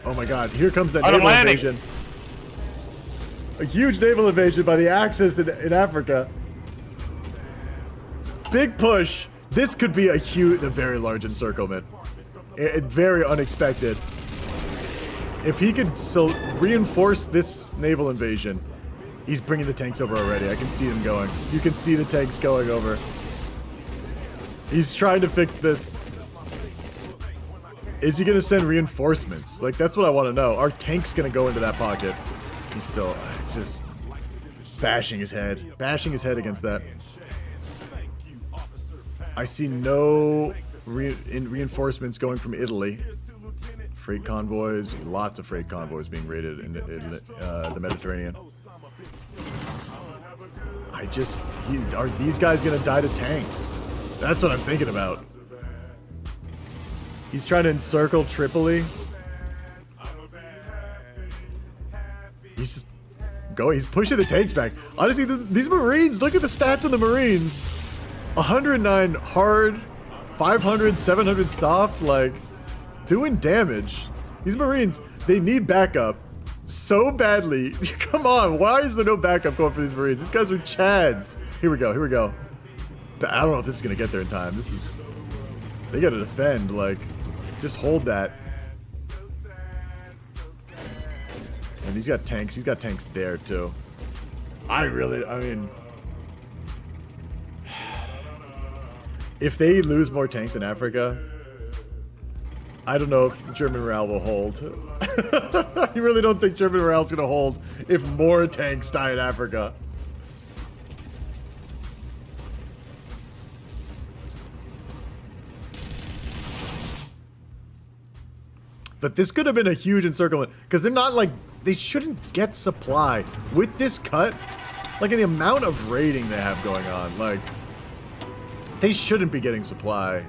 Oh my god, here comes that naval invasion. A huge naval invasion by the Axis in Africa. Big push. This could be a very large encirclement. Very unexpected. If he could reinforce this naval invasion He's bringing the tanks over already. I can see them going. You can see the tanks going over. He's trying to fix this. Is he going to send reinforcements? Like, that's what I want to know. Are tanks going to go into that pocket? He's still just bashing his head. Bashing his head against that. I see no reinforcements going from Italy. Freight convoys, lots of freight convoys being raided in the Mediterranean. Are these guys gonna die to tanks? That's what I'm thinking about. He's trying to encircle Tripoli. He's just going, he's pushing the tanks back. Honestly, these Marines, look at the stats of the Marines. 109 hard, 500, 700 soft, like, doing damage. These Marines, they need backup so badly. Come on, why is there no backup going for these Marines? These guys are Chads. Here we go, here we go. I don't know if this is gonna get there in time. They gotta defend, like, just hold that. And he's got tanks there too. I mean, if they lose more tanks in Africa, I don't know if German morale will hold. I really don't think German morale is going to hold if more tanks die in Africa. But this could have been a huge encirclement, because they're not like, they shouldn't get supply. With this cut, like in the amount of raiding they have going on, like, they shouldn't be getting supply.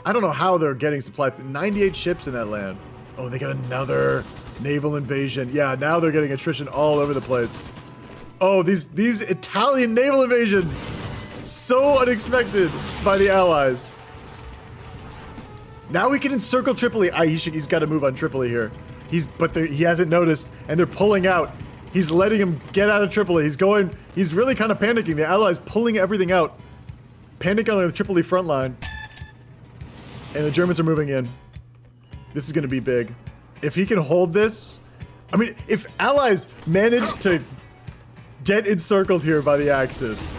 I don't know how they're getting supply. 98 ships in that land. Oh, they got another naval invasion. Yeah, now they're getting attrition all over the place. Oh, these Italian naval invasions. So unexpected by the Allies. Now we can encircle Tripoli. He's got to move on Tripoli here. He hasn't noticed, and they're pulling out. He's letting him get out of Tripoli. He's really kind of panicking. The Allies pulling everything out. Panic on the Tripoli front line. And the Germans are moving in. This is going to be big. If he can hold this... I mean, if Allies manage to get encircled here by the Axis,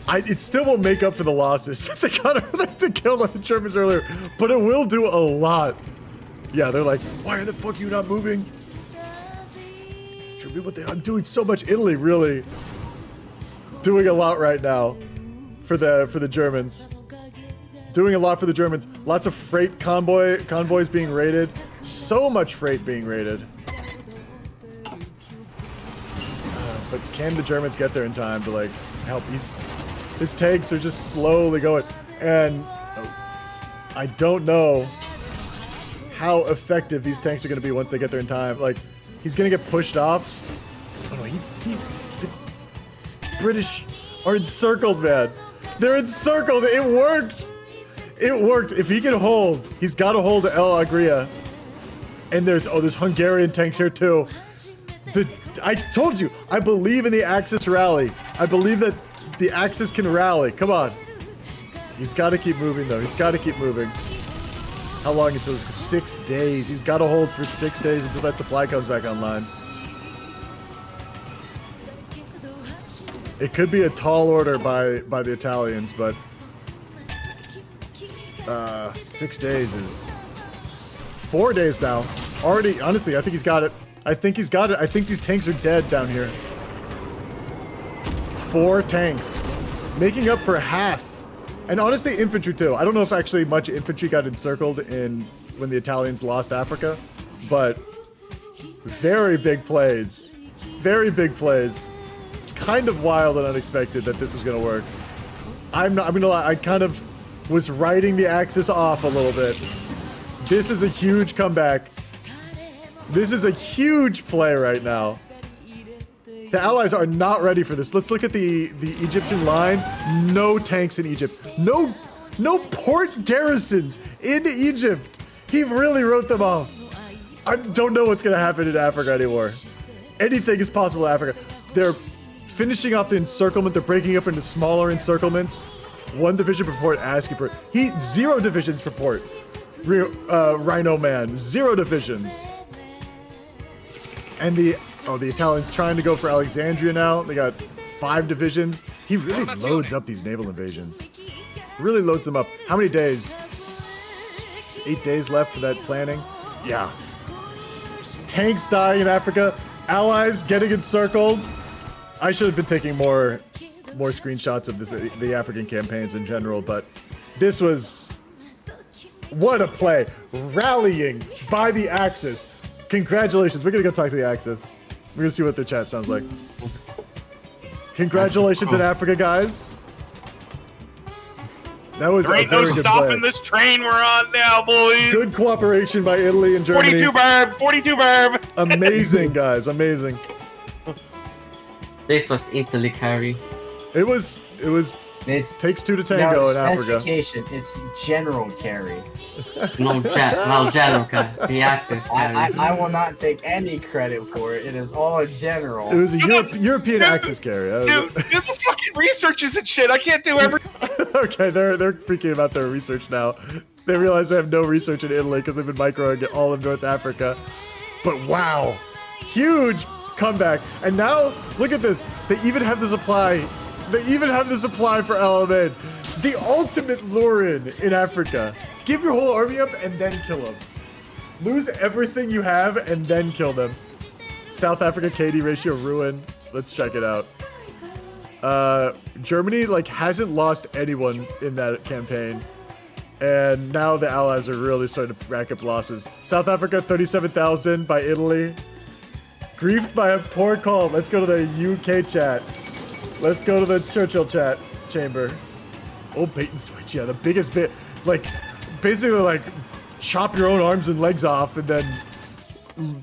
it still won't make up for the losses that they got to kill the Germans earlier, but it will do a lot. Yeah, they're like, why the fuck are you not moving? I'm doing so much. Italy really doing a lot right now for the Germans. Doing a lot for the Germans. Lots of freight convoys being raided. So much freight being raided. But can the Germans get there in time to like help? His tanks are just slowly going, and I don't know how effective these tanks are going to be once they get there in time. Like, he's going to get pushed off. Oh no, the British are encircled, man. They're encircled. It worked. It worked. If he can hold, he's got to hold El Agria. And there's Hungarian tanks here too. I told you, I believe in the Axis rally. I believe that the Axis can rally. Come on. He's got to keep moving though. He's got to keep moving. How long until this? 6 days. He's got to hold for 6 days until that supply comes back online. It could be a tall order by the Italians, but 6 days is 4 days now. Already, honestly, I think he's got it. I think he's got it. I think these tanks are dead down here. 4 tanks, making up for half. And honestly, infantry too. I don't know if actually much infantry got encircled when the Italians lost Africa, but very big plays. Very big plays. Kind of wild and unexpected that this was going to work. I'm gonna lie, I kind of was writing the Axis off a little bit. This is a huge comeback. This is a huge play right now. The Allies are not ready for this. Let's look at the Egyptian line. No tanks in Egypt. No port garrisons in Egypt. He really wrote them off. I don't know what's going to happen in Africa anymore. Anything is possible in Africa. They're finishing off the encirclement. They're breaking up into smaller encirclements. 1 division per port asking for it. 0 divisions per port. Rhino Man. 0 divisions. And the Oh, the Italians trying to go for Alexandria now. They got 5 divisions. He really loads up these naval invasions. Really loads them up. How many days? 8 days left for that planning? Yeah. Tanks dying in Africa. Allies getting encircled. I should have been taking more screenshots of the African campaigns in general, but this was... What a play. Rallying by the Axis. Congratulations. We're going to go talk to the Axis. We're going to see what their chat sounds like. Congratulations in Africa, guys. That was there ain't no stopping this train we're on now, boys. Good cooperation by Italy and Germany. 42 verb. Amazing, guys. Amazing. This was Italy carry. It was takes 2 to tango in Africa. Specification, it's general carry. No, general carry. The Axis carry. I will not take any credit for it. It is all general. It was a European Axis carry. Dude, there's the fucking researches and shit. I can't do everything. Okay, they're freaking about their research now. They realize they have no research in Italy because they've been microing all of North Africa. But wow, huge comeback. And now, look at this. They even have the supply. They even have the supply for El Alamein. The ultimate lure-in Africa. Give your whole army up and then kill them. Lose everything you have and then kill them. South Africa KD ratio ruin. Let's check it out. Germany hasn't lost anyone in that campaign. And now the Allies are really starting to rack up losses. South Africa, 37,000 by Italy. Griefed by a poor call. Let's go to the UK chat. Let's go to the Churchill chat chamber. Oh, bait and switch. Yeah, the biggest bit. Basically, chop your own arms and legs off and then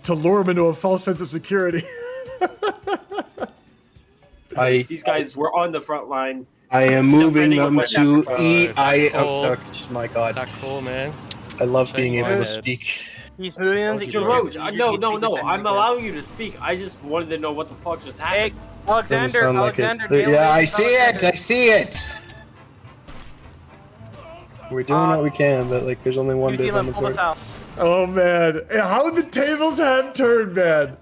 to lure them into a false sense of security. These guys were on the front line. I am moving them to I abduct. My God. Not cool, man. I love being able to speak. He's moving the Rose, no. I'm allowing you to speak. I just wanted to know what the fuck just happened. Alexander, yeah, I see it. I see it. We're doing what we can, but there's only one bit on the board. Oh man, how the tables have turned, man.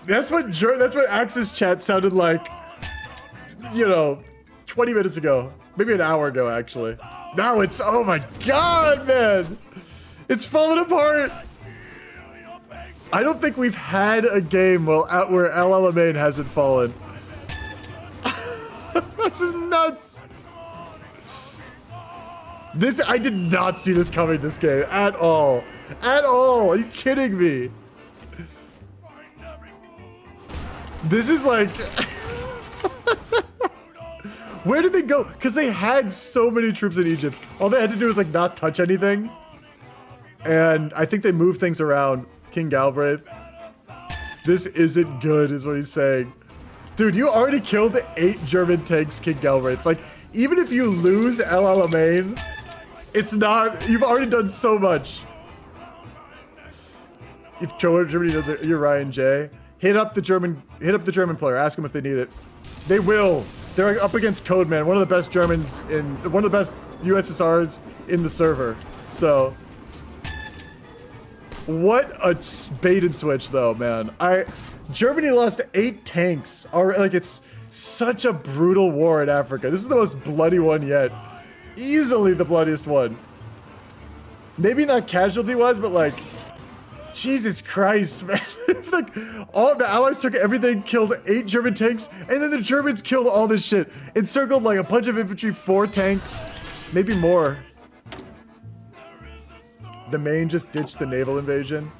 That's what Axis chat sounded like. 20 minutes ago, maybe an hour ago, actually. Now it's, oh my God, man, it's falling apart. I don't think we've had a game where El Alamein hasn't fallen. This is nuts. I did not see this coming this game at all. At all. Are you kidding me? This is where did they go? Because they had so many troops in Egypt. All they had to do was not touch anything. And I think they moved things around. King Galbraith. This isn't good, is what he's saying. Dude, you already killed 8 German tanks, King Galbraith. Even if you lose El Alamein, it's not. You've already done so much. If Germany does it, you're Ryan J. Hit up the German player. Ask them if they need it. They will. They're up against Codeman, one of the best Germans one of the best USSRs in the server. So. What a bait and switch, though, man. Germany lost 8 tanks. It's such a brutal war in Africa. This is the most bloody one yet. Easily the bloodiest one. Maybe not casualty-wise, but Jesus Christ, man. All the Allies took everything, killed 8 German tanks, and then the Germans killed all this shit. Encircled a bunch of infantry, 4 tanks, maybe more. The Maine just ditched the naval invasion.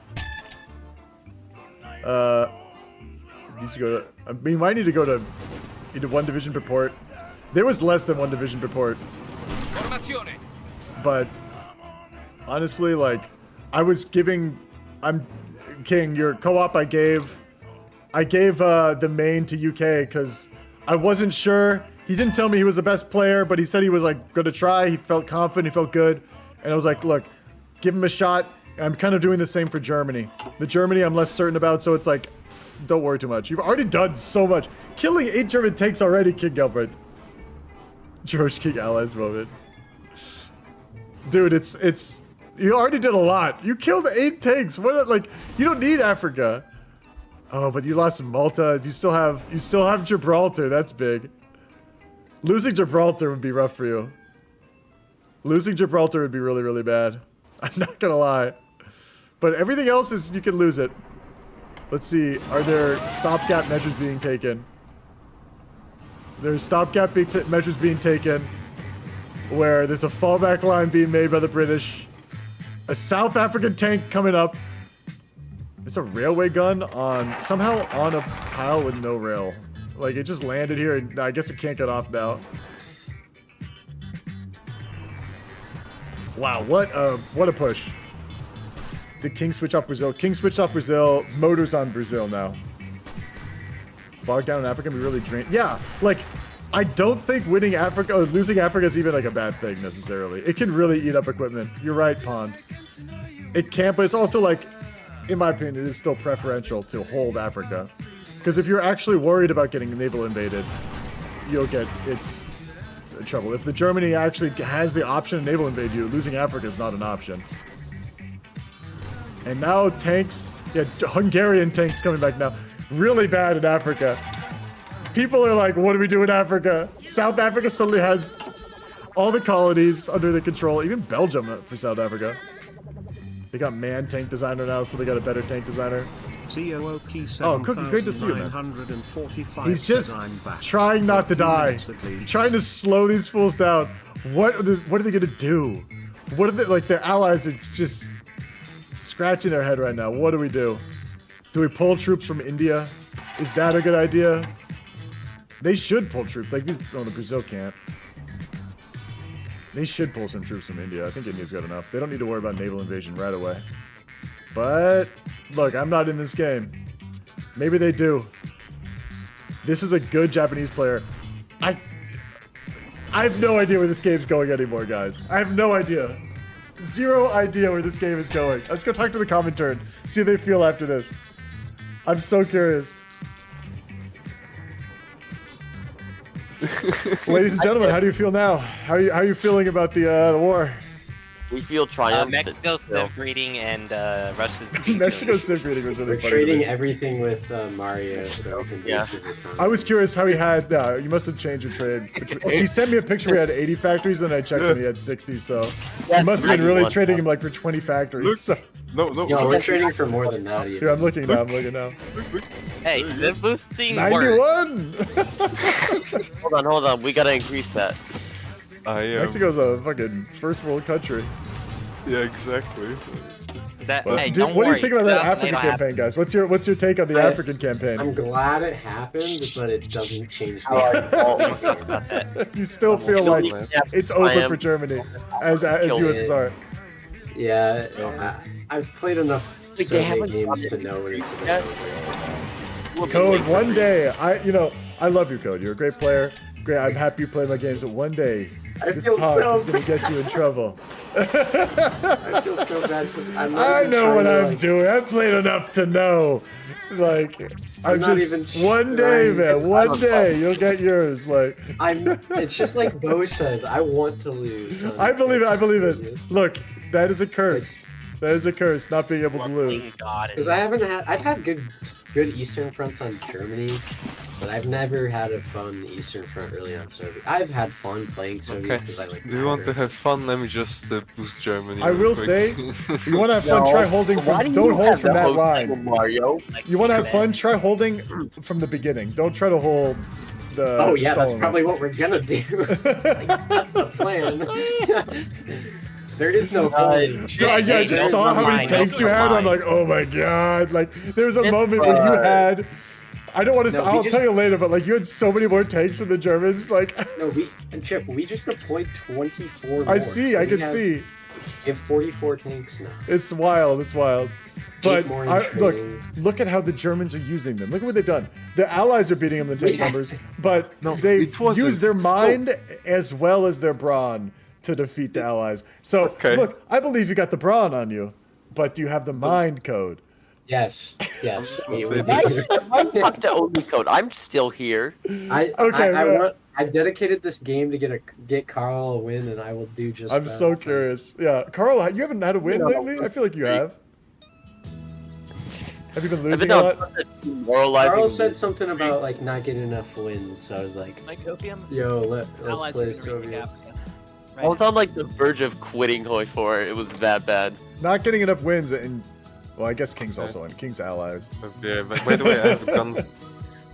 Needs to go to. We might need to go to into 1 division per port. There was less than 1 division per port. But honestly, I'm King. Your co-op I gave the Maine to UK because I wasn't sure. He didn't tell me he was the best player, but he said he was going to try. He felt confident. He felt good, and I was like, look. Give him a shot. I'm kind of doing the same for Germany. The Germany I'm less certain about, so it's don't worry too much. You've already done so much. Killing 8 German tanks already, King Galbraith. George King Allies moment. Dude, you already did a lot. You killed 8 tanks. What, you don't need Africa. Oh, but you lost Malta. You still have Gibraltar. That's big. Losing Gibraltar would be rough for you. Losing Gibraltar would be really, really bad. I'm not gonna lie. But everything else is, you can lose it. Let's see, are there stopgap measures being taken? There's stopgap measures being taken where there's a fallback line being made by the British. A South African tank coming up. It's a railway gun somehow on a tile with no rail. Like, it just landed here, and I guess it can't get off now. Wow, what a push. Did King switch off Brazil? King switched off Brazil. Motors on Brazil now. Bogged down in Africa can be really drained. Yeah, like, I don't think winning Africa, or losing Africa is even like a bad thing necessarily. It can really eat up equipment. You're right, Pond. It can, but it's also like, in my opinion, it is still preferential to hold Africa. Because if you're actually worried about getting naval invaded, you'll get trouble. If the Germany actually has the option to naval invade you, losing Africa is not an option. And now tanks, yeah, Hungarian tanks coming back now. Really bad in Africa. People are like, what do we do in Africa? South Africa suddenly has all the colonies under their control, even Belgium for South Africa. They got man tank designer now, so they got a better tank designer. Oh, Cookie, great to see you, man. He's just trying not to die. Trying to slow these fools down. What are they gonna do? What are they, like, their allies are just scratching their head right now. What do we do? Do we pull troops from India? Is that a good idea? They should pull troops. Like, these, oh, the Brazil can't. They should pull some troops from India. I think India's got enough. They don't need to worry about naval invasion right away. But, look, I'm not in this game. Maybe they do. This is a good Japanese player. I have no idea where this game's going anymore, guys. I have no idea. Zero idea where this game is going. Let's go talk to the Comintern. See how they feel after this. I'm so curious. Ladies and gentlemen, how do you feel now? How are you feeling about the war? We feel triumphant. Mexico's sim breeding and Russia's. Mexico's sim breeding was really We're funny. trading everything with Mario, so we can boost his economy. I was curious how he had. You must have changed your trade. He sent me a picture where he had 80 factories, and I checked and he had 60. So he must have been really trading him like for 20 factories. So. No. Yo, we're trading for more than that. Here, I'm looking now. Hey, sim boosting 91. Hold on. We gotta increase that. Mexico's a fucking first world country. Yeah, exactly. Hey, what do you think about that African campaign, guys? What's your take on the African campaign? I'm glad it happened, but it doesn't change the You still feel like it's over for Germany as USSR. Yeah, I've played enough Soviet games to know what it's about. Code, one day, I love you, Code. You're a great player. Great, I'm happy you play my games, but one day, this talk is going to get you in trouble. I feel so bad because I know what I'm doing. I've played enough to know. Like, I'm just one day, man. One day you'll get yours. Like, it's just like Bo said. I want to lose. I believe it. I believe it. Look, that is a curse. That is a curse, not being able to lose. Because I've had good Eastern fronts on Germany, but I've never had a fun Eastern front really on Soviet. I've had fun playing Soviets because I like. Do you want to have fun? Let me just boost Germany. I will say, you want to have fun? Try holding from. Don't hold from that line. Mario. You want to have fun? Try holding from the beginning. Don't try to hold the. Oh yeah, that's probably what we're gonna do. That's the plan. There is no holding. I just saw how many tanks you had. I'm like, oh my god! Like, there was a moment when you had. I don't want to. I'll tell you later, but like, you had so many more tanks than the Germans. Like, no, we just deployed 24 more. I see. I can see. We have 44 tanks now. It's wild. It's wild. But look at how the Germans are using them. Look at what they've done. The Allies are beating them in tank numbers, but they use their mind as well as their brawn to defeat the Allies. So look, I believe you got the brawn on you, but do you have the mind code? Yes. I'm not the only code. I'm still here. I dedicated this game to get Carl a win, and I will do just that. I'm so curious. Yeah, Carl, you haven't had a win lately? I feel like you have. Have you been losing a lot? Carl said something about like not getting enough wins, so I was like, Lycopium? yo, let's Allies play are gonna reach the Soviets. gap. I was on like the verge of quitting Hoi 4. It was that bad. Not getting enough wins, and well, I guess King's also in. King's allies. Yeah, but by the way, I have gun.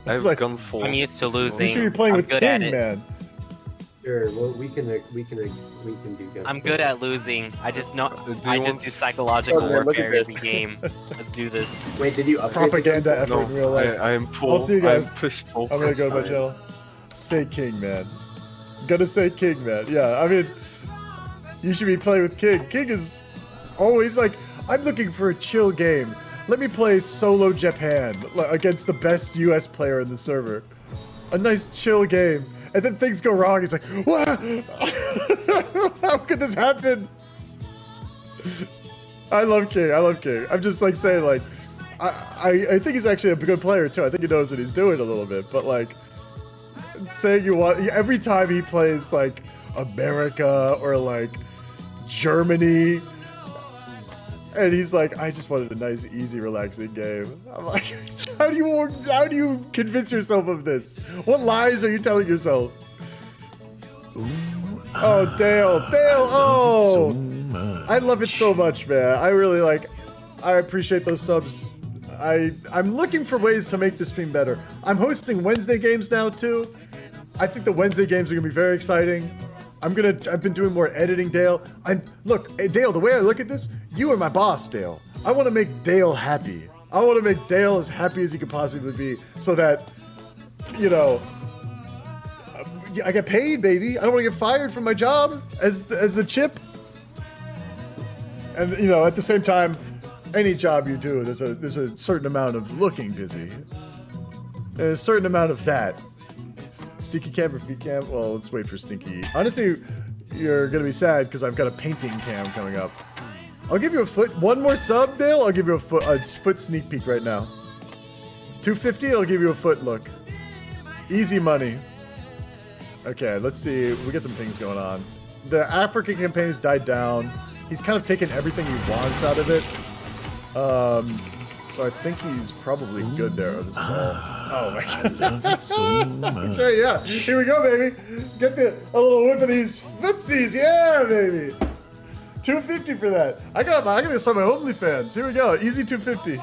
I have gun full. I'm used to losing. You should be playing I'm with good King, at it. man. Sure, well, we can do good. I'm good at losing. I just know. you I want- just do psychological Oh, man, look at warfare this. every game. Let's do this. Wait, did you upgrade Propaganda effort in real life. I am full. I'll see you guys. I'm push full. I'm gonna go to my fine. channel. Say King, man. Gonna say King, man. Yeah, I mean, you should be playing with King. King is always like, I'm looking for a chill game. Let me play solo Japan against the best US player in the server. A nice chill game. And then things go wrong. He's like, what? How could this happen? I love King. I love King. I'm just like saying, like, I think he's actually a good player too. I think he knows what he's doing a little bit. But like, saying you want every time he plays like America or like Germany, and he's like, I just wanted a nice, easy, relaxing game. I'm like, how do you convince yourself of this? What lies are you telling yourself? Oh, Dale, oh, I love it so much, man. I really like, I appreciate those subs. I'm looking for ways to make the stream better. I'm hosting Wednesday games now too. I think the Wednesday games are gonna be very exciting. I've been doing more editing, Dale. Look, Dale, the way I look at this, you are my boss, Dale. I want to make Dale happy. I want to make Dale as happy as he could possibly be, so that, you know, I get paid, baby. I don't want to get fired from my job as the chip. And you know, at the same time, any job you do, there's a certain amount of looking busy, and a certain amount of that. Stinky cam or feet cam? Well, let's wait for Stinky. Honestly, you're gonna be sad because I've got a painting cam coming up. I'll give you a foot. One more sub, Dale. I'll give you a foot sneak peek right now. 250. I'll give you a foot look. Easy money. Okay, let's see. We get some things going on. The African campaign has died down. He's kind of taken everything he wants out of it. So I think he's probably good there. This is all. Oh my god. I love it so much. Okay, yeah. Here we go, baby. Get a little whip of these footsies. Yeah, baby. 250 for that. I gotta start my OnlyFans. Here we go. Easy 250.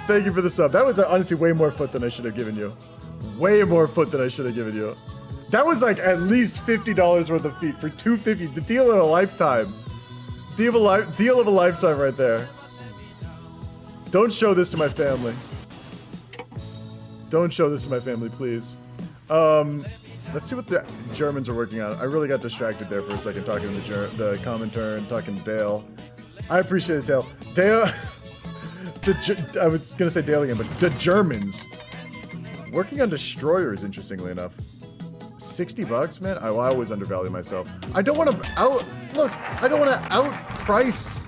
Thank you for the sub. That was honestly way more foot than I should have given you. Way more foot than I should have given you. That was like at least $50 worth of feet for 250. The deal of a lifetime. Deal of a lifetime right there. Don't show this to my family. Don't show this to my family, please. Let's see what the Germans are working on. I really got distracted there for a second talking to the commentator and talking to Dale. I appreciate it, Dale. Dale, I was gonna say Dale again, but the Germans working on destroyers, interestingly enough. $60, man. I always undervalue myself. I don't want to I don't want to outprice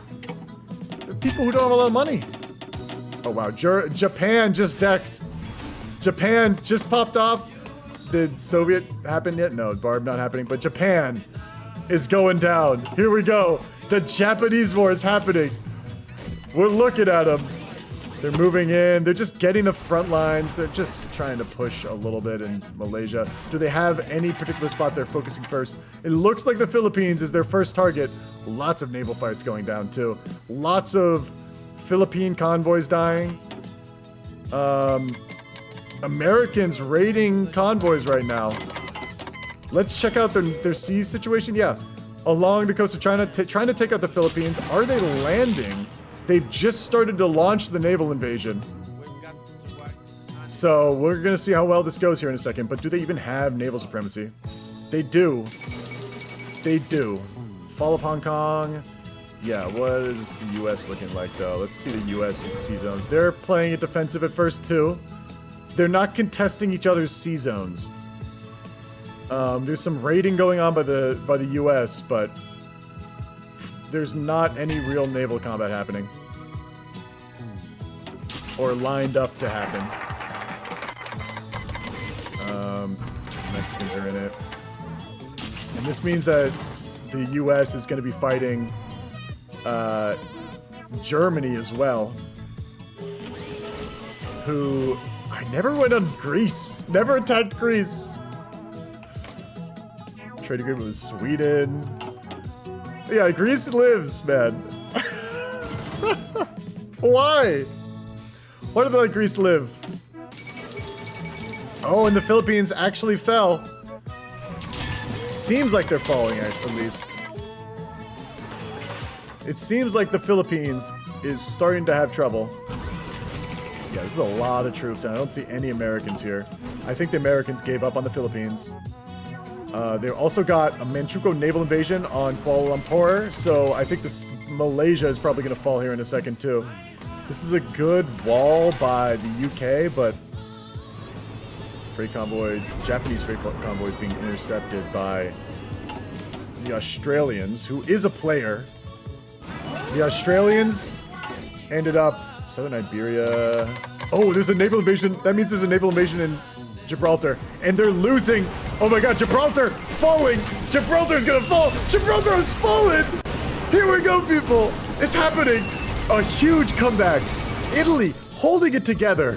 people who don't have a lot of money. Oh wow, Japan just decked. Japan just popped off. Did Soviet happen yet? No, Barb not happening, but Japan is going down. Here we go. The Japanese war is happening. We're looking at them. They're moving in. They're just getting the front lines. They're just trying to push a little bit in Malaysia. Do they have any particular spot they're focusing first? It looks like the Philippines is their first target. Lots of naval fights going down too. Lots of Philippine convoys dying. Americans raiding convoys right now. Let's check out their sea situation. Yeah, along the coast of China, trying to take out the Philippines. Are they landing? They've just started to launch the naval invasion. So we're gonna see how well this goes here in a second, but do they even have naval supremacy? They do. They do. Fall of Hong Kong. Yeah, what is the US looking like though? Let's see the US in the sea zones. They're playing it defensive at first too. They're not contesting each other's sea zones. There's some raiding going on by the US, but there's not any real naval combat happening. Or lined up to happen. Mexicans are in it. And this means that the US is going to be fighting Germany as well. who I never went on Greece. Never attacked Greece. Trade agreement with Sweden. Yeah, Greece lives, man. Why? Why do they let Greece live? Oh, and the Philippines actually fell. Seems like they're falling, at least. It seems like the Philippines is starting to have trouble. Yeah, this is a lot of troops, and I don't see any Americans here. I think the Americans gave up on the Philippines. They also got a Manchukuo naval invasion on Kuala Lumpur, so I think this Malaysia is probably going to fall here in a second, too. This is a good wall by the UK, but freight convoys, Japanese freight convoys being intercepted by the Australians, who is a player. The Australians ended up southern Iberia. Oh, there's a naval invasion. That means there's a naval invasion in Gibraltar, and they're losing. Oh my God, Gibraltar falling. Gibraltar's gonna fall. Gibraltar has fallen. Here we go, people. It's happening. A huge comeback. Italy holding it together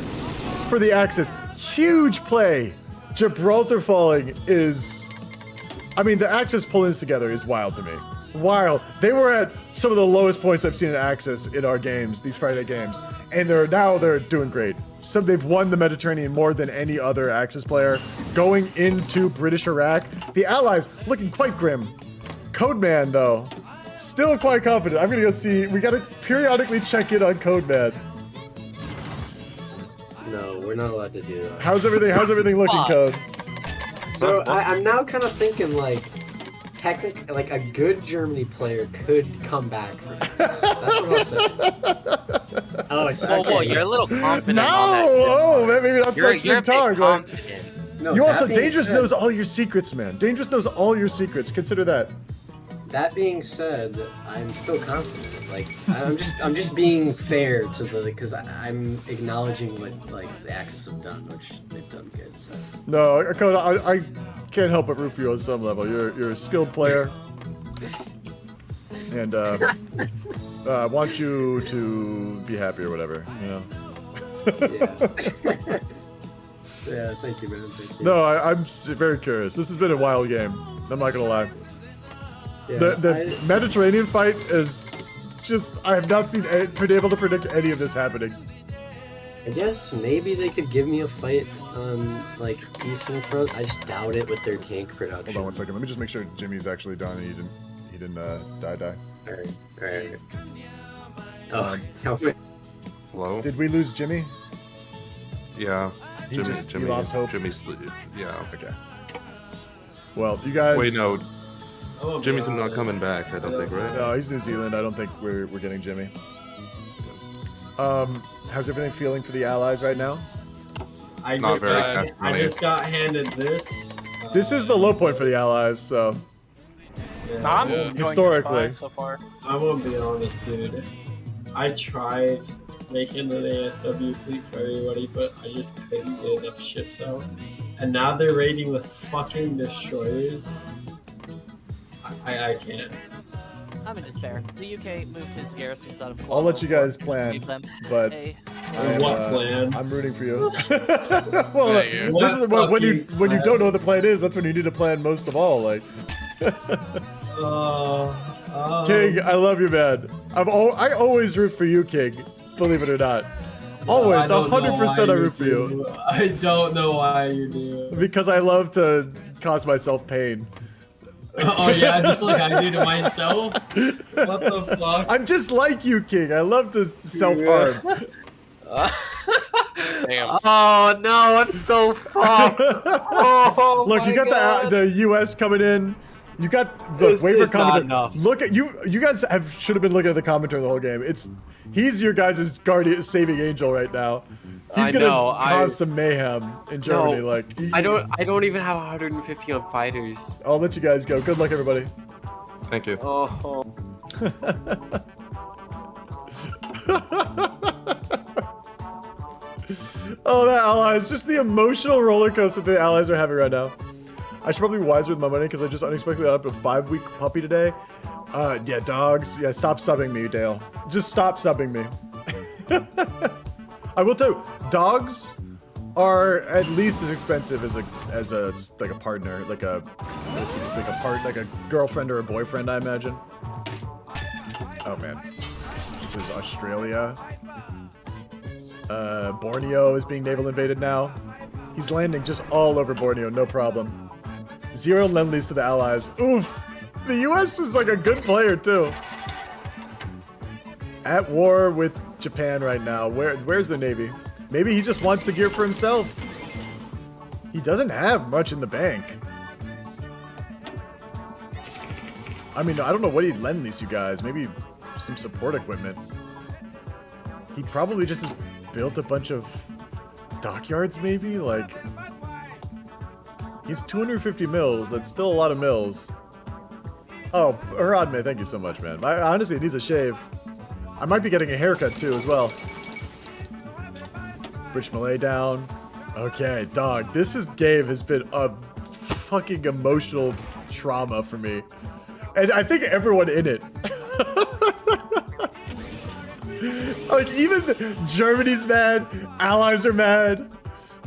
for the Axis. Huge play. Gibraltar falling is, I mean, the Axis pulling this together is wild to me. Wild. They were at some of the lowest points I've seen in Axis in our games, these Friday games, and they're doing great. So they've won the Mediterranean more than any other Axis player. Going into British Iraq, the Allies looking quite grim. Codeman though, still quite confident. I'm gonna go see. We gotta periodically check in on Codeman. No, we're not allowed to do that. How's everything looking, Code? So I'm now kind of thinking like, technically, like a good Germany player could come back from this. That's what I'll say. Oh, so okay. Whoa, you're a little confident No, on that. oh, maybe not such You're big talk. Like, No, you also, that being Dangerous said- knows all your secrets, man. Dangerous knows all your secrets. Consider that. That being said, I'm still confident. Like I'm just being fair to the, because I'm acknowledging what like the Axis have done, which they've done good. So No, Code, I can't help but root for you on some level. You're a skilled player, and I want you to be happy or whatever. You know. yeah. Yeah, thank you, man. Thank you. No, I'm very curious. This has been a wild game. I'm not gonna lie. Yeah, The Mediterranean fight is just, I have not been able to predict any of this happening. I guess maybe they could give me a fight on like Eastern Front. I just doubt it with their tank production. Hold on one second. Let me just make sure Jimmy's actually done and he didn't die. Alright. Oh, Hello? Did we lose Jimmy? Yeah. He lost hope. Jimmy's, yeah. Okay. Well, you guys. Wait, no. Jimmy's not coming back, I don't think, right? No, he's New Zealand. I don't think we're getting Jimmy. How's everything feeling for the Allies right now? I just got handed this. This is the low point for the Allies, so. Yeah. I'm enjoying historically. this so far. I won't be honest, dude. I tried making an ASW fleet for everybody, but I just couldn't get enough ships out. And now they're raiding with fucking destroyers. I can't. I'm in despair. The UK moved his garrisons out of I'll let you guys plan, Escape them. but Hey. Plan? I'm rooting for you. Well, this is when you don't know what the plan is. That's when you need to plan most of all. Like, King, I love you, man. I always root for you, King. Believe it or not. Always, 100% I root for you. I don't know why you do. Because I love to cause myself pain. Oh yeah, just like I do to myself? What the fuck? I'm just like you, King. I love to self-harm. Oh no, I'm so fucked. Oh, Look, you got the U.S. coming in. You got the waiver commentary. Look at you. You guys should have been looking at the commentary the whole game. He's your guys' guardian, saving angel right now. He's gonna cause some mayhem in Germany. Like I don't even have 150 on fighters. I'll let you guys go. Good luck, everybody. Thank you. Oh. Oh, the Allies. Just the emotional roller coaster the Allies are having right now. I should probably be wiser with my money because I just unexpectedly got up a 5-week puppy today. Yeah, dogs. Yeah, stop subbing me, Dale. Just stop subbing me. I will tell you, dogs are at least as expensive as a like a partner, like a girlfriend or a boyfriend, I imagine. Oh man, this is Australia. Borneo is being naval invaded now. He's landing just all over Borneo, no problem. 0 lend-lease to the Allies. Oof! The US was like a good player too. At war with Japan right now. Where's the Navy? Maybe he just wants the gear for himself. He doesn't have much in the bank. I mean, I don't know what he'd lend-lease you guys. Maybe some support equipment. He probably just has built a bunch of dockyards, maybe? Like, he's 250 mils. That's still a lot of mils. Oh, Aradme, thank you so much, man. Honestly, it needs a shave. I might be getting a haircut, too, as well. British Malay down. Okay, dog. This game has been a fucking emotional trauma for me. And I think everyone in it. Like, even Germany's mad, Allies are mad,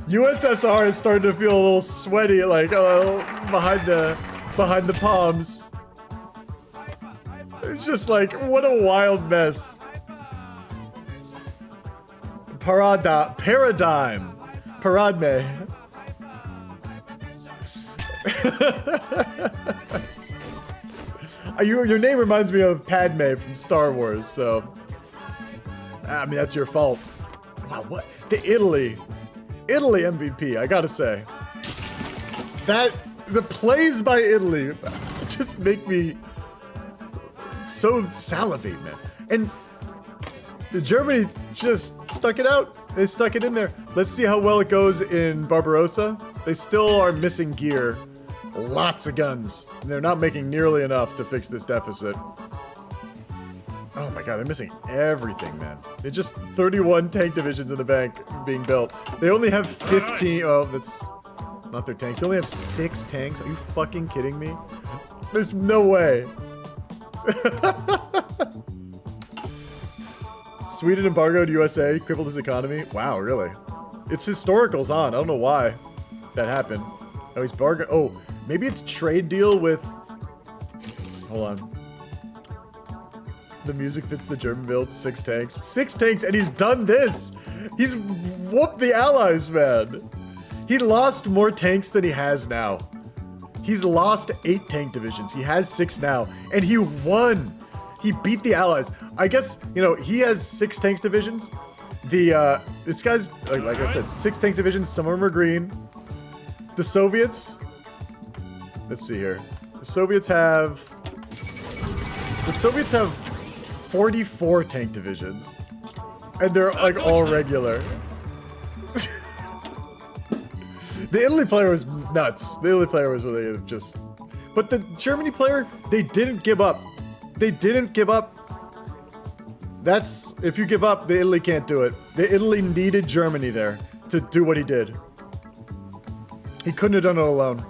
USSR is starting to feel a little sweaty, like, behind the palms. It's just like, what a wild mess. Paradigm. Paradme. Your name reminds me of Padme from Star Wars, so... I mean, that's your fault. Wow, what? The Italy MVP, I gotta say. The plays by Italy just make me so salivate, man. And Germany just stuck it out. They stuck it in there. Let's see how well it goes in Barbarossa. They still are missing gear. Lots of guns. And they're not making nearly enough to fix this deficit. Oh my god, they're missing everything, man. They're just 31 tank divisions in the bank being built. They only have 15. Oh, that's not their tanks. They only have 6 tanks. Are you fucking kidding me? There's no way. Sweden embargoed USA, crippled his economy. Wow, really? It's historicals on. I don't know why that happened. Oh, he's bargained. Oh, maybe it's trade deal with... Hold on. The music fits the German build. 6 tanks. 6 tanks, and he's done this! He's whooped the Allies, man! He lost more tanks than he has now. He's lost 8 tank divisions. He has 6 now, and he won! He beat the Allies. I guess, you know, he has 6 tanks divisions. This guy's, like I said, 6 tank divisions. Some of them are green. The Soviets... Let's see here. The Soviets have 44 tank divisions. And they're, like, all regular. The Italy player was nuts. The Italy player was really just... But the Germany player, they didn't give up. They didn't give up. That's... If you give up, the Italy can't do it. The Italy needed Germany there to do what he did. He couldn't have done it alone.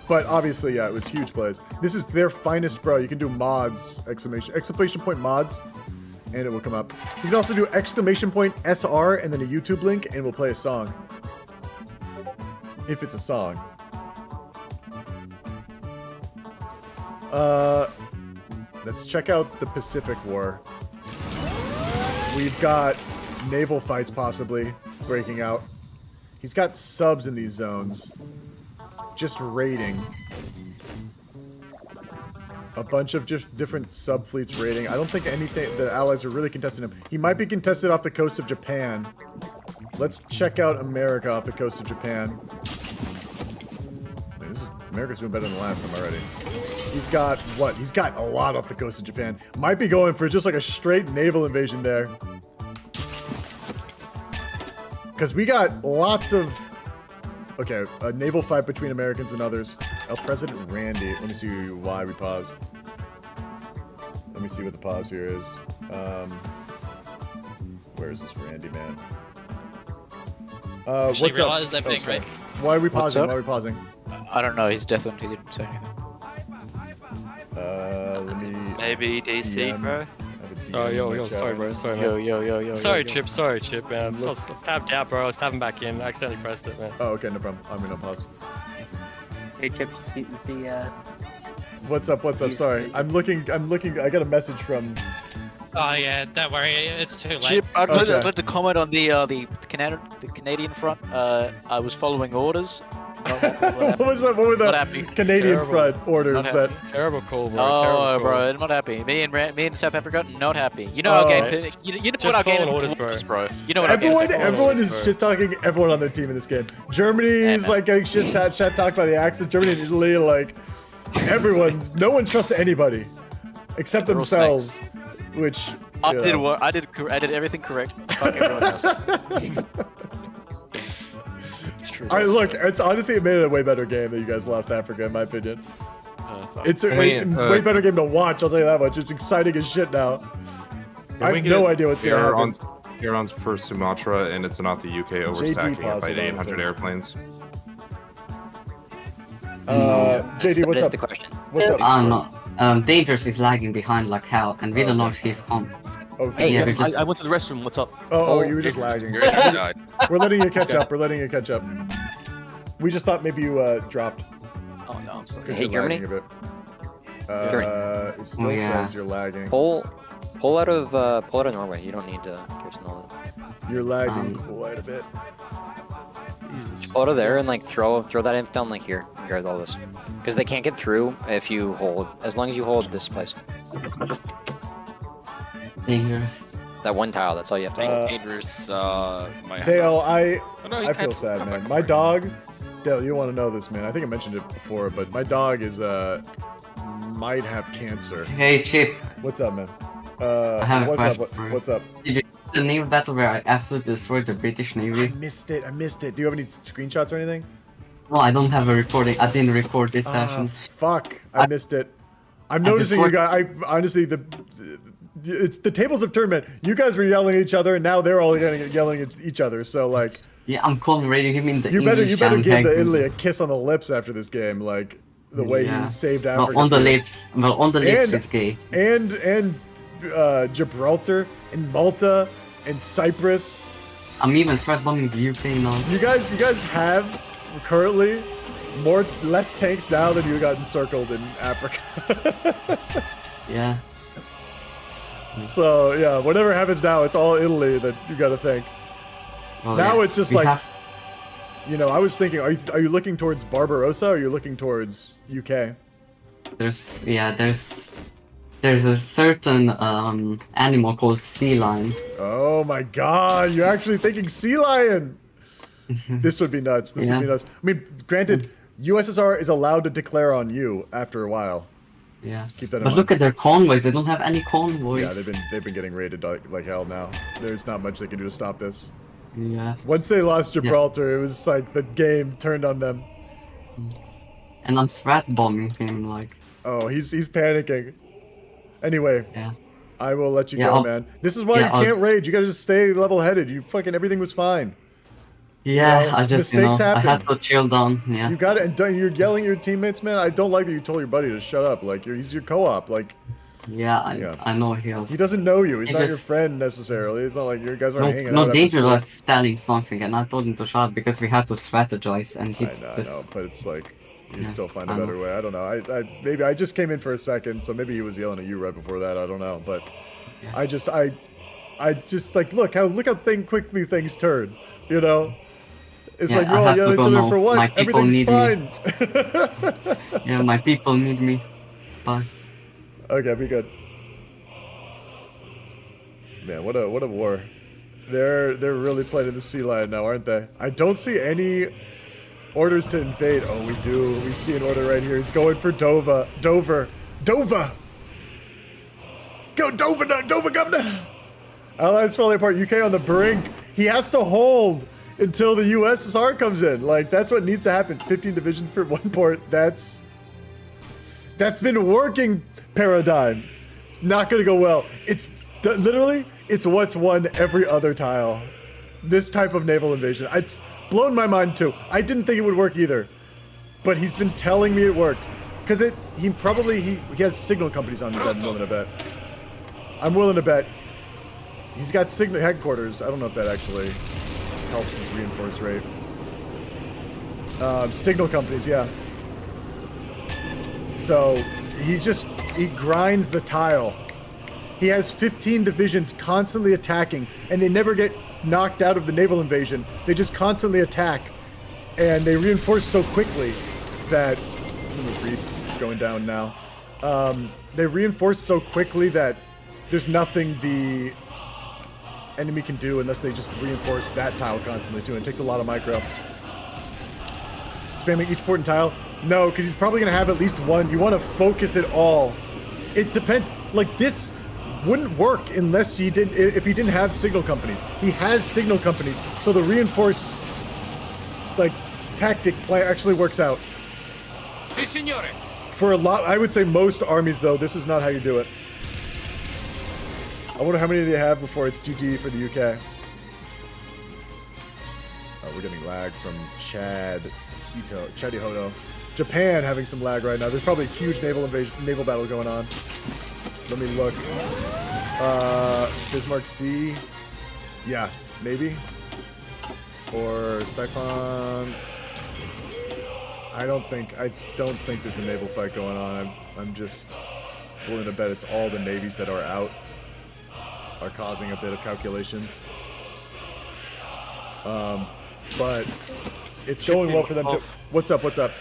But obviously, yeah, it was huge plays. This is their finest, bro. You can do mods, exclamation point mods, and it will come up. You can also do exclamation point SR and then a YouTube link, and we'll play a song. If it's a song. Let's check out the Pacific War. We've got naval fights possibly breaking out. He's got subs in these zones. Just raiding. A bunch of just different sub-fleets raiding. I don't think anything the Allies are really contesting him. He might be contested off the coast of Japan. Let's check out America off the coast of Japan. America's doing better than the last time already. He's got, what? He's got a lot off the coast of Japan. Might be going for just like a straight naval invasion there. Because we got lots of... Okay, a naval fight between Americans and others. El President Randy. Let me see why we paused. Let me see what the pause here is. Where is this Randy, man? What's realize up? that being right. Why are we pausing? Why are we pausing? I don't know. He's definitely he didn't say anything. Let me... Maybe DC, DM. bro? I have a Oh, yo, sorry, bro. Sorry, man. Yo. Sorry, Chip. Sorry, Chip, man. I was tapped out, bro. I was tapping back in. I accidentally pressed it, man. Oh, okay, no problem. I'm gonna pause. Hey, Chip, see, What's up? Sorry. I'm looking. I got a message from. Oh yeah, don't worry, it's too late. Chip, I'd like to comment on the Canadian front. I was following orders. What was that? What were the Canadian Terrible. front orders Not that? Terrible call, bro. Oh, Terrible bro, call. not happy. Me and South Africa, not happy. You know our game. You know what Just our game following orders, was, bro. You know what our game is. Everyone is shit talking everyone on their team in this game. Germany is like getting shit talked by the Axis. Germany and Italy, like no one trusts anybody except They're all themselves. Which I did everything correct. Fuck everyone else. It's true. Look, it's honestly it made it a way better game that you guys lost Africa, in my opinion. It's a way better game to watch. I'll tell you that much. It's exciting as shit now. I have no idea what's gonna happen. Iran's for Sumatra, and it's not the UK overstacking it by 800 airplanes. JD, what's That's up? the question. What's up? No. Dangerous is lagging behind like hell, and we don't know if he's on. Okay. Yeah, Hey, I went to the restroom. What's up? Oh, you were just lagging. We're letting you catch up. We just thought maybe you dropped. Oh no, I'm sorry. Because Hey, you're lagging Germany? a bit. It still says you're lagging. Pull out of Norway. You don't need to Kirsten all that. You're lagging quite a bit. Pull out of there and like throw that imp down like here. Guard all this, because they can't get through if you hold. As long as you hold this place. Dangerous. That one tile. That's all you have to hold. Dangerous. My Dale, no, you I feel can't sad, come man. back, My come back. dog, Dale, you want to know this, man? I think I mentioned it before, but my dog is might have cancer. Hey, Chip. What's up, man? I have a question for you. What's up? Did you see the naval battle where I absolutely destroyed the British Navy? I missed it. Do you have any screenshots or anything? No, I don't have a recording. I didn't record this session. Fuck! I missed it. I'm noticing you guys. Honestly, it's the tables have turned, man. You guys were yelling at each other, and now they're all yelling at each other. So like, yeah, I'm calling radio. Give me the you better English give and the Italy a kiss on the lips after this game, like the way he saved Africa. Well, on the lips. Well, on the lips is gay. And Gibraltar and Malta and Cyprus. I'm even start bombing the UK now. You guys have currently less tanks now than you got encircled in Africa. Yeah. So yeah, whatever happens now, it's all Italy that you got to think. Well, now yeah, it's just we like, have- I was thinking, are you looking towards Barbarossa or are you looking towards UK? There's a certain animal called sea lion. Oh my god, you're actually thinking sea lion! This would be nuts. This would be nuts. I mean, granted, USSR is allowed to declare on you after a while. Yeah. Keep that in But mind. look at their convoys. They don't have any convoys. Yeah, they've been getting raided like hell now. There's not much they can do to stop this. Yeah. Once they lost Gibraltar, it was like the game turned on them. And I'm strat bombing him like. Oh, he's panicking. Anyway, I will let you Yeah, go, I'll- man. This is why you can't rage. You gotta just stay level-headed. You fucking everything was fine. Yeah, You know, I just mistakes I happen. had to chill down. Yeah. You got it, and you're yelling at your teammates, man. I don't like that you told your buddy to shut up. Like he's your co-op. Like. Yeah, I know he was. He doesn't know you. He's He not your just- friend necessarily. It's not like you guys are hanging out. No, after Danger school. was telling something, and I told him to shut up because we had to strategize, and he I just. know, but it's like you Yeah, still find I a better know. way. I don't know. Maybe I just came in for a second, so maybe he was yelling at you right before that. I don't know, but I just like look how quickly things turn. You know, it's Yeah, like you're I all have to yelling at go each other now. for what? My people Everything's need fine. Yeah, my people need me. Bye. Okay, be good. Man, what a war. They're really playing in the sea lion now, aren't they? I don't see any orders to invade. Oh, we do. We see an order right here. He's going for Dover. Go Dover, governor! Allies falling apart. UK on the brink. He has to hold until the USSR comes in. Like, that's what needs to happen. 15 divisions per one port. That's been working paradigm. Not gonna go well. It's literally, it's what's won every other tile. This type of naval invasion. It's blown my mind too. I didn't think it would work either. But he's been telling me it works. Because he has signal companies on his at the moment, I bet. I'm willing to bet he's got signal headquarters. I don't know if that actually helps his reinforce rate. Signal companies, yeah. So he grinds the tile. He has 15 divisions constantly attacking, and they never get knocked out of the naval invasion. They just constantly attack, and they reinforce so quickly that Greece going down now. They reinforce so quickly that there's nothing the enemy can do unless they just reinforce that tile constantly too. And it takes a lot of micro. Spamming each port and tile? No, because he's probably going to have at least one. You want to focus it all. It depends. Like, this wouldn't work unless if he didn't have signal companies. He has signal companies, so the reinforce, like, tactic plan actually works out. Si, signore. For a lot, I would say most armies, though, this is not how you do it. I wonder how many they have before it's GG for the UK. Oh, we're getting lag from Chadi Hodo. Japan having some lag right now. There's probably a huge naval battle going on. Let me look. Bismarck Sea. Yeah, maybe. Or Cyclone. I don't think there's a naval fight going on. I'm just willing to bet it's all the navies that are out are causing a bit of calculations. But it's going well for them. What's up?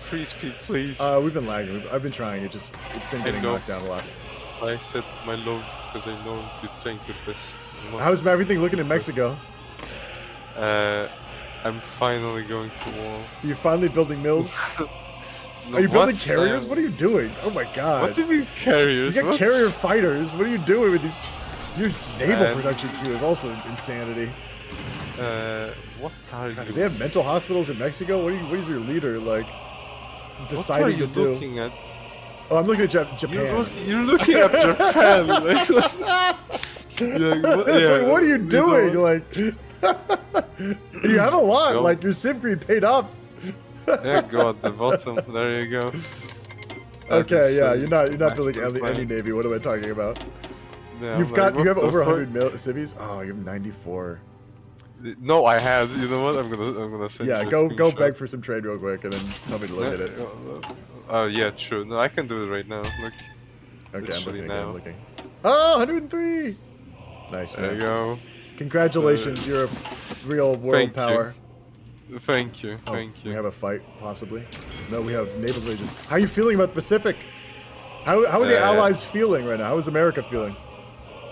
Free speed, please. We've been lagging. I've been trying. It's been getting knocked down a lot. I said my love because I know you train with this. How's everything looking in Mexico? I'm finally going to war. Are you finally building mills? No, are you building carriers? What are you doing? Oh my god. What do you mean carriers? You got carrier fighters. What are you doing with these? Your naval production queue is also insanity. What are God, you? do they have mental hospitals in Mexico? What is your leader like deciding to do? What are you looking at? Oh, I'm looking at Japan. You're looking at Japan. Like, what are you doing? Like, you have a lot. Go. Like, your Civ Greed paid off. Yeah, go at the bottom. There you go. Okay, yeah, you're not building any navy. What am I talking about? Yeah, you have over 100 fuck? civies. Oh, you have 94. No, I have. You know what? I'm gonna send. Yeah, you a go screenshot. beg for some trade real quick, and then tell me to look at it. Oh yeah, true. No, I can do it right now. Look. Okay, I'm looking. Now. I'm looking. Oh, 103. Nice, man. There you go. Congratulations, you're a real world power. Thank you. Oh, Thank you. We have a fight, possibly. No, we have naval invasion. How are you feeling about the Pacific? How are the Allies feeling right now? How is America feeling?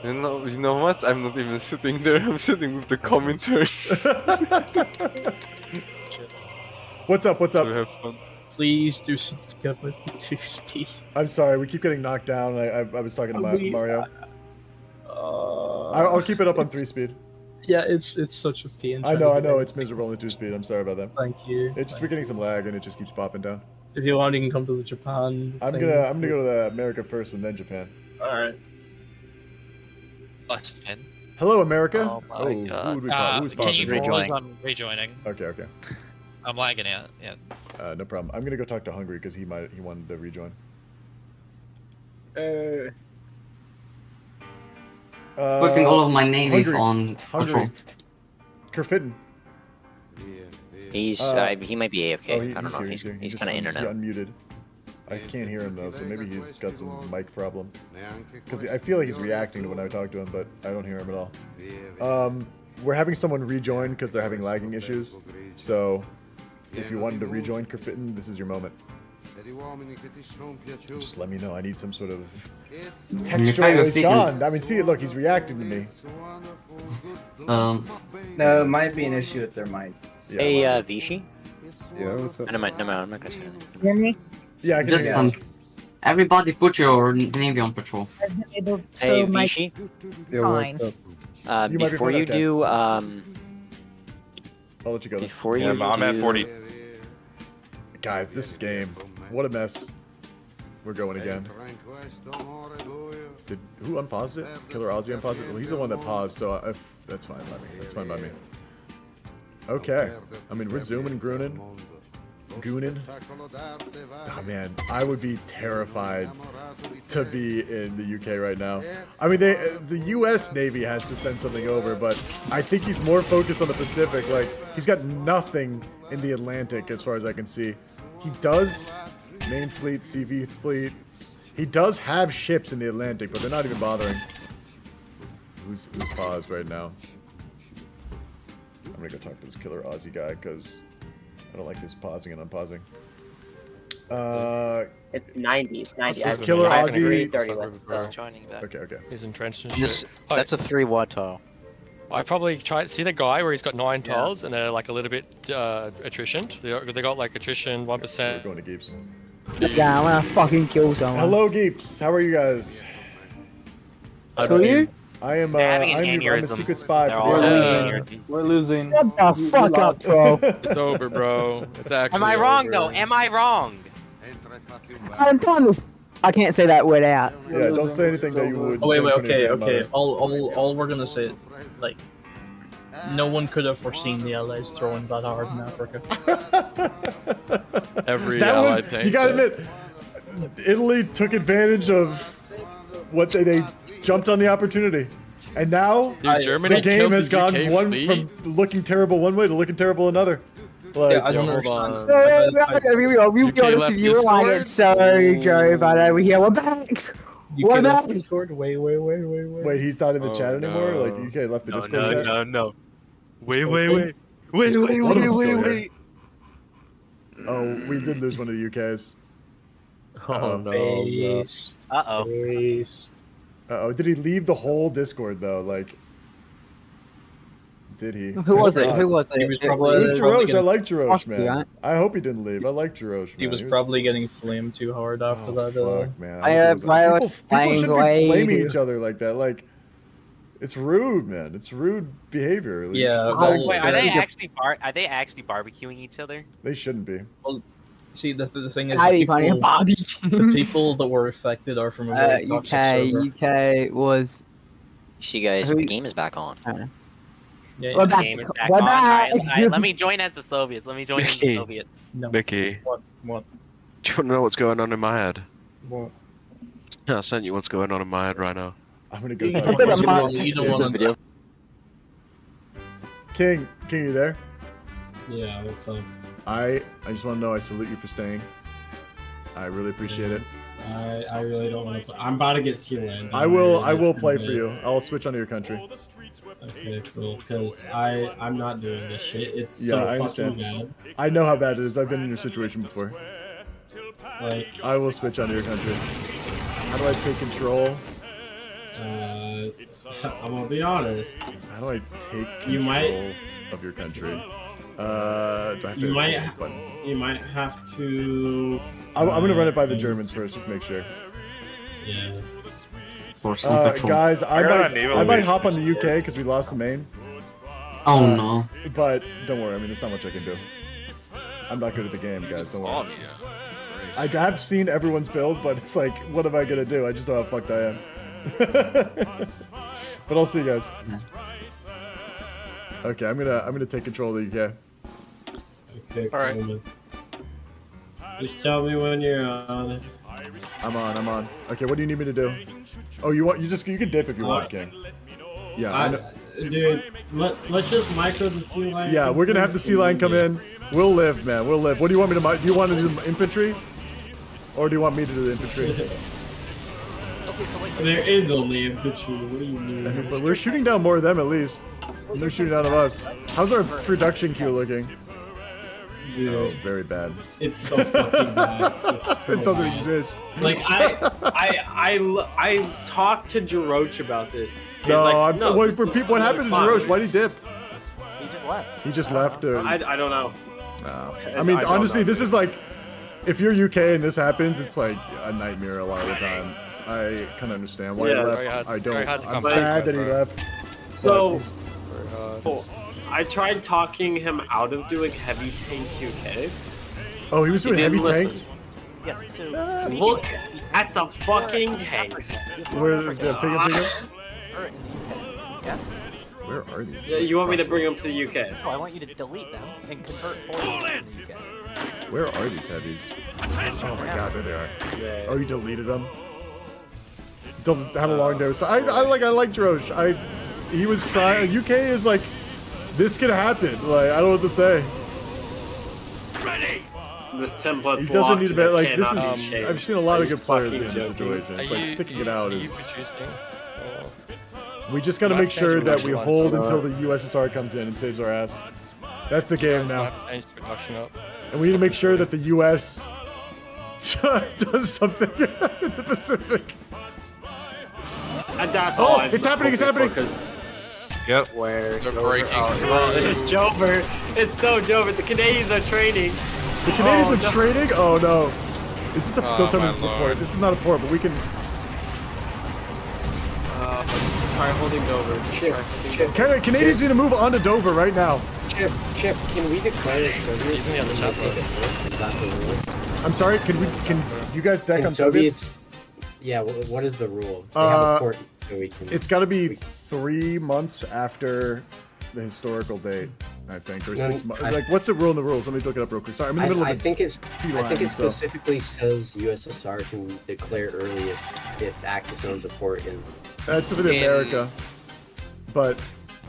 You know what? I'm not even sitting there. I'm sitting with the commentary. What's up? So have fun. Please do something good with the 2-speed. I'm sorry, we keep getting knocked down. I was talking to Mario. I'll keep it up on 3-speed. Yeah, it's such a pain. I know, it's miserable on the 2-speed. I'm sorry about that. Thank you. We're getting some lag and it just keeps popping down. If you want, you can come to the Japan. I'm gonna go to the America first and then Japan. All right. That's Japan. Hello, America. Oh my god. Who's Can you pausing? pause? I'm rejoining. Okay. I'm lagging out. Yeah. No problem. I'm gonna go talk to Hungary because he wanted to rejoin. Putting all of my navies Hungary. on patrol. Kerfitten. He might be AFK. Oh, I don't know. Here. He's kind of in and He out. unmuted. I can't hear him though, so maybe he's got some mic problem. Because I feel like he's reacting to when I talk to him, but I don't hear him at all. We're having someone rejoin because they're having lagging issues. So, if you wanted to rejoin Kerfitten, this is your moment. Just let me know. I need some sort of textual. He's gone. I mean, see it. Look, he's reacting to me. No, it might be an issue with their mic. Yeah, hey, Vichy? Yeah, what's up? No, I'm not gonna say anything. Hear me? Yeah, I can Just hear you. everybody put your navy on patrol. Hey, Vichy? Fine. Before you do, I'll let you go. Before you I'm at 40. Guys, this game, what a mess. We're going again. Who unpaused it? Killer Ozzy unpaused it? Well, he's the one that paused, so that's fine by me. That's fine by me. Okay. I mean, we're zooming Grunin. Goonin. Oh man, I would be terrified to be in the UK right now. I mean, the US Navy has to send something over, but I think he's more focused on the Pacific. Like, he's got nothing in the Atlantic as far as I can see. He does main fleet, CV fleet. He does have ships in the Atlantic, but they're not even bothering. Who's paused right now? I'm gonna go talk to this killer Aussie guy because I don't like this pausing and unpausing. It's 90. It's 90. Is killer Aussie 30 left. So. Joining back. Okay. He's entrenched and shit. Just, that's a 3 wide tile. I probably try see the guy where he's got 9 tiles and they're like a little bit attrition. They got like attrition 1%. We're going to Geeps. Yeah, I'm gonna fucking kill someone. Hello, Geeps. How are you guys? Who are you? I am. having an I'm a aneurysm. secret spy. They're For all the having Allies. aneurysms. We're losing. Shut the fuck up, bro. It's over, bro. It's actually Am I wrong over. though? Am I wrong? I'm telling this. I can't say that word out. Yeah, don't say anything that you would. Oh wait, say in front of okay, your okay. grandmother. All we're gonna say, like, no one could have foreseen the Allies throwing that hard in Africa. Every That was. allied tank You gotta does. admit, Italy took advantage of what they jumped on the opportunity, and now Dude, Germany the game killed has the gone UK one fleet. from looking terrible one way to looking terrible another. Like, Yeah, I don't hold understand. We'll be honest with you, like it's so Joe, but over here we're back. We're UK back. left Discord. Wait. wait, he's not in the chat anymore. no. Like UK left the Discord chat. no. Wait. One of them's still here. Oh, we did lose one of the UKs. Oh no. Based. Uh-oh. Based. Uh-oh, did he leave the whole Discord though? Like, did he? Who was it? Who was it? He was It probably- was probably Jarosh. I like Jarosh, Frosty, man. right? I hope he didn't leave. I like Jarosh, man. He was probably getting flamed too hard after Oh, that. fuck, man. I hope he why was- was people flying shouldn't away, be flaming dude. each other like that. Like, it's rude, man. It's rude behavior. Like, Yeah, like, well, Wait, are Yeah. they actually barbecuing each other? they shouldn't be. See, the thing is, How do the you find a the people that were affected are from a very toxic server. UK was. See, guys, the game is back on. Yeah, We're The back. game is back We're on. back. Alright, let me join as the Soviets. Let me join as the Mickey. Soviets. No. Mickey, What? do you want to know what's going on in my head? What? I'll send you what's going on in my head right now. I'm gonna go. You talk don't to wanna- King. you don't want to. King, you there? Yeah, what's up? I just want to know. I salute you for staying. I really appreciate it. I really don't want to play. I'm about to get Sea Land. I will play for you. I'll switch onto your country. Okay, cool. Because I'm not doing this shit. It's Yeah, so I fucking understand. bad. I know how bad it is. I've been in your situation before. Like, I will switch onto your country. How do I take control? I'm gonna be honest. How do I take control You might- of your country? Do I have to You hit might, this button? you might have to. I'm gonna run it by the Germans first, just to make sure. Yeah. Guys, I got a I naval might hop on invasion the UK because we lost the main. Oh no. But don't worry. I mean, there's not much I can do. I'm not good at the game, guys. Don't worry. I have seen everyone's build, but it's like, what am I gonna do? I just know how fucked I am. But I'll see you guys. Okay, I'm gonna take control of the UK. Okay, All right. cool. Just tell me when you're on. I'm on. Okay, what do you need me to do? Oh, you can dip if you want, King. Yeah, I know. Dude, let's just micro the sea line. Yeah, we're gonna have the sea line come in. We'll live, man. We'll live. What do you want me to? Do you want to do infantry, or do you want me to do the infantry? There is only infantry. What do you mean? But we're shooting down more of them at least. And they're shooting down of us. How's our production queue looking? Dude, oh, it's very bad. It's so fucking bad. It's so It doesn't bad. exist. Like I talked to Jaroch about this. He's No, like, no, what this is- what this happened is to fine. Jarosh? Why'd he dip? He just left. He just left. I don't know. I mean, I don't honestly, know. this is like, if you're UK and this happens, it's like a nightmare a lot of the time. I kind of understand why he Yeah, left. very hard- I don't. very hard to I'm come back sad that from, he bro. left. So, It's- I tried talking him out of doing heavy tank UK. Oh, he was doing heavy didn't listen. tanks? Yes, so Look at the fucking tanks. Where the pig Yes? Where are these? Yeah, you want me to bring them to the UK? No, I want you to delete them and convert 40 to the UK. Where are these heavies? Oh my god, there they are. Yeah. Oh, you deleted them? Still have a long nose. I like Drosh. He was trying. UK is like, this could happen. Like, I don't know what to say. This template's He doesn't need to be locked, like it this. cannot Is be changed. I've seen a lot of Are you good players be fucking in this joking? situation. It's like sticking it out is. producing? We just got to Not make sure changing that we production hold line. until the USSR comes in and saves our ass. That's the game now. Change the production up. And we need to make sure that the US does something in the Pacific. And that's all. Oh, it's happening! It's happening! Yep. Where? They're breaking. It's Jover. It's so Jover. The Canadians are training. The Canadians Oh, are no. trading? Oh no. Is this a Oh, don't tell me my this is a lord. port. This is not a port, but we can Try holding Dover. Just try holding Dover. Canadians need to move on to Dover right now. Chip, can we declare Soviets and then we'll take it? Is that the rule? I'm sorry, can you guys deck And on Soviets? Soviets. Yeah, what is the rule? They have a port, so we can. It's got to be 3 months after the historical date, I think, or 6 months. Like, what's the rule in the rules? Let me look it up real quick. Sorry, I'm in the middle I of the think it's. sea I think line, it so- specifically says USSR can declare early if Axis owns a port in. That's for America, but.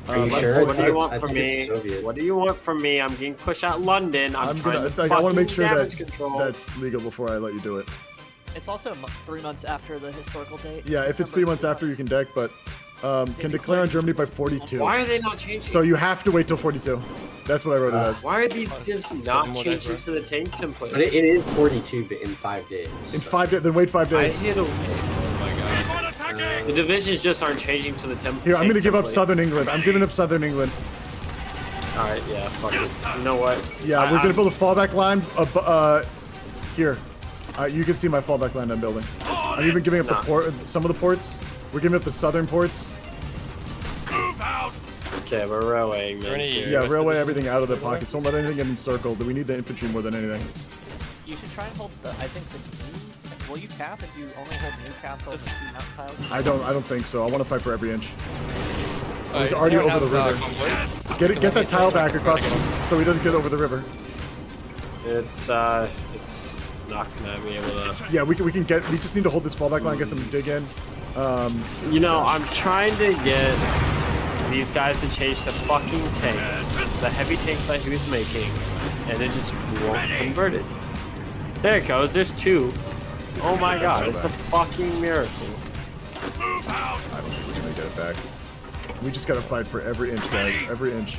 Are you sure? What do you want I from think it's me? Soviet. What do you want from me? I'm getting pushed out London. I'm trying to I want to make sure that damage control. that's legal before I let you do it. It's also 3 months after the historical date. Yeah, if it's 3 months after, you can deck, but can declare on Germany by 42. Why are they not changing? So you have to wait till 42. That's what I wrote it as. Why are these divs not changing to the tank template? But it is 42, but in 5 days. In 5 days, then wait 5 I days. hit a. The divisions just aren't changing to the template. Here, I'm gonna give up Southern England. I'm giving up Southern England. All right, yeah, fuck it. You know what? Yeah, we're gonna build a fallback line. Here, you can see my fallback line I'm building. I'm even giving up the port, some of the ports. We're giving up the southern ports. Okay, we're railwaying, man. Yeah, railway everything out of the pockets. Don't let anything get encircled. We need the infantry more than anything. You should try and hold the. I think the. Will you cap if you only hold Newcastle and the 2 mountain tiles? I don't think so. I want to fight for every inch. He's Is already anyone over the have, river. Get that tile back across so he doesn't get over the river. It's not gonna be able to. Yeah, we can get. We just need to hold this fallback line, get some dig in. You know, I'm trying to get these guys to change to fucking tanks, the heavy tanks that he was making, and it just won't convert it. There it goes. There's 2. Oh my god, it's a fucking miracle. I don't think we're gonna get it back. We just gotta fight for every inch, guys. Every inch.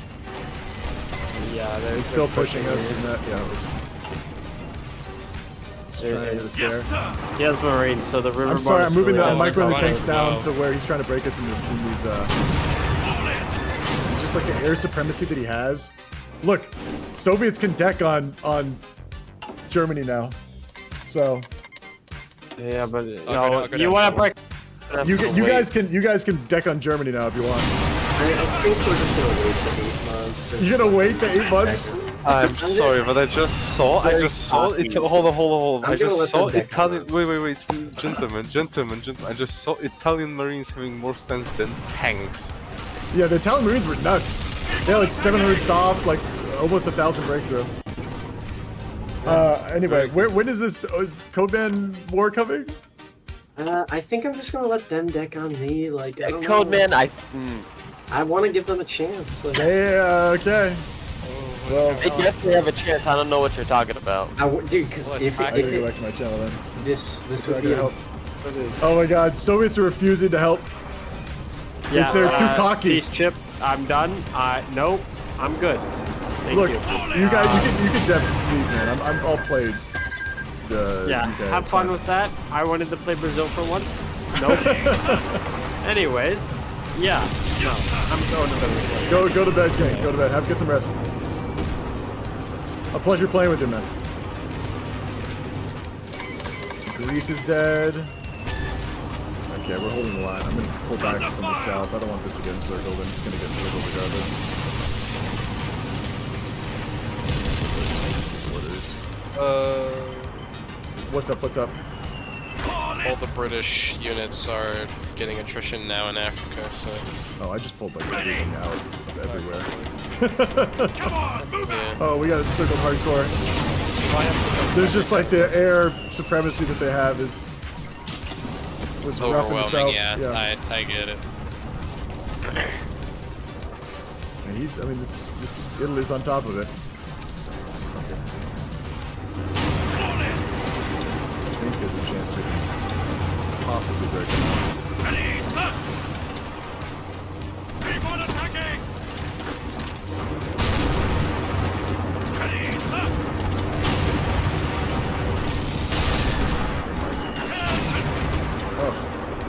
Yeah, they're He's still pushing us here. in that. Yeah, let's try to get us there. He has Marines, so the river. I'm sorry, I'm moving the micro and the tanks tanks down to where he's trying to break us in these. Just like the air supremacy that he has. Look, Soviets can deck on Germany now. So. Yeah, but Okay, you want to break. You guys can deck on Germany now if you want. I think we're just gonna wait for 8 months. You're gonna wait for 8 months? I'm sorry, but I just saw it. Hold on. I just saw Italian. Wait, gentlemen. I just saw Italian Marines having more stance than tanks. Yeah, the Italian Marines were nuts. They had like 700 soft, like almost 1,000 breakthrough. Anyway, when is this Codeman war coming? I think I'm just gonna let them deck on me. Like, I don't know. Codeman, I want to give them a chance. Like, yeah, okay. Well, they definitely have a chance. I don't know what you're talking about. dude, because if I it, like my channel then. this Not would be gonna help. Oh my God, Soviets are refusing to help. Yeah, they're too cocky. Peace, Chip. I'm done. Nope. I'm good. Thank Look, you. you guys, you can definitely leave, man. I'm all played. Yeah, UK, have it's fun fine. with that. I wanted to play Brazil for once. Nope. Anyways, yeah, no, I'm going to bed. Go to bed, King. Go to bed. Get some rest. A pleasure playing with you, man. Greece is dead. Okay, we're holding the line. I'm gonna pull back from the south. I don't want this to get encircled. I'm just gonna get encircled regardless. What's up? All the British units are getting attrition now in Africa, so... Oh, I just pulled like everything out of everywhere. Come on, move out! Oh, we got it circled hardcore. There's just like the air supremacy that they have was rough in the south. Yeah, I get it. And he's, I mean, this Italy's on top of it. I think there's a chance to possibly break it. Oh,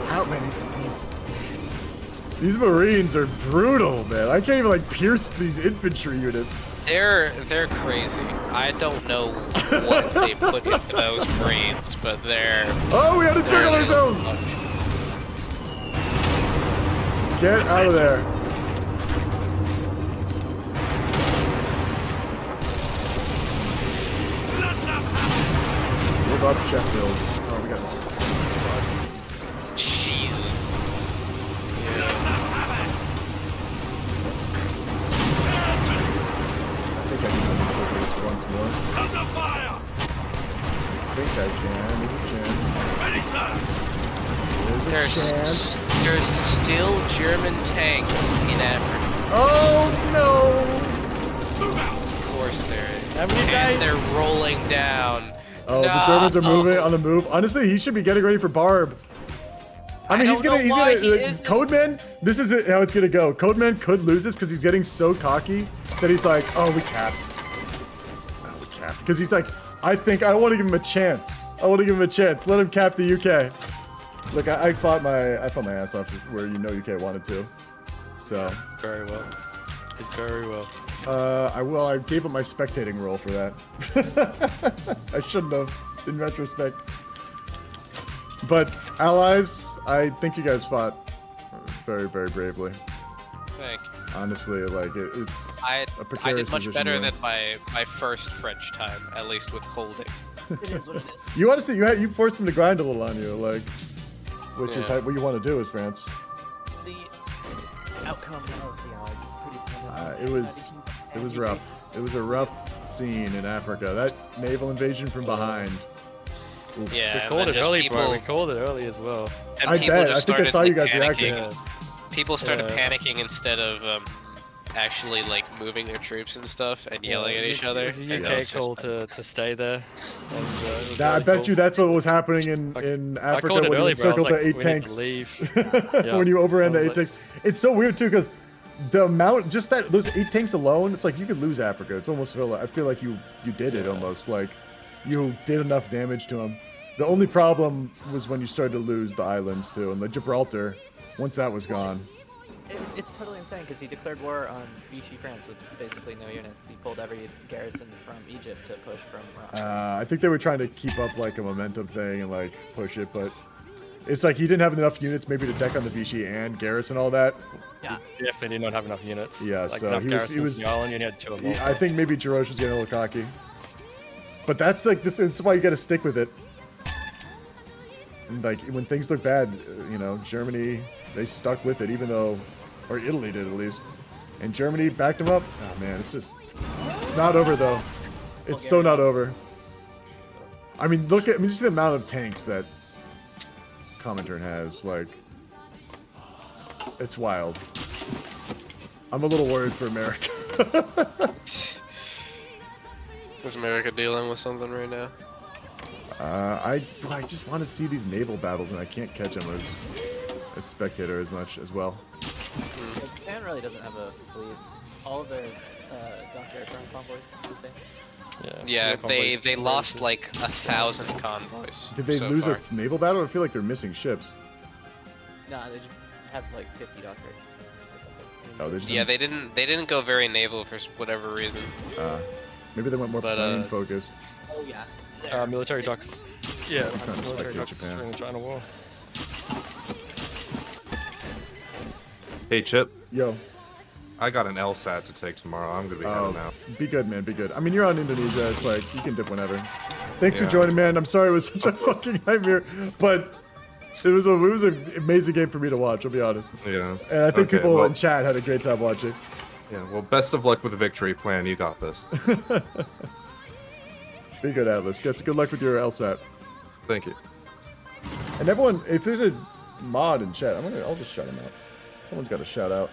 how man, these Marines are brutal, man. I can't even like pierce these infantry units. They're crazy. I don't know what they put into those Marines, but they're. Oh, we had to circle ourselves. Get out of there. Move up Sheffield. Oh, we got this. Jesus. I think I can circle this once more. I think I can. There's a chance. There's still German tanks in Africa. Oh no! Of course there is. How many guys? They're rolling down. Oh, the Germans are moving on the move. Honestly, he should be getting ready for Barb. I mean, he's gonna Codeman. This is how it's gonna go. Codeman could lose this because he's getting so cocky that he's like, oh, we capped. Oh, we capped. Because he's like, I think I want to give him a chance. I want to give him a chance. Let him cap the UK. Look, I fought my ass off where UK wanted to. So. Very well. Did very well. I gave up my spectating role for that. I shouldn't have, in retrospect. But allies, I think you guys fought very, very bravely. Thank you. Honestly, like it's I a precarious did much position better you're in. than my first French time, at least with holding. It is what it is. You honestly, you forced him to grind a little on you, like, which is what you want to do as France. The outcome of the allies is pretty. It was rough. It was a rough scene in Africa. That naval invasion from behind. Oof. Yeah, We and called then it just early, people, bro. We called it early as well. And I people bet. just I think I started, saw you like, guys reacting. panicking. People started panicking instead of actually like moving their troops and stuff and yelling at each other. It was a And UK it's just call to stay there. And, it was I really bet cool. you that's what was happening in Africa called it when you early, bro. I was encircled like, the 8 we need to tanks. leave. When you overran the I 8 was tanks. It's so weird too because the amount, just that those 8 tanks alone, it's like you could lose Africa. It's almost I feel like you did it almost, like you did enough damage to them. The only problem was when you started to lose the islands too, and the Gibraltar. Once that was gone. It's totally insane because he declared war on Vichy France with basically no units. He pulled every garrison from Egypt to push from. I think they were trying to keep up like a momentum thing and like push it, but it's like he didn't have enough units maybe to deck on the Vichy and garrison all that. Yeah. Definitely did not have enough units. Yeah, like so enough he garrisons was. in the island, you had 2 of them. I think maybe Jarosh was getting a little cocky, but that's like this. It's why you got to stick with it. Like when things look bad, you know, Germany, they stuck with it, even though, or Italy did at least, and Germany backed them up. Oh man, it's not over though. It's so not over. I mean, just the amount of tanks that Comintern has, like, it's wild. I'm a little worried for America. Is America dealing with something right now? I just want to see these naval battles, and I can't catch them as a spectator as much as well. Japan really doesn't have a fleet. All of their dockyards are on convoys, I think. Yeah, they lost like 1,000 convoys. Did they so lose far. a naval battle? I feel like they're missing ships. Nah, they just have like 50 dockyards or something. Oh, they just Yeah, they didn't go very naval for whatever reason. Maybe they went more plane focused. Oh yeah. Military docks. Yeah, I'm trying to military spectate docks Japan. during the China War. Hey, Chip. Yo. I got an LSAT to take tomorrow. I'm gonna be heading out. Be good, man. Be good. I mean, you're on Indonesia. It's like you can dip whenever. Thanks for Yeah. joining, man. I'm sorry it was such a fucking nightmare, but it was an amazing game for me to watch. I'll be honest. Yeah. And I think Okay, people well- in chat had a great time watching. Yeah. Well, best of luck with the victory plan. You got this. Be good, Atlas. Good luck with your LSAT. Thank you. And everyone, if there's a mod in chat, I'll just shout him out. Someone's got to shout out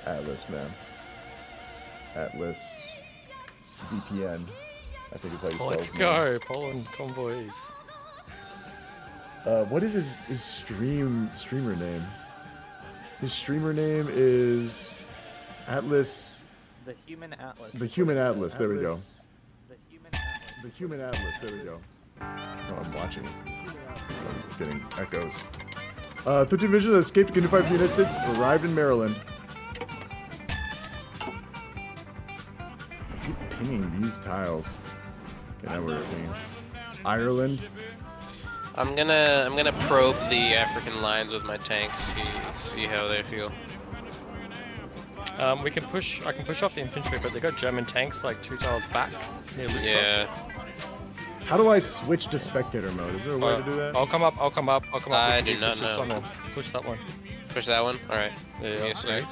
Atlas, man. Atlas VPN, I think is how you spell Let's his name. go, Poland convoys. What is his streamer name? His streamer name is Atlas. The Human Atlas. The Human Atlas. There we go. The Human Atlas. There we go. Oh, I'm watching. So I'm getting echoes. 13 division that escaped unified United States arrived in Maryland. I keep pinging these tiles. Okay, now we're pinging Ireland. I'm gonna probe the African lines with my tanks. See how they feel. I can push off the infantry, but they got German tanks like 2 tiles back. Yeah. How do I switch to spectator mode? Is there a way to do that? I'll come up. I do not know. Push that one. Push that one? Alright. Yeah, Give me a sec.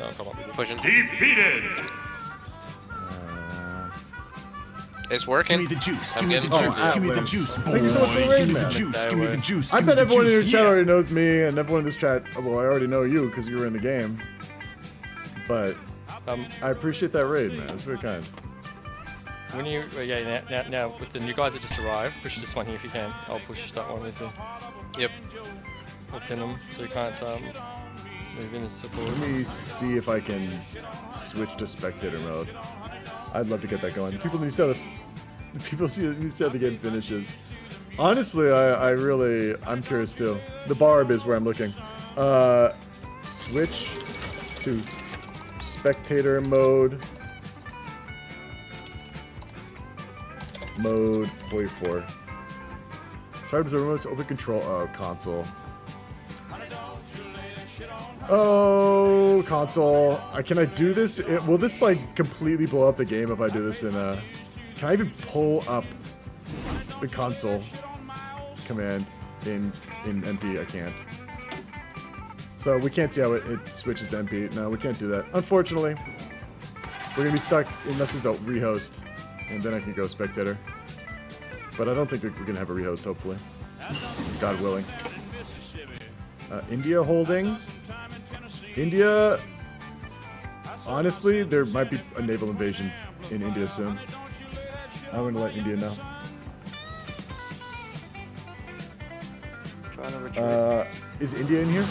I'll come up with it. Pushing. Defeated! It's working. Give me the juice. I'm Give me getting the juice. Give me the juice, boy. Thank you so much for the raid, Give me man. the juice. Give me the juice. I Give bet me the everyone in your juice. chat Yeah. already knows me, and everyone in this chat, well, I already know you because you were in the game. But I appreciate that raid, man. It's very kind. When you, now with the new guys that just arrived, push this one here if you can. I'll push that one with you. Yep. I'll pin them so you can't move in and support. Let me see if I can switch to spectator mode. I'd love to get that going. People need to see how the game finishes. Honestly, I'm curious too. The barb is where I'm looking. Switch to spectator mode. Mode 44. Sorry, was the remote open control console. Oh, console. Can I do this? Will this like completely blow up the game if I do this in a? Can I even pull up the console command in MP? I can't. So we can't see how it switches to MP. No, we can't do that. Unfortunately, we're gonna be stuck unless there's a rehost, and then I can go spectator. But I don't think that we're gonna have a rehost. Hopefully, God willing. India holding. India. Honestly, there might be a naval invasion in India soon. I'm gonna let India know. Trying to retreat. Is India in here?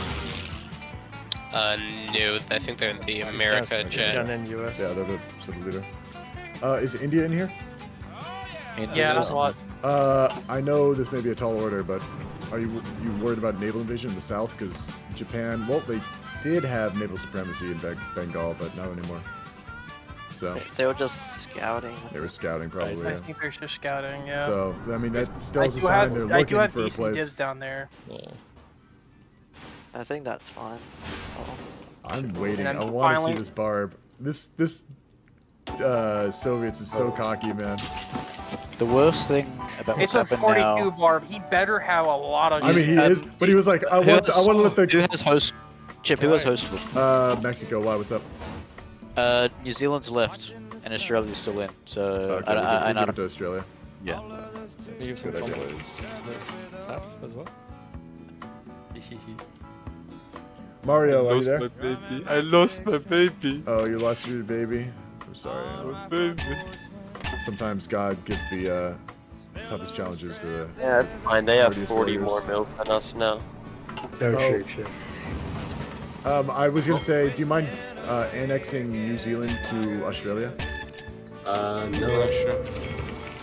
No, I think they're in the America chat. Down in US. Yeah, they're the leader. Is India in here? Yeah, that's a lot. I know this may be a tall order, but are you worried about naval invasion in the south? Because Japan, well, they did have naval supremacy in Bengal, but not anymore. So They were just scouting. they were scouting, probably. I Yeah. think they're just scouting, yeah. So I mean, that still I is a do sign have- they're I do looking have for a decent place. divs down there. Yeah. I think that's fine. I'm waiting. And I then want to see finally- this barb. This Soviets is so cocky, man. The worst thing about what's It's a happened 42 now. barb. He better have a lot of. I mean, he is, but he was like, I want to let the. Who has host? Chip, who has host? Mexico. Why? What's up? New Zealand's left, and Australia's still in. So Okay, we give it to Australia. Yeah. You give some Good idea. combos to the south as well. Mario, are you lost there? my baby. I lost my baby. Oh, you lost your baby. I'm sorry. My baby. Sometimes God gives the toughest challenges to the. Yeah, that's fine. They have hardiest 40 warriors. more milk than us now. Oh. I was gonna say, do you mind annexing New Zealand to Australia? No.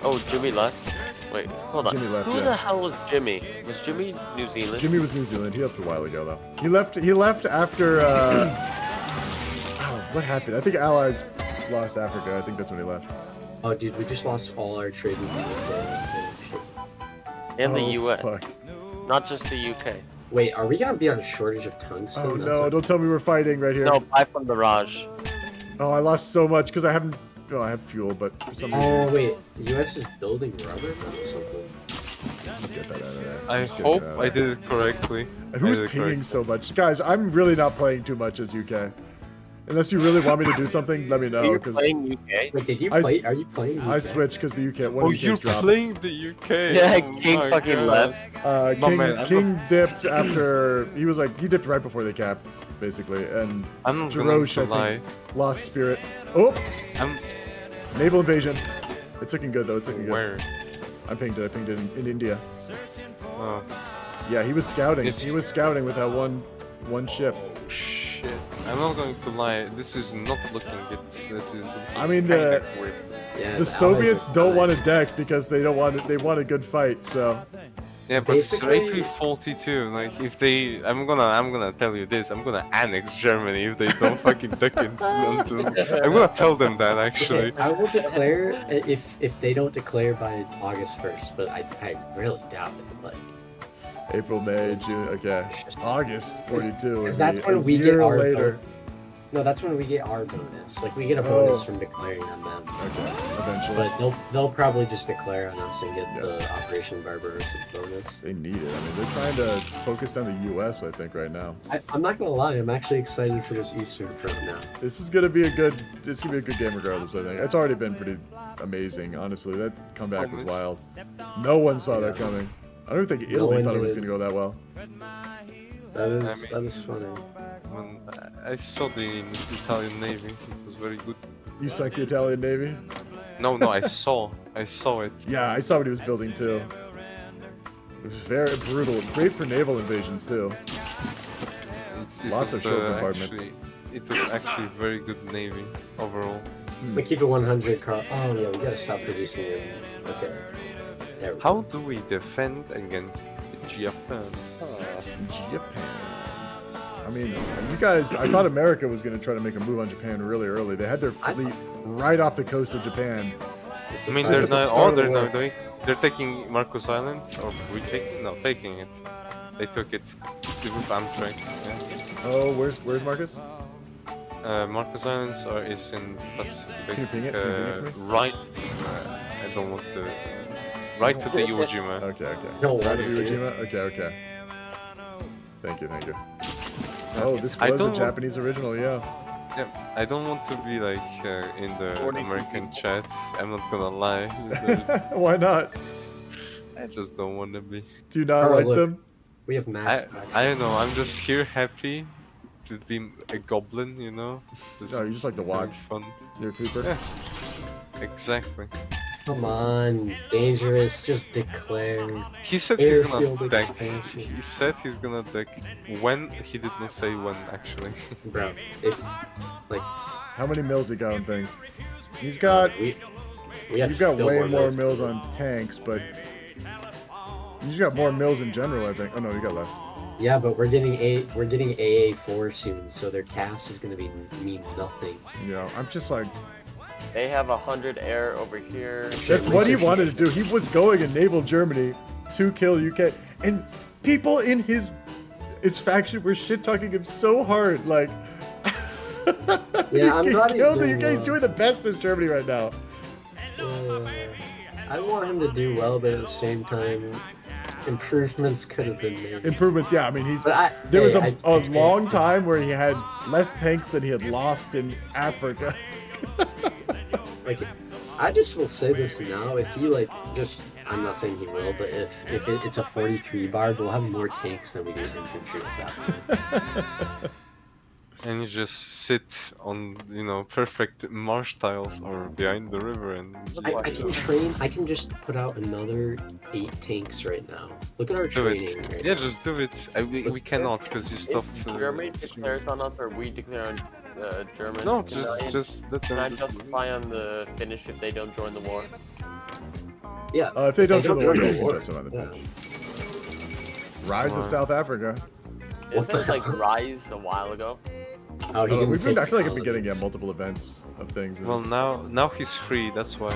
Oh, Jimmy left? Wait, hold on. Jimmy left, Who yeah. the hell was Jimmy? Was Jimmy New Zealand? Jimmy was New Zealand. He left a while ago, though. He left after. Oh, what happened? I think Allies lost Africa. I think that's when he left. Oh, dude, we just lost all our trade with the UK. And the Oh, US. fuck. Not just the UK. Wait, are we gonna be on a shortage of tungsten? Oh That's no! Don't tell me we're fighting right here. No, buy from the Raj. Oh, I lost so much because I haven't. Oh, I have fuel, but for some reason. Oh wait, the US is building rubber or something. Just get that out of there. I Just get hope it out of I there. did it correctly. Who's I did it pinging correctly. so much? Guys, I'm really not playing too much as UK. Unless you really want me to do something, let me know. Are you 'cause playing UK? Wait, did you I play? s- Are you playing? I UK? switched because the UK one Oh, of the you're UK's dropped. playing the UK. Yeah, Oh King my fucking God. left. No, King man, I'm King dipped after he was like he dipped right before they capped, basically, and I'm not gonna Jarosh, I lie. think, lost spirit. Oh, I'm naval invasion. It's looking good though. It's looking good. where? I pinged it. I pinged it in India. Oh. Yeah, he was scouting. It's- He was scouting with that one ship. Oh shit. I'm not going to lie. This is not looking good. This is. I mean, kinda weird. Yeah, The Soviets don't want to deck because they don't want it. They want a good fight. So Yeah, but it's Basically- April 42. Like, if they, I'm gonna tell you this. I'm gonna annex Germany if they don't fucking deck it. I'm gonna tell them that actually. Okay, I will declare if they don't declare by August 1st, but I really doubt it. Like, April, May, June. Okay, August 42. because would that's be when a we get year our later. bonus. No, that's when we get our bonus. Like we get a bonus Oh. from declaring on them. Okay, eventually. But they'll probably just declare on us and get the Operation Barbarossa bonus. They need it. I mean, they're trying to focus on the U.S. I think right now. I'm not gonna lie, I'm actually excited for this Eastern Front now. This is gonna be a good. It's gonna be a good game regardless. I think it's already been pretty amazing. Honestly, that comeback was wild. No one saw that coming. I don't think Italy one thought it was did. gonna go that well. That is funny. When I saw the Italian Navy, it was very good. You sunk the Italian Navy? No, I saw it. Yeah, I saw what he was building too. It was very brutal. Great for naval invasions too. It Lots of was, shore bombardment. It was actually very good Navy overall. But keep it 100, Carl. Oh yeah, we gotta stop producing them. Okay. There we go. How do we defend against Japan? Japan. I mean, you guys, I thought America was going to try to make a move on Japan really early. They had their fleet right off the coast of Japan. I mean, Just they're at the not. start Oh, of the they're war. not doing. They're taking Marcos Island, or retaking? No, taking it. They took it. With Amtrak. Yeah. Oh, where's Marcus? Marcos Islands is in Pacific. Can you ping it? Can you ping it for me? Right. I don't want to. Right to the Iwo Jima. Okay. No, Right to that's Iwo it. Jima? Okay. Thank you. Oh, this I was a don't- Japanese original, yeah. Yeah, I don't want to be like in the American chat. I'm not gonna lie. Why not? I just don't want to be. Do you not Carl, like look, them? We have Max back. I don't know. I'm just here happy to be a goblin, you know. No, you just like to watch. Fun. You're a creeper? Yeah. Exactly. Come on, dangerous. Just declare. He said he's gonna Airfield deck. expansion. He said he's gonna deck when. He did not say when actually. Bro, if like How many mills he got on things? He's got. we have You've got still way more mills mills coming. on tanks, but you just got more mills in general, I think. Oh no, you got less. Yeah, but we're getting AA4 soon, so their cast is gonna mean nothing. Yeah, I'm just like, They have 100 air over here. that's what he wanted to do. He was going in naval Germany to kill UK, and people in his faction were shit talking him so hard. Like, Yeah, I'm he glad he's killed the doing UK. He's well. doing the best as Germany right now. I want him to do well, but at the same time, improvements could have been made. Improvements, yeah. I mean, there was a long time where he had less tanks than he had lost in Africa. Like, I just will say this now: if he I'm not saying he will, but if it's a 43 bar, we'll have more tanks than we do infantry at that point. And you just sit on, perfect marsh tiles or behind the river and. I can train. I can just put out another 8 tanks right now. Look at our Do training it. right Yeah, now. just do it. We cannot because you stopped. If Germany declares on us or we declare on Germans, No, can just let Can I them. justify on the Finnish if they don't join the war? Yeah. If they don't join the war, join you the can war, justify the yeah. finish. Rise of South Africa. Isn't it like Rise a while ago? Oh, he didn't I feel take like I've been all getting of it. multiple events of things. Well, now he's free. That's why.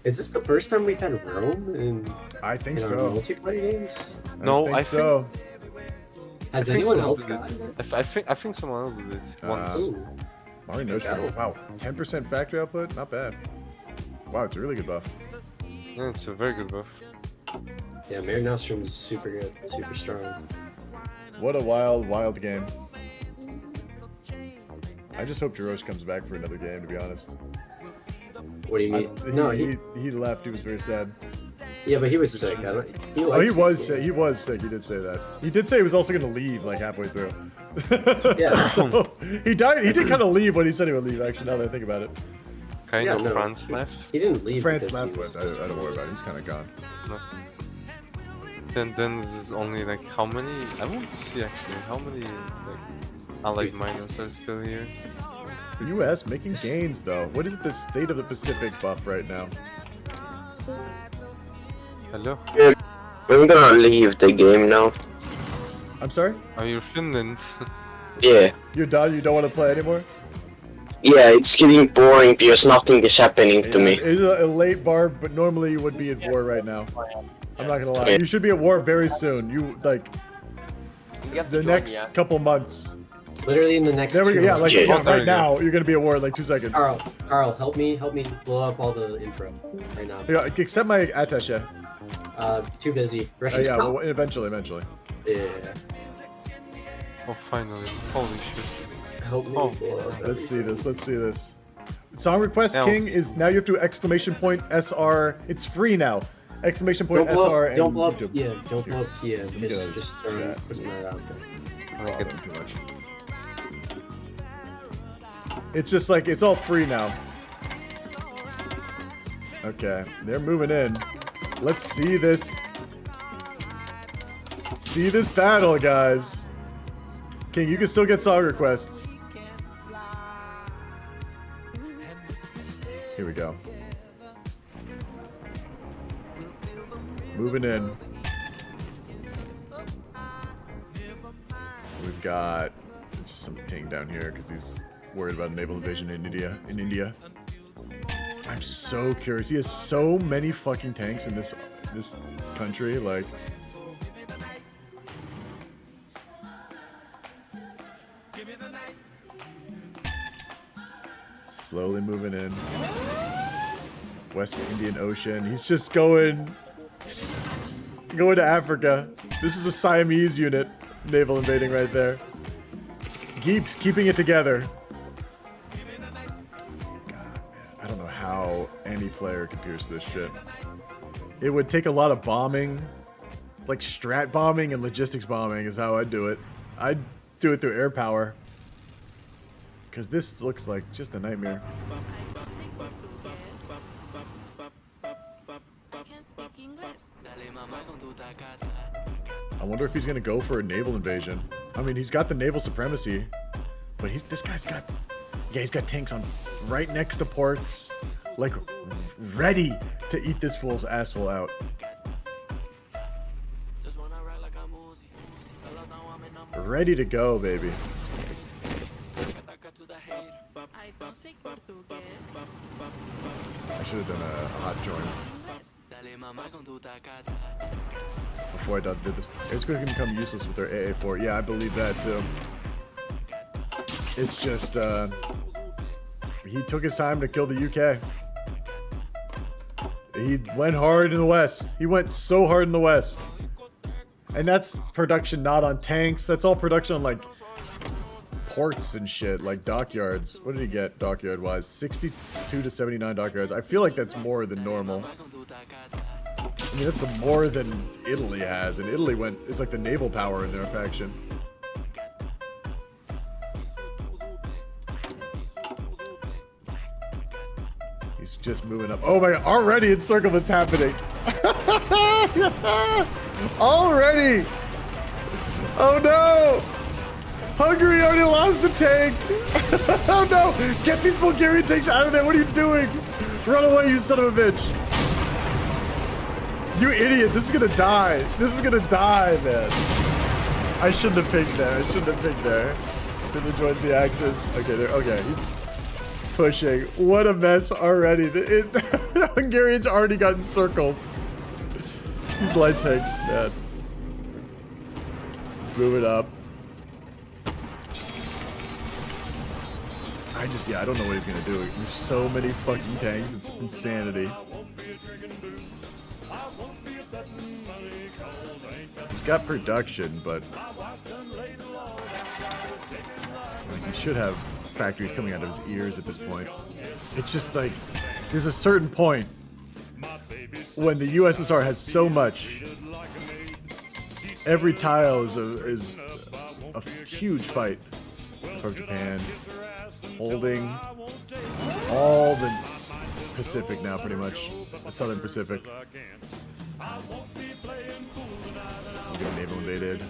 Is this the first time we've had Rome in? I think in our so. multiplayer games. No, I think so. Has I think anyone someone else did it. gotten it? I think someone else did it once. Ooh. Mari Nostrum. Wow, 10% factory output, not bad. Wow, it's a really good buff. Yeah, it's a very good buff. Yeah, Mare Nostrum is super good, super strong. What a wild game. I just hope Jarosh comes back for another game, to be honest. What do you mean? He left. He was very sad. Yeah, but he was sick. He was sick. He was sick. He did say that. He did say he was also going to leave like halfway through. Yeah. So, he died. He did kind of leave when he said he would leave. Actually, now that I think about it. Kind of. France left. He didn't leave. France left, but I don't worry about it. He's kind of gone. No. Then there's only like how many? I want to see actually how many like allied miners are still here. U.S. making gains though. What is the state of the Pacific buff right now? Hello. I'm gonna leave the game now. I'm sorry? Oh, you're Finland. Yeah. You're done? You don't want to play anymore? Yeah, it's getting boring because nothing is happening to me. It's a late bar, but normally you would be at war right now. I'm not gonna lie. You should be at war very soon. You like the next couple months. Literally in the next. There we go. Yeah, like right now, you're gonna be at war in like 2 seconds. Carl, help me blow up all the info right now. Yeah, accept my attaché. Too busy. Right yeah, now. well, eventually. Yeah. Oh, finally! Holy shit! Help me. Let's see this. Song request King is now you have to exclamation point SR. It's free now. Exclamation point SR. Don't blow up Kiev. Don't blow up Kiev. Just putting that out there. I don't get them too much. It's just like it's all free now. Okay, they're moving in. Let's see this. See this battle, guys. King, you can still get song requests. Here we go. Moving in. We've got just some ping down here because he's worried about naval invasion in India. I'm so curious. He has so many fucking tanks in this country, like. Slowly moving in. West Indian Ocean. He's just going to Africa. This is a Siamese unit naval invading right there. Keeps keeping it together. God, man. I don't know how any player can pierce this shit. It would take a lot of bombing. Like strat bombing and logistics bombing is how I'd do it. I'd do it through air power. Because this looks like just a nightmare. I wonder if he's gonna go for a naval invasion. I mean, he's got the naval supremacy, but he's got tanks on right next to ports, like ready to eat this fool's asshole out. Ready to go, baby. I should have done a hot join before I did this. It's going to become useless with their AA4. Yeah, I believe that too. It's just he took his time to kill the UK. He went hard in the West. He went so hard in the West. And that's production not on tanks. That's all production on like ports and shit, like dockyards. What did he get dockyard wise? 62 to 79 dockyards. I feel like that's more than normal. I mean, that's the more than Italy has, and Italy is like the naval power in their faction. He's just moving up. Oh my god, already encirclement's happening. Already! Oh no! Hungary already lost the tank! Oh no! Get these Bulgarian tanks out of there! What are you doing? Run away, you son of a bitch! You idiot! This is gonna die! This is gonna die, man! I shouldn't have picked there. I shouldn't have picked there. Finland joins the Axis. Okay, there. Okay, he's pushing. What a mess already. The Hungarians already got encircled. These light tanks, man. Let's move it up. I don't know what he's gonna do. There's so many fucking tanks, it's insanity. He's got production, but like, he should have factories coming out of his ears at this point. It's just like, there's a certain point when the USSR has so much. Every tile is a huge fight for Japan, holding all the Pacific now, pretty much the Southern Pacific. Naval invaded.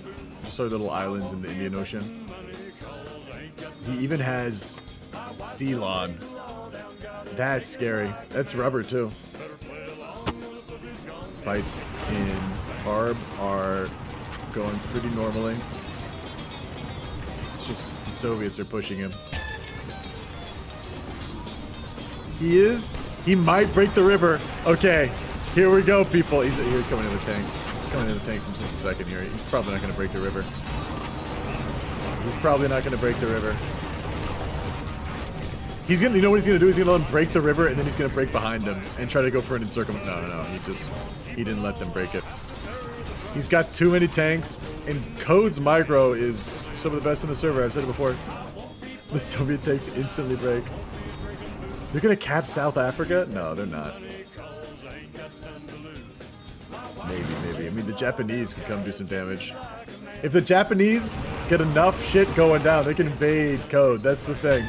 Just our little islands in the Indian Ocean. He even has Ceylon. That's scary. That's rubber too. Fights in Barb are going pretty normally. It's just the Soviets are pushing him. He might break the river. Okay, here we go, people. He's coming in the tanks. He's coming in the tanks in just a second here. He's probably not going to break the river. He's probably not going to break the river. He's gonna, you know what he's gonna do? He's gonna let him break the river, and then he's gonna break behind him and try to go for an encirclement. No. He didn't let them break it. He's got too many tanks, and Code's micro is some of the best in the server. I've said it before. The Soviet tanks instantly break. They're gonna cap South Africa? No, they're not. Maybe. I mean, the Japanese could come do some damage. If the Japanese get enough shit going down, they can invade Code. That's the thing.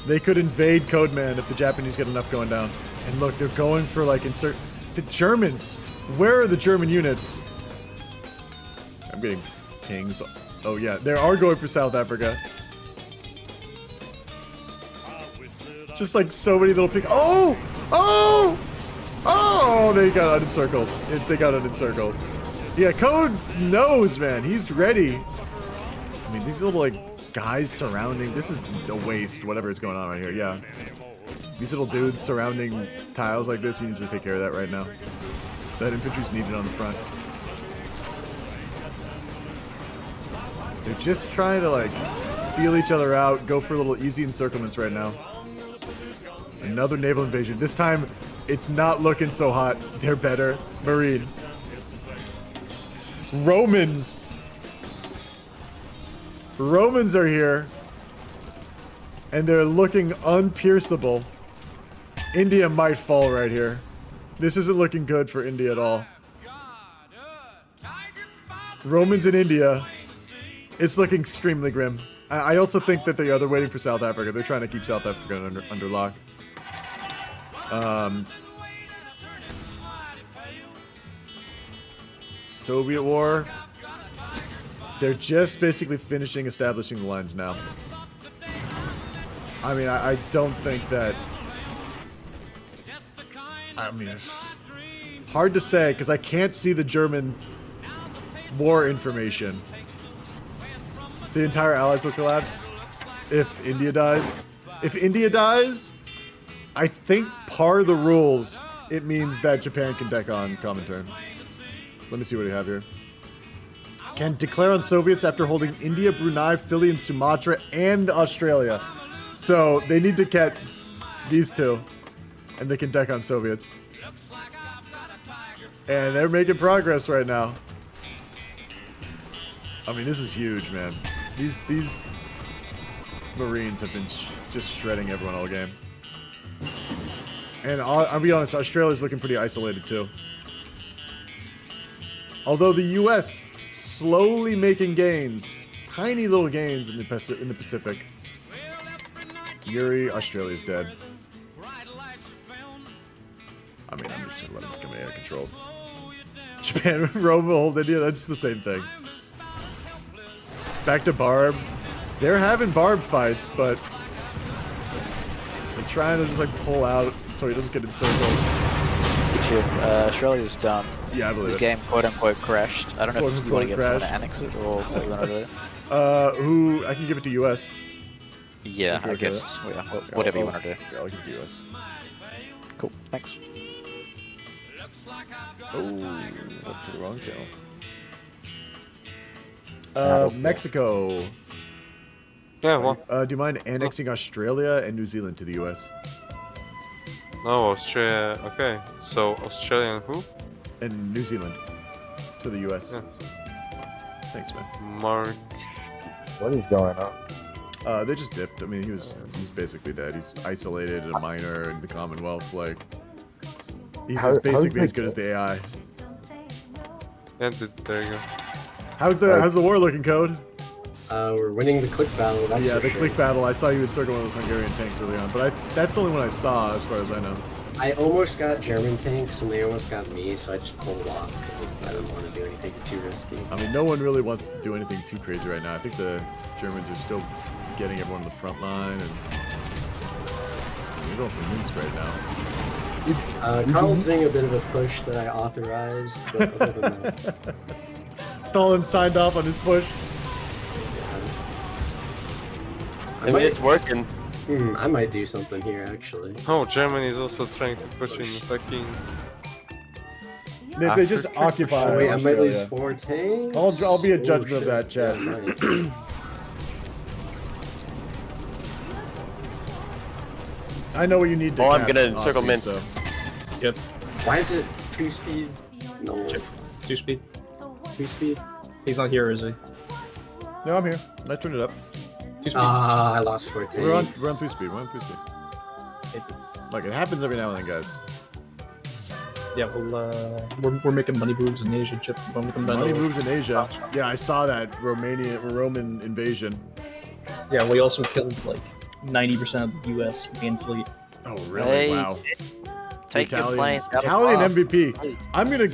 They could invade Code Man if the Japanese get enough going down. And look, they're going for like insert... The Germans! Where are the German units? I'm getting pings. Oh yeah, they are going for South Africa. Just like so many little pings. Oh! Oh! Oh! They got unencircled. They got unencircled. Yeah, Code knows, man. He's ready. I mean, these little like... guys surrounding, this is a waste, whatever is going on right here, yeah. These little dudes surrounding tiles like this, he needs to take care of that right now. That infantry's needed on the front. They're just trying to like feel each other out, go for little easy encirclements right now. Another naval invasion. This time, it's not looking so hot. They're better. Marine. Romans! Romans are here, and they're looking unpierceable. India might fall right here. This isn't looking good for India at all. Romans in India. It's looking extremely grim. I also think that they're waiting for South Africa. They're trying to keep South Africa under lock. Soviet War. They're just basically finishing establishing the lines now. I mean, I don't think that... I mean, hard to say, because I can't see the German war information. The entire Allies will collapse if India dies. If India dies, I think par the rules, it means that Japan can deck on Comintern. Let me see what we have here. Can declare on Soviets after holding India, Brunei, Philly, and Sumatra, and Australia. So they need to get these two, and they can deck on Soviets. And they're making progress right now. I mean, this is huge, man. These Marines have been just shredding everyone all game. And I'll be honest, Australia's looking pretty isolated too. Although the U.S. slowly making gains, tiny little gains in the Pacific. Yuri, Australia's dead. I mean, I'm just gonna let him come out of control. Japan, Rome, hold India, that's the same thing. Back to Barb. They're having Barb fights, but they're trying to just like pull out so he doesn't get encircled. Australia's done. Yeah, I believe this it. game quote-unquote crashed. I don't know if you want to get someone to annex it or what you want to do. Who? I can give it to US. Yeah, I guess. Yeah, whatever you want to do. Yeah, I'll give it to US. Cool, thanks. Oh, went to the wrong channel. Mexico. Yeah, well. Do you mind annexing Australia and New Zealand to the US? No, Australia. Okay, so Australia and who? And New Zealand to the US. Yeah. Thanks, man. Mark. What is going on? They just dipped. I mean, he's basically dead. He's isolated in a minor in the Commonwealth. Like, he's basically as good as the AI. And there you go. How's the war looking, Code? We're winning the click battle. That's yeah, for the sure. click battle. I saw you encircle one of those Hungarian tanks early on, but that's the only one I saw, as far as I know. I almost got German tanks, and they almost got me, so I just pulled off because I didn't want to do anything too risky. I mean, no one really wants to do anything too crazy right now. I think the Germans are still getting everyone on the front line, and we're going for Minsk right now. Carl's doing a bit of a push that I authorized, but other than that... Stalin signed off on his push. I mean, it's working. I might do something here, actually. Oh, Germany is also trying to push in fucking... If they just occupy Oh, wait, I might Australia. lose 4 tanks? I'll be a Oh, judgment of shit. that, chat. Yeah, right. I know what you need to Oh, I'm cap gonna circle Aussie, Minsk. so. Yep. Why is it 2-speed? No. 2-speed. 2-speed? He's not here, is he? No, I'm here. I turned it up. 2-speed. Ah, I lost 4 tanks. We're on 3-speed. We're on 3-speed. Like, it happens every now and then, guys. Yeah, we're making money moves in Asia. Chip, when we come down Money to- moves in Asia. Yeah, I saw that Roman invasion. Yeah, we also killed like 90% of the U.S. main fleet. Oh, really? Hey, Wow. take your Italians. planes. Italian MVP. I'm gonna.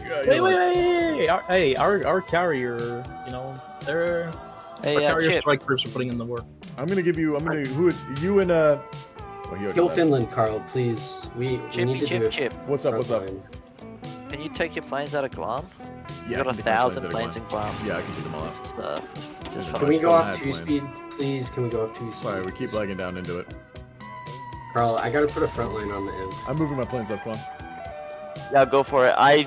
Hey, our carrier, you know, they're Hey, our carrier Chip. strike groups are putting in the work. I'm gonna give you. Who is you and Oh, he already Kill left. Finland, Carl, please. We need to do it. Chip. What's up? What's up? Can you take your planes out of Guam? Yeah, You got I can take my 1,000 planes planes out in of Guam. Yeah, I can take them all out. Just Can we go off 2-speed, please? Can we go off 2-speed? Sorry, we keep lagging down into it. Carl, I gotta put a front line on the end. I'm moving my planes up. Come on. Yeah, go for it. I've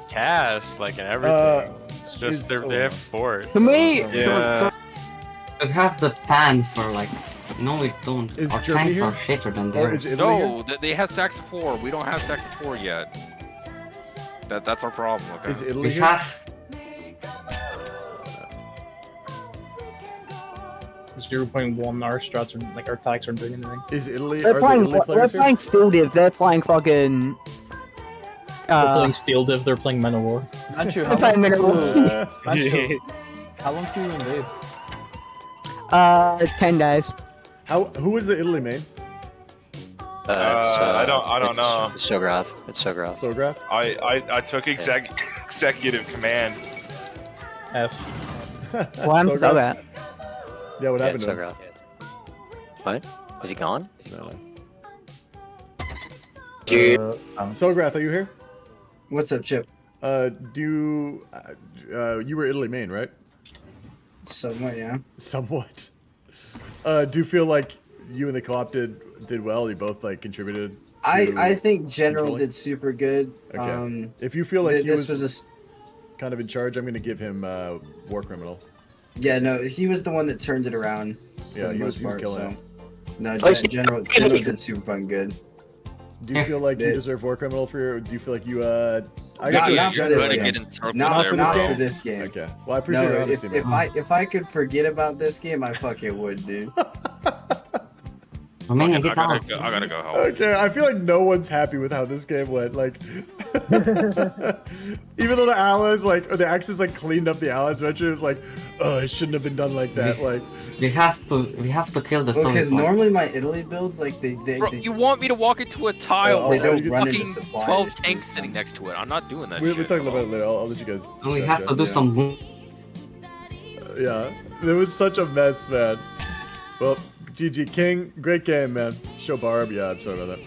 cast like and everything. It's just they have forts. To me, Yeah. We have the plan for like. No, we don't. Is Our Germany tanks here? are shitter than Or theirs. is Italy here? No, they have Saxa 4. We don't have Saxa 4 yet. That's our problem. Okay. Is Italy We here? have. It's 0.1. Our strats are like our attacks aren't doing anything. Is Italy? they're Are playing. the Italy They're players here? playing Steel Div. They're playing fucking. They're playing Steel Div. They're playing Men of War. Manchu, They're playing Minerals. Manchu, how long do you invade? 10 days. Who was the Italy main? I don't know. It's Sograth. It's Sograth. Sograth? I took executive command. F. What happened to that? Yeah, what Yeah, happened it's to him? Sograth. What? Is he gone? No. Dude. Sograth, are you here? What's up, Chip? You were Italy main, right? Somewhat, yeah. Somewhat. Do you feel like you and the co-op did well? You both like contributed. I think General controlling? did super good. Okay. If you feel like he this was kind of in charge, I'm gonna give him war criminal. Yeah, no, he was the one that turned it around. Yeah, for the he was most part, killing so. it. No, General did super fucking good. Do you feel like you deserve war criminal for your? Do you feel like you? I Not, you not for this game. Not for for this game. Okay. Well, I appreciate your honesty, man. if I could forget about this game, I fucking would, dude. Romania, I get out. gotta go help. Okay, I feel like no one's happy with how this game went. Like, even though the allies, like, or the Axis, like, cleaned up the allies eventually, it was like, oh, it shouldn't have been done like that. Like, We have to kill the Soviet Because one. normally my Italy builds, like, they Bro, you want me to walk into a tile They with don't run into fucking supply 12 issues, tanks sitting next to it? I'm not doing that we're shit. talking about it later. I'll let you guys. And we start, have to Jeff. do some. Yeah, it was such a mess, man. Well, GG King, great game, man. Show Barb, yeah, I'm sorry about that.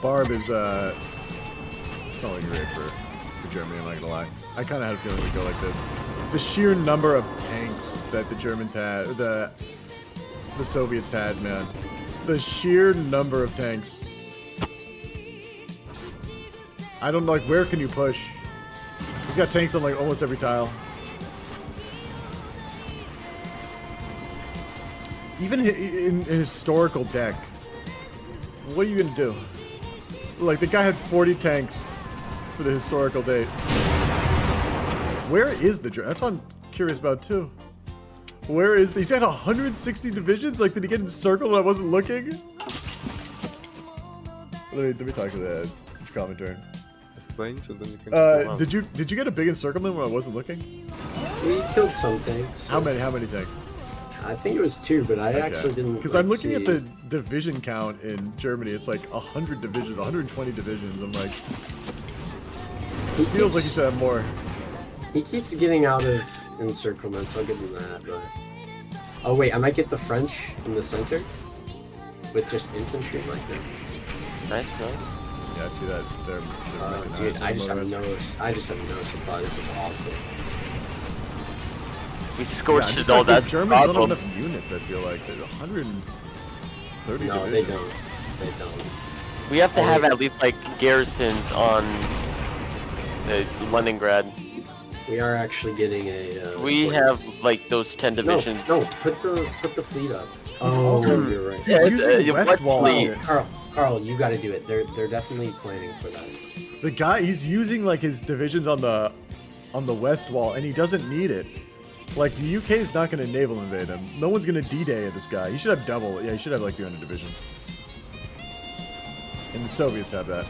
Barb is it's not looking great for Germany, I'm not gonna lie. I kind of had a feeling we'd go like this. The sheer number of tanks that the Germans had, the Soviets had, man. The sheer number of tanks. I don't know, like, where can you push? He's got tanks on like almost every tile. Even in a historical deck, what are you gonna do? Like, the guy had 40 tanks for the historical date. Where is the That's what I'm curious about too. Where is he's got 160 divisions? Like, did he get encircled when I wasn't looking? Let me talk to the commentator. Planes and then you can did you get a big encirclement when I wasn't looking? We killed some tanks. How many tanks? I think it was 2, but I actually didn't. Because I'm looking at the division count in Germany. It's like 100 divisions, 120 divisions. I'm like, it feels like you should have more. He keeps getting out of encirclements. I'll give him that. But oh wait, I might get the French in the center with just infantry like that. Nice, nice. Yeah, I see that. They're dude, I just have no supply. This is awful. We scorched it all. Like That's the Germans don't have enough units. I feel like there's 130 No, divisions. they don't. We have to have at least like garrisons on Leningrad. We are actually getting a. We have like those 10 divisions. No, put the fleet up. He's also you're right. He's using West Wall. Carl, you got to do it. They're definitely planning for that. The guy, he's using like his divisions on the West Wall, and he doesn't need it. Like, the UK is not going to naval invade him. No one's going to D-Day this guy. He should have double. Yeah, he should have like 300 divisions. And the Soviets have that.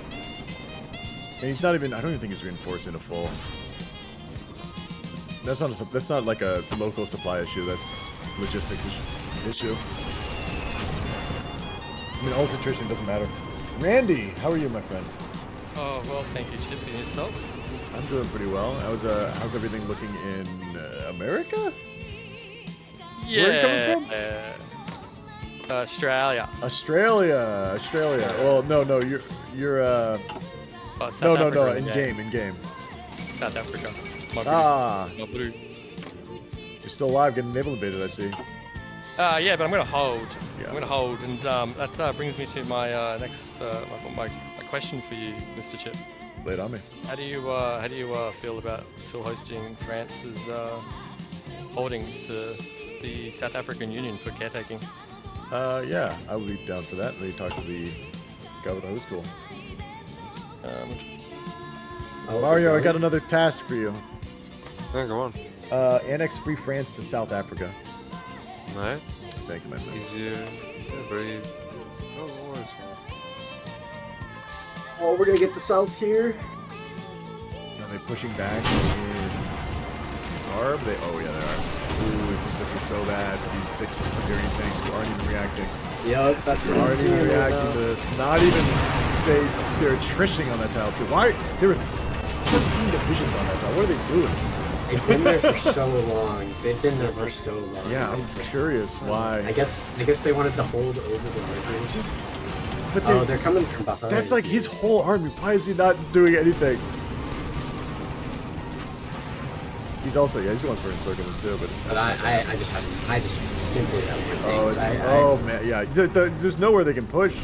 And he's not even. I don't even think he's reinforcing a full. That's not like a local supply issue. That's logistics issue. I mean, all attrition doesn't matter. Randy, how are you, my friend? Oh, well, thank you, Chip. And yourself? I'm doing pretty well. How's everything looking in America? Yeah. Where are you coming from? Australia. Australia. Well, no, you're South Africa, in game. South Africa. My blue. You're still alive, getting naval invaded, I see. Yeah, but I'm gonna hold. Yeah. I'm gonna hold, and that brings me to my next my question for you, Mr. Chip. Lay it on me. How do you feel about still hosting France's holdings to the South African Union for caretaking? Yeah, I would be down for that. Let me talk to the guy with the host tool. Mario, I got another task for you. Yeah, go on. Annex Free France to South Africa. Nice. Thank you, my friend. Easier, very. Oh, no worries. Oh, we're gonna get the south here. Are they pushing back in Arb? Oh yeah, they are. Ooh, this is looking so bad for these 6 Hungarian tanks who aren't even reacting. Yep, that's what aren't even reacting to this. Not even they're attritioning on that tile too. Why? There were 14 divisions on that tile. What are they doing? They've been there for so long. Yeah, I'm curious why. I guess they wanted to hold over the river. But they're coming from behind. That's like his whole army. Why is he not doing anything? He's also he's going for encirclement too, but I just simply have more tanks. Man, yeah. There's nowhere they can push.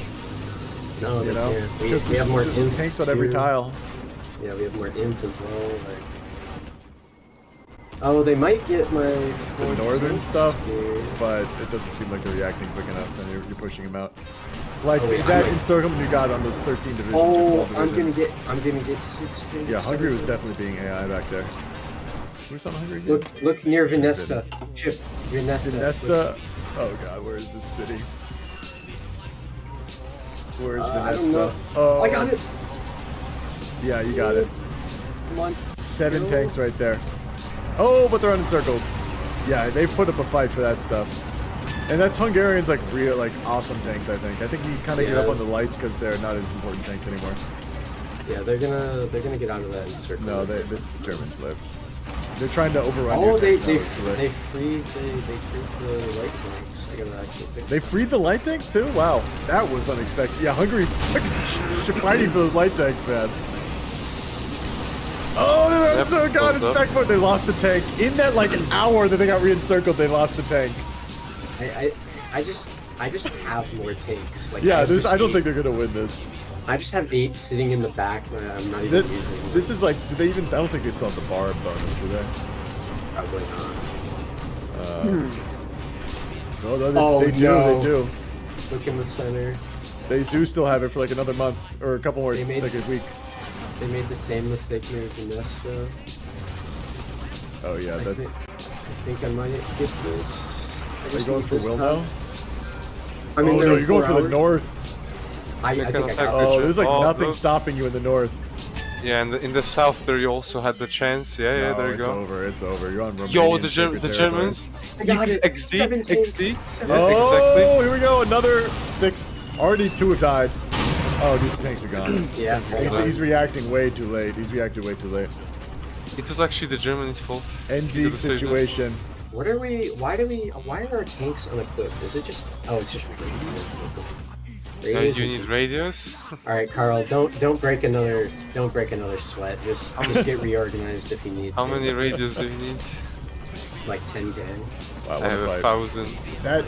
No, you know, can't. because we have more there's tanks on every tile. Yeah, we have more inf as well. Like... Oh, they might get my the northern stuff, but it doesn't seem like they're reacting quick enough, and you're pushing them out. Like that encirclement you got on those 13 divisions or 12 divisions. I'm gonna get 6 tanks. Yeah, Hungary was definitely being AI back there. Where's on Hungary again? Look near Venesta. Chip, Venesta. Oh god, where is this city? Where's Venesta? Oh, I got it. Yeah, you got it. Come on. 7 tanks right there. Oh, but they're unencircled. Yeah, they've put up a fight for that stuff. And that's Hungarians like real awesome tanks, I think. I think you kind of get up on the lights because they're not as important tanks anymore. Yeah, they're gonna get out of that encirclement. No, the Germans live. They're trying to overrun. Oh, they freed the light tanks. I gotta actually fix. They freed the light tanks too? Wow, that was unexpected. Yeah, Hungary fighting for those light tanks, man. Oh, god, it's back foot. They lost a tank in that like an hour that they got re-encircled. They lost a tank. I just have more tanks. Like, yeah, I don't think they're gonna win this. I just have 8 sitting in the back that I'm not even using. This is like, do they even? I don't think they still have the bar bonus, do they? Probably not. No, they do. Look in the center. They do still have it for like another month or a couple more, like a week. They made the same mistake here with Nesta. Oh yeah, that's. I think I might get this. Are you going for Will now? I mean, oh no, you're going for the north. I think I got Oh, there's like nothing look. stopping you in the north. Yeah, and in the south there you also had the chance. Yeah, yeah, No, there you it's go. over. It's over. You're on Romanian Yo, the sacred Germans. I got it. XD, 7 tanks. XD. Oh, Yeah, exactly. here we go. Another 6. Already 2 have died. Oh, these tanks are gone. Yeah. He's reacting way too late. He's reacted way too late. It was actually the Germans' fault. NZ situation. What are we? Why are our tanks unequipped? Is it just? Oh, it's just radios. You need radios. All right, Carl. Don't break another sweat. Just get reorganized if you need. How to. many radios do you need? Like 10k. Wow, I have 1,000. That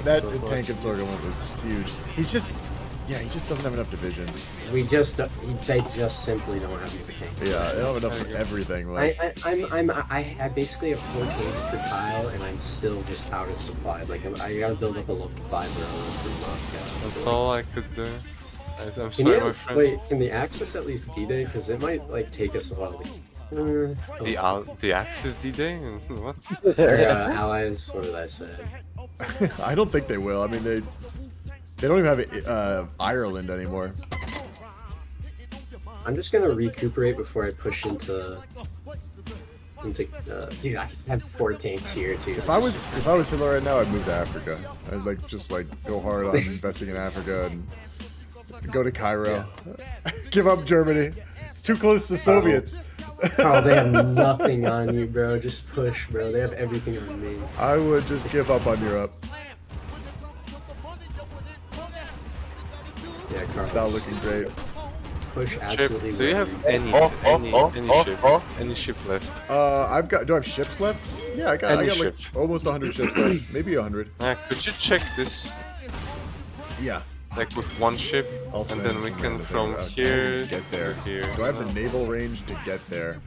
tank and Sorghum one was huge. He just doesn't have enough divisions. They just simply don't have enough tanks. Yeah, they don't have enough for everything. Like. I basically have 4 tanks per tile, and I'm still just out of supply. Like I gotta build up a level 5 road from Moscow. That's all I could do. I'm Can sorry, you, my friend. wait, can the Axis at least D-Day? Because it might like take us a while to. The Axis D-Day? What? Allies. What did I say? I don't think they will. I mean, they don't even have Ireland anymore. I'm just gonna recuperate before I push into. Dude, I have 4 tanks here too. If I was Hitler right now, I'd move to Africa. I'd just go hard on investing in Africa and go to Cairo. Yeah. Give up Germany. It's too close to Soviets. Oh, they have nothing on you, bro. Just push, bro. They have everything on me. I would just give up on Europe. Yeah, Carl. Not looking great. Push absolutely. Do you have any ship left? Do I have ships left? Yeah, I got like almost 100 ships left. Maybe 100. Could you check this? Yeah. Like with 1 ship, and then we can from here get there. to here. Do I have the naval range to get there?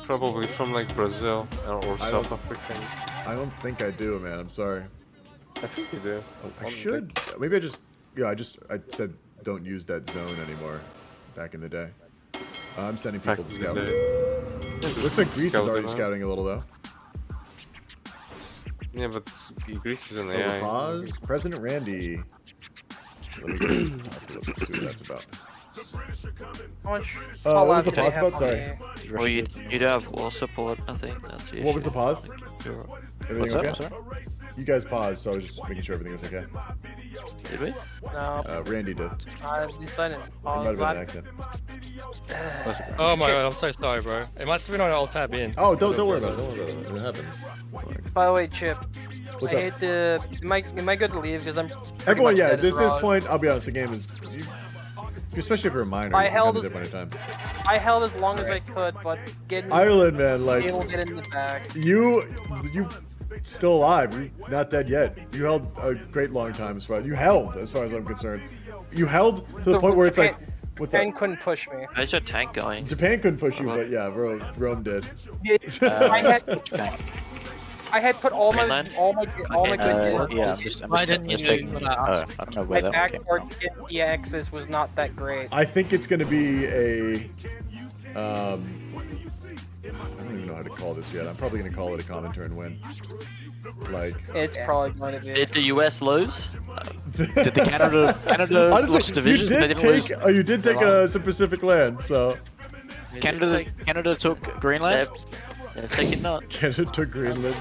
Probably from like Brazil or South Africa. I don't think I do, man. I'm sorry. I think you do. I should. Maybe I just. Yeah, I said don't use that zone anymore. Back in the day. I'm sending people to scout. Looks like Greece is already scouting a little though. Yeah, but Greece is an AI. Pause. President Randy. Let me see what that's about. How what was the pause about? Sorry. Well, you do have wall support, I think. That's the What was the pause? Everything What's okay? up? Sorry? You guys paused, so I was just making sure everything was okay. Did we? No. Randy did. I decided. It might have been an accident. Oh my god, I'm so sorry, bro. It must have been on alt tab in. Oh, don't worry about it. Don't worry about it. It happens. By the way, Chip. What's I up? hate to. Am I good to leave? Because I'm. Everyone, yeah. At This this point, I'll be honest. The game is, especially if you're a minor. I you held kind as- of dip on your time. I held as long as I could, but getting Ireland, man, like able to get in the back. you still alive. You're not dead yet. You held a great long time as far as I'm concerned. You held to the point where it's like, what's up? Japan couldn't push me. How's your tank going? Japan couldn't push you, but yeah, Rome did. I had put all my Greenland? good Yeah, I'm just Why didn't checking. you I don't know where my that one came backboard to get the axis was not that great. I think it's gonna be a. I don't even know how to call this yet. I'm probably gonna call it a common turn win. Like. It's probably going to be. Did the US lose? Did the Canada Honestly, lose divisions? you They did didn't lose. take. Oh, you did take some Pacific land, so. Canada took Greenland. Take it not. Canada took Greenland.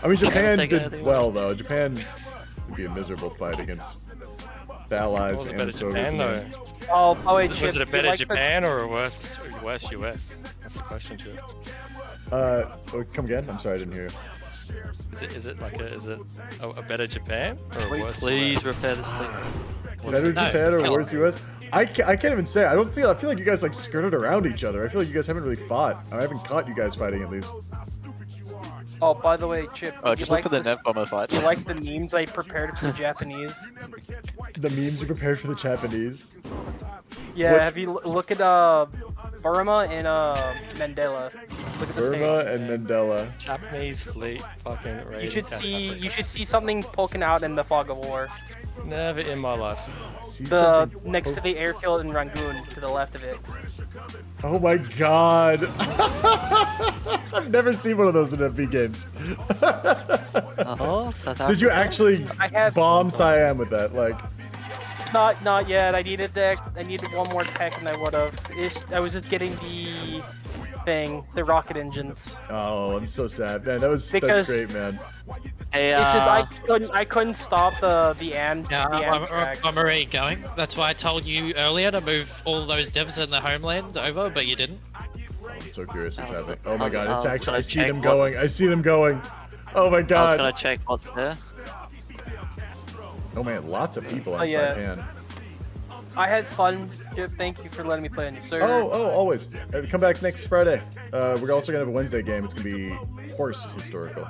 I mean, Japan Take did anything. well though. Japan would be a miserable fight against the Allies Was it and better the Soviets. Japan, and though? Oh wait, Chip. Was it a you better like Japan or a worse US? That's the question to it. come again? I'm sorry, I didn't hear you. Is it a better Japan or a Wait, worse please US? repair this thing. Better No, Japan or kill worse US? I can't even say. I feel like you guys like skirted around each other. I feel like you guys haven't really fought. I haven't caught you guys fighting at least. Oh, by the way, Chip. Oh, you just like look for the this- net bomber fights. You like the memes I prepared for the Japanese? The memes you prepared for the Japanese. Yeah, What? have you look at Burma and Mandela. Look at the Burma states. and Mandela. Maze Fleet fucking raiding. You should South see Africa. something poking out in the fog of war. Never in my life. The next to the airfield in Rangoon, to the left of it. Oh my god. I've never seen one of those in FB games. Did you actually bomb Siam with that? Like, Not yet. I needed one more tech, and I would have. I was just getting the rocket engines. oh, I'm so sad, man. That's Because- great, man. Hey, It's just I couldn't stop the AMS. Yeah, the AMS track. I'm already going. That's why I told you earlier to move all those devs in the homeland over, but you didn't. I'm so curious what's happening. Oh my god, I it's was actually. gonna I see check them what- going. I see them going. Oh my I was god. gonna check what's there. Oh man, lots of people on Oh, yeah. Saipan. I had fun. Thank you for letting me play on your server. Oh, always. Come back next Friday. We're also gonna have a Wednesday game. It's gonna be Horse Historical.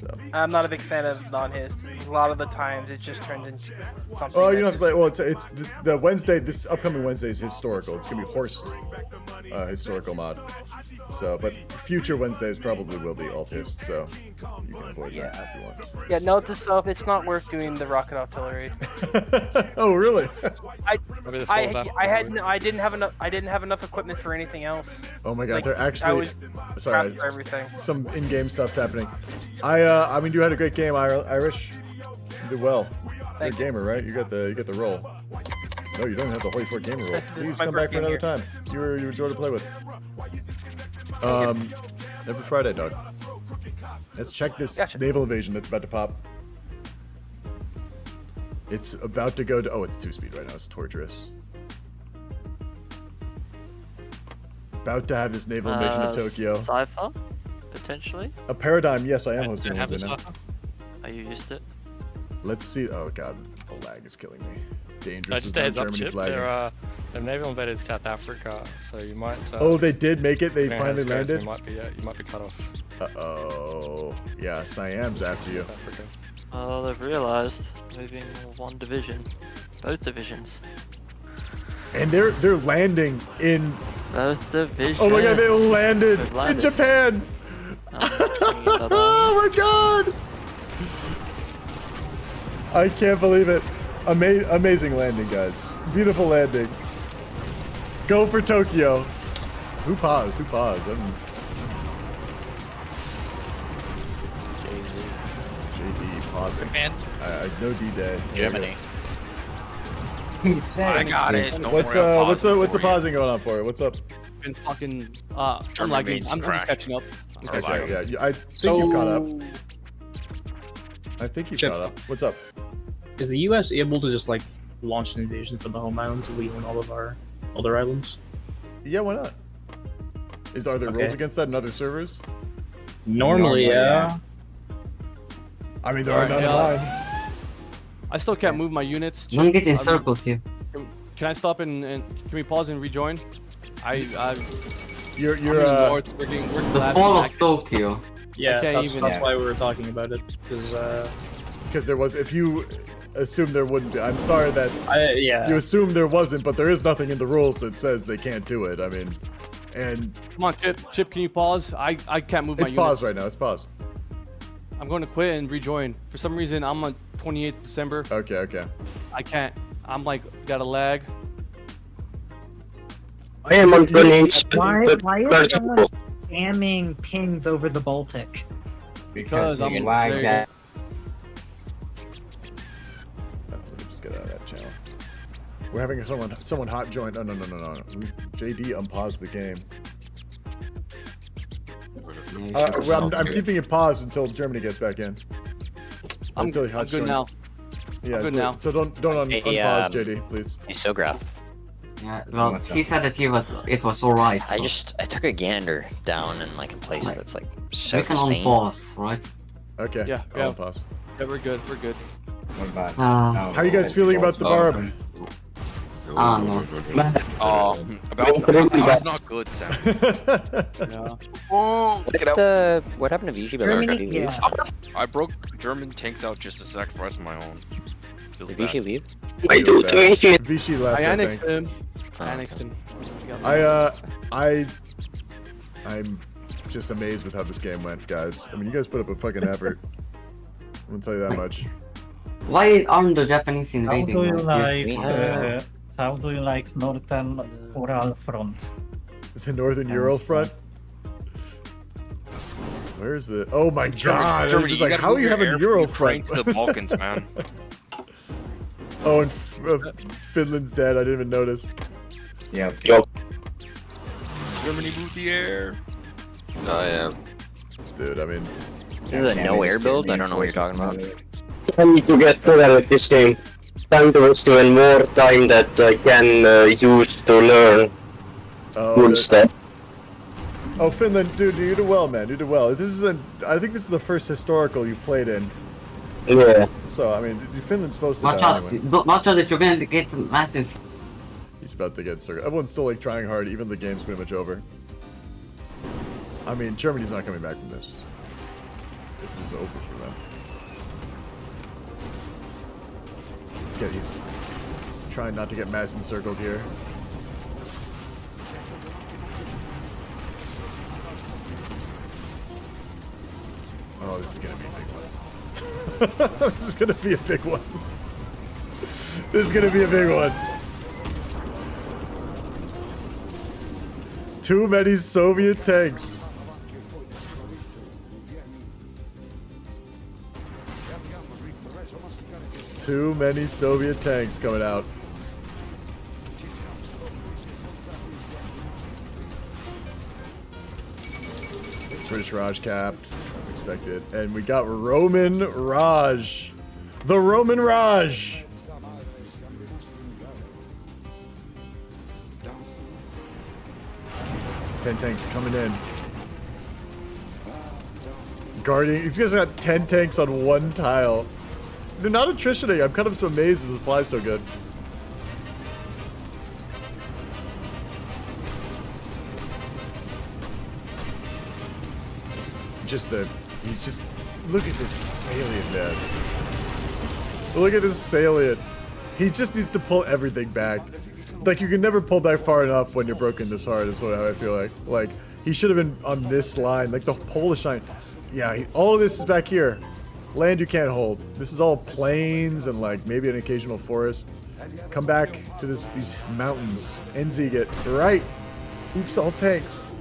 So. I'm not a big fan of non-hist. A lot of the times it just turns into something. Oh, you don't have that's to play. Well, it's the Wednesday. This upcoming Wednesday is historical. It's gonna be Horse historical mod. So, but future Wednesdays probably will be alt hist. So you can avoid that if you want. Yeah, note to self, it's not worth doing the rocket artillery. Oh, really? I didn't have enough equipment for anything else. Oh my god, Like, they're I actually. was Sorry, trapped for everything. some in-game stuff's happening. I mean, you had a great game, Irish. You did well. You're a gamer, right? You got the role. No, you don't have the Holy Fort gamer role. This is Please my come back first for game another time. You were enjoy to play with. Every Friday, dog. Let's check this naval invasion that's about to pop. It's about to go to. Oh, it's 2-speed right now. It's torturous. About to have this naval invasion of Tokyo. Cypher, potentially. A paradigm. Yes, I am hosting a Wednesday now. Oh, you used it. Let's see. Oh god, the lag is killing me. Dangerous. Just is a now heads up, Germany's Chip. lagging. They've naval invaded South Africa, so you might. Oh, they did make it. They depending on finally how this goes, landed. You might be cut off. Uh-oh. Yeah, Siam's after you. Oh, they've realized moving one division, both divisions. And they're landing in. Both divisions. Oh my god, they landed They've in landed. Japan. Oh my god! I can't believe it. Amazing landing, guys. Beautiful landing. Go for Tokyo. Who paused? Who paused? JD pausing. Japan. No D-Day. Germany. He said. I got it. No What's more what's pausing the for you. pausing going on for you? What's up? Been fucking I'm lagging. I'm just catching up. Okay, yeah. I think you've caught up. I think you've caught up. What's up? Is the U.S. able to just like launch an invasion from the home islands if we own all of our other islands? Yeah, why not? Are there rules against that in other servers? Normally, yeah. I mean, there are none mine. I still can't move my units. Don't get I mean, encircled here. Can I stop and can we pause and rejoin? You're I'm in the north, we're The collapsing. fall I of Tokyo. Yeah, can't that's, even- that's why we were talking about it Because there was. If you assume there wouldn't be, I'm sorry that. Yeah. You assume there wasn't, but there is nothing in the rules that says they can't do it. I mean, and Come on, Chip. Chip, can you pause? I can't move my it's units. paused right now. It's paused. I'm going to quit and rejoin. For some reason, I'm on 28th December. Okay. I can't. I'm like got a lag. I am on 28. Why is someone spamming pings over the Baltic? Because I'm lagged out. Let me just get out of that channel. We're having someone hot join. No. JD unpaused the game. I'm keeping it paused until Germany gets back in. I'm Until good now. Yeah, I'm good now. So don't unpause JD, please. Hey, Sograph. Yeah, well, he said that it was alright. So. I took a gander down in like a place that's like south we of can Spain. unpause, right? Okay. Yeah. I'll unpause. Yeah, we're good. We're good. How are you guys feeling about the barb? No. Oh, about not good, Sam. What happened to Vichy? Germany, I broke German tanks out just to sacrifice my own. Feels Did Vichy bad. leave? I do too. Vichy left. I I annexed think. him. I annexed him. I'm just amazed with how this game went, guys. I mean, you guys put up a fucking effort. I'm gonna tell you that much. Why aren't the Japanese How invading? do you like like? this? How do you like Northern Ural front? The Northern Ural front? Where's the... Oh my god! Germany, I was you like, gotta how move are you your having air Ural from Ukraine front? to the Balkans, man. Oh, and Finland's dead. I didn't even notice. Yeah. Yo. Germany moved the air. Oh yeah. Dude, I mean... There's a no air build? I don't know what you're talking about. I need to get better at this game. Time to waste even more time that I can use to learn cool stuff. Oh, Finland, dude, you did well, man. You did well. This is I think this is the first historical you've played in. Yeah. So, I mean, Finland's supposed to Watch die out! anyway. Watch out that you're going to get masses. He's about to get circled. Everyone's still, like, trying hard, even the game's pretty much over. I mean, Germany's not coming back from this. This is over for them. He's trying not to get mass encircled here. Oh, this is gonna be a big one. This is gonna be a big one. This is gonna be a big one. Too many Soviet tanks. Too many Soviet tanks coming out. British Raj capped. Expected. And we got Roman Raj. The Roman Raj. Ten tanks coming in. Guarding. These guys got 10 tanks on one tile. They're not attritioning. I'm kind of so amazed that the supply's so good. He's just, look at this salient, man. Look at this salient. He just needs to pull everything back. Like, you can never pull back far enough when you're broken this hard, is what I feel like. Like, he should have been on this line, like the Polish line. Yeah, all of this is back here. Land you can't hold. This is all plains and like maybe an occasional forest. Come back to these mountains. NZ get right. Oops, all tanks.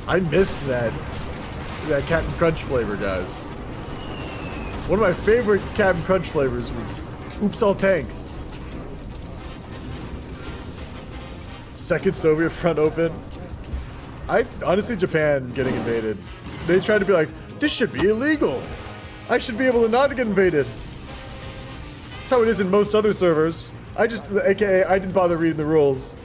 I missed that Captain Crunch flavor, guys. One of my favorite Captain Crunch flavors was Oops, all tanks. Second Soviet front open. Honestly, Japan getting invaded. They tried to be like, this should be illegal. I should be able to not get invaded. That's how it is in most other servers. AKA, I didn't bother reading the rules.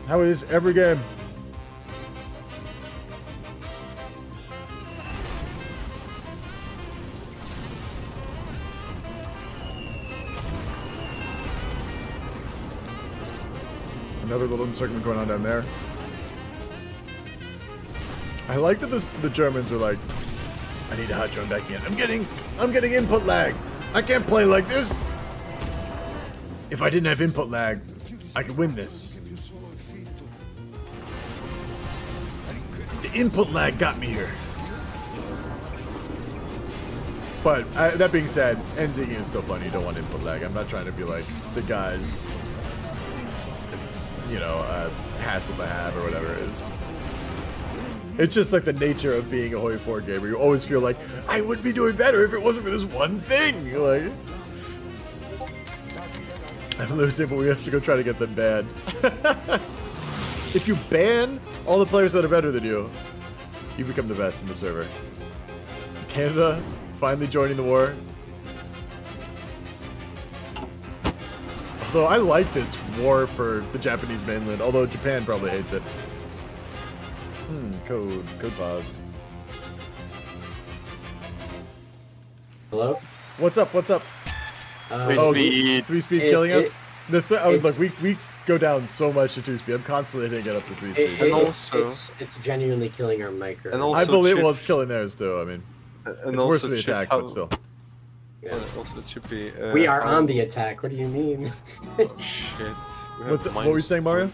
How it is every game. Another little encirclement going on down there. I like that the Germans are like, I need a hot drone back in. I'm getting input lag. I can't play like this. If I didn't have input lag, I could win this. The input lag got me here. But that being said, NZing is still funny. You don't want input lag. I'm not trying to be like the guys, you know, hassle I have or whatever it is. It's just like the nature of being a Hoi 4 gamer. You always feel like, I would be doing better if it wasn't for this one thing. Like, I'm losing, but we have to go try to get them banned. If you ban all the players that are better than you, you become the best in the server. Canada finally joining the war. Although I like this war for the Japanese mainland, although Japan probably hates it. Code paused. Hello? What's up? What's up? 3-speed. 3-speed killing us? Look, we go down so much to 2-speed. I'm constantly hitting it up to 3-speed. It's genuinely killing our micro. I believe it's killing theirs too. I mean, it's worse for the attack, but still. Also, Chippy. We are on the attack. What do you mean? Shit. What were you saying, Mario?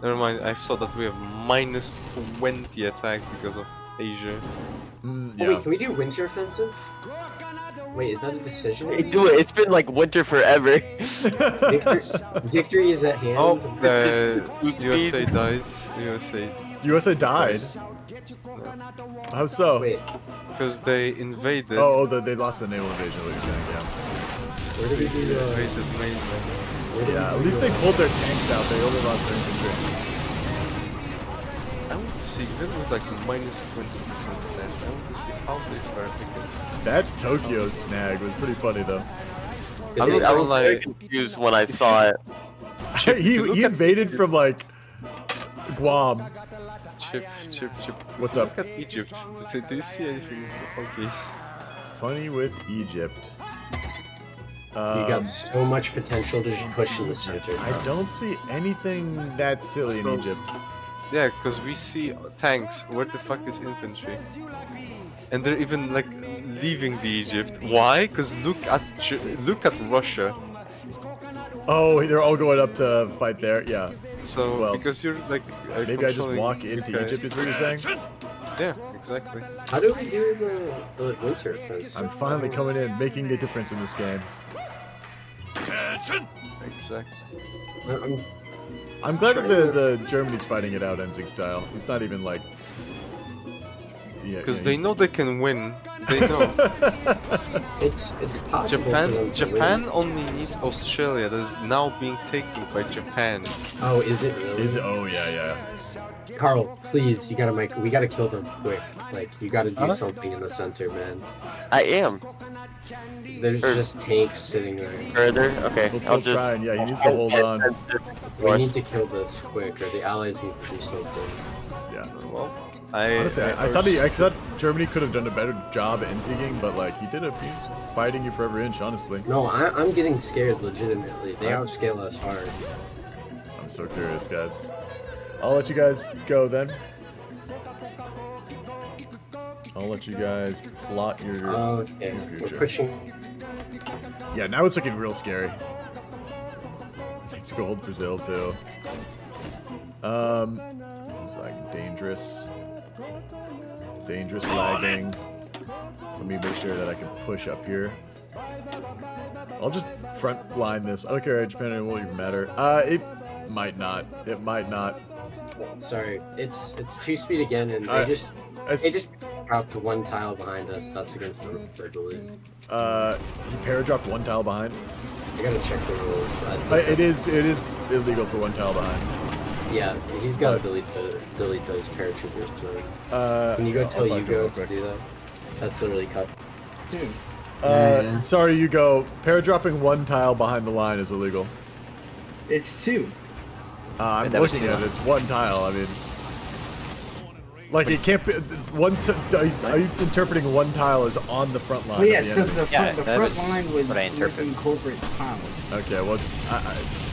Never mind. I saw that we have minus 20 attack because of Asia. Oh, wait, can we do winter offensive? Wait, is that a decision? Hey, do it. It's been like winter forever. Victory is at hand. Oh, the USA died. USA died? How so? Wait. Because they invaded. Oh, they lost the naval invasion, what you're saying, yeah. Where did we do They invaded mainland. Yeah, at least they pulled their tanks out, they only lost their infantry. I want to see, even with like minus 20% stats, I want to see how they fire tickets. That's Tokyo's snag, it was pretty funny though. I was very confused when I saw it. he invaded from like Guam. Chip. What's up? Look at Egypt. Do you see anything funky? Funny with Egypt. You got so much potential to just push in the center. I don't see anything that silly in Egypt. Yeah, because we see tanks. Where the fuck is infantry? And they're even like leaving the Egypt. Why? Because look at Russia. Oh, they're all going up to fight there. Yeah. So well, because you're like maybe I just walk into Egypt. Is what you're saying? Yeah, exactly. How do we do the winter offensive? I'm finally coming in, making a difference in this game. Exactly. I'm glad that the Germany's fighting it out Enzig style. It's not even like. Yeah, because they know they can win. They know. It's possible. Japan only needs Australia. That is now being taken by Japan. Oh, is it really? Is it? Oh yeah. Carl, please, you gotta we gotta kill them quick. Like, you gotta do something in the center, man. I am. There's just tanks sitting there. Further? Okay. We'll still try, yeah, he needs to hold on. We need to kill this quick, or the Allies need to do something. Yeah. Well, honestly, I thought Germany could have done a better job at inseeging, but like he's fighting you for every inch, honestly. No, I'm getting scared legitimately. They outscale us hard. I'm so curious, guys. I'll let you guys go then. I'll let you guys plot your okay. future. We're pushing. Yeah, now it's looking real scary. It's gold Brazil too. It's like dangerous lagging. Let me make sure that I can push up here. I'll just front line this. I don't care, Japan, it won't even matter. It might not. It might not. Sorry, it's 2-speed again, and they just dropped one tile behind us. That's against the rules, I believe. He para-dropped one tile behind. I gotta check the rules. It is illegal for one tile behind. Yeah, he's gotta delete those paratroopers. So can you go tell Yugo to do that? That's literally cut. Dude. Sorry, Yugo. Para-dropping one tile behind the line is illegal. It's 2. I'm looking at it. It's one tile. I mean, like it can't be one. Are you interpreting one tile as on the front line? Well, yeah. So the front line would incorporate the tiles. Okay. Well,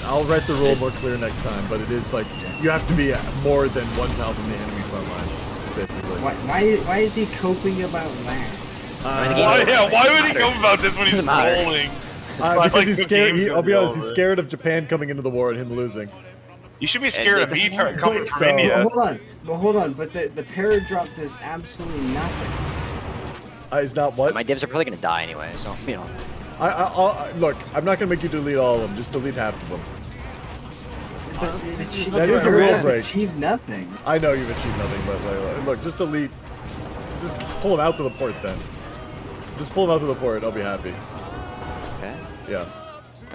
I'll write the rule more clear next time. But it is like you have to be more than one tile from the enemy front line, basically. Why is he coping about that? Why would he come about this when he's rolling? Because he's scared. I'll be honest. He's scared of Japan coming into the war and him losing. You should be scared of me coming from India. Hold on. But the para-drop does absolutely nothing. It's not what? My divs are probably gonna die anyway, so you know. Look, I'm not gonna make you delete all of them. Just delete half of them. That is a rule break. Achieved nothing. I know you've achieved nothing, but look, just delete. Just pull them out to the port then. Just pull them out to the port. I'll be happy. Okay. Yeah.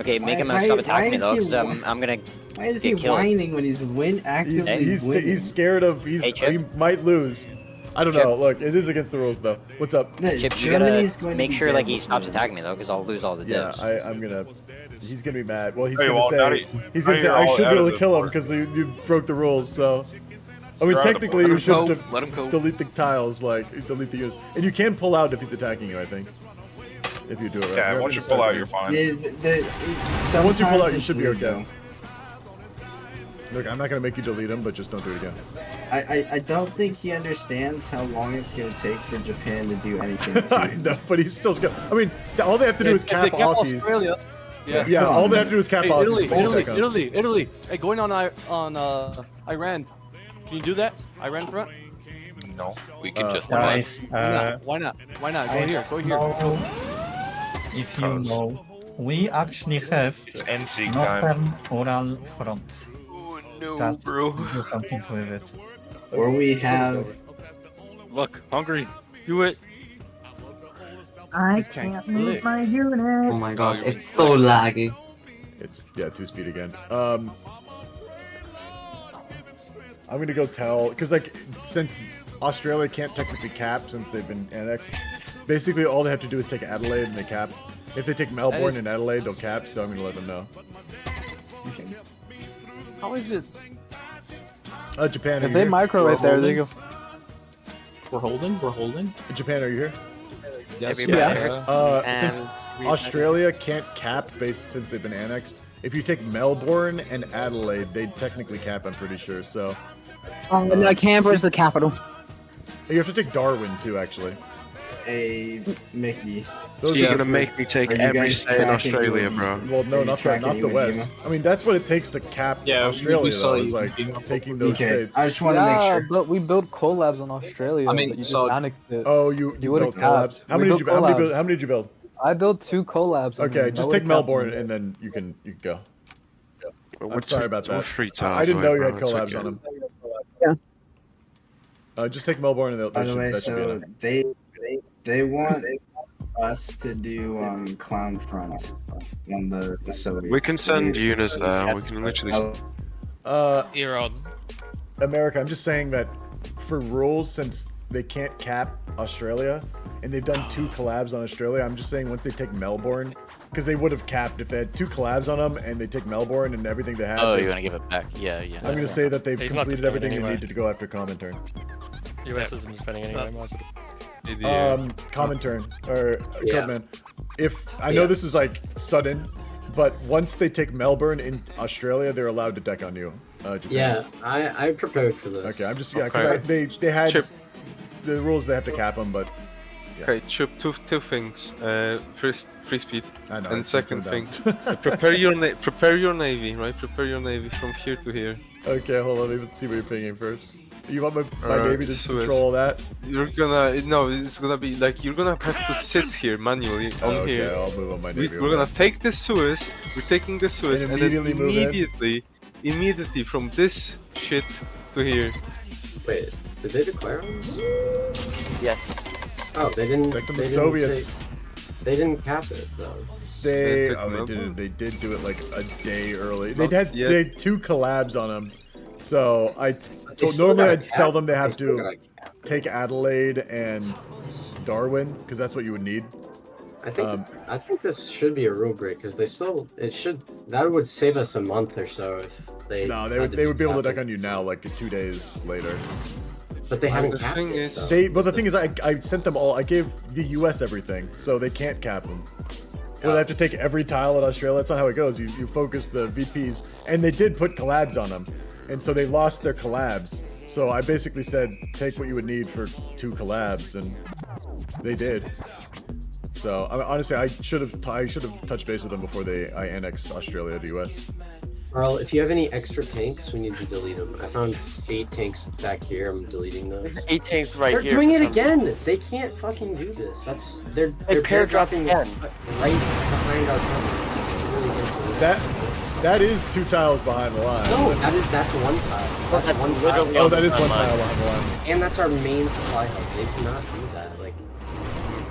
Okay, make him stop attacking me though, because I'm gonna. Why is he whining when he's actively winning? He's scared of. He might lose. I don't know. Look, it is against the rules though. What's up? Chip, you gotta make sure like he stops attacking me though, because I'll lose all the divs. Yeah, I'm gonna. He's gonna be mad. Well, he's gonna say. He's gonna say I should be able to kill him because you broke the rules. So. I mean, technically, you should delete the tiles, like delete the units, and you can pull out if he's attacking you. I think. If you do it right. Yeah, once you pull out, you're fine. Once you pull out, you should be okay. Look, I'm not gonna make you delete him, but just don't do it again. I don't think he understands how long it's going to take for Japan to do anything to I know, but he's still got. I mean, all they have to do is If cap they cap Aussies. Australia. Yeah, all they have to do is cap Hey, Aussies. Italy. Hey, going on Iran. Can you do that? Iran front? No, we can just. Guys, Why not? Why not? Go here. Go here. know, if you know, we actually have It's NC time. Northern Oral Front. No, That's bro. do something with it. Or we have. Look, hungry. Do it. I can't move my unit. Oh my god, it's so laggy. It's 2-speed again. I'm gonna go tell because like since Australia can't technically cap since they've been annexed, basically all they have to do is take Adelaide and they cap. If they take Melbourne and Adelaide, they'll cap. So I'm gonna let them know. How is it? Japan. If they micro right there, they go. We're holding. We're holding. Japan, are you here? Yes. Since Australia can't cap since they've been annexed, if you take Melbourne and Adelaide, they technically cap. I'm pretty sure. So. No, Canberra's the capital. You have to take Darwin too, actually. Hey, Mickey. Those You're are gonna make me take every state in Australia, bro. Well, no, not the West. I mean, that's what it takes to cap Australia, though, is like taking those states. I just want to make sure. But we built collabs on Australia. I mean, but you so- just annexed it. Oh, you built collabs. How many did you build? I built 2 collabs. Okay, just take Melbourne and then you can go. I'm sorry about that. I didn't know you had collabs on them. Yeah. Just take Melbourne and By the way, that should be so enough. they want us to do Clown Front on the Soviets. We can send units there. We can literally. You're on. America, I'm just saying that for rules, since they can't cap Australia, and they've done 2 collabs on Australia, I'm just saying once they take Melbourne, because they would have capped if they had 2 collabs on them, and they take Melbourne and everything they had. Oh, you're gonna give it back? Yeah. I'm gonna say that they've He's not completed defending everything they anyway. needed to go after Comintern. US isn't defending anyway. Comintern or Yeah. Cutman. If I know this is like sudden, but once they take Melbourne in Australia, they're allowed to deck on you. Japan. Yeah, I prepared for this. Okay, I'm just because they had Chip. the rules they have to cap them, but Okay, Chip, two things. First, free speed, I know, and it's second going thing, prepare your navy, right? Prepare your navy from here to here. Okay, hold on. Let's see what you're pinging first. You want my Alright, navy to Suez. control all that? You're gonna it's gonna be like you're gonna have to sit here manually on Okay, here. I'll move on my navy. We're gonna take the Suez. We're taking the Suez, And and then immediately move in. immediately from this shit to here. Wait, did they declare on this? Yes. Oh, they didn't. Like the they didn't Soviets. They didn't cap it though. They took they Melbourne? did do it like a day early. Not They yet. had 2 collabs on them, so still normally gotta I'd tell cap. them they have still to gotta cap. take Adelaide and Darwin because that's what you would need. I think this should be a rule break because that would save us a month or so if they. No, had to they would be able to capping. deck on you now, like 2 days later. But they haven't the capped thing it. is- though. But the thing is, I sent them all. I gave the U.S. everything, so they can't cap them. Well, they have to take every tile in Australia. That's not how it goes. You focus the VPs, and they did put collabs on them, and so they lost their collabs. So I basically said, take what you would need for 2 collabs, and they did. So I mean, honestly, I should have touched base with them before I annexed Australia to U.S. Carl, if you have any extra tanks, we need to delete them. I found 8 tanks back here. I'm deleting those. 8 tanks right They're here. doing it for some- again. They can't fucking do this. They're They pair pair drop dropping again. right behind our front. It's really against the rules. That is 2 tiles behind the line. No, that's 1 tile. That's 1 tile. literally Oh, that is 1 on tile mine. behind the line. And that's our main supply hub. They cannot do that. Like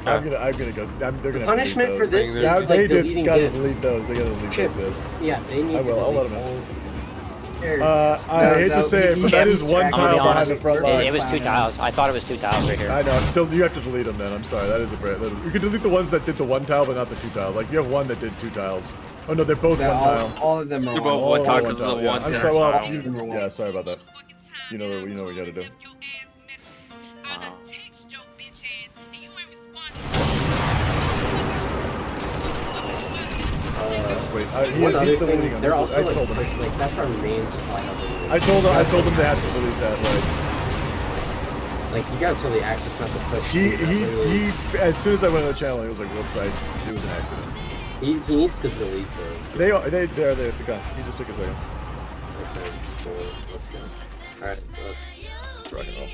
I'm gonna go. They're gonna have to delete punishment for those. this is Now, like they deleting gotta gives. delete those. They gotta delete Chip. those guys. Yeah, they need I to will. I'll let delete them in. all. I hate to say it, but that is 1 I'm gonna tile be behind honest, the front line. it was 2 tiles. I thought it was 2 tiles right here. I know. Still, you have to delete them then. I'm sorry. That is a great. You can delete the ones that did the 1 tile, but not the 2 tile. Like you have one that did 2 tiles. Oh no, they're both 1 tile. All of them are They're one. both All 1 of tile them are because of the yeah. 1 I'm center sorry. Well, tile. yeah, sorry about that. You know what we gotta do. Wait, he's deleting them. They're also I told him. like that's our main supply hub. I told them they have to delete that. Like, Like, you gotta tell the Axis not to push. He, through that as soon as I went on the channel, he was like, whoops, it was an accident. He needs to delete those. They're the gun. He just took a second. Okay, cool. Let's go. Alright, let's rock and roll.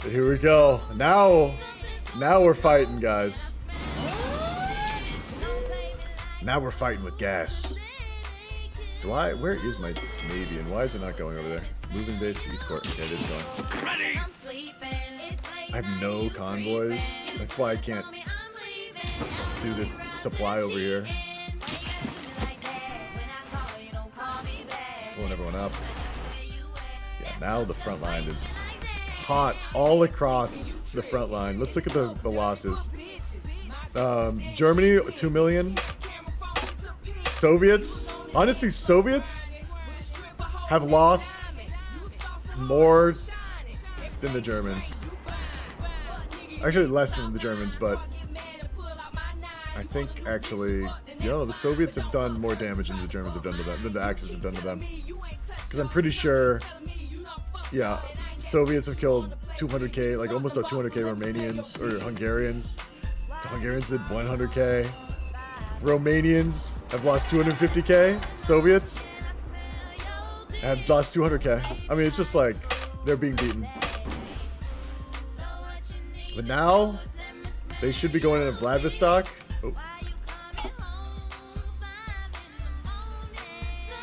But here we go. Now we're fighting, guys. Now we're fighting with gas. Where is my Navy and why is it not going over there? Moving base to East Court. Okay, it is going. I have no convoys. That's why I can't do this supply over here. Pulling everyone up. Yeah, now the front line is hot all across the front line. Let's look at the losses. Germany, 2 million. Soviets, honestly, Soviets have lost more than the Germans. Actually, less than the Germans, but I think actually, the Soviets have done more damage than the Germans have done to them, than the Axis have done to them. Because I'm pretty sure, yeah, Soviets have killed 200k, like almost 200k Romanians or Hungarians. Hungarians did 100k. Romanians have lost 250k. Soviets have lost 200k. I mean, it's just like they're being beaten. But now they should be going into Vladivostok. Oh.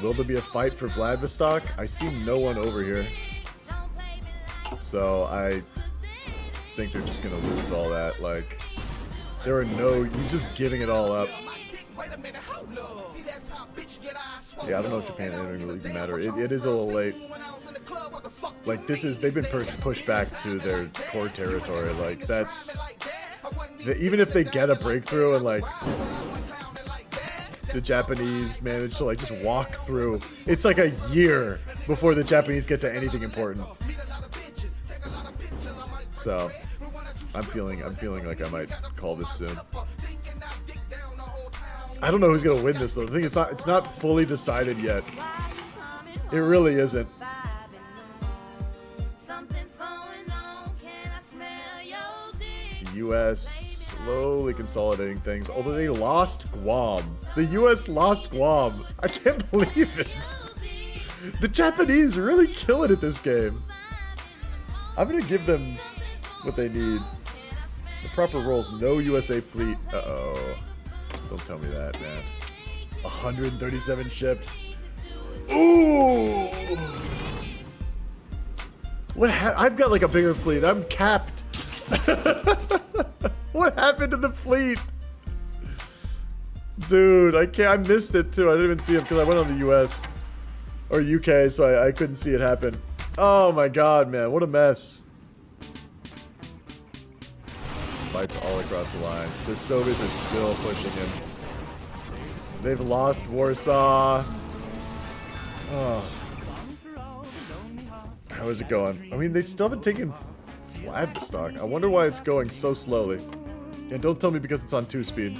Will there be a fight for Vladivostok? I see no one over here. So I think they're just gonna lose all that. Like, he's just giving it all up. Yeah, I don't know if Japan anything will even matter. It is a little late. Like, they've been pushed back to their core territory. Like, even if they get a breakthrough and like the Japanese manage to like just walk through, it's like a year before the Japanese get to anything important. So I'm feeling like I might call this soon. I don't know who's gonna win this though. The thing is, it's not fully decided yet. It really isn't. The U.S. slowly consolidating things, although they lost Guam. The U.S. lost Guam. I can't believe it. The Japanese really kill it at this game. I'm gonna give them what they need. The proper roles. No USA fleet. Uh-oh. Don't tell me that, man. 137 ships. Ooh! I've got like a bigger fleet. I'm capped. What happened to the fleet? Dude, I missed it too. I didn't even see it because I went on the US. Or UK, so I couldn't see it happen. Oh my god, man. What a mess. Fights all across the line. The Soviets are still pushing him. They've lost Warsaw. Oh. How is it going? I mean, they still haven't taken Vladivostok. I wonder why it's going so slowly. And don't tell me because it's on 2-speed.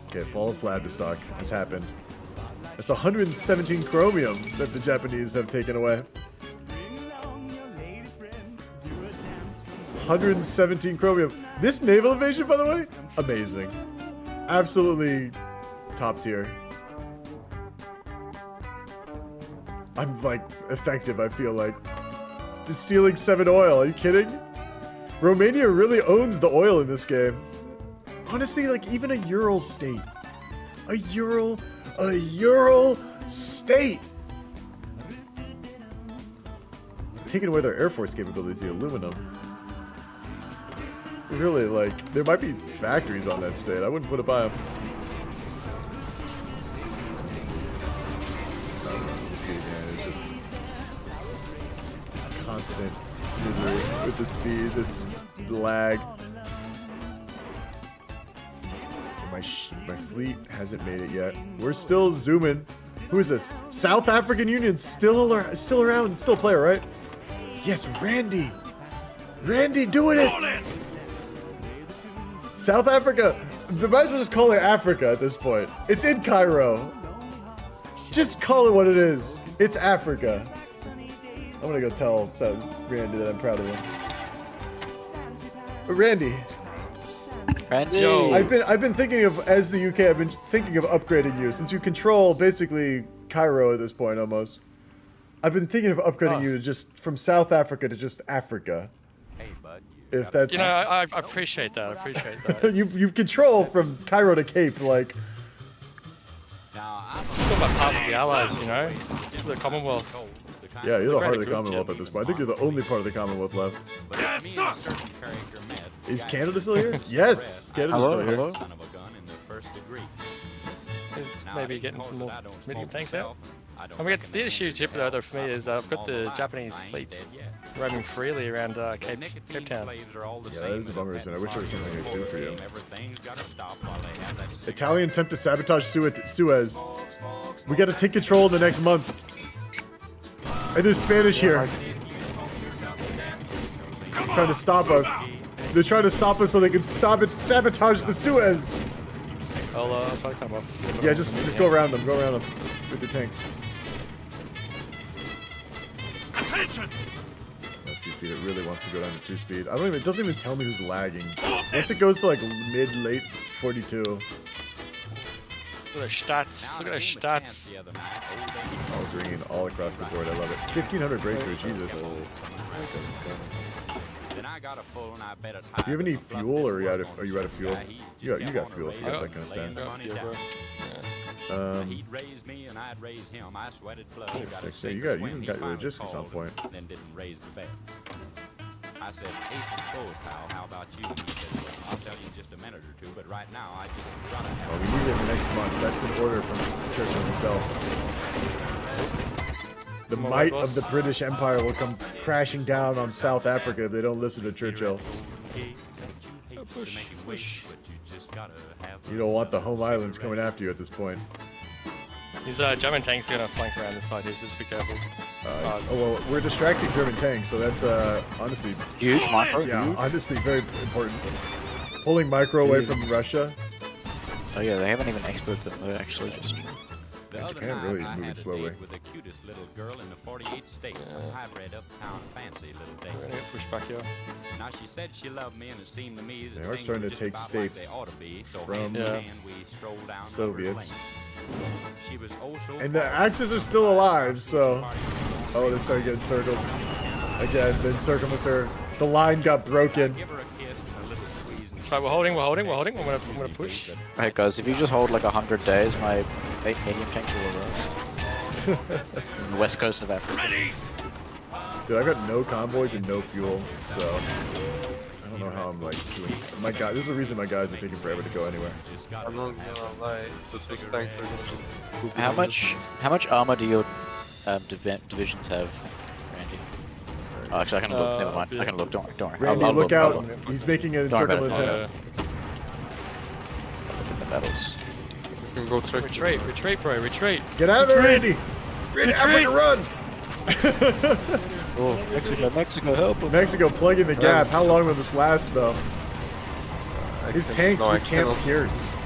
Okay, fall of Vladivostok has happened. It's 117 chromium that the Japanese have taken away. 117 chromium. This naval invasion, by the way, amazing. Absolutely top tier. I'm like effective, I feel like. It's stealing 7 oil, are you kidding? Romania really owns the oil in this game. Honestly, like even a Ural state. A Ural state! Taking away their Air Force capabilities, the aluminum. Really, like, there might be factories on that state. I wouldn't put it by them. It's just constant misery with the speed. It's the lag. My fleet hasn't made it yet. We're still zooming. Who is this? South African Union still around, still a player, right? Yes, Randy. Randy doing it. South Africa. We might as well just call it Africa at this point. It's in Cairo. Just call it what it is. It's Africa. I'm gonna go tell Randy that I'm proud of him. Randy. Randy. Yo. I've been thinking of, as the UK, I've been thinking of upgrading you since you control basically Cairo at this point almost. I've been thinking of upgrading you to just from South Africa to just Africa. If that's, You know, I appreciate that. I appreciate that. you've control from Cairo to Cape, like. Still my part of the Allies, you know? The Commonwealth. Yeah, you're the heart of the Group Commonwealth chat. at this point. I think you're the only part of the Commonwealth left. Is Canada still here? Yes, Canada's still here. Is maybe getting some more medium tanks out. And we get the issue chip though for me is I've got the Japanese fleet roaming freely around Cape Town. Yeah, that is a bummer, isn't it? I wish there was something I could do for you. Italian attempt to sabotage Suez. We gotta take control in the next month. And there's Spanish here. Trying to stop us. They're trying to stop us so they can sabotage the Suez. I'll try to come off. Yeah, just go around them. Go around them with the tanks. Attention! Two-speed, it really wants to go down to 2-speed. I don't even, it doesn't even tell me who's lagging. Once it goes to like mid-late 42. Look at our stats. Look at our stats. All green, all across the board. I love it. 1500 breakthrough, Jesus. Do you have any fuel, or are you out of fuel? You got fuel if you got that kind of stuff. Yeah, you even got your logistics on point. I said, Ace and Clothes, pal, how about you? And he said, well, I'll tell you in just a minute or two, but right now I just gotta have... Well, we need it next month. That's an order from Churchill himself. The might of the British Empire will come crashing down on South Africa if they don't listen to Churchill. Push. You don't want the home islands coming after you at this point. These German tanks are gonna flank around this side here, so just be careful. Oh well, we're distracting German tanks, so that's honestly huge. Micro, yeah, huge. honestly very important. Pulling micro away from Russia. Oh yeah, they haven't even exported them. They're actually just. Japan really moving slowly. With the cutest little girl in the 48 states, some hybrid uptown fancy little dame. We're gonna get pushed back here. Now she said she loved me, and it seemed to me that They are things starting were to just take about states like they ought to be, so from hand in hand we strolled down Soviets. She was oh so And the Axis are still alive, so... Oh, they started getting circled. Again, the encirclements are... The line got broken. So we're holding. I'm gonna push. Alright guys, if you just hold like 100 days, my medium tanks will arrive. On the west coast of Africa. Dude, I got no convoys and no fuel, so... I don't know how I'm like doing... My guy, this is the reason my guys are taking forever to go anywhere. I'm not gonna lie, but those tanks are gonna just... How much armor do your divisions have, Randy? Oh, actually, I can look. Never mind. I can look. Don't worry. Randy, I'll look look, out. I'll look. He's making an Don't worry encirclement about it. attempt. Look at the battles. You can go check. Retreat, bro. Retreat. Get out of there, Randy! Randy, Africa, run! Oh, Mexico, help him. Mexico plugging the gap. How long will this last, though? His tanks we can't pierce.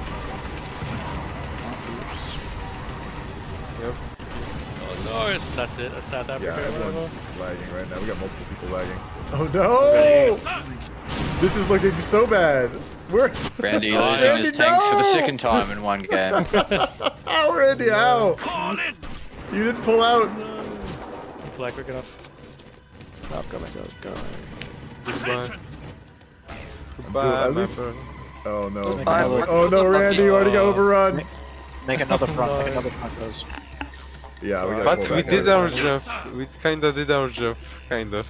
Yep. Oh no, that's it. That's South Africa. Yeah, everyone's lagging right now. We got multiple people lagging. Oh no! This is looking so bad. We're Randy losing his tanks for the second time in one game. How, Randy? How? You didn't pull out. Flag quick enough. Go. Goodbye. Dude, at least... Oh no. another- Oh no, Randy, you already got overrun. Make another front. Make another front, guys. Yeah, we gotta But pull we back did out. our job. We kinda did our job. Kind of.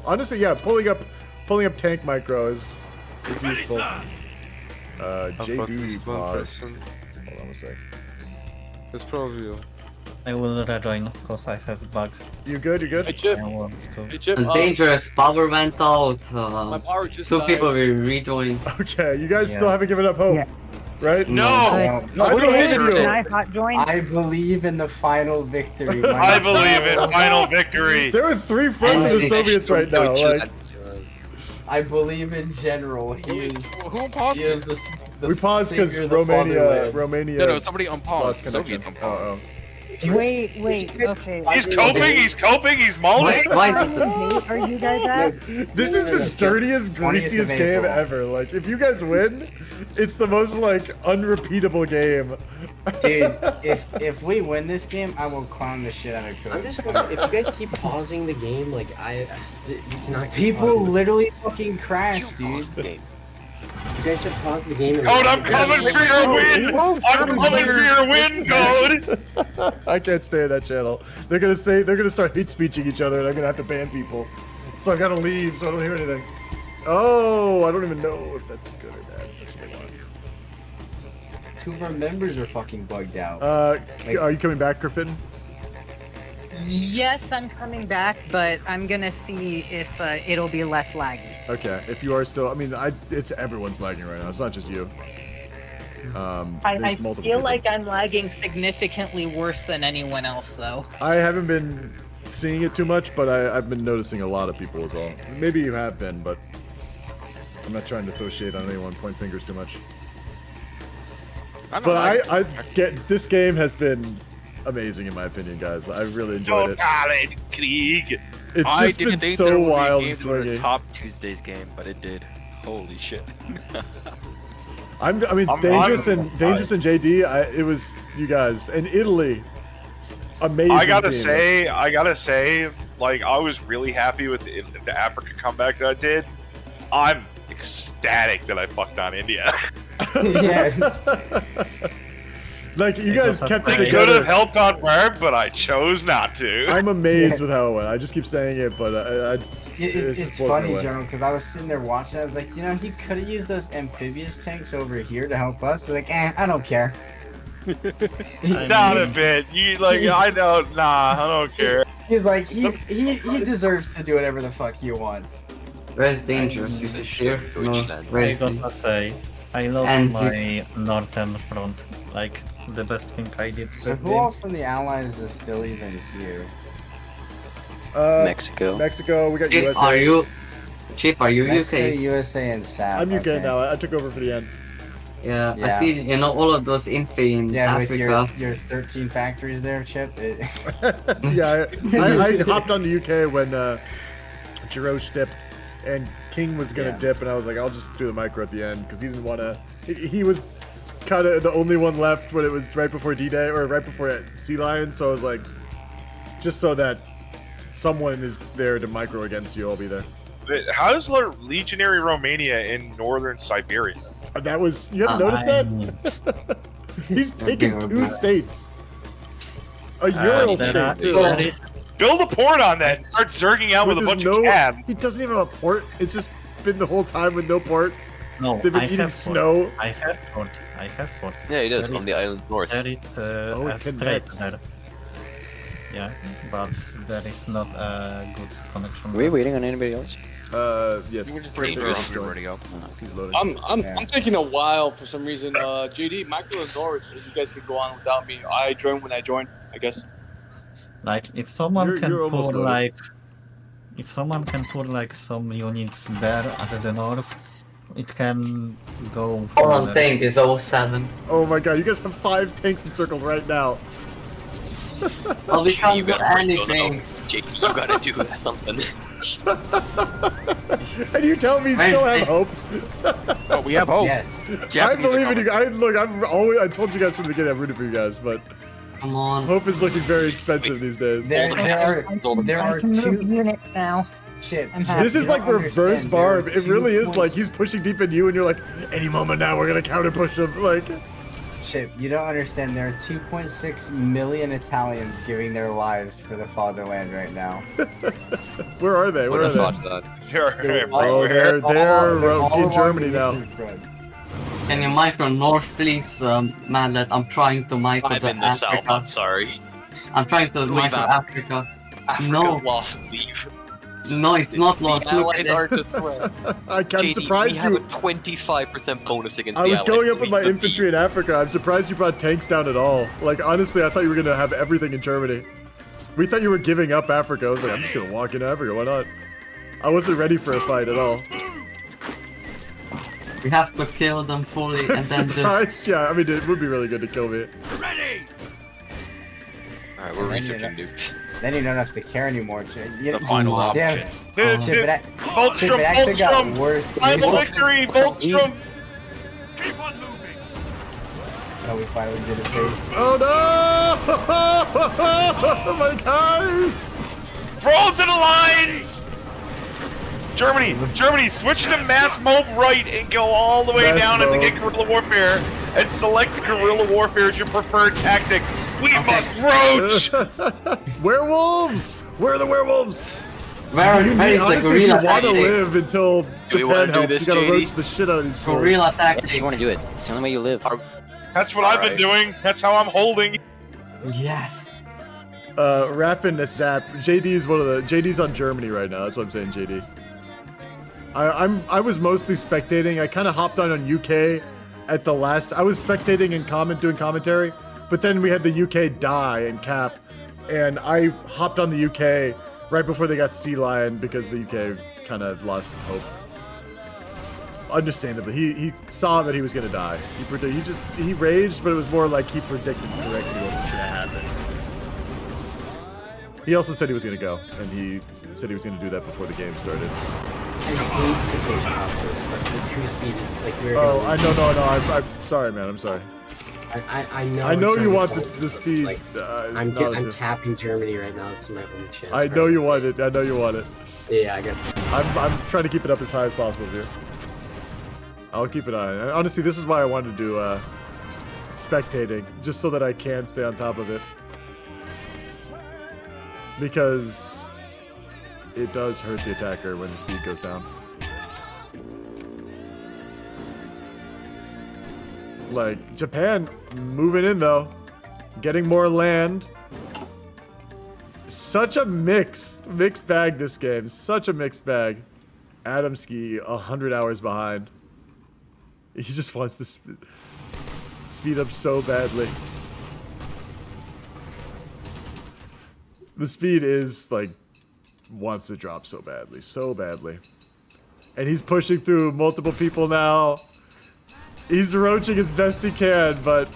Honestly, yeah, pulling up tank micro is useful. JB pause. Hold on a sec. It's probably you. I will rejoin because I have bug. You good? You good? I want to. Dangerous, power went out. My power just Two died. people will rejoin. Okay, you guys still haven't given up hope, right? No! I believe in you. Can I hot join? I believe in the final victory. I believe in final victory. There are 3 fronts of the Soviets right now. Like, I believe in general. He is. Who paused He is it? the we paused because savior of the fatherland. Romania. No, somebody unpaused. lost Soviets connection. unpaused. Wait, okay. He's coping, he's coping, he's mulling. Why Are you guys at? This is the dirtiest, 20th greasiest of game April. ever. Like, if you guys win, it's the most like unrepeatable game. Dude, if we win this game, I will clown the shit out of Cody. I'm just gonna, if you guys keep pausing the game, like you cannot keep People pausing the- literally fucking crash, dude. You guys should pause the game. And Code, I'm coming for your win! I'm coming for your win, Code! I can't stay in that channel. They're gonna start hate speeching each other, and I'm gonna have to ban people. So I gotta leave, so I don't hear anything. Oh, I don't even know if that's good or bad. That's what I want. 2 of our members are fucking bugged out. Are you coming back, Griffin? Yes, I'm coming back, but I'm gonna see if it'll be less laggy. Okay, if you are still, I mean, it's everyone's lagging right now. It's not just you. I there's multiple feel people. like I'm lagging significantly worse than anyone else, though. I haven't been seeing it too much, but I've been noticing a lot of people as well. Maybe you have been, but I'm not trying to throw shade on anyone, point fingers too much. But I get this game has been amazing in my opinion, guys. I really enjoyed it. Krieg. It's I just didn't been think so there would be wild and games that were swingy. top Tuesday's game, but it did. Holy shit. I mean, Dangerous and JD. It was you guys and Italy. Amazing. I gotta team. say, like I was really happy with the Africa comeback that I did. I'm ecstatic that I fucked on India. Like you guys kept it I could together. have helped on Merv, but I chose not to. I'm amazed with how it went. I just keep saying it, but It's just blows me funny, away. General, because I was sitting there watching. I was like, you know, he could have used those amphibious tanks over here to help us. They're like, I don't care. Not a bit. You like I don't. Nah, I don't care. He's like, he deserves to do whatever the fuck he wants. Where's Dangerous? Is it here? No, where I is he? gotta say, I love And my northern front. Like, the best thing I did So this who game. all from the Allies is still even here? Mexico. Mexico. We got Chip, USA. are you? Chip, are you Mexico, UK? USA, and SAF. I'm UK okay. now. I took over for the end. Yeah, Yeah. I see. You know all of those info in Yeah, Africa. with your 13 factories there, Chip. Yeah, I hopped on the UK when Jirosh dipped and King was gonna dip, and I was like, I'll just do the micro at the end because he didn't want to. He was kind of the only one left when it was right before D-Day or right before Sea Lion, so I was like, just so that someone is there to micro against you, I'll be there. How's Legionary Romania in northern Siberia? That was you haven't noticed that? He's taken 2 states. A Ural state. Build a port on that and start zerging out with a bunch of cab. He doesn't even have a port. It's just been the whole time with no port. No, They've been I eating have snow. Port. I have port. I have port. Yeah, he does, There on the island north. There it it straight connects. there. Yeah, but there is not a good connection. Are we waiting on anybody else? Yes. He's loading. I'm taking a while for some reason. JD, Michael and Norwich, you guys can go on without me. I join when I join, I guess. Like, if someone You're can almost put loaded. like, if someone can put like some units there at the north, it can go. All I'm further. saying is 07. Oh my god, you guys have 5 tanks encircled right now. Well, we can't You do gotta anything. Jake, you gotta do something. And you tell me you still have hope? Oh, we have hope. Yes. I believe in you. I told you guys from the beginning I'm rooting for you guys, but Come on. hope is looking very expensive these days. There are I can move units now. Chip. I'm happy. This is You like don't reverse understand, there are Barb. It really 2 is like points- he's pushing deep in you, and you're like, any moment now we're gonna counter push him. Like, Chip, you don't understand. There are 2.6 million Italians giving their lives for the fatherland right now. where are they? Where are they? They're Oh, everywhere. they're all in along Germany the now. eastern front. Can you micro north, please, Mallet? I'm trying to micro I'm the in the south, Africa. I'm sorry. I'm trying to Leave micro Africa. Africa. Africa's No. lost, leave. No, it's not lost. The Look allies at are it. to threat. I'm JD, surprised we have you. a 25% bonus against I the was allies. going up with my Leave the infantry in Africa. I'm surprised you brought tanks down at all. Like, honestly, I thought you were gonna have everything in Germany. We thought you were giving up Africa. I was like, I'm just gonna walk in Africa. Why not? I wasn't ready for a fight at all. We have to kill them fully and then Surprised? just. Yeah, I mean, it would be really good to kill me. Ready! Alright, we're researching nukes. Then you don't have to care anymore. The final option. Dude, Shit, but Voltstrom, it actually got Voltstrom! worse. Final victory, Voltstrom! Oh, we finally did it, face. Oh no! My guys! Roll to the lines! Germany, switch to mass mob right and go all the way Mass down and mob. get guerrilla warfare and select guerrilla warfare as your preferred tactic. We must roach! Werewolves! Where are the werewolves? Where You is the honestly, if you gorilla want to tactic? live until Do we wanna Japan do helps, this, you gotta JD? roach the shit out of these fools. Gorilla Yes, tactics. you want to do it. It's the only way you live. That's what I've been doing. That's how I'm holding. Yes. Rappin' at Zap. JD's on Germany right now. That's what I'm saying, JD. I was mostly spectating. I kind of hopped on UK at the last. I was spectating and doing commentary, but then we had the UK die and cap, and I hopped on the UK right before they got Sea Lion because the UK kind of lost hope. Understandably, he saw that he was gonna die. He raged, but it was more like he predicted correctly what was gonna happen. He also said he was gonna go, and he said he was gonna do that before the game started. I hate to bitch about this, but the 2-speed is like we're Oh, gonna no, I'm sorry, man. I'm sorry. I know. I know it's you not want your fault, the speed. Like, I'm capping Germany right now. It's my only chance. I know you want it. I know you want it. Yeah, I got. I'm trying to keep it up as high as possible here. I'll keep an eye on it. Honestly, this is why I wanted to do spectating, just so that I can stay on top of it. Because it does hurt the attacker when the speed goes down. Like, Japan moving in though. Getting more land. Such a mixed bag this game. Such a mixed bag. Adamski 100 hours behind. He just wants to speed up so badly. The speed is like wants to drop so badly. And he's pushing through multiple people now. He's roaching as best he can, but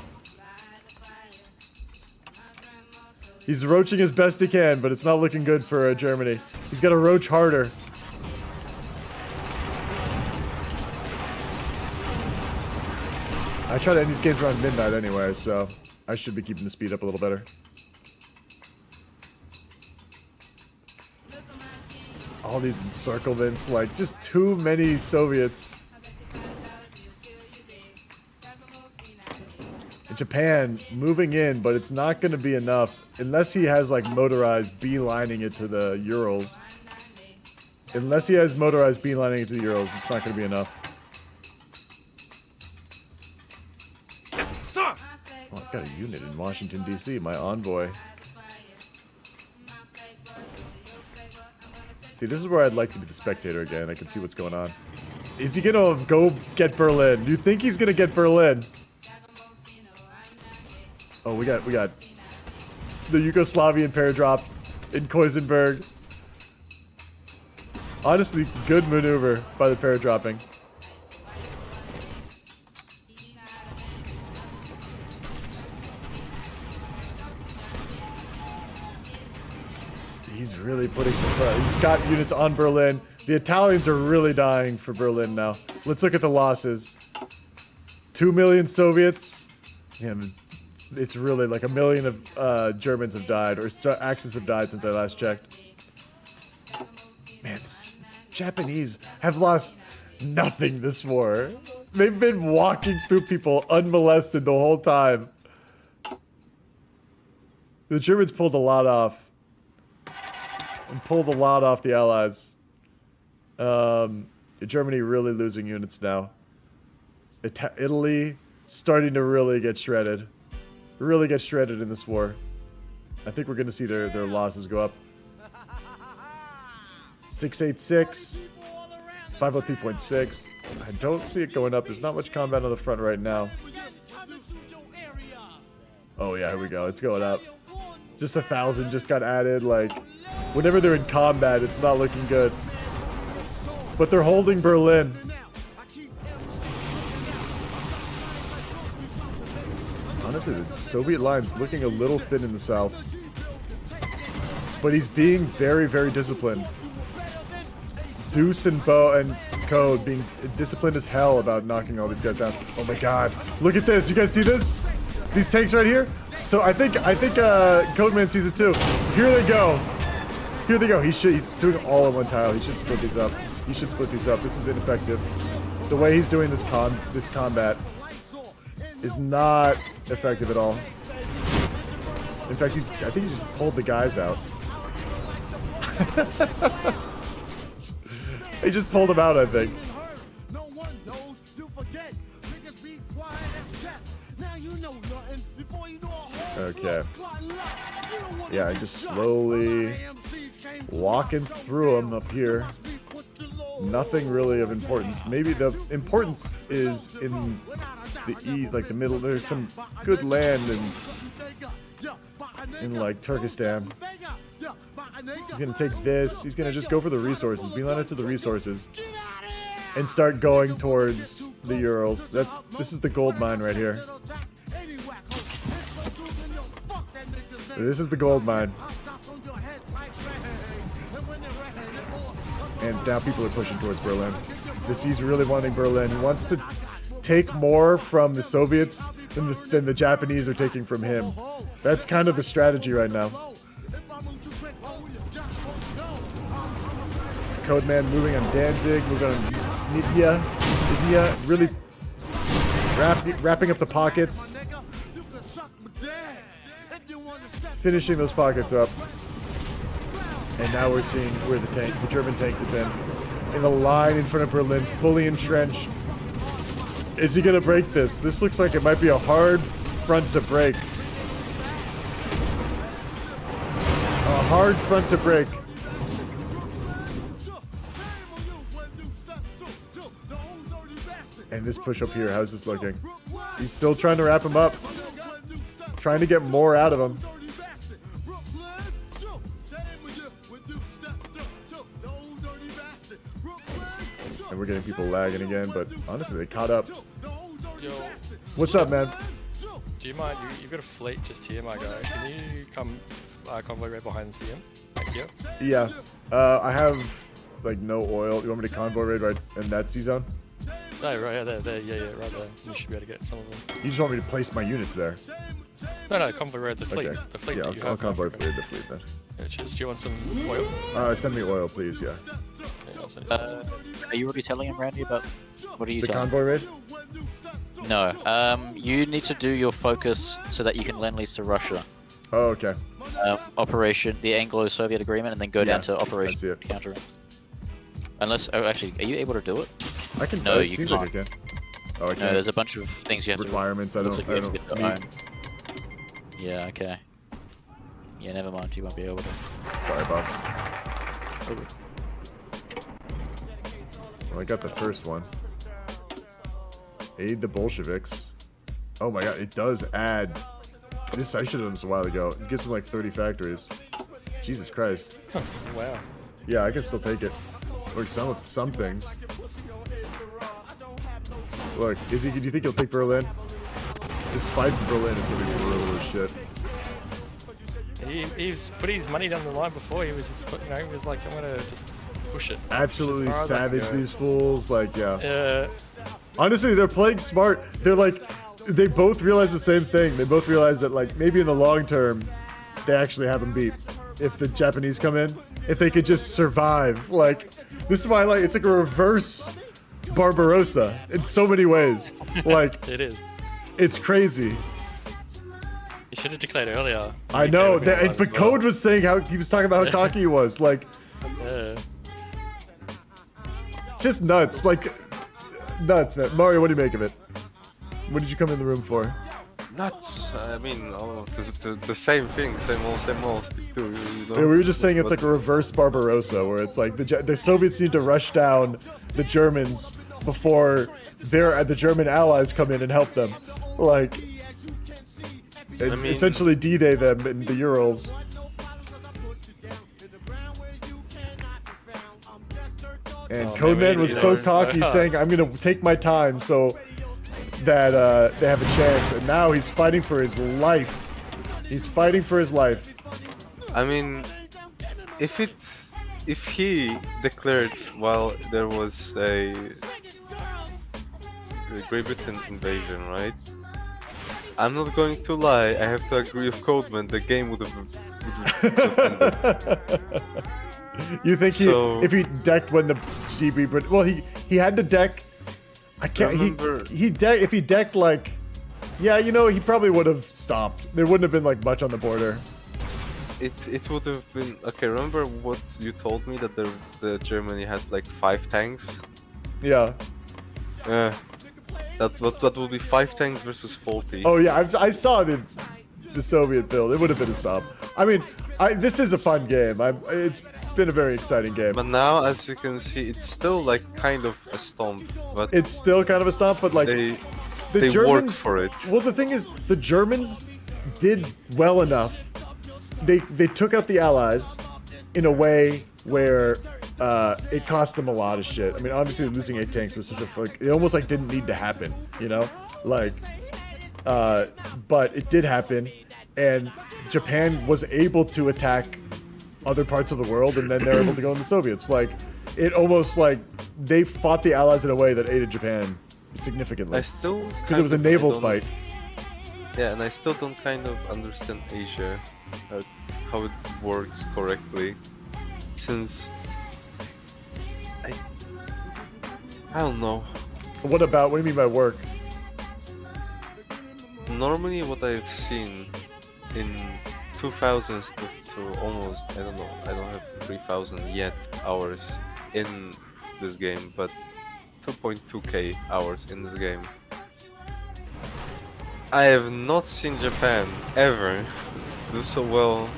he's roaching as best he can, but it's not looking good for Germany. He's got to roach harder. I try to end these games around midnight anyway, so I should be keeping the speed up a little better. All these encirclements, like, just too many Soviets. Japan moving in, but it's not going to be enough unless he has like motorized beelining it to the Urals. Unless he has motorized beelining it to the Urals, it's not going to be enough. Oh, I've got a unit in Washington, D.C., my envoy. See, this is where I'd like to be the spectator again. I can see what's going on. Is he going to go get Berlin? Do you think he's going to get Berlin? Oh, we got the Yugoslavian pair dropped in Koisenberg. Honestly, good maneuver by the pair dropping. He's really putting he's got units on Berlin. The Italians are really dying for Berlin now. Let's look at the losses. 2 million Soviets. Yeah, it's really like 1 million of Germans have died, or Axis have died since I last checked. Man, Japanese have lost nothing this war. They've been walking through people unmolested the whole time. The Germans pulled a lot off. And pulled a lot off the Allies. Germany really losing units now. Italy starting to really get shredded. Really get shredded in this war. I think we're going to see their losses go up. 686. 503.6. I don't see it going up. There's not much combat on the front right now. Oh yeah, here we go. It's going up. Just 1,000 just got added. Like, whenever they're in combat, it's not looking good. But they're holding Berlin. Honestly, the Soviet line's looking a little thin in the south. but he's being very, very disciplined. Deuce and Bo and Code being disciplined as hell about knocking all these guys down. Oh my god. Look at this. You guys see this? These tanks right here? So I think Codeman sees it too. Here they go. Here they go. He's doing all in one tile. He should split these up. He should split these up. This is ineffective. The way he's doing this combat is not effective at all. In fact, I think he just pulled the guys out. He just pulled them out, I think. Okay. Yeah, I just slowly walking through them up here. Nothing really of importance. Maybe the importance is in the like the middle. There's some good land in like Turkestan. He's gonna take this. He's gonna just go for the resources. Beeline it to the resources, and start going towards the Urals. This is the gold mine right here. This is the gold mine. And now people are pushing towards Berlin. He's really wanting Berlin. He wants to take more from the Soviets than the Japanese are taking from him. That's kind of the strategy right now. Codeman moving on Danzig, moving on Nidya, really wrapping up the pockets. Finishing those pockets up. And now we're seeing where the German tanks have been. In a line in front of Berlin, fully entrenched. Is he gonna break this? This looks like it might be a hard front to break. A hard front to break. And this push up here, how's this looking? He's still trying to wrap him up. Trying to get more out of him. And we're getting people lagging again, but honestly, they caught up. Yo, what's up, man? Do you mind? You've got a fleet just here, my guy. Can you come convoy right behind the CM? Thank you. Yeah. I have, like, no oil. You want me to convoy raid right in that C-zone? No, right there, yeah, right there. You should be able to get some of them. You just want me to place my units there? No, convoy raid the fleet. Okay. The fleet Yeah, that you I'll have. convoy raid the fleet then. Yeah, cheers. Do you want some oil? Send me oil, please, yeah. Yeah, I'll send it. Are you already telling him, Randy, about what are you The telling convoy raid? No. You need to do your focus so that you can lend lease to Russia. Oh, okay. Operation, the Anglo-Soviet agreement, and then go down to Operation Counter. Unless, actually, are you able to do it? I can. No, it you seems can't. like I can. Oh, I No, can't. there's a bunch of things you have requirements. to. I don't Get to meet. own. Yeah. Okay. Yeah. Never mind. You won't be able to. Sorry, boss. Well, I got the first one. Aid the Bolsheviks. Oh my god, it does add. This I should have done this a while ago. It gives them like 30 factories. Jesus Christ. Wow. Yeah, I can still take it. Or some things. Look, do you think he'll take Berlin? This fight for Berlin is gonna be brutal as shit. He's put his money down the line before. He was just, he was like, I'm gonna just push it. Absolutely Just as far as I can savage go. these fools, like, yeah. Honestly, they're playing smart. They're like, they both realize the same thing. They both realize that, like, maybe in the long term, they actually have them beat. If the Japanese come in, if they could just survive. Like, this is why, like, it's like a reverse Barbarossa in so many ways. Like, It is. it's crazy. You should have declared earlier. I know, Declared when it but was well. Code was saying how he was talking about how cocky he was. Like, Yeah. just nuts. Like, nuts, man. Mario, what do you make of it? What did you come in the room for? Nuts. I mean, all the same thing, same old. Speak to you know? Yeah, we were just saying it's like a reverse Barbarossa, where it's like the Soviets need to rush down the Germans before the German allies come in and help them. Like, and essentially D-Day them in the Urals. And Codeman was so cocky, saying, "I'm gonna take my time so that they have a chance." And now he's fighting for his life. He's fighting for his life. I mean, if he declared while there was a Great Britain invasion, right? I'm not going to lie, I have to agree with Codeman, the game would have just ended. You think if he decked when the GB Brit, well, he had to deck. I can't. If he decked like, yeah, you know, he probably would have stopped. There wouldn't have been like much on the border. It would have been okay. Remember what you told me that the Germany had like 5 tanks? Yeah. That would be 5 tanks versus 40. Oh yeah, I saw the Soviet build. It would have been a stop. I mean, this is a fun game. It's been a very exciting game. But now, as you can see, it's still like kind of a stomp. But it's still kind of a stomp, but like they Germans, work for it. Well, the thing is, the Germans did well enough. They took out the Allies in a way where it cost them a lot of shit. I mean, obviously losing 8 tanks was such a like it almost like didn't need to happen, you know, like. But it did happen, and Japan was able to attack other parts of the world, and then they're able to go in the Soviets. Like, it almost like they fought the Allies in a way that aided Japan significantly. Because it was a naval fight. Yeah, and I still don't kind of understand Asia, how it works correctly, since I don't know. What do you mean by work? Normally, what I've seen in 2000s to almost, I don't know, I don't have 3000 yet hours in this game, but 2.2k hours in this game. I have not seen Japan ever do so well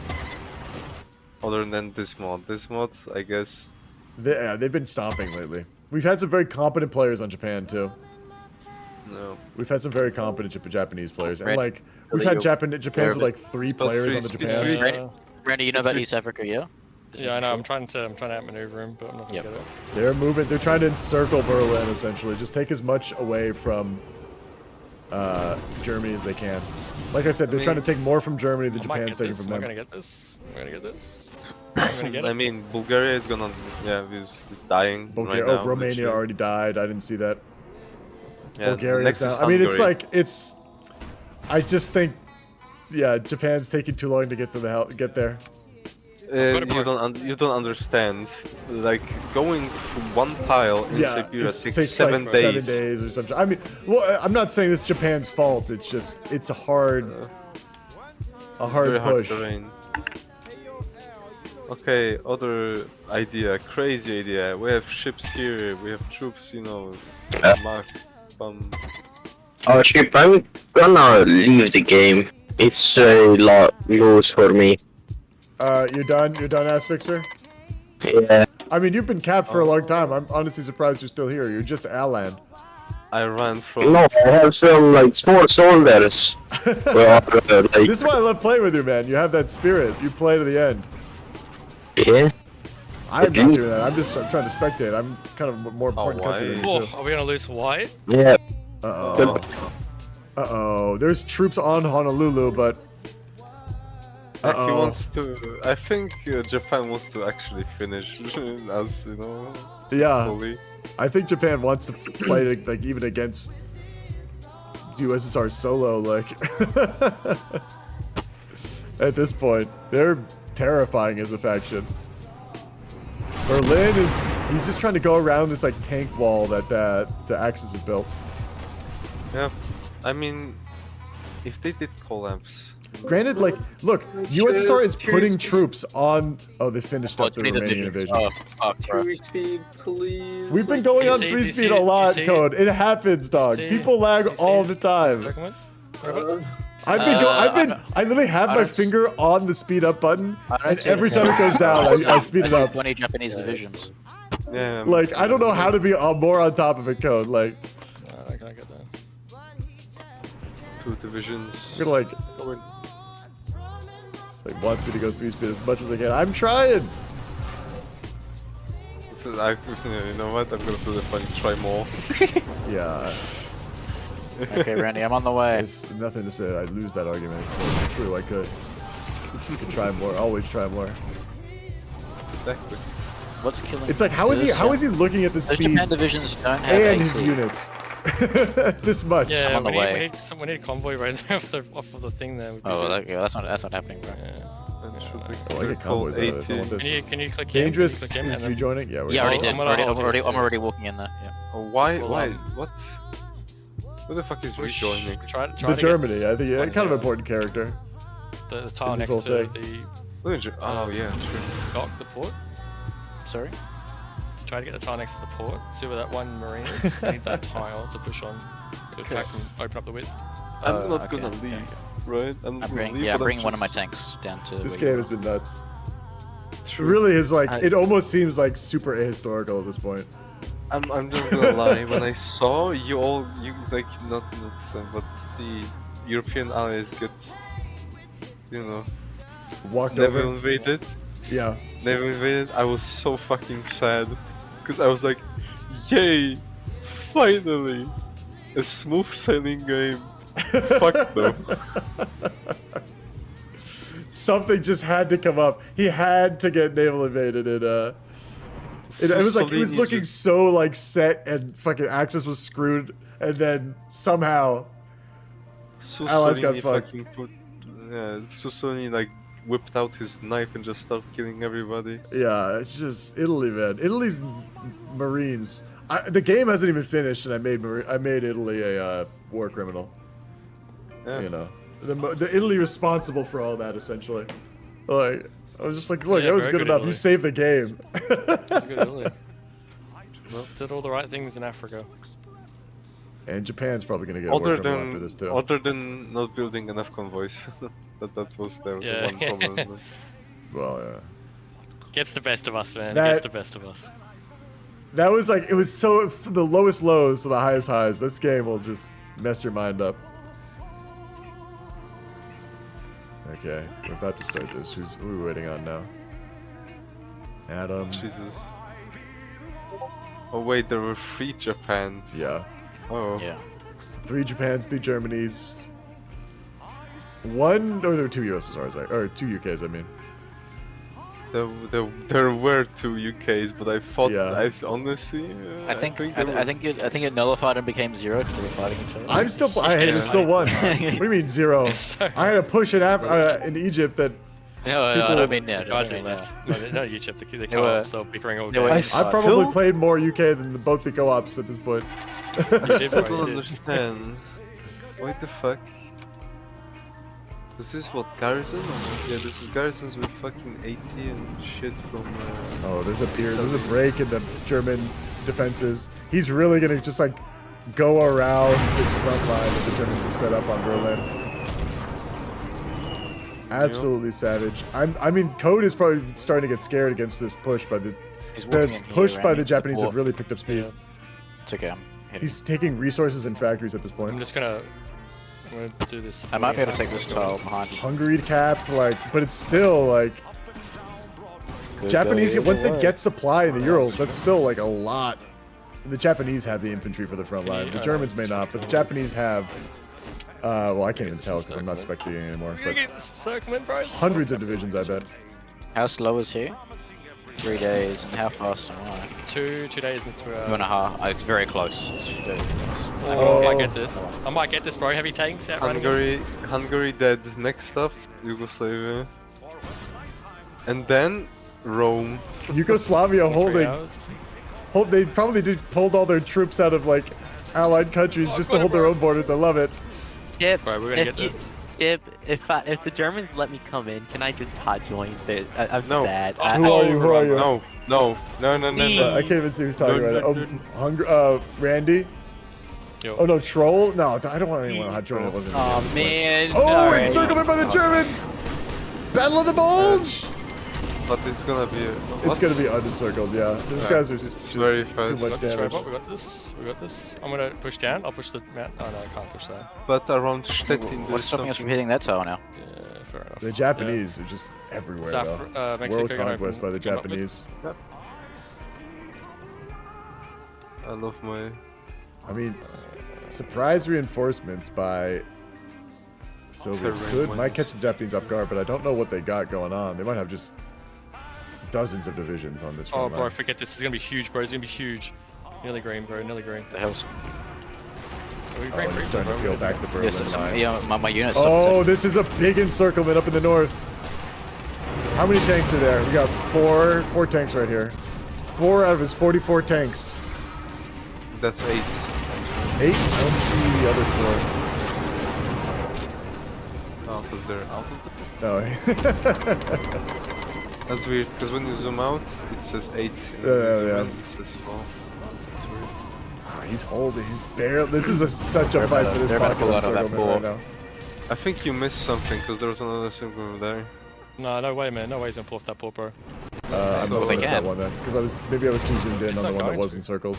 other than this mod. This mod, I guess. They've been stomping lately. We've had some very competent players on Japan too. No. We've had some very competent Japanese players, and Randy, like we've had Japan's with like 3 players on the Japan. Randy, you know about East Africa, yeah? Yeah, I know. I'm trying to outmaneuver him, but I'm not gonna get it. They're moving. They're trying to encircle Berlin essentially. Just take as much away from Germany as they can. Like I said, they're trying to take more from Germany than Japan's taking from them. I'm gonna get this. I'm gonna get this. I'm gonna get it. I mean, Bulgaria is gonna, is dying right now. Romania already died. I didn't see that. Yeah, Bulgaria's down. I mean, it's like I just think, yeah, Japan's taking too long to get to get there. You don't understand. Like going from one tile in Siberia takes 7 like days. 7 days or something. I mean, well, I'm not saying this is Japan's fault. It's just it's a hard push. Okay, other idea, crazy idea. We have ships here. We have troops. You know, Oh, Chip, I'm gonna leave the game. It's a lot loose for me. You're done? You're done, Ass Fixer? Yeah. I mean, you've been capped for a long time. I'm honestly surprised you're still here. You're just Alan. I ran from... No, I have some, like, small soldiers. Well, like... This is why I love playing with you, man. You have that spirit. You play to the end. Yeah? I'm not doing that. I'm trying to spectate. I'm kind of more important country than you Oh, too. are we gonna lose Hawaii? Yeah. Uh-oh. Uh-oh. There's troops on Honolulu, but... He wants to. I think Japan wants to actually finish us, you know. Yeah, fully. I think Japan wants to play like even against USSR solo. Like at this point, they're terrifying as a faction. Berlin he's just trying to go around this like tank wall that the Axis has built. Yeah, I mean, if they did collapse. Granted, like, look, USSR is putting troops on. Oh, they finished up the Romanian invasion. 2 speed, please. We've been going on 3 speed a lot, Code. It happens, dog. People lag all the time. I literally have my finger on the speed up button, and every time it goes down, I speed it up. 20 Japanese divisions. Yeah. Like, I don't know how to be more on top of it, Code. Like, I can't get that. 2 divisions. I'm gonna like wants me to go 3 speed as much as I can. I'm trying. You know what? I'm gonna do the fun. Try more. Yeah. Okay, Randy, I'm on the way. There's nothing to say. I'd lose that argument. It's true. I could try more. Always try more. exactly. What's killing? It's like how is he looking at the Those speed Japan divisions don't have and AC. his units this much? Yeah, on the way. we need convoy right there off of the thing there. Oh, that's not happening, bro. Oh, I get convoys out of this. I want this. Can you click him? Dangerous Can you click him is and then- rejoining? Yeah, we're Yeah, I already I'm did. gonna I'm already walking in there. Yeah. Oh, why? Well, Why? What? Who the fuck is Push- rejoining? Try the to get Germany. I think this yeah, one kind of here. important character. The tile in this next whole to thing. the Oh yeah, true. dock, the port. Sorry. Try to get the tile next to the port. See where that one marine is. I need that tile to push on to attract and open up the width. I'm not okay, gonna okay, leave, okay. right? I'm not gonna leave. Yeah, I'm but bringing one of my just- tanks down to. This where game you has been nuts. It True. really is like I- it almost seems like super ahistorical at this point. I'm just gonna lie. When I saw you like not but the European allies get, Walked never over. invaded. Yeah. Never invaded. I was so fucking sad, because I was like, yay, finally, a smooth sailing game. Fuck them. Something just had to come up. He had to get naval invaded and it was like it was looking so like set and fucking Axis was screwed and then somehow allies got fucked. Sussolini like whipped out his knife and just started killing everybody. Yeah, it's just Italy, man. Italy's Marines. The game hasn't even finished, and I made Italy a war criminal. Yeah. You know, the Italy responsible for all that essentially. Like I was just like, look, Yeah, that was very good good enough. Italy. You saved the game. That's good, Italy. Well, did all the right things in Africa. And Japan's probably gonna get a war criminal after this too. Other than not building enough convoys, that was the one problem. Well, yeah. Gets the best of us, man. That- Gets the best of us. That was like, it was so, from the lowest lows to the highest highs. This game will just mess your mind up. Okay, we're about to start this. Who are we waiting on now? Adam. Jesus. Oh wait, there were 3 Japans. Yeah. Oh. Yeah. 3 Japans, 3 Germanys. 1, or there were 2 USSRs, or 2 UKs, I mean. There were 2 UKs, but I thought, Yeah. I honestly... I think it nullified and became 0 because they were fighting each other. I'm still, there's still 1. What do you mean 0? I had a push in Egypt that No, I don't mean now. Guys that left. No, you chipped the They co-ops, were- so bickering all they were- day. I've probably played more UK than both the co-ops at this point. I still don't understand. What the fuck? Is this what, Garrison? Yeah, this is Garrisons with fucking 80 and shit from... Oh, there's a break in the German defenses. He's really gonna just like go around this front line that the Germans have set up on Berlin. Absolutely savage. I mean, Code is probably starting to get scared against this push by the walking in push here, by right? the Needs to Japanese have walk. really picked up speed. It's okay. I'm hitting. He's taking resources and factories at this point. I'm gonna do this. I might be able to take this tile behind you. Hungary capped, like, but it's still like Could Japanese. go either Once they way. get supply in the Urals, that's still like a lot. The Japanese have the infantry for the front line. The Germans may not, but the Japanese have. Well, I can't even tell because I'm not spectating anymore. We're gonna But get circling, bro. hundreds of divisions, I bet. How slow is he? 3 days, and how fast am I? 2 days and 2 hours. 2.5. It's very close. It's very close. I might get this. I might get this, bro. Heavy tanks out running. Hungary dead. Next up, Yugoslavia. And then, Rome. Yugoslavia holding. hours. They probably pulled all their troops out of like allied countries just to hold their own borders. I love it. Yep. Right, we're gonna get this. If the Germans let me come in, can I just hot join? I'm No. sad. Who are you? Who are you? No. I can't even see who's talking right now. Oh, Randy. Yo. Oh no, Troll. No, I don't want anyone to hot join. It wasn't. Oh man. Oh, Alright. encirclement by the Germans. Battle of the Bulge. But it's gonna be... It's gonna be unencircled, yeah. These guys are just very too fast. much damage. We got this. We got this. I'm gonna push down. I'll push the mountain. Oh no, I can't push that. But around Stettin, What's stopping us from hitting that tower now? Yeah, fair enough. The Japanese are just everywhere, South- though. Mexico World gonna conquest by the come up with- Japanese. Yep. I love my... I mean, surprise reinforcements by Soviets Terrain might wins. catch the Japanese off guard, but I don't know what they got going on. They might have just dozens of divisions on this Oh, front bro, line. forget this. It's gonna be huge, bro. It's gonna be huge. Nearly green, bro. Nearly green. The hell's. Are we Oh, green, and it's green, starting to peel back the Berlin line. Yeah, my unit's Oh, this is a big encirclement up in the north. How many tanks are there? We got four tanks right here. 4 out of his 44 tanks. That's 8. 8? I don't see the other 4. Oh, because they're out of the... Oh, That's weird, because when you zoom out, it says 8. And Yeah, when you zoom yeah. in, it says 4. It's weird. He's holding. He's barely. This is such a fight for this pocket encirclement right now. I think you missed something, because there was another encirclement there. No way, man. No way he's gonna pull off that pull, bro. I must have missed that one then, because maybe I was too zoomed in on the one that was encircled.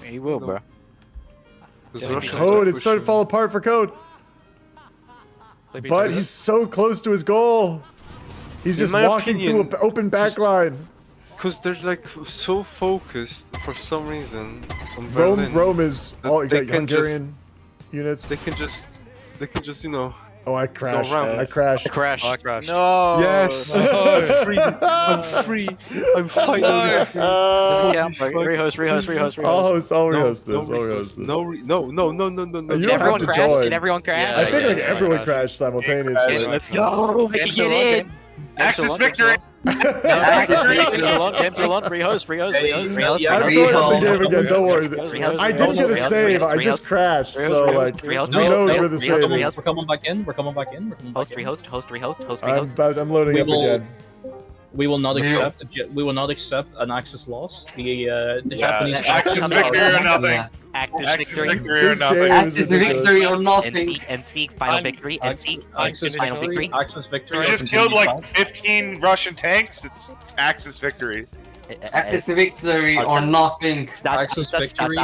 He will, bro. Code, it's starting to fall apart for Code. But he's so close to his goal. He's just walking through an open backline. Because they're like so focused for some reason on Berlin. Rome is all they can Hungarian units. They can just, you know. Oh, I crashed. around. I crashed. I crashed. Oh, I crashed. No. Yes. No. I'm free. I'm free. I'm finally free. Doesn't count, bro. Rehost. I'll rehost this. I'll rehost this. No. You don't have to join. Did everyone crash? I think like everyone crashed simultaneously. Let's go. I can get in. Axis victory. Games are long. Rehost. I'm throwing up the game again. Don't worry. I didn't get a save. I just crashed. So like, who knows where the save is? We're coming back in. Host, rehost. I'm loading up again. We will not accept. We will not accept an Axis loss. The Japanese. Axis victory or nothing. Axis victory or nothing. Axis victory or nothing. And seek final victory. And seek final victory. Axis victory. We just killed like 15 Russian tanks. It's Axis victory. Axis victory or nothing. Axis victory.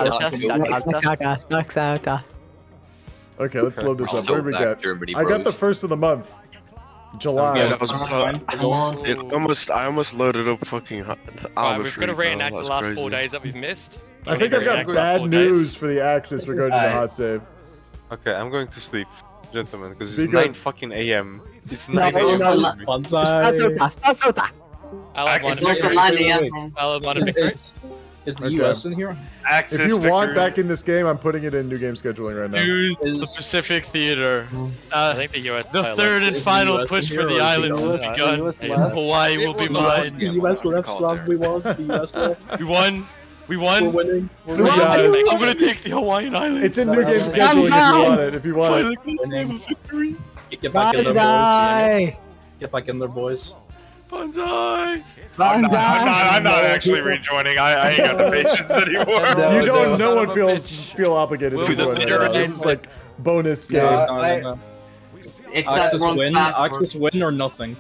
Okay, let's load this up. Where did we get? I got the first of the month. July. I almost loaded up fucking Right, we've got to reenact the last 4 days that we've missed. I think I've got bad news for the Axis regarding the hot save. Okay, I'm going to sleep, gentlemen, because Be it's good. 9 fucking a.m. It's No, 9 a.m. Is the US in here? Axis If you want victory. back in this game, I'm putting it in new game scheduling right now. Dude, the Pacific Theater. I think the US. The third and final push for the islands has begun. Hawaii will be mine. The US left, Slav. We won. The US left. We won. We won. We're winning. Hey, guys. I'm gonna take the Hawaiian Islands. It's in new game scheduling if you want it. If you want it. Get back in there, boys. Get back in there, boys. Banzai. I'm not actually rejoining. I ain't got the patience anymore. You don't. No one feel obligated to join right now. This is like bonus game. No. It's Axis that wrong win. password. Axis win or nothing.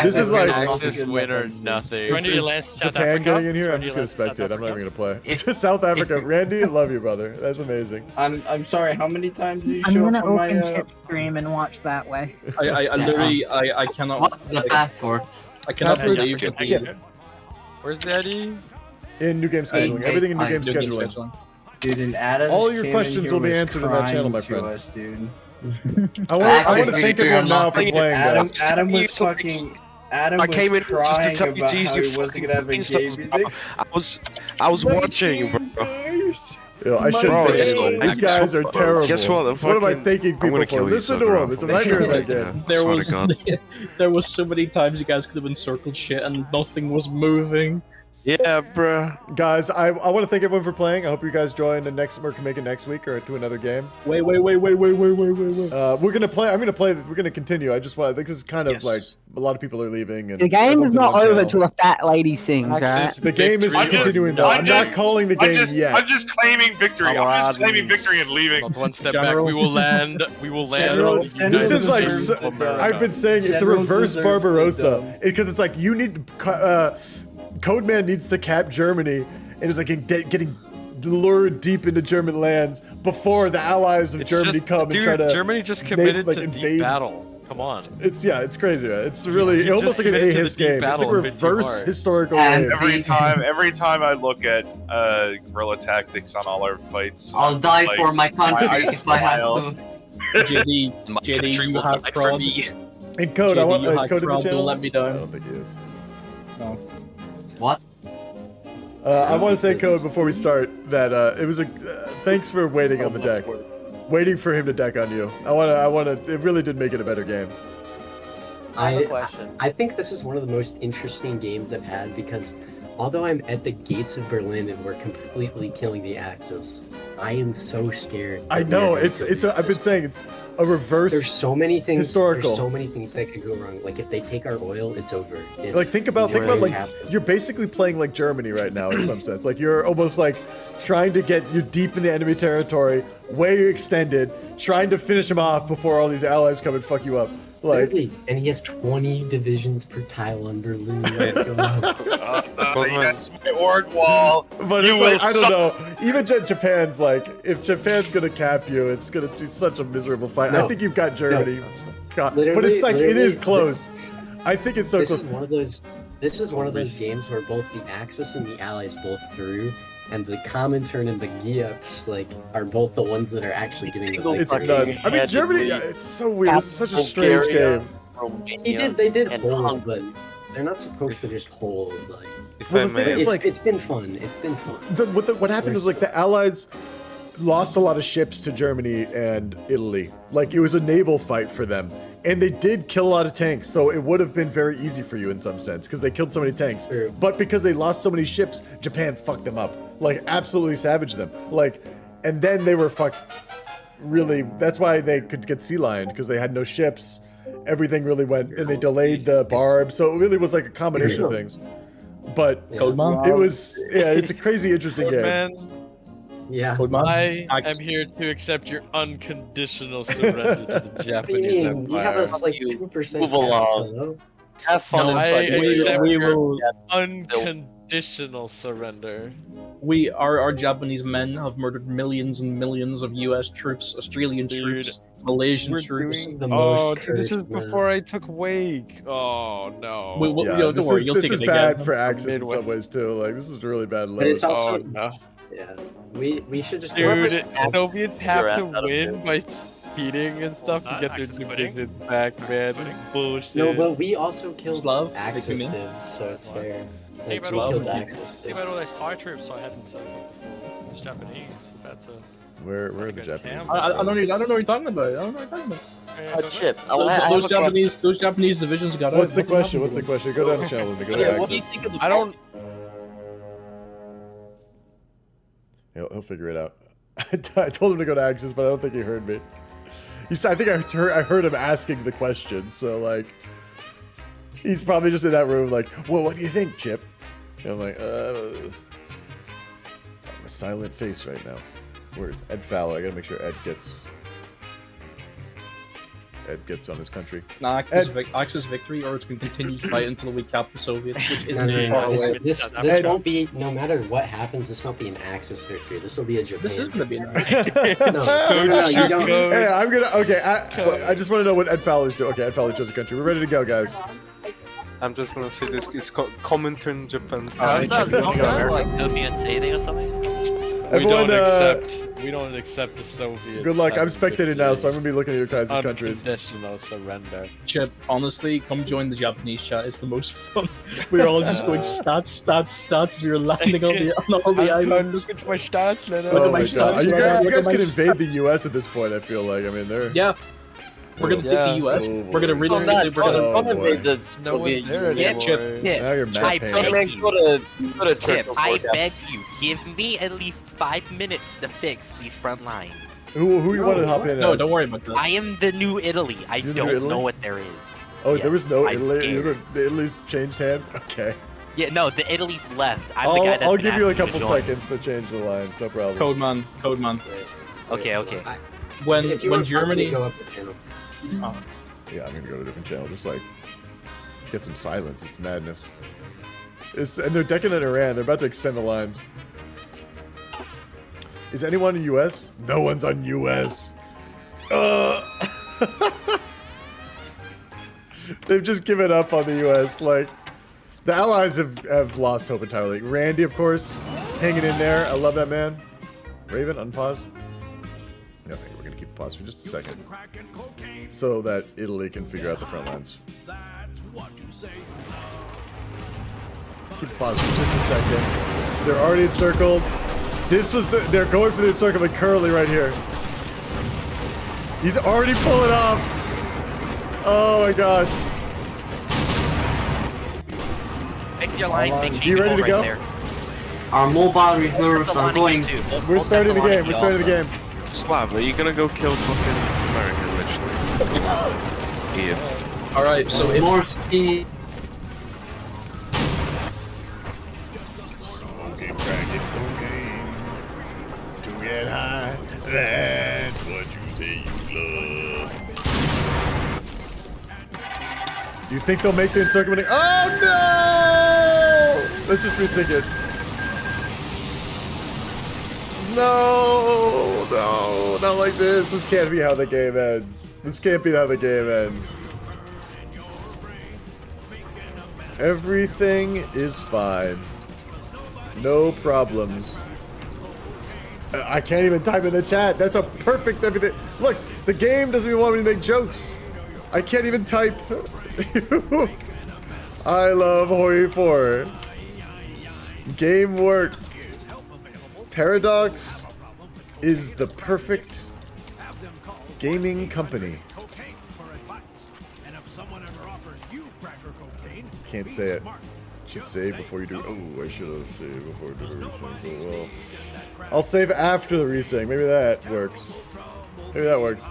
This is like Axis win or nothing. Is Japan getting in here? I'm just gonna spectate. I'm not even gonna play. It's South Africa. Randy, love you, brother. That's amazing. I'm sorry. How many times do you I'm show gonna up on my? open chip stream and watch that way. I literally I cannot. What's the password? I cannot Password? believe that. Where's Daddy? In new game scheduling. Everything in new game scheduling. Dude, and Adams. All your came questions in here will be was answered in that channel, my crying to friend. us, dude. I want to thank everyone now for playing. Adam was fucking. Adam was came in crying just to tell you about to use how your he wasn't gonna have a fucking game music. I was watching, bro. Yo, I shouldn't Bro, thank it's anybody. so These guys are close. terrible. Guess what? What am I thanking people for? Listen to them. It's a nightmare in that game. There was so many times you guys could have encircled shit and nothing was moving. Yeah, bro. Guys, I want to thank everyone for playing. I hope you guys join the next. We can make it next week or to another game. Wait. We're gonna play. I'm gonna play. We're gonna continue. I just want. I think this is kind of like a lot of people are leaving. And The game is everyone's in not one over channel. till a fat lady sings, right? The game is continuing though. I'm not calling the game yet. I'm just claiming victory. I'm just claiming victory and leaving. Not one step back. We will land. We will land. This is like I've been saying it's a reverse Barbarossa because it's like you need Codeman needs to cap Germany and is like getting lured deep into German lands before the allies of Germany come and try to. Germany just committed to invade. deep battle. Come on. It's crazy, man. It's really almost like an A-his game. It's like a reverse historical game. Every time I look at guerrilla tactics on all our fights, I'll die like, for my country if I have smile. to. JD, you have fraud. In code, I want JD, you is have code in the fraud, channel. don't let me I down. don't think he is. No. I want to say, Code, before we start, that it was a thanks for waiting on the deck, waiting for him to deck on you. I want to. It really did make it a better game. I think this is one of the most interesting games I've had because although I'm at the gates of Berlin and we're completely killing the Axis, I am so scared. I know I've been saying it's a reverse. There's so many things. Historical. There's so many things that could go wrong. Like if they take our oil, it's over. If Like think about like you're basically playing like Germany right now in some sense. Like you're almost like trying to get you deep in the enemy territory, way extended, trying to finish them off before all these allies come and fuck you up. Like, and he has 20 divisions per tile on Berlin. That's my org wall. But it's like, I don't know. Even Japan's like, if Japan's gonna cap you, it's gonna be such a miserable fight. No. I think you've got Germany, but Literally- it's like it is literally- close. I think it's so This close. is one of those. This is one of those games where both the Axis and the Allies both through, and the Comintern and the Gieps like are both the ones that are actually getting the It's victory. nuts. I mean, Germany. It's so weird. This is such a strange game. They did hold, but they're not supposed to just hold. Like, Well, the thing is, like, it's been fun. It's been fun. What happened is like the Allies lost a lot of ships to Germany and Italy. Like it was a naval fight for them, and they did kill a lot of tanks. So it would have been very easy for you in some sense because they killed so many tanks. But because they lost so many ships, Japan fucked them up. Like absolutely savaged them. Like, and then they were fucked. Really, that's why they could get sea lion because they had no ships. Everything really went, and they delayed the barb. So it really was like a combination of things. But Code Man? it was, it's a crazy interesting game. Man, Yeah. I am here to accept your unconditional surrender to the Japanese Empire. You have us like 2%. Move along. Have fun. No, I inside. accept we your will- unconditional surrender. Our Japanese men have murdered millions and millions of U.S. troops, Australian troops, Malaysian troops. Oh, dude, this is before I took Wake. Oh no. Don't worry, you'll this take is it bad again. for Axis in some ways too. Like this is really bad load. But it's also no. yeah. We should just Dude, Soviets have to win by cheating and stuff to get their divisions back, man. Bullshit. No, but we also killed Love, Axis make me divs, so it's fair. Think Like, about we all killed the Axis think about all those Thai troops I hadn't seen before. It's Japanese. That's a. Where are the Japanese? I don't know what you're talking about. I don't know what you're talking about. Chip. Those Japanese divisions got What's out. the question? What's the question? Go down the channel and go to What do you Axis. think of the? I don't. He'll figure it out. I told him to go to Axis, but I don't think he heard me. I think I heard him asking the question, so like, he's probably just in that room like, well, what do you think, Chip? And I'm like, I'm a silent face right now. Where's Ed Fallow? I gotta make sure Ed gets on his country. Axis victory, or it's going to continue to fight until we cap the Soviets, which isn't far away. This won't be, no matter what happens, this won't be an Axis victory. This will be a Japan. This is going to be an no, you don't. Hey, I'm gonna. Okay, I just want to know what Ed Fowler's doing. Okay, Ed Fowler chose a country. We're ready to go, guys. I'm just gonna say this. It's called Comintern Japan. Like Soviets anything or something? Everyone, We don't accept the Soviets. Good luck. I'm having spectating now, so I'm gonna be looking at your victories. guys' countries. Unconditional surrender. Chip, honestly, come join the Japanese chat. It's the most fun. We're all just going stats. We're landing on all the islands. Look at my stats, man. Oh my god. You guys can invade the US at this point, I feel like. I mean, they're... Yeah. We're gonna take the US. We're gonna really, we're gonna invade the no one there anymore. Chip. Now you're mad Chip, I beg you, give me at least 5 minutes to fix these front lines. Who you want to hop in No, as? don't worry about that. I am the new Italy. I You're the don't new Italy? know what there is. Oh, Yes, there was no I'm Italy? scared. The Italy's changed hands? Okay. Yeah, no, the Italy's left. I'm the guy that's I'll been give you a asking to couple join. seconds to change the lines, no problem. Code man. Okay. When If you want Germany. to go up the channel. Yeah, I'm gonna go to a different channel, just like get some silence. It's madness. And they're decking in Iran. They're about to extend the lines. Is anyone in US? No one's on US. They've just given up on the US. Like the Allies have lost hope entirely. Randy, of course, hanging in there. I love that man. Raven, unpause. No, we're gonna keep pause for just a second, so that Italy can figure out the front lines. Keep pause for just a second. They're already encircled. They're going for the encirclement currently right here. He's already pulling off. Oh my gosh. Fix your lines, make sure You ready to right go? there. Our mobile reserves are going. We're starting the game. We're starting the game. Slav, are you gonna go kill fucking American literally? Yeah. Alright, so if... More speed. Smoking, cracking cocaine. To get high. That's what you say you love. Do you think they'll make the encirclement? Oh no! Let's just resync it. No, no, not like this. This can't be how the game ends. This can't be how the game ends. Everything is fine. No problems. I can't even type in the chat. That's a perfect everything. Look, the game doesn't even want me to make jokes. I can't even type. I love Hoi 4. Game work. Paradox is the perfect gaming company. Can't say it. Should save before you do. Oh, I should have saved before I do the resync. Oh, well. I'll save after the resync. Maybe that works. Maybe that works.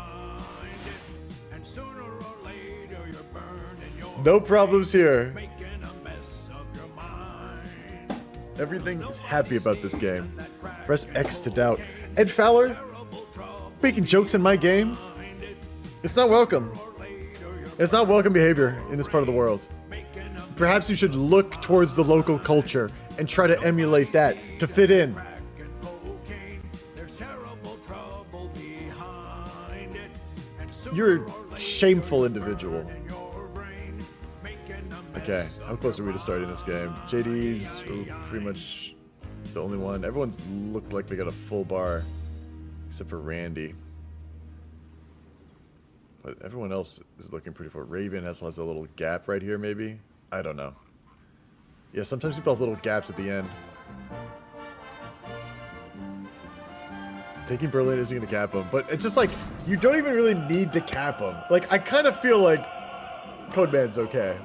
No problems here. Everything is happy about this game. Press X to doubt. Ed Fowler? Making jokes in my game? It's not welcome. It's not welcome behavior in this part of the world. Perhaps you should look towards the local culture and try to emulate that to fit in. You're a shameful individual. Okay, how close are we to starting this game? JD's pretty much the only one. Everyone's looked like they got a full bar, except for Randy. But everyone else is looking pretty full. Raven has a little gap right here, maybe? I don't know. Yeah, sometimes people have little gaps at the end. Taking Berlin isn't going to cap him, but it's just like, you don't even really need to cap him. Like, I kind of feel like Codeman's okay.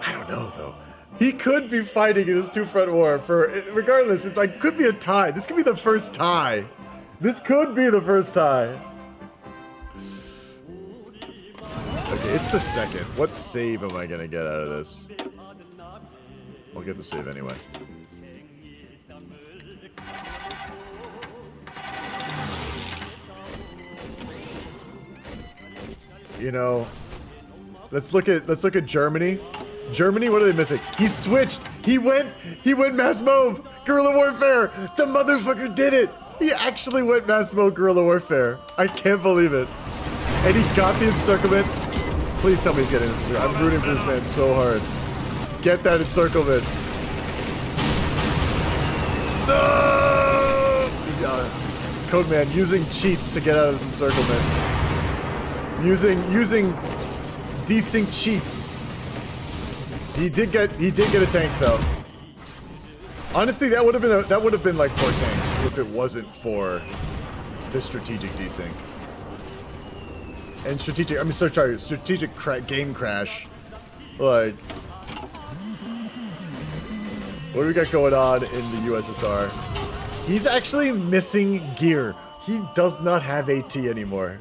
I don't know, though. He could be fighting in this two-front war for, regardless, it's like, could be a tie. This could be the first tie. This could be the first tie. Okay, it's the second. What save am I gonna get out of this? I'll get the save anyway. You know, let's look at Germany. Germany, what are they missing? He switched. He went mass mode. Guerrilla warfare. The motherfucker did it. He actually went mass mode guerrilla warfare. I can't believe it. And he got the encirclement. Please tell me he's getting this. I'm rooting for this man so hard. Get that encirclement. No! Codeman using cheats to get out of this encirclement. Using desync cheats. He did get a tank though. Honestly, that would have been like 4 tanks if it wasn't for the strategic desync. And strategic game crash. Like, what do we got going on in the USSR? He's actually missing gear. He does not have AT anymore.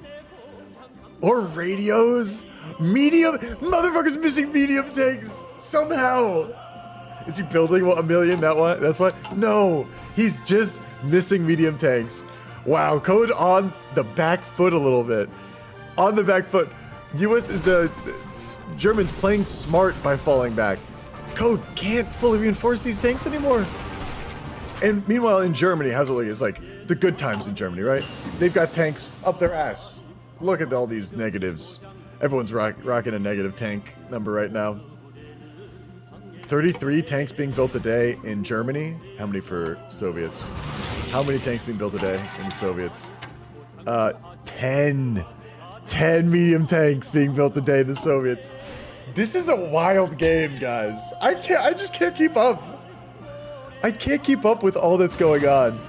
Or radios. Medium. Motherfucker's missing medium tanks. Somehow. Is he building a million? That's why? No. He's just missing medium tanks. Wow. Code on the back foot a little bit. On the back foot. The Germans playing smart by falling back. Code can't fully reinforce these tanks anymore. And meanwhile in Germany, how's it look? It's like the good times in Germany, right? They've got tanks up their ass. Look at all these negatives. Everyone's rocking a negative tank number right now. 33 tanks being built a day in Germany. How many for Soviets? How many tanks being built a day in the Soviets? 10 medium tanks being built a day in the Soviets. This is a wild game, guys. I just can't keep up. I can't keep up with all that's going on.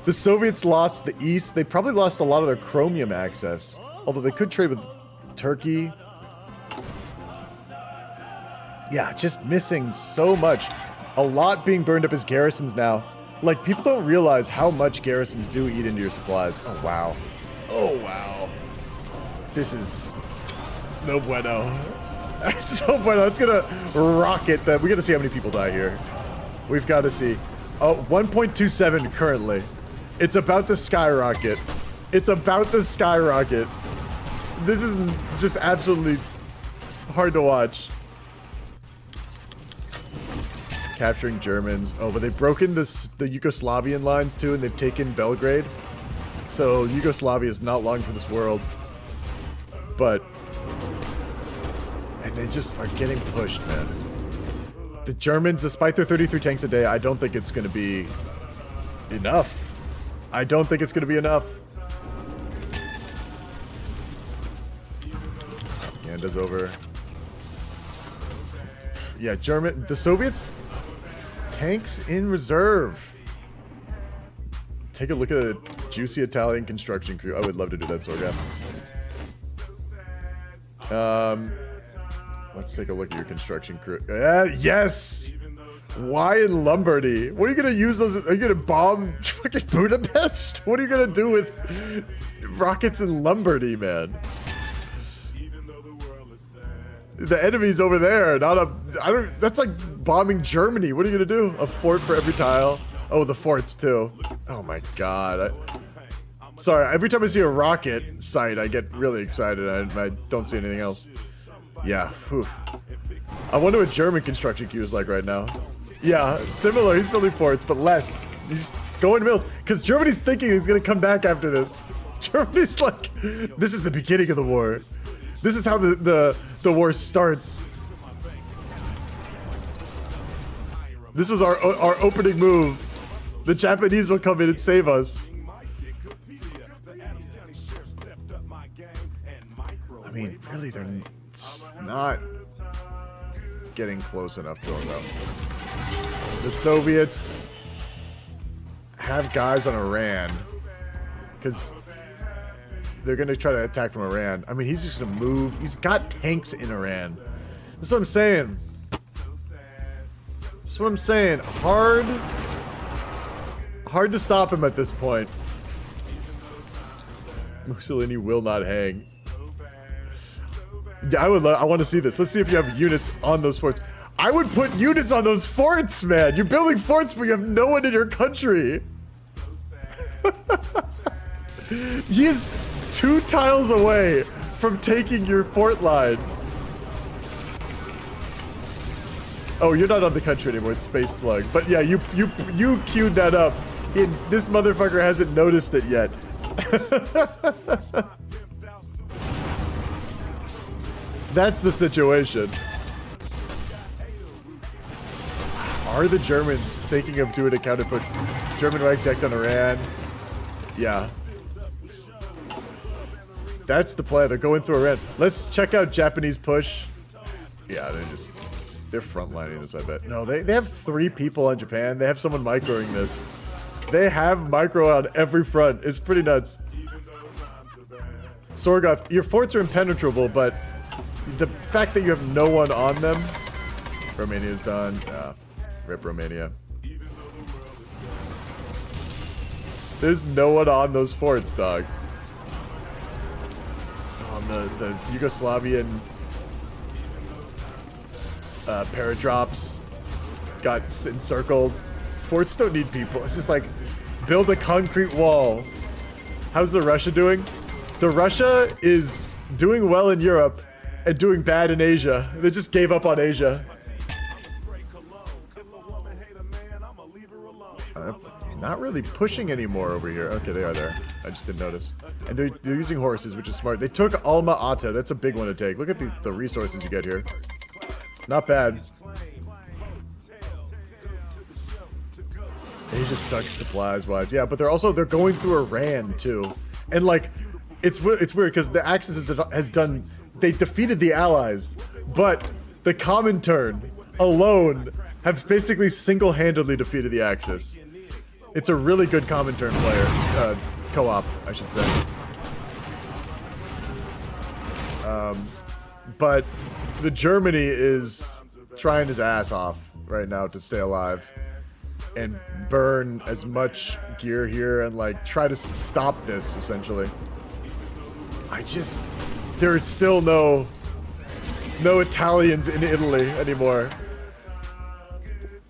The Soviets lost the East. They probably lost a lot of their chromium access. Although they could trade with Turkey. Yeah, just missing so much. A lot being burned up as garrisons now. Like, people don't realize how much garrisons do eat into your supplies. Oh, wow. Oh, wow. This is no bueno. So bueno. It's gonna rocket that. We gotta see how many people die here. We've got to see. Oh, 1.27 currently. It's about to skyrocket. It's about to skyrocket. This is just absolutely hard to watch. Capturing Germans. Oh, but they've broken the Yugoslavian lines too, and they've taken Belgrade. So Yugoslavia is not long for this world. But... and they just are getting pushed, man. The Germans, despite their 33 tanks a day, I don't think it's going to be enough. I don't think it's going to be enough. Yanda's over. Yeah, the Soviets? Tanks in reserve. Take a look at a juicy Italian construction crew. I would love to do that, Sorga. Let's take a look at your construction crew. Yes! Why in Lombardy? What are you gonna use those? Are you gonna bomb fucking Budapest? What are you gonna do with rockets in Lombardy, man? The enemy's over there, not a... that's like bombing Germany. What are you gonna do? A fort for every tile? Oh, the forts too. Oh my god. Sorry, every time I see a rocket site, I get really excited. I don't see anything else. Yeah, whew. I wonder what German construction queue is like right now. Yeah, similar. He's building forts, but less. He's going to mills. Because Germany's thinking he's going to come back after this. Germany's like, this is the beginning of the war. This is how the war starts. This was our opening move. The Japanese will come in and save us. I mean, really, they're not getting close enough to them, though. The Soviets have guys on Iran because they're going to try to attack from Iran. I mean, he's just going to move. He's got tanks in Iran. That's what I'm saying. That's what I'm saying. Hard to stop him at this point. Mussolini will not hang. Yeah, I want to see this. Let's see if you have units on those forts. I would put units on those forts, man. You're building forts, but you have no one in your country. He is 2 tiles away from taking your fort line. Oh, you're not on the country anymore. It's Space Slug. But yeah, you queued that up. This motherfucker hasn't noticed it yet. That's the situation. Are the Germans thinking of doing a counterpush? German Reich decked on Iran. Yeah. That's the plan. They're going through Iran. Let's check out Japanese push. Yeah, they're frontlining this, I bet. No, they have 3 people on Japan. They have someone microing this. They have micro on every front. It's pretty nuts. Sorgoth, your forts are impenetrable, but the fact that you have no one on them. Romania's done. Rip Romania. There's no one on those forts, dog. On the Yugoslavian paradrops got encircled. Forts don't need people. It's just like build a concrete wall. How's the Russia doing? The Russia is doing well in Europe and doing bad in Asia. They just gave up on Asia. Not really pushing anymore over here. Okay, they are there. I just didn't notice. And they're using horses, which is smart. They took Alma Ata. That's a big one to take. Look at the resources you get here. Not bad. Asia sucks supplies-wise. Yeah, but they're going through Iran, too. And, like, it's weird because the Axis has done... They defeated the Allies, but the Comintern alone have basically single-handedly defeated the Axis. It's a really good Comintern player, co-op, I should say. But the Germany is trying his ass off right now to stay alive and burn as much gear here and like try to stop this essentially. There is still no Italians in Italy anymore.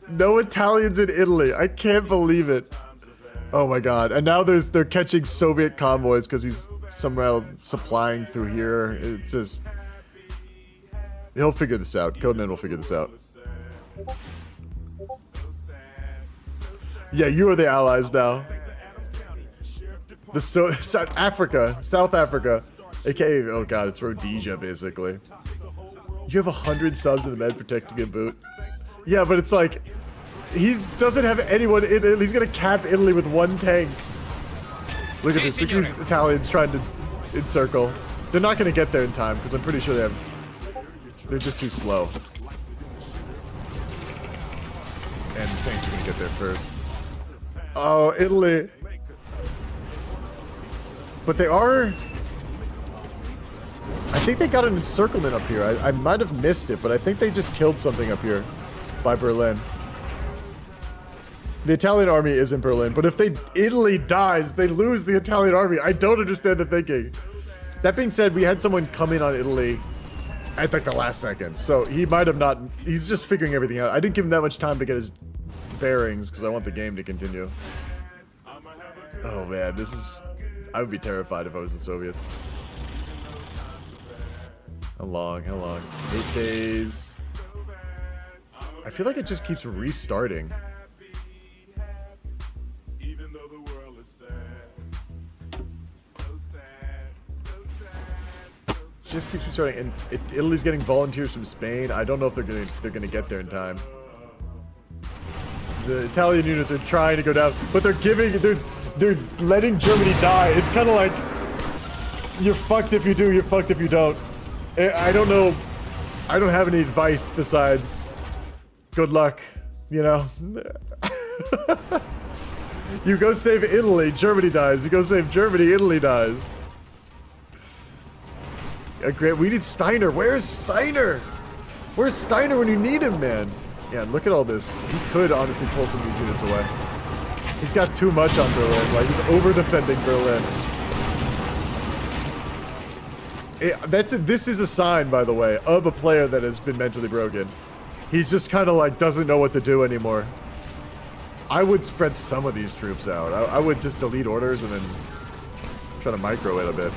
No Italians in Italy. I can't believe it. Oh my god. And now they're catching Soviet convoys because he's somehow supplying through here. It just... He'll figure this out. Codeman will figure this out. Yeah, you are the allies now. The South Africa, aka, oh god, it's Rhodesia basically. You have 100 subs in the med protecting a boot. Yeah, but it's like, he doesn't have anyone in Italy. He's gonna cap Italy with one tank. Look at this, look at these Italians trying to encircle. They're not gonna get there in time, because I'm pretty sure they're just too slow. And the tanks are gonna get there first. Oh, Italy. But they are... I think they got an encirclement up here. I might have missed it, but I think they just killed something up here by Berlin. The Italian army is in Berlin, but if Italy dies, they lose the Italian army. I don't understand the thinking. That being said, we had someone come in on Italy at like the last second, so he might have not... He's just figuring everything out. I didn't give him that much time to get his bearings, because I want the game to continue. Oh man, this is... I would be terrified if I was the Soviets. How long? How long? 8 days. I feel like it just keeps restarting. Just keeps restarting, and Italy's getting volunteers from Spain. I don't know if they're gonna get there in time. The Italian units are trying to go down, but they're letting Germany die. It's kind of like, you're fucked if you do, you're fucked if you don't. I don't know. I don't have any advice besides good luck, you know? You go save Italy, Germany dies. You go save Germany, Italy dies. We need Steiner. Where's Steiner? Where's Steiner when you need him, man? Yeah, look at all this. He could honestly pull some of these units away. He's got too much on Berlin. Like, he's over-defending Berlin. This is a sign, by the way, of a player that has been mentally broken. He just kind of, like, doesn't know what to do anymore. I would spread some of these troops out. I would just delete orders and then try to micro it a bit.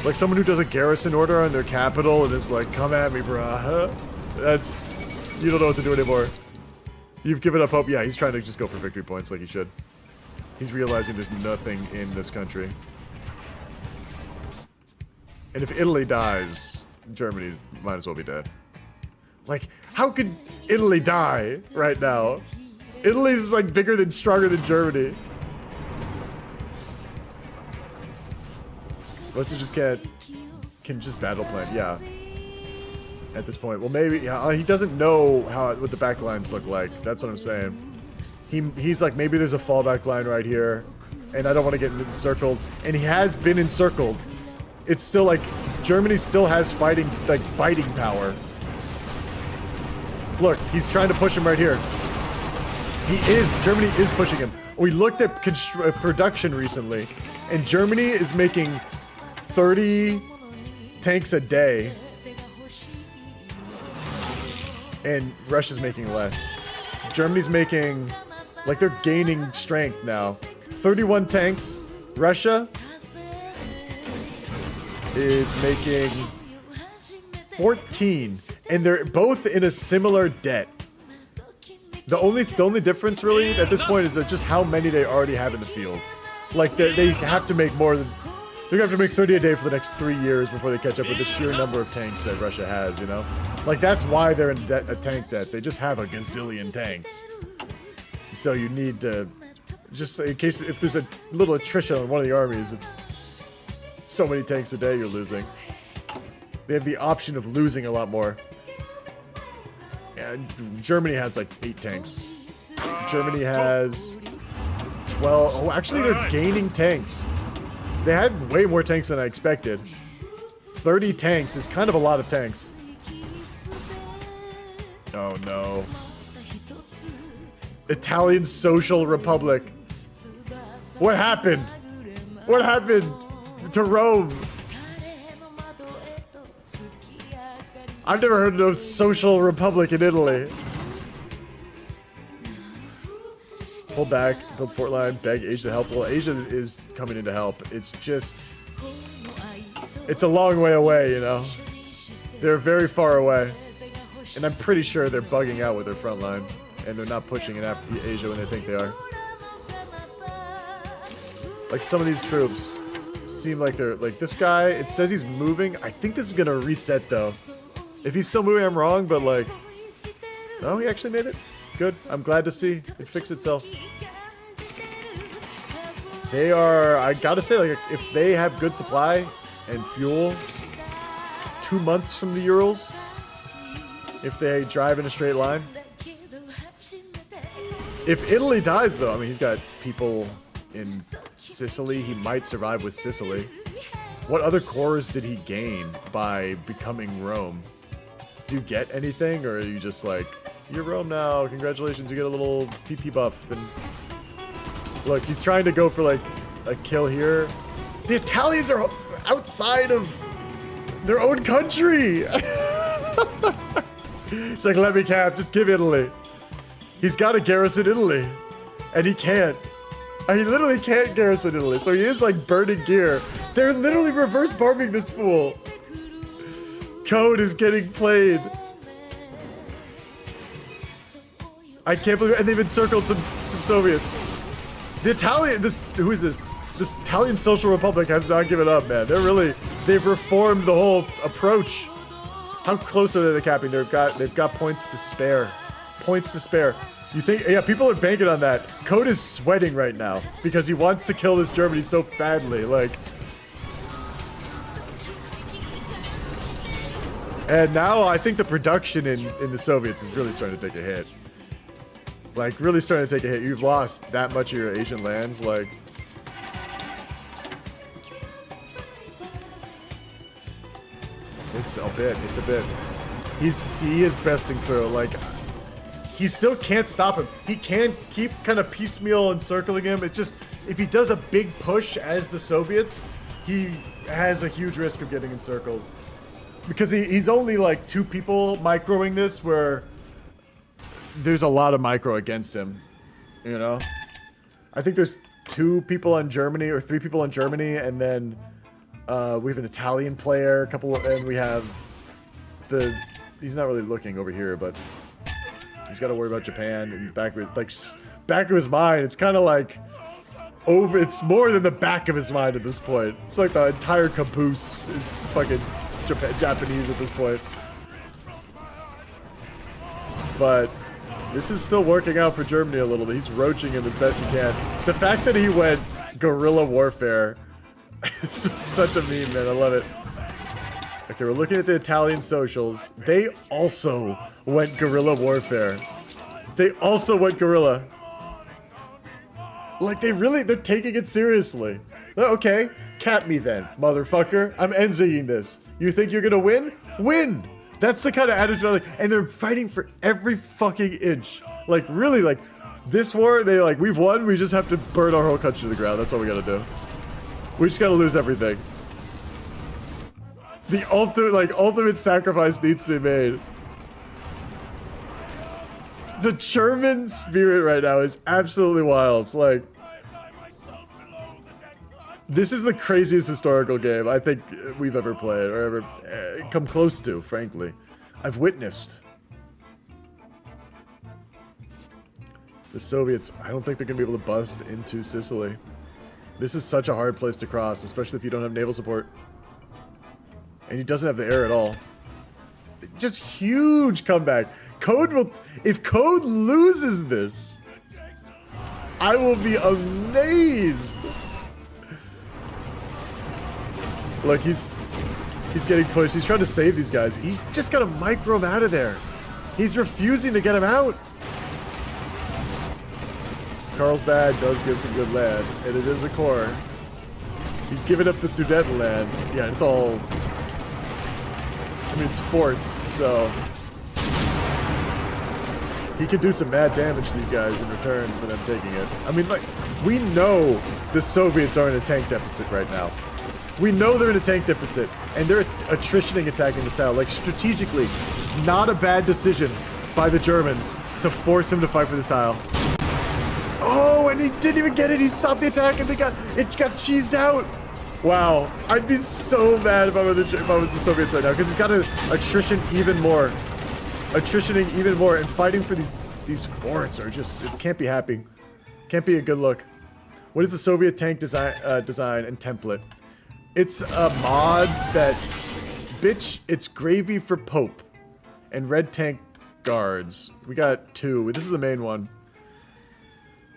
Like someone who does a garrison order on their capital and is like, come at me, brah. That's... You don't know what to do anymore. You've given up hope. Yeah, he's trying to just go for victory points like he should. He's realizing there's nothing in this country. And if Italy dies, Germany might as well be dead. Like, how could Italy die right now? Italy's like bigger than, stronger than Germany. Russia just can just battle plan, yeah. At this point, well, maybe he doesn't know what the back lines look like. That's what I'm saying. He's like, maybe there's a fallback line right here, and I don't want to get encircled. And he has been encircled. It's still like Germany still has biting power. Look, he's trying to push him right here. Germany is pushing him. We looked at production recently, and Germany is making 30 tanks a day. And Russia's making less. Germany's making, like, they're gaining strength now. 31 tanks. Russia is making 14, and they're both in a similar debt. The only difference really at this point is that just how many they already have in the field. Like they have to make more than, they're gonna have to make 30 a day for the next 3 years before they catch up with the sheer number of tanks that Russia has, you know? Like that's why they're in a tank debt. They just have a gazillion tanks. So you need to, just in case if there's a little attrition on one of the armies, it's so many tanks a day you're losing. They have the option of losing a lot more. Germany has like 8 tanks. Germany has 12. Oh, actually, they're gaining tanks. They had way more tanks than I expected. 30 tanks is kind of a lot of tanks. Oh no. Italian Social Republic. What happened? What happened to Rome? I've never heard of Social Republic in Italy. Pull back, build fort line, beg Asia to help. Well, Asia is coming in to help. It's just... It's a long way away, you know? They're very far away. And I'm pretty sure they're bugging out with their front line. And they're not pushing in Asia when they think they are. Like, some of these troops seem like they're... Like, this guy, it says he's moving. I think this is gonna reset, though. If he's still moving, I'm wrong, but, like... No, he actually made it. Good. I'm glad to see it fixed itself. They are... I gotta say, like, if they have good supply and fuel 2 months from the Urals, if they drive in a straight line... If Italy dies, though, I mean, he's got people in Sicily. He might survive with Sicily. What other cores did he gain by becoming Rome? Do you get anything, or are you just like, you're Rome now, congratulations, you get a little PP buff, and... Look, he's trying to go for, like, a kill here. The Italians are outside of their own country! It's like, let me cap, just give Italy. He's got to garrison Italy, and he can't. He literally can't garrison Italy, so he is like burning gear. They're literally reverse bombing this fool. Code is getting played. I can't believe it. And they've encircled some Soviets. The Italian, who is this? This Italian Social Republic has not given up, man. They've reformed the whole approach. How close are they to capping? They've got points to spare. Points to spare. You think, yeah, people are banking on that. Code is sweating right now because he wants to kill this Germany so badly, like. And now I think the production in the Soviets is really starting to take a hit. Like, really starting to take a hit. You've lost that much of your Asian lands, like. It's a bit. He is besting through, like. He still can't stop him. He can keep kind of piecemeal encircling him. It's just, if he does a big push as the Soviets, he has a huge risk of getting encircled. Because he's only like 2 people microing this, where there's a lot of micro against him, you know? I think there's 2 people on Germany, or 3 people on Germany, and then we have an Italian player, and we have he's not really looking over here, but he's got to worry about Japan, and back of his mind, it's kind of like it's more than the back of his mind at this point. It's like the entire caboose is fucking Japanese at this point. But this is still working out for Germany a little bit. He's roaching him as best he can. The fact that he went guerrilla warfare is such a meme, man. I love it. Okay, we're looking at the Italian socials. They also went guerrilla warfare. They also went guerrilla. Like, they're taking it seriously. Okay, cap me then, motherfucker. I'm end-zigging this. You think you're gonna win? Win! That's the kind of attitude, and they're fighting for every fucking inch. Like, really, like, this war, they're like, we've won, we just have to burn our whole country to the ground. That's all we gotta do. We just gotta lose everything. The ultimate sacrifice needs to be made. The German spirit right now is absolutely wild. Like, this is the craziest historical game I think we've ever played, or ever come close to, frankly. I've witnessed. The Soviets, I don't think they're gonna be able to bust into Sicily. This is such a hard place to cross, especially if you don't have naval support. And he doesn't have the air at all. Just huge comeback. If Code loses this, I will be amazed. Look, he's getting pushed. He's trying to save these guys. He's just got to micro him out of there. He's refusing to get him out. Carlsbad does give some good land, and it is a core. He's giving up the Sudetenland. Yeah, it's all... I mean, it's forts, so... He could do some mad damage to these guys in return for them taking it. I mean, like, we know the Soviets are in a tank deficit right now. We know they're in a tank deficit, and they're attritioning attacking this tile. Like, strategically, not a bad decision by the Germans to force him to fight for this tile. Oh, and he didn't even get it. He stopped the attack, and it got cheesed out. Wow, I'd be so mad if I was the Soviets right now, because it's got to attrition even more. Attritioning even more, and fighting for these forts are just, it can't be happy. Can't be a good look. What is the Soviet tank design and template? It's a mod that, bitch, it's gravy for Pope and red tank guards. We got 2. This is the main one.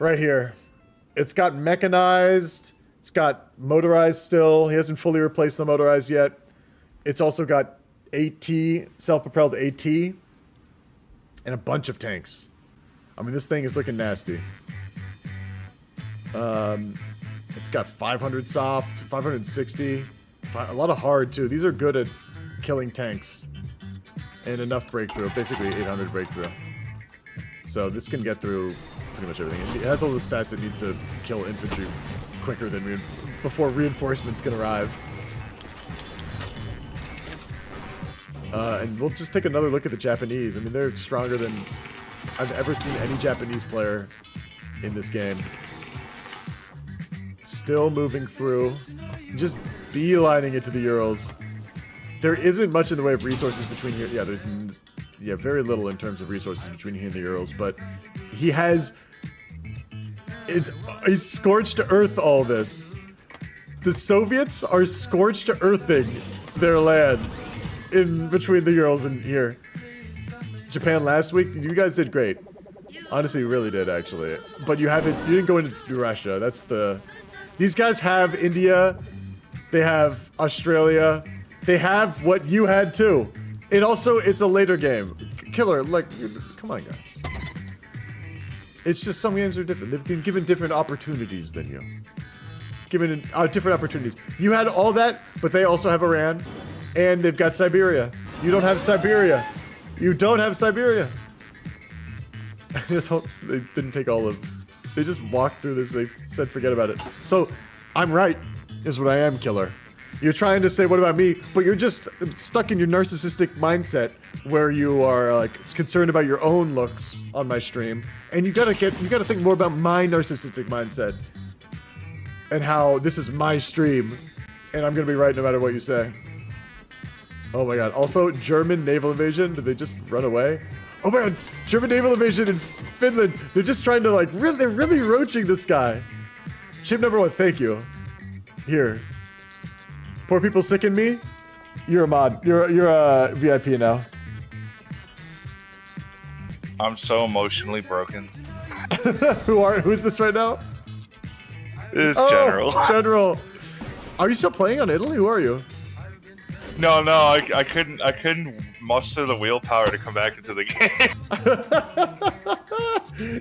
Right here. It's got mechanized. It's got motorized still. He hasn't fully replaced the motorized yet. It's also got AT, self-propelled AT, and a bunch of tanks. I mean, this thing is looking nasty. It's got 500 soft, 560, a lot of hard too. These are good at killing tanks. And enough breakthrough, basically 800 breakthrough. So this can get through pretty much everything. It has all the stats it needs to kill infantry quicker than before reinforcements can arrive. And we'll just take another look at the Japanese. I mean, they're stronger than I've ever seen any Japanese player in this game. Still moving through, just beelining it to the Urals. There isn't much in the way of resources between here. Yeah, there's very little in terms of resources between here and the Urals, but he he's scorched to earth all this. The Soviets are scorched to earthing their land in between the Urals and here. Japan last week, you guys did great. Honestly, you really did actually. But you didn't go into Russia. That's the... These guys have India, they have Australia, they have what you had too. It's a later game. Killer, like, come on guys. It's just some games are different. They've been given different opportunities than you. Given different opportunities. You had all that, but they also have Iran, and they've got Siberia. You don't have Siberia. You don't have Siberia. They didn't take all of... They just walked through this. They said, forget about it. So, I'm right, is what I am, Killer. You're trying to say, what about me? But you're just stuck in your narcissistic mindset where you are like concerned about your own looks on my stream. And you gotta think more about my narcissistic mindset. And how this is my stream. And I'm gonna be right no matter what you say. Oh my god. Also, German naval invasion. Did they just run away? Oh my god, German naval invasion in Finland. They're just trying to like, they're really roaching this guy. Ship number 1, thank you. Here. Poor people sicken me? You're a mod. You're a VIP now. I'm so emotionally broken. Who's this right now? It's General. General. Are you still playing on Italy? Who are you? No, I couldn't muster the willpower to come back into the game.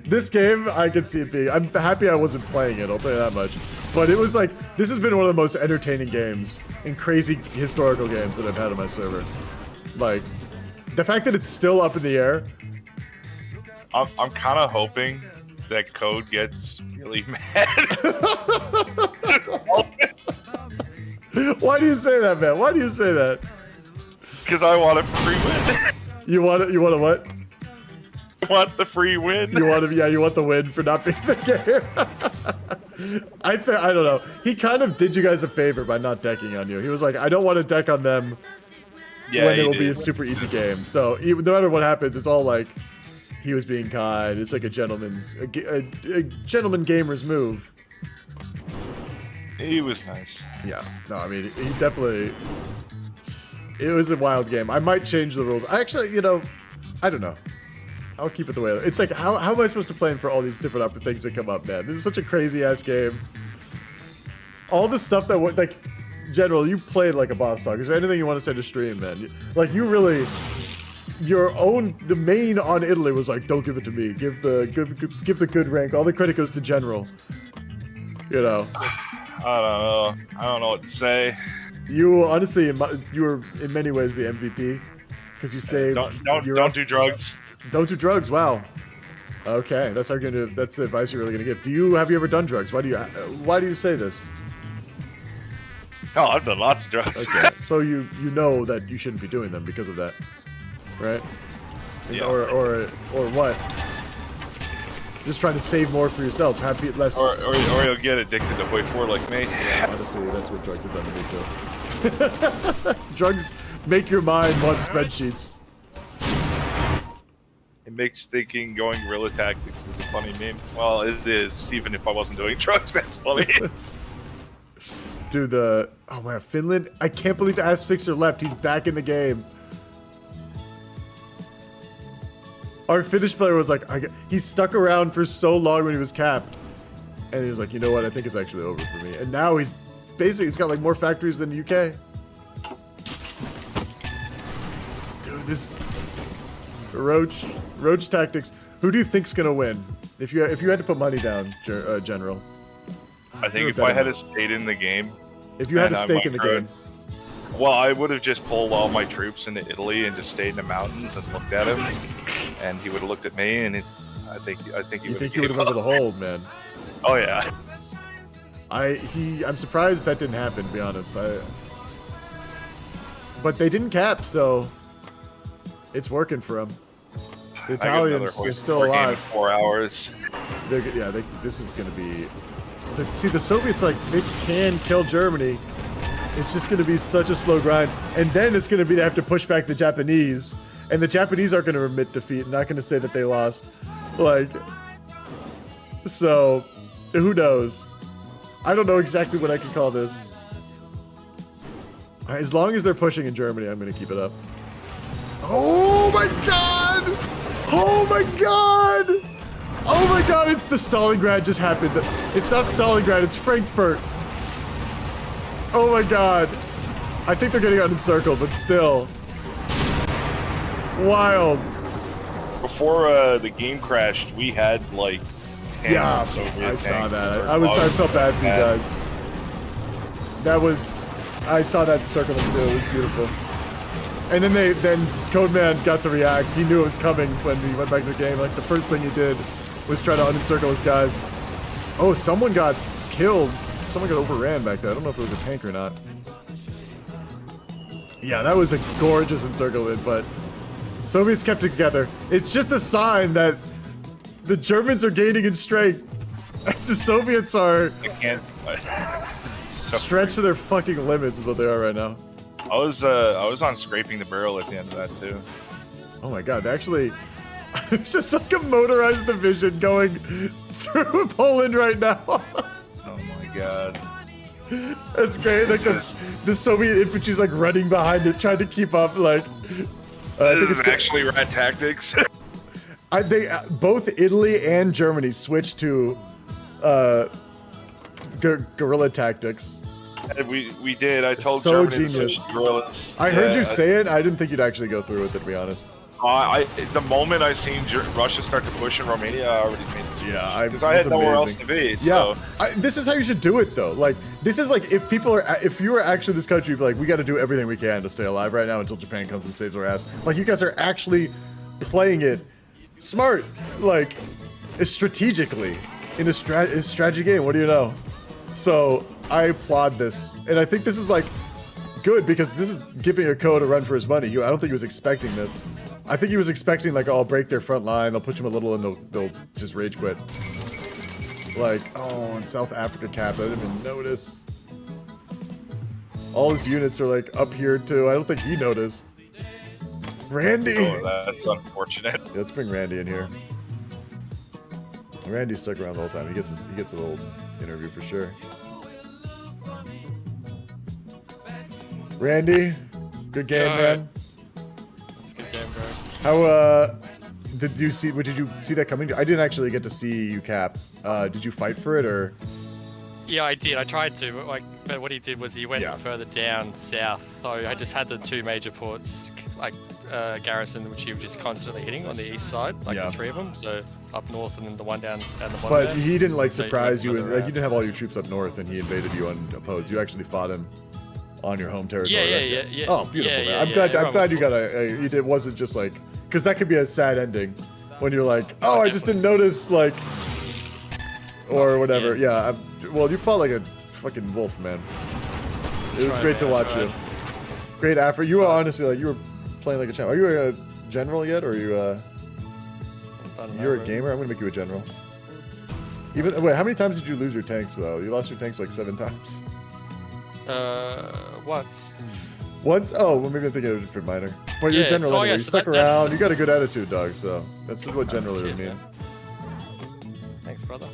This game, I can see it being... I'm happy I wasn't playing it, I'll tell you that much. But it was like... This has been one of the most entertaining games and crazy historical games that I've had on my server. Like, the fact that it's still up in the air... I'm kind of hoping that Code gets really mad. Why do you say that, man? Why do you say that? Because I want a free win. You want a what? I want the free win. You want the win for not being the game. I don't know. He kind of did you guys a favor by not decking on you. He was like, I don't want to deck on them when it will be a super easy game. So no matter what happens, it's all like he was being kind. It's like a gentleman gamer's move. He was nice. Yeah. No, I mean, he definitely... It was a wild game. I might change the rules. Actually, I don't know. I'll keep it the way it is. It's like, how am I supposed to plan for all these different things that come up, man? This is such a crazy-ass game. All the stuff that would, like, General, you played like a boss dog. Is there anything you want to say to stream, man? Like, you really... the main on Italy was like, don't give it to me. Give the good rank. All the credit goes to general. You know. I don't know. I don't know what to say. You honestly, you were in many ways the MVP because you saved. Don't do drugs. Don't do drugs. Wow. Okay, that's the advice you're really gonna give. Have you ever done drugs? Why do you say this? Oh, I've done lots of drugs. Okay, so you know that you shouldn't be doing them because of that, right? Yeah. Or what? Just trying to save more for yourself, happy less. Or you'll get addicted to Hoi 4 like me. Yeah, honestly, that's what drugs have done to me too. Drugs make your mind want spreadsheets. It makes thinking going guerrilla tactics is a funny meme. Well, it is, even if I wasn't doing drugs, that's funny. Dude, oh man, Finland! I can't believe Asphyxer left. He's back in the game. Our Finnish player was like, he stuck around for so long when he was capped, and he was like, you know what? I think it's actually over for me. And now he's got like more factories than the UK. Dude, this Roach tactics. Who do you think's gonna win? If you had to put money down, General. I think if I had a stayed in the game. If you had a stake in the game. Well, I would have just pulled all my troops into Italy and just stayed in the mountains and looked at him, and he would have looked at me, and I think he would have went for the hold, man. Oh yeah. I'm surprised that didn't happen, to be honest. But they didn't cap, so it's working for them. The Italians are still alive. 4 hours. This is going to be. See, the Soviets, like, they can kill Germany. It's just going to be such a slow grind. And then it's going to be they have to push back the Japanese. And the Japanese aren't going to admit defeat. Not going to say that they lost. Like, so, who knows? I don't know exactly what I can call this. As long as they're pushing in Germany, I'm going to keep it up. Oh my god! Oh my god! Oh my god, it's the Stalingrad just happened. It's not Stalingrad, it's Frankfurt. Oh my god. I think they're getting out encircled, but still. Wild. Before the game crashed, we had like 10 Soviet I saw tanks. that. I felt bad for you guys. I saw that encirclement too, it was beautiful. And then Codeman got to react. He knew it was coming when he went back to the game. Like, the first thing he did was try to unencircle his guys. Oh, someone got killed. Someone got overran back there. I don't know if it was a tank or not. Yeah, that was a gorgeous encirclement, but Soviets kept it together. It's just a sign that the Germans are gaining in strength. The Soviets are stretched to their fucking limits is what they are right now. I was on scraping the barrel at the end of that too. Oh my god, actually, it's just like a motorized division going through Poland right now. Oh my god. That's great. Like the Soviet infantry's like running behind it, trying to keep up. Like, this is actually rat tactics. Both Italy and Germany switched to guerrilla tactics. We did. I told so Germany genius. to switch to guerrillas. I heard you say it. I didn't think you'd actually go through with it, to be honest. The moment I seen Russia start to push in Romania, I already made the switch. Yeah, because I had nowhere else to be. So. Yeah, this is how you should do it, though. Like, this is like if you were actually this country, you'd be like, we got to do everything we can to stay alive right now until Japan comes and saves our ass. Like, you guys are actually playing it smart, like strategically in a strategy game. What do you know? So I applaud this, and I think this is like good because this is giving a code a run for his money. I don't think he was expecting this. I think he was expecting like, oh, I'll break their front line, they'll push him a little, and they'll just rage quit. Like, oh, in South Africa cap, I didn't even notice. All his units are like up here too. I don't think he noticed. Randy. Oh, that's unfortunate. Yeah, let's bring Randy in here. Randy stuck around the whole time. He gets a little interview for sure. Randy, good game, man. It's a good game, bro. How did you see that coming? I didn't actually get to see you cap. Did you fight for it or? Yeah, I did. I tried to, but what he did was he went further down south. So I just had the two major ports like garrison which you're just constantly hitting on the east side, like Yeah. the 3 of them. So up north and then the one down the bottom. But there. he didn't like So you surprise you, further and like around. you didn't have all your troops up north, and he invaded you unopposed. You actually fought him on your home territory. Yeah, right? yeah, yeah. Oh, beautiful, Yeah, man. yeah, I'm yeah, glad. I'm everyone glad was you got a. You did. Wasn't just like, because that could be a sad ending, when you're like, oh, I just didn't notice, like, or whatever. Yeah. Well, you fought like a fucking wolf, man. It was great to watch you. Great effort. You were honestly like you were playing like a champ. Are you a general yet, or are you you're a gamer? I'm gonna make you a general. Even wait, how many times did you lose your tanks though? You lost your tanks like 7 times. Once. Once? Oh, well maybe I'm thinking of a different minor. But you're Yeah, general so, anyway. yeah, You so stuck that's- around. You got a good attitude, dog. So that's what generally cheers, means. Thanks, brother.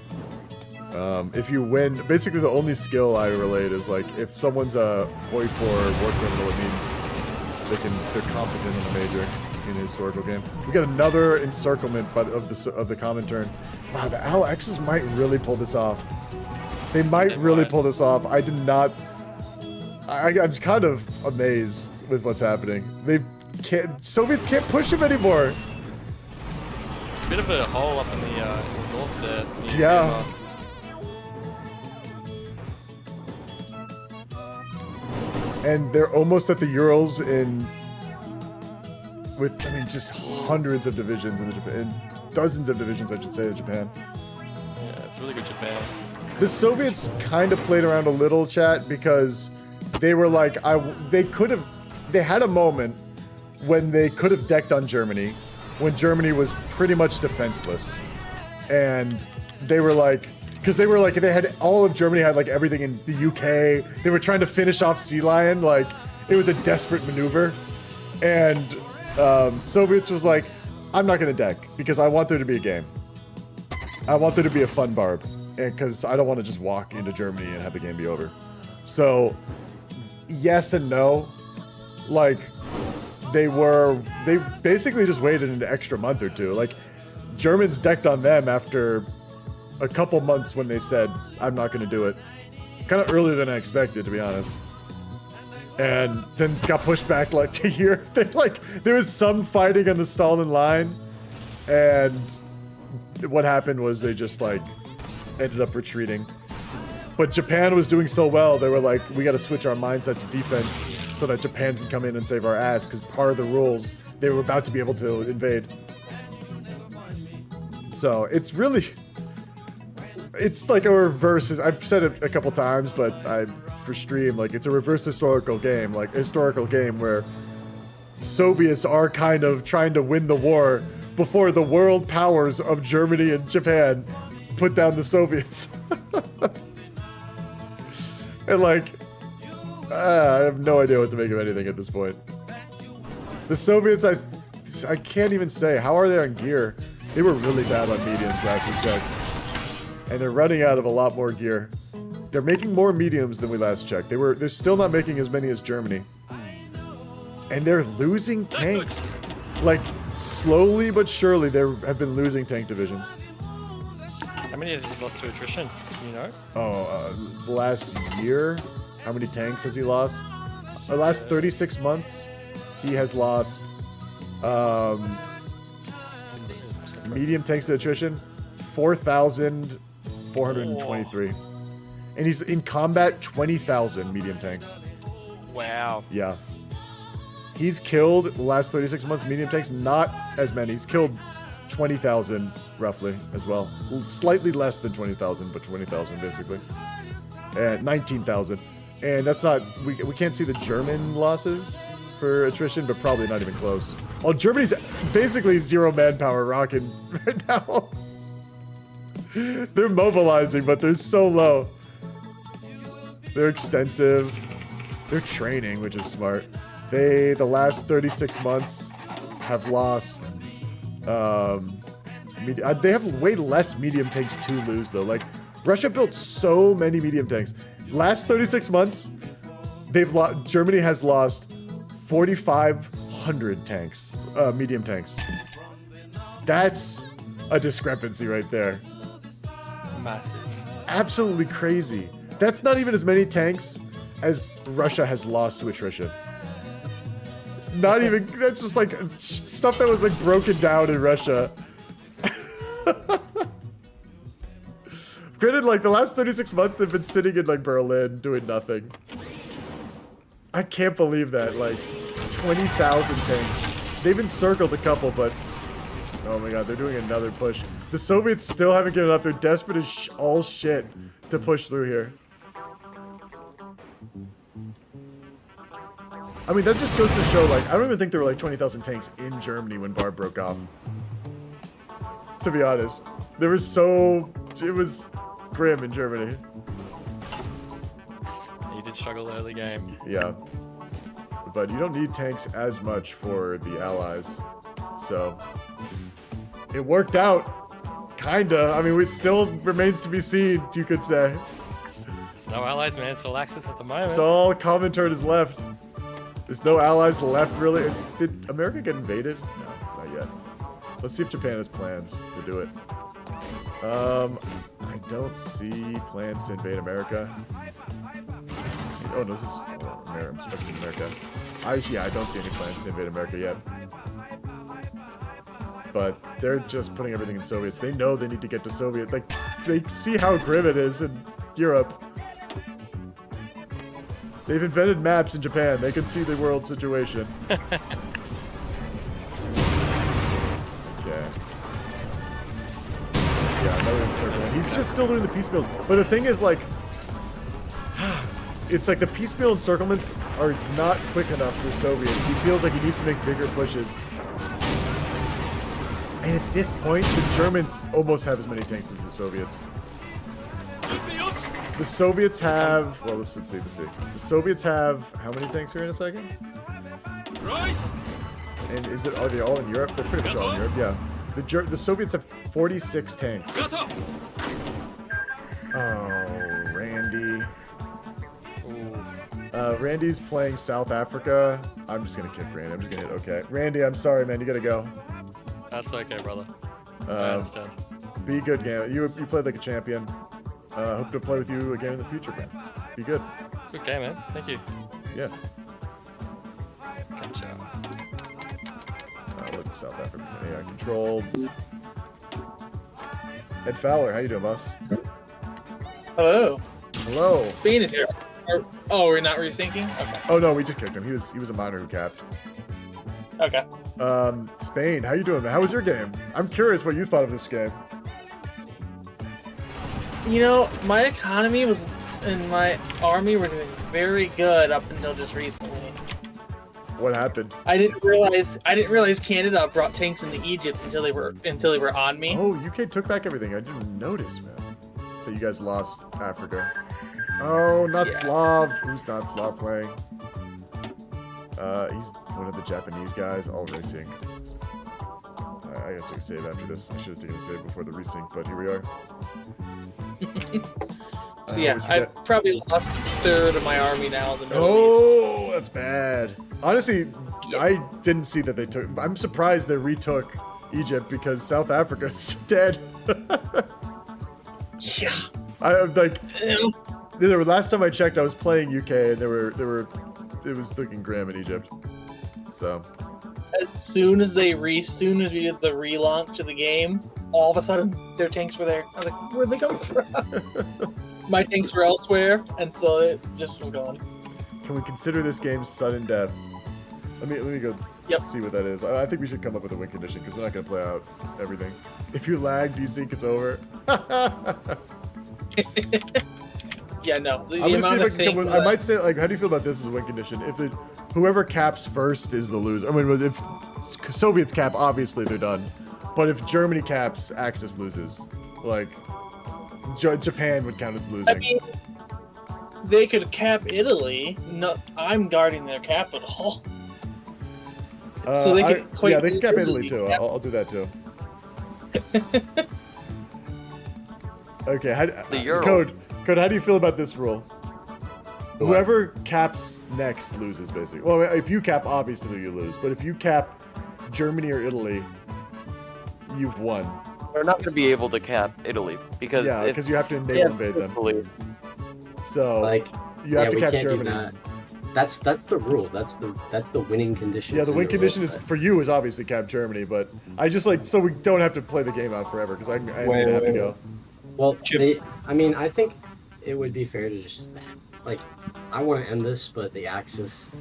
If you win, basically the only skill I relate is like if someone's a Hoi 4 war criminal, it means they're competent in a major in a historical game. We got another encirclement of the common turn. Wow, the LXs might really pull this off. They might really pull this off. I did not. I'm just kind of amazed with what's happening. They can't. Soviets can't push them anymore. It's a bit of a hole up in the north there. near Yeah. Vienna. And they're almost at the Urals with, I mean, just hundreds of divisions in Japan, dozens of divisions, I should say, in Japan. Yeah, it's really good Japan. The Soviets kind of played around a little, chat, because they were like, they had a moment when they could have decked on Germany, when Germany was pretty much defenseless. And they were like, because they had all of Germany had like everything in the UK. They were trying to finish off Sea Lion. Like it was a desperate maneuver. And Soviets was like, I'm not going to deck because I want there to be a game. I want there to be a fun barb. And because I don't want to just walk into Germany and have the game be over. So yes and no. Like they basically just waited an extra month or two. Like Germans decked on them after a couple months when they said, I'm not going to do it. Kind of earlier than I expected, to be honest. And then got pushed back like to here. There was some fighting on the Stalin line. And what happened was they just like ended up retreating. But Japan was doing so well, they were like, we got to switch our mindset to defense so that Japan can come in and save our ass. Because part of the rules, they were about to be able to invade. So it's really... It's like a reverse. I've said it a couple times, but for stream, like it's a reverse historical game, like a historical game where Soviets are kind of trying to win the war before the world powers of Germany and Japan put down the Soviets. And like, I have no idea what to make of anything at this point. The Soviets, I can't even say. How are they on gear? They were really bad on mediums last we checked. And they're running out of a lot more gear. They're making more mediums than we last checked. They're still not making as many as Germany. And they're losing tanks. Like, slowly but surely, they have been losing tank divisions. How many has he lost to attrition? Do you know? Oh, last year? How many tanks has he lost? The last 36 months, he has lost medium tanks to attrition, 4,423. And he's in combat, 20,000 medium tanks. Wow. Yeah. He's killed the last 36 months medium tanks, not as many. He's killed 20,000 roughly as well. Slightly less than 20,000, but 20,000 basically. And 19,000. And that's not, we can't see the German losses for attrition, but probably not even close. Oh, Germany's basically zero manpower rocking right now. They're mobilizing, but they're so low. They're extensive. They're training, which is smart. The last 36 months have lost, they have way less medium tanks to lose though. Like, Russia built so many medium tanks. Last 36 months, Germany has lost 4,500 tanks, medium tanks. That's a discrepancy right there. Massive. Absolutely crazy. That's not even as many tanks as Russia has lost to attrition. Not even, that's just like stuff that was like broken down in Russia. Granted, like the last 36 months they've been sitting in like Berlin doing nothing. I can't believe that, like 20,000 tanks. They've encircled a couple, but oh my god, they're doing another push. The Soviets still haven't given up. They're desperate as all shit to push through here. I mean, that just goes to show, like, I don't even think there were like 20,000 tanks in Germany when Barb broke off. To be honest. There was it was grim in Germany. You did struggle early game. Yeah. But you don't need tanks as much for the Allies. So, it worked out. Kinda. I mean, it still remains to be seen, you could say. It's no allies, man. It's all Axis at the moment. It's all Comintern is left. There's no allies left, really. Did America get invaded? No, not yet. Let's see if Japan has plans to do it. I don't see plans to invade America. Oh, no, this is I'm expecting America. I don't see any plans to invade America yet. But they're just putting everything in Soviets. They know they need to get to Soviet. Like, they see how grim it is in Europe. They've invented maps in Japan. They can see the world situation. Okay. Yeah, another encirclement. He's just still doing the piecemeals. But the thing is, like, it's like the piecemeal encirclements are not quick enough for Soviets. He feels like he needs to make bigger pushes. And at this point, the Germans almost have as many tanks as the Soviets. The Soviets have, well, let's see. The Soviets have, how many tanks here in a second? And are they all in Europe? They're pretty much all in Europe, yeah. The Soviets have 46 tanks. Oh, Randy. Randy's playing South Africa. I'm just gonna kick Randy. I'm just gonna hit okay. Randy, I'm sorry, man. You gotta go. That's okay, brother. I understand. Be good, game. You played like a champion. Hope to play with you again in the future, man. Be good. Good game, man. Thank you. Yeah. Gotcha. Let the South African AI controlled. Ed Fowler, how you doing, boss? Hello. Hello. Spain is here. Oh, we're not resyncing? Okay. Oh no, we just kicked him. He was a minor who capped. Okay. Spain, how you doing, man? How was your game? I'm curious what you thought of this game. You know, my economy was and my army were doing very good up until just recently. What happened? I didn't realize Canada brought tanks into Egypt until they were on me. Oh, UK took back everything. I didn't notice, man. That you guys lost Africa. Oh, not Slav. Who's not Slav playing? He's one of the Japanese guys. All racing. I gotta take a save after this. I should have taken a save before the resync, but here we are. So yeah, I probably lost a third of my army now in the Middle East. That's bad. Honestly, I didn't see that they took. I'm surprised they retook Egypt because South Africa's dead. Yeah. I'm like, last time I checked, I was playing UK and it was looking grim in Egypt. So. As soon as we did the relaunch of the game, all of a sudden their tanks were there. I was like, where'd they come from? My tanks were elsewhere, and so it just was gone. Can we consider this game sudden death? Let me go see what that is. I think we should come up with a win condition because we're not gonna play out everything. If you lag, desync, it's over. Yeah, no. The amount of things I might say, like, how do you feel about this as a win condition? If whoever caps first is the loser. I mean, if Soviets cap, obviously they're done. But if Germany caps, Axis loses. Like, Japan would count as losing. I mean, they could cap Italy. No, I'm guarding their capital. So they could they can cap Italy too. I'll do that too. Okay, Code, how do you feel about this rule? Whoever caps next loses, basically. Well, if you cap, obviously you lose. But if you cap Germany or Italy, you've won. They're not going to be able to cap Italy because you have to enable invade them. So like, you have to cap can't Germany. do that. that's the rule. That's the winning condition. Yeah, the win condition is for you is obviously cap Germany, but I just like so we don't have to play the game out forever because I'm gonna have to go. Well, I mean, I think it would be fair to just like I want to end this, but the Axis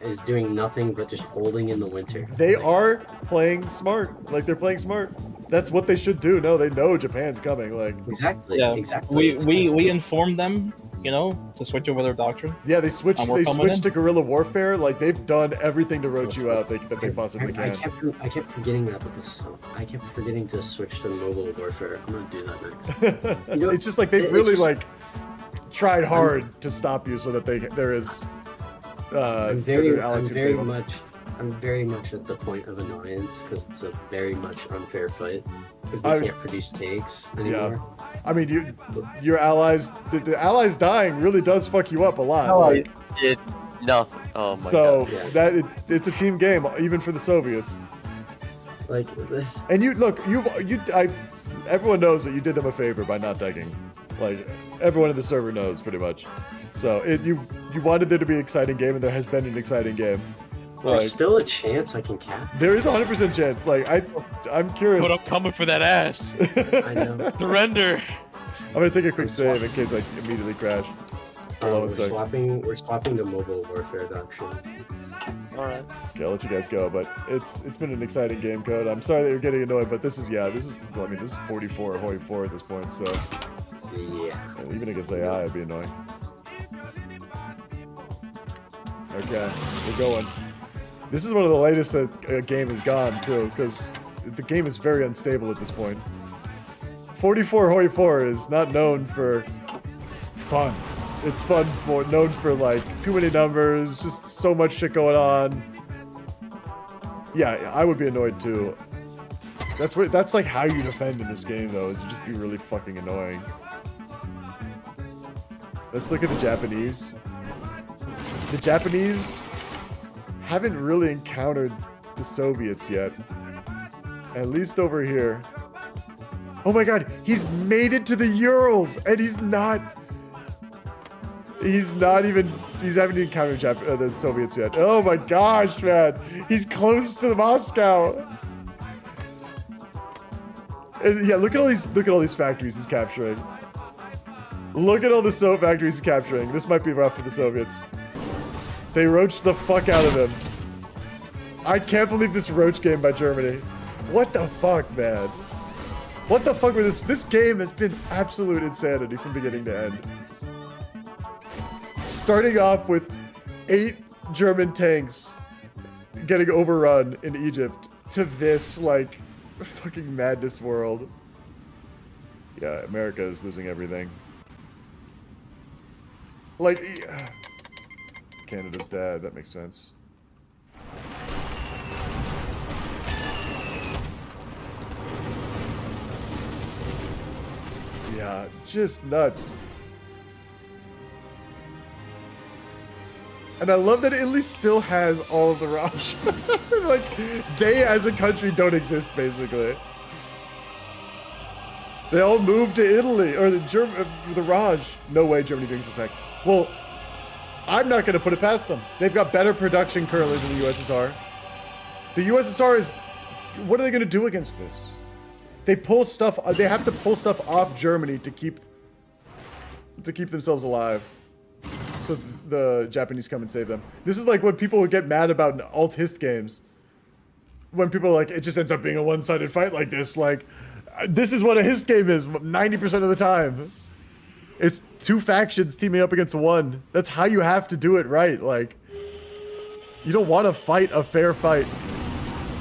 is doing nothing but just holding in the winter. They are playing smart. Like they're playing smart. That's what they should do. No, they know Japan's coming. Like exactly. Yeah, exactly. We informed them, you know, to switch over their doctrine. Yeah, they switched. And we're They coming switched in. to guerrilla warfare. Like they've done everything to roach you out that they possibly I can. kept forgetting that, but I kept forgetting to switch to mobile warfare. I'm gonna do that next. You know, It's just like they've it's really just- like tried hard to stop you so that there is. I'm their allies can save them. I'm very much at the point of annoyance because it's a very much unfair fight because we I- can't produce tanks anymore. I mean, your allies, the allies dying really does fuck you up a lot. No, like, No. Oh my so god. that it's a team game, even for the Soviets. Like, and you look, everyone knows that you did them a favor by not decking. Like everyone in the server knows pretty much. So you wanted there to be an exciting game, and there has been an exciting game. There's still a chance I can cap. There is a 100% chance. Like I'm curious. But I'm coming for that ass. I know. Surrender. I'm gonna take a quick save in case I immediately crash. Hold on one sec. We're swapping to mobile warfare doctrine. Alright. Okay, I'll let you guys go, but it's been an exciting game, Code. I'm sorry that you're getting annoyed, but this is 44 Hoi 4 at this point, so yeah. Even against AI it'd be annoying. Okay, we're going. This is one of the latest that a game has gone too, because the game is very unstable at this point. 44 Hoi 4 is not known for fun. It's known for like too many numbers, just so much shit going on. Yeah, I would be annoyed too. That's like how you defend in this game though, is you just be really fucking annoying. Let's look at the Japanese. The Japanese haven't really encountered the Soviets yet. At least over here. Oh my god, he's made it to the Urals, and he hasn't encountered the Soviets yet. Oh my gosh, man. He's close to Moscow. And yeah, look at all these factories he's capturing. Look at all the factories he's capturing. This might be rough for the Soviets. They roached the fuck out of him. I can't believe this roach game by Germany. What the fuck, man? What the fuck with this? This game has been absolute insanity from beginning to end. Starting off with 8 German tanks getting overrun in Egypt to this, like, fucking madness world. Yeah, America is losing everything. Like, Canada's dad, that makes sense. Yeah, just nuts. And I love that Italy still has all of the Raj. Like, they as a country don't exist, basically. They all moved to Italy, or the Raj. No way Germany brings it back. Well, I'm not going to put it past them. They've got better production currently than the USSR. The USSR is... What are they going to do against this? They pull stuff... They have to pull stuff off Germany to keep themselves alive. So the Japanese come and save them. This is like what people would get mad about in alt-hist games. When people are like, it just ends up being a one-sided fight like this. Like, this is what a hist game is 90% of the time. It's 2 factions teaming up against 1. That's how you have to do it right. Like, you don't want to fight a fair fight.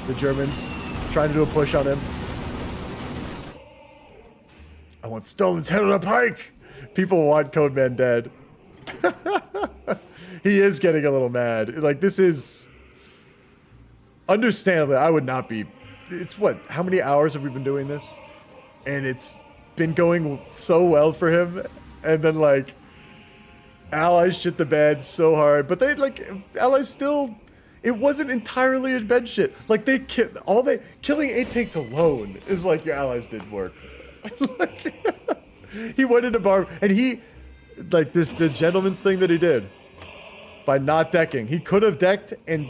The Germans trying to do a push on him. I want Stalin's head on a pike. People want Codeman dead. He is getting a little mad. Like, this is... Understandably, I would not be... It's what? How many hours have we been doing this? And it's been going so well for him. And then, like... Allies shit the bed so hard. But they, like... Allies still... It wasn't entirely a bed shit. Like, killing 8 tanks alone is like your allies did work. Like, he went into bar... And he... Like, the gentleman's thing that he did. by not decking. He could have decked and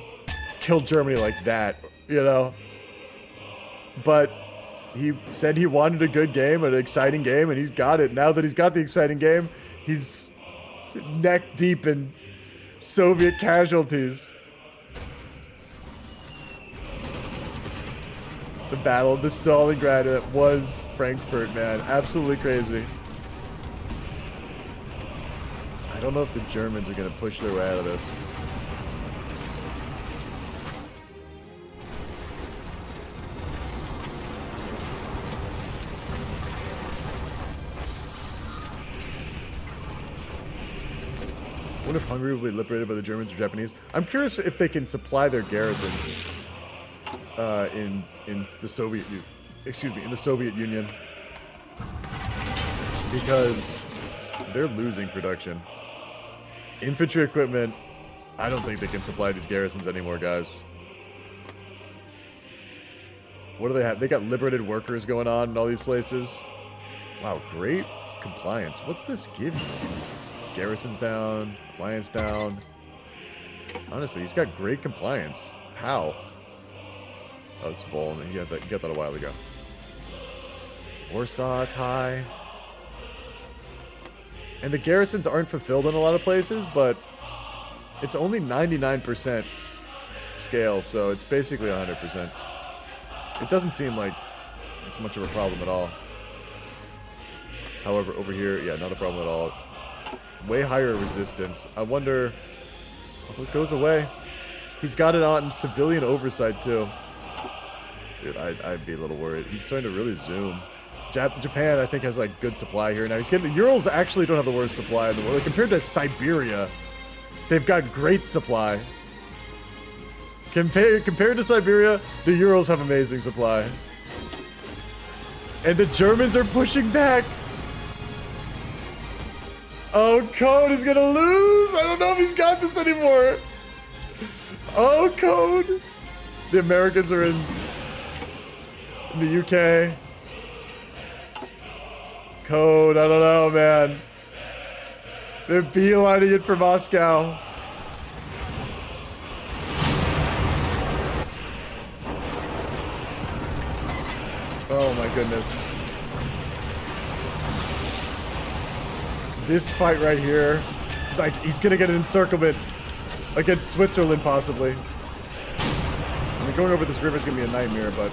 killed Germany like that, you know? But he said he wanted a good game, an exciting game, and he's got it. Now that he's got the exciting game, he's neck deep in Soviet casualties. The battle of the Stalingrad that was Frankfurt, man. Absolutely crazy. I don't know if the Germans are going to push their way out of this. I wonder if Hungary will be liberated by the Germans or Japanese. I'm curious if they can supply their garrisons in the Soviet in the Soviet Union, because they're losing production. Infantry equipment, I don't think they can supply these garrisons anymore, guys. What do they have? They got liberated workers going on in all these places. Wow, great compliance. What's this give you? Garrisons down, compliance down. Honestly, he's got great compliance. How? Oh, it's full. You got that a while ago. Warsaw, it's high. And the garrisons aren't fulfilled in a lot of places, but it's only 99% scale, so it's basically 100%. It doesn't seem like it's much of a problem at all. However, over here, yeah, not a problem at all. Way higher resistance. I wonder if it goes away. He's got it on civilian oversight, too. Dude, I'd be a little worried. He's starting to really zoom. Japan, I think, has like good supply here now. He's getting the Urals actually don't have the worst supply in the world. Like, compared to Siberia, they've got great supply. Compared to Siberia, the Urals have amazing supply. And the Germans are pushing back. Oh, Code is gonna lose. I don't know if he's got this anymore. Oh, Code. The Americans are in the UK. Code, I don't know, man. They're beelining it for Moscow. Oh my goodness. This fight right here, like, he's gonna get an encirclement against Switzerland, possibly. I mean, going over this river is gonna be a nightmare, but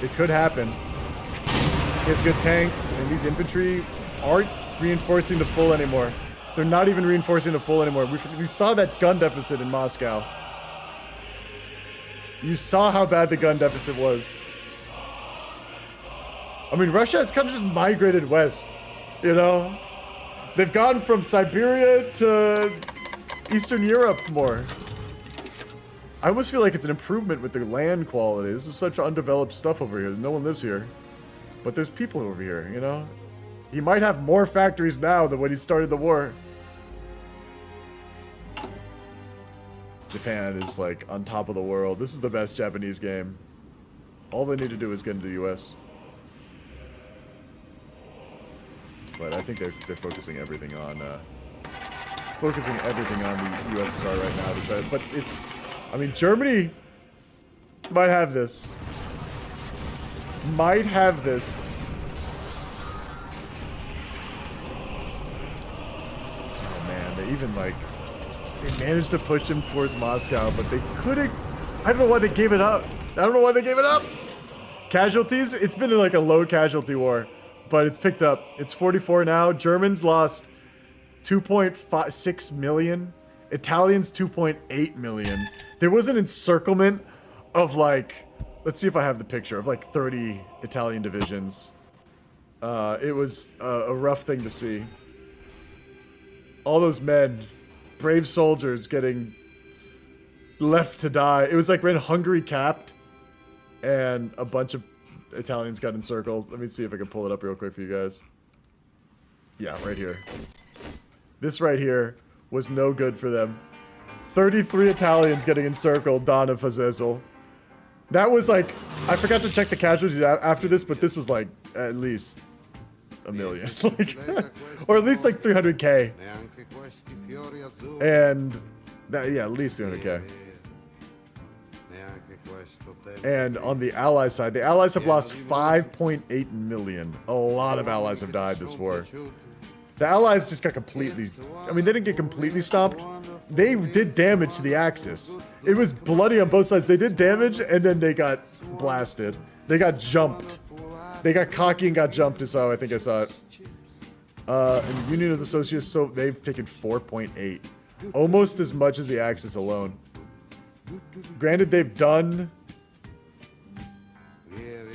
it could happen. He has good tanks, and these infantry aren't reinforcing the full anymore. They're not even reinforcing the full anymore. We saw that gun deficit in Moscow. You saw how bad the gun deficit was. I mean, Russia has kind of just migrated west, you know? They've gone from Siberia to Eastern Europe more. I almost feel like it's an improvement with the land quality. This is such undeveloped stuff over here. No one lives here. But there's people over here, you know? He might have more factories now than when he started the war. Japan is like on top of the world. This is the best Japanese game. All they need to do is get into the US. But I think they're focusing everything on the USSR right now to try. But it's, I mean, Germany might have this. Might have this. Oh man, they even like they managed to push him towards Moscow, but they couldn't. I don't know why they gave it up. I don't know why they gave it up. Casualties? It's been like a low casualty war, but it's picked up. It's 44 now. Germans lost 2.6 million. Italians 2.8 million. There was an encirclement of like, let's see if I have the picture, of like 30 Italian divisions. It was a rough thing to see. All those men, brave soldiers getting left to die. It was like when Hungary capped and a bunch of Italians got encircled. Let me see if I can pull it up real quick for you guys. Yeah, right here. This right here was no good for them. 33 Italians getting encircled, Donna Fazezel. That was like, I forgot to check the casualties after this, but this was like at least a million. Like, or at least like 300K. And Yeah, at least 200k. And on the ally side, the allies have lost 5.8 million. A lot of allies have died this war. The allies just got completely... I mean, they didn't get completely stopped. They did damage to the Axis. It was bloody on both sides. They did damage, and then they got blasted. They got jumped. They got cocky and got jumped, is how I think I saw it. And the Union of the Socialists, so they've taken 4.8. Almost as much as the Axis alone. Granted, they've done...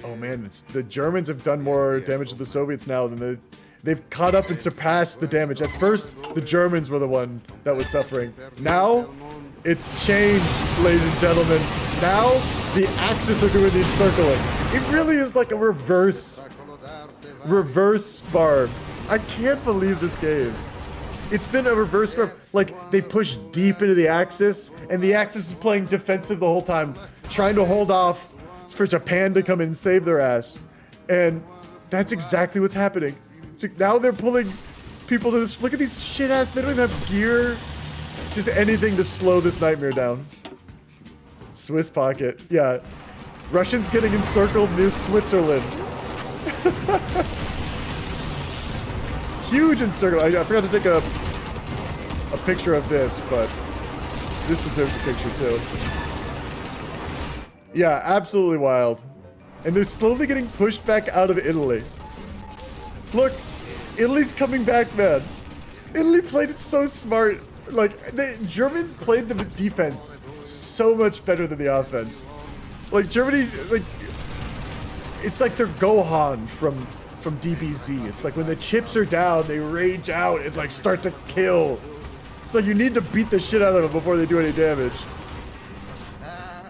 Oh man, the Germans have done more damage to the Soviets now than they've caught up and surpassed the damage. At first, the Germans were the one that was suffering. Now, it's changed, ladies and gentlemen. Now, the Axis are doing the encircling. It really is like a reverse bar. I can't believe this game. It's been a reverse bar. Like, they push deep into the Axis, and the Axis is playing defensive the whole time, trying to hold off for Japan to come in and save their ass. And that's exactly what's happening. It's like now they're pulling people to this. Look at these shit ass. They don't even have gear. Just anything to slow this nightmare down. Swiss pocket. Yeah. Russians getting encircled near Switzerland. Huge encirclement. I forgot to take a picture of this, but this deserves a picture too. Yeah, absolutely wild. And they're slowly getting pushed back out of Italy. Look, Italy's coming back, man. Italy played it so smart. Like, the Germans played the defense so much better than the offense. Like, Germany, like, it's like they're Gohan from DBZ. It's like when the chips are down, they rage out and, like, start to kill. It's like you need to beat the shit out of them before they do any damage.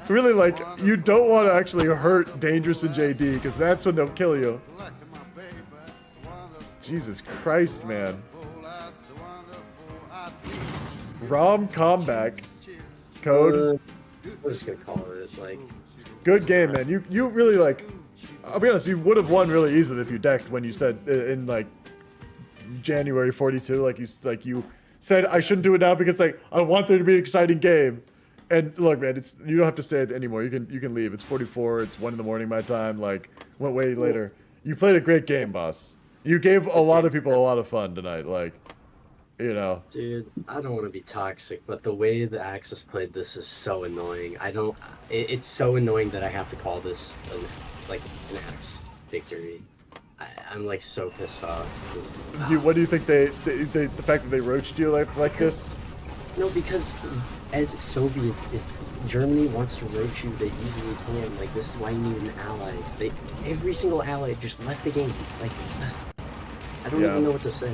Really, like, you don't want to actually hurt Dangerous and JD, because that's when they'll kill you. Jesus Christ, man. ROM comeback. Code. We're just gonna call it, like... Good game, man. You really, like... I'll be honest, you would have won really easily if you decked when you said, in, like, January 42, like you said, I shouldn't do it now because, like, I want there to be an exciting game. And look, man, you don't have to stay anymore. You can leave. It's 44. It's 1 in the morning my time. Like, went way later. You played a great game, boss. You gave a lot of people a lot of fun tonight. Like, you know. Dude, I don't want to be toxic, but the way the Axis played this is so annoying. It's so annoying that I have to call this an Axis victory. I'm like so pissed off. What do you think the fact that they roached you like this? No, because as Soviets, if Germany wants to roach you, they easily can. Like, this is why you need an allies. Every single ally just left the game. Like, I don't even know what to say.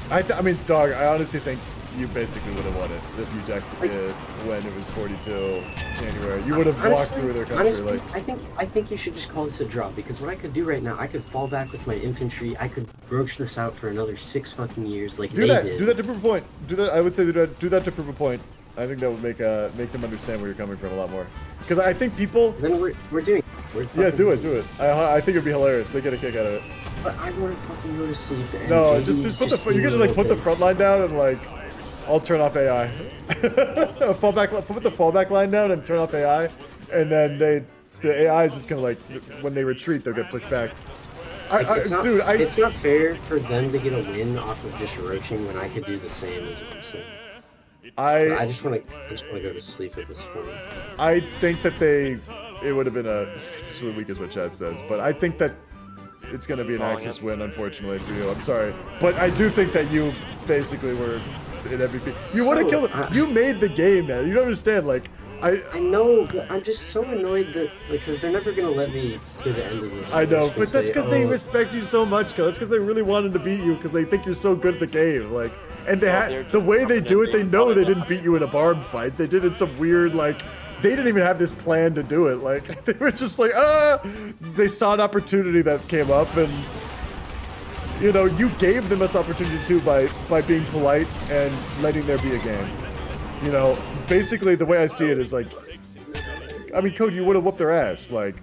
I mean, dog, I honestly think you basically would have won it if you decked it when it was 42 January. You would have walked through their country. Honestly, like, I think you should just call this a draw, because what I could do right now, I could fall back with my infantry. I could roach this out for another 6 fucking years, like they did. Do that to prove a point. Do that. I would say do that to prove a point. I think that would make them understand where you're coming from a lot more. Because I think people. Then we're doing. Yeah, do it. I think it'd be hilarious. They get a kick out of it. But I want to fucking go to sleep. No, just put you can just like put the front line down and like. I'll turn off AI. Put the fallback line down and turn off AI, and then the AI is just gonna like when they retreat they'll get pushed back. It's not fair for them to get a win off of just roaching when I could do the same as what I'm saying. I just want to go to sleep at this point. I think that it would have been it's really weak as what Chad says, but I think that it's gonna be an Axis win, unfortunately for you. I'm sorry, but I do think that you basically were in MVP. You would have killed him. You made the game, man. You don't understand, like. I know, but I'm just so annoyed that because they're never gonna let me to the end of this. I know, but that's because they respect you so much, That's because they really wanted to beat you because they think you're so good at the game, like. And they had the way they do it. They know they didn't beat you in a barn fight. They did it some weird like. They didn't even have this plan to do it. Like they were just like They saw an opportunity that came up and. You know, you gave them this opportunity too by being polite and letting there be a game. You know, basically the way I see it is like, I mean, Code, you would have whooped their ass. Like,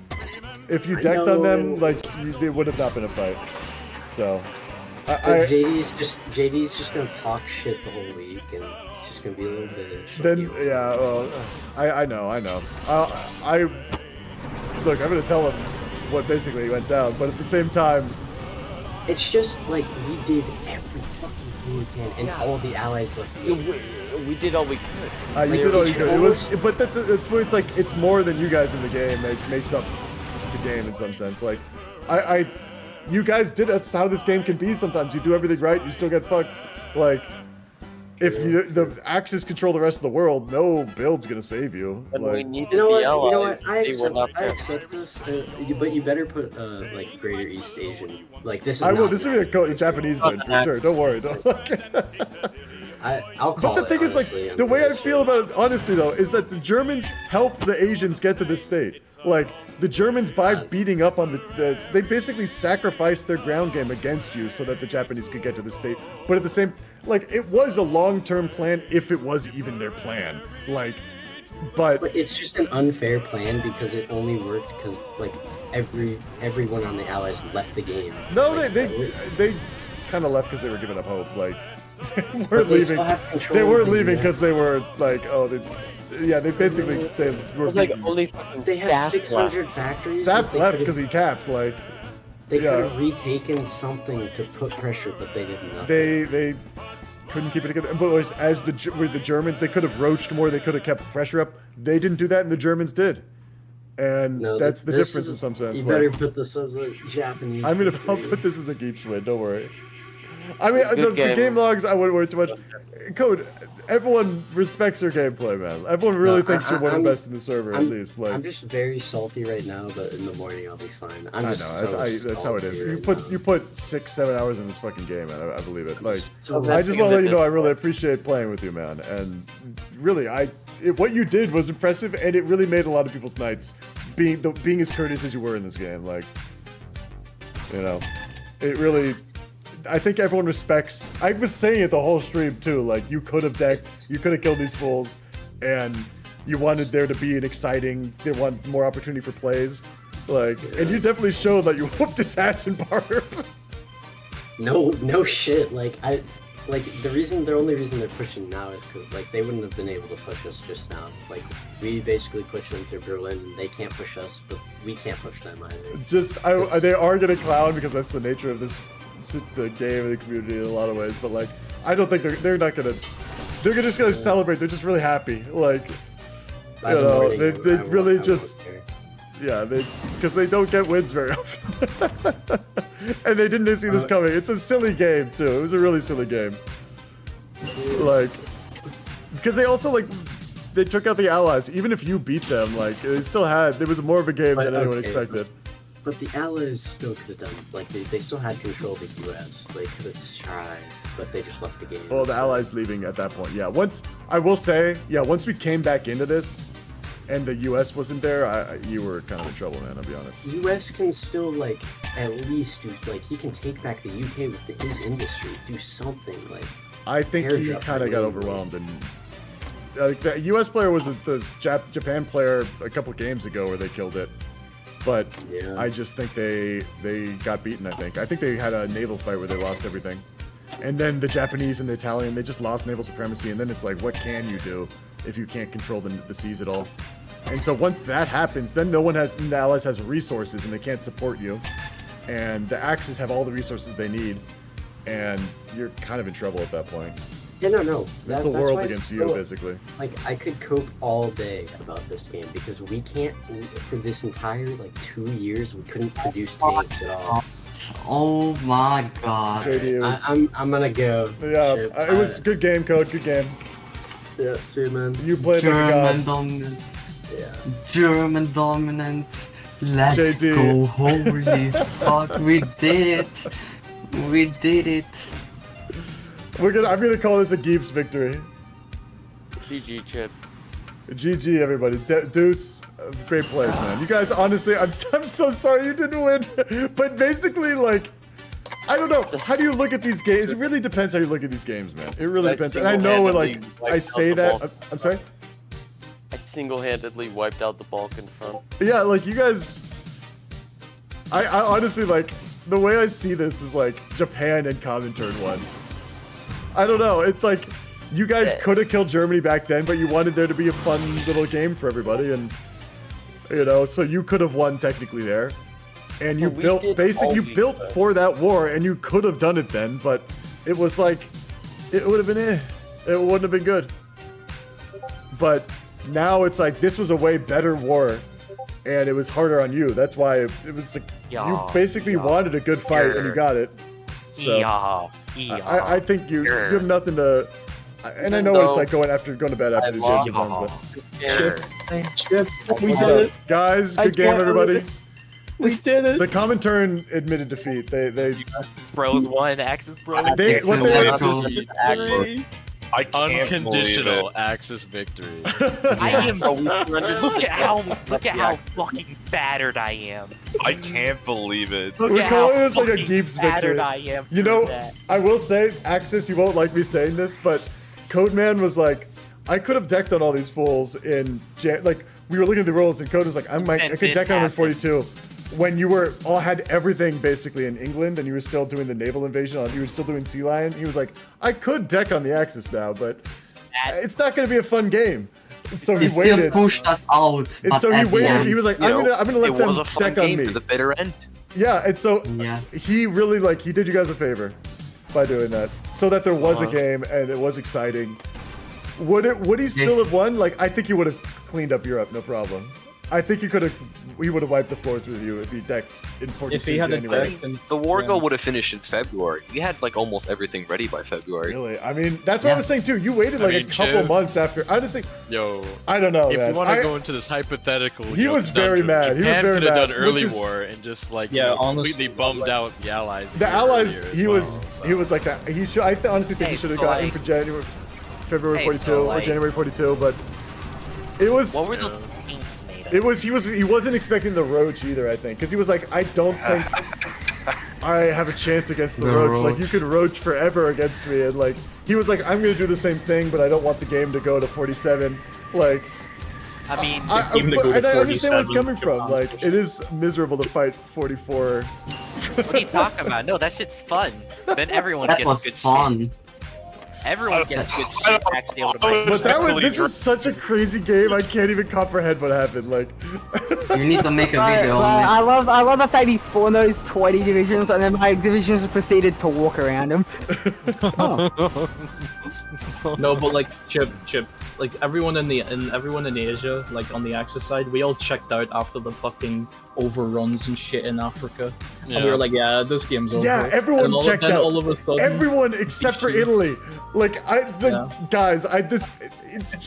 if you decked on them, like, it would have not been a fight. So, But JD's just gonna talk shit the whole week, and it's just gonna be a little bitch. Then yeah, well, I know. Look, I'm gonna tell him what basically went down, but at the same time, it's just like we did every fucking thing we can, and all the allies left. We did all we could. you did all you could. It was, but it's like it's more than you guys in the game that makes up the game in some sense. Like, you guys did. That's how this game can be. Sometimes you do everything right, you still get fucked. Like, if the Axis control the rest of the world, no build's gonna save you. And like, we need You know what? allies. You know what? I They were not accept this. But you better put like Greater East Asian. Like this is. I will. not This will be a Japanese bid for sure. Don't worry. I'll call But the thing is, like, honestly, the way I feel about it, honestly, though, is that the Germans helped the Asians get to this state. Like, the Germans, by beating up on they basically sacrificed their ground game against you so that the Japanese could get to this state. But at the same, like, it was a long-term plan, if it was even their plan. Like, but it's just an unfair plan because it only worked because, like, everyone on the Allies left the game. No, like, they kind of left because they were giving up hope. Like, they But weren't they leaving. still have control They of weren't the leaving US. because they were like, oh, they basically they were. was like beaten. only fucking They have Saf 600 left. factories. Saf that they left could've- because he capped. Like, They could yeah. have retaken something to put pressure, but they did nothing. They couldn't keep it together. But with the Germans, they could have roached more. They could have kept pressure up. They didn't do that, and the Germans did. And No, that's the this difference is- in some sense. You like- better put this as a Japanese. I'll victory. put this as a Geeps win. Don't worry. I mean, Good the game. game logs, I wouldn't worry too much. Code, everyone respects your gameplay, man. Everyone really No, thinks you're one of I'm- the best in the server, at I'm- least. Like, I'm just very salty right now, but in the morning I'll be fine. I'm I know, just that's how it is. You put 6-7 hours in this fucking game, man. I believe it. Like, So I just want to let you know I really appreciate playing with you, man. And really, what you did was impressive, and it really made a lot of people's nights. Being as courteous as you were in this game, like, you know, it really. I think everyone respects. I was saying it the whole stream too. Like, you could have decked, you could have killed these fools, and you wanted there to be an exciting. They want more opportunity for plays, like, and you definitely showed that you whooped his ass in Barb. No shit. Like the only reason they're pushing now is because like they wouldn't have been able to push us just now. Like we basically pushed them to Berlin. They can't push us, but we can't push them either. They are gonna clown because that's the nature of the game and the community in a lot of ways. But like, I don't think they're not gonna. They're just gonna celebrate. They're just really happy. Like, By the morning, they I really won't just. care. Yeah, because they don't get wins very often. And they didn't see this coming. It's a silly game, too. It was a really silly game. Like, because they also, like, they took out the Allies. Even if you beat them, like, they still had, there was more of a game than anyone expected. But the Allies still could have done, like, they still had control of the US. They could have tried, but they just left the game. Well, the Allies leaving at that point, yeah. I will say, once we came back into this, and the U.S. wasn't there, you were kind of in trouble, man, I'll be honest. US can still, like, at least do, like, he can take back the UK with his industry, do something, like. I think he kind of got overwhelmed, and like the U.S. player was the Japan player a couple games ago where they killed it, but I just think they got beaten. I think they had a naval fight where they lost everything, and then the Japanese and the Italian, they just lost naval supremacy, and then it's like, what can you do if you can't control the seas at all? And so once that happens, then the Allies has resources and they can't support you, and the Axis have all the resources they need, and you're kind of in trouble at that point. Yeah, no. That's the world against you, basically. Like, I could cope all day about this game because we can't, for this entire, like, 2 years, we couldn't produce tanks at all. Oh my god. I'm gonna go. Yeah, Shit, it was a good game, Code. Good game. Yeah, see you, man. You played like a god. German dominant. Yeah. German dominant. Let's JD. go. Holy fuck, we did it. We did it. I'm gonna call this a Geeps victory. GG, Chip. GG, everybody. Deuce, great plays, man. You guys, honestly, I'm so sorry you didn't win. But basically, like, I don't know. How do you look at these games? It really depends how you look at these games, man. It really depends. And I know, like, I say that. I'm sorry? I single-handedly wiped out the Balkan front. Yeah, like, you guys... I honestly, like, the way I see this is like Japan and Comintern won. I don't know. It's like you guys could have killed Germany back then, but you wanted there to be a fun little game for everybody, and you know, so you could have won technically there. And you built for that war, and you could have done it then, but it was like it would have been it wouldn't have been good. But now it's like this was a way better war, and it was harder on you. That's why it was like you basically wanted a good fight and you got it. So I think you have nothing to. And I know it's like going to bed after these games are done, but We did it, guys. Good game, everybody. We did it. The Comintern admitted defeat. They Bros won. Axis Bros. I can't Unconditional Axis victory. I am. Look at how fucking battered I am. I can't believe it. We're calling this like a Geeps victory. I am. You know, I will say, Axis, you won't like me saying this, but Codeman was like, I could have decked on all these fools in like we were looking at the rolls, and Code was like, I could deck on them in 42. When you were all had everything basically in England, and you were still doing the naval invasion, you were still doing Sea Lion. He was like, I could deck on the Axis now, but it's not going to be a fun game. So he waited. Still pushed us out. And so he waited. He was like, I'm gonna let them deck on me. To the bitter end. Yeah, and so he really he did you guys a favor by doing that, so that there was a game and it was exciting. Would he still have won? Like, I think he would have cleaned up Europe, no problem. I think he would have wiped the floors with you if he decked in 42 January. The war goal would have finished in February. We had like almost everything ready by February. Really? I mean, that's what I was saying too. You waited like a couple months after. I just think. Yo. I don't know, if man. you want to go into this hypothetical, he was very mad. He was very could have mad. done early war and just like completely bummed out the allies. The allies, he was like that. He should. I honestly think he should have gotten for January, February 42 or January 42, but it was. What were those? He wasn't expecting the Roach either, I think, because he was like, I don't think I have a chance against the Roach. Like, you could Roach forever against me, and like he was like, I'm gonna do the same thing, but I don't want the game to go to 47. Like, I mean, I understand where it's coming from. Like, it is miserable to fight 44. What are you talking about? No, that shit's fun. Then everyone gets good shit. Everyone gets good shit actually able to buy. But this is such a crazy game. I can't even comprehend what happened. Like, you need to make a video on this. I love the fact he spawned those 20 divisions and then my divisions proceeded to walk around him. No, but like Chip, like everyone in Asia, like on the Axis side, we all checked out after the fucking overruns and shit in Africa, and we were like, yeah, this game's over. Yeah, everyone checked out. All of a sudden, everyone except for Italy. Like guys,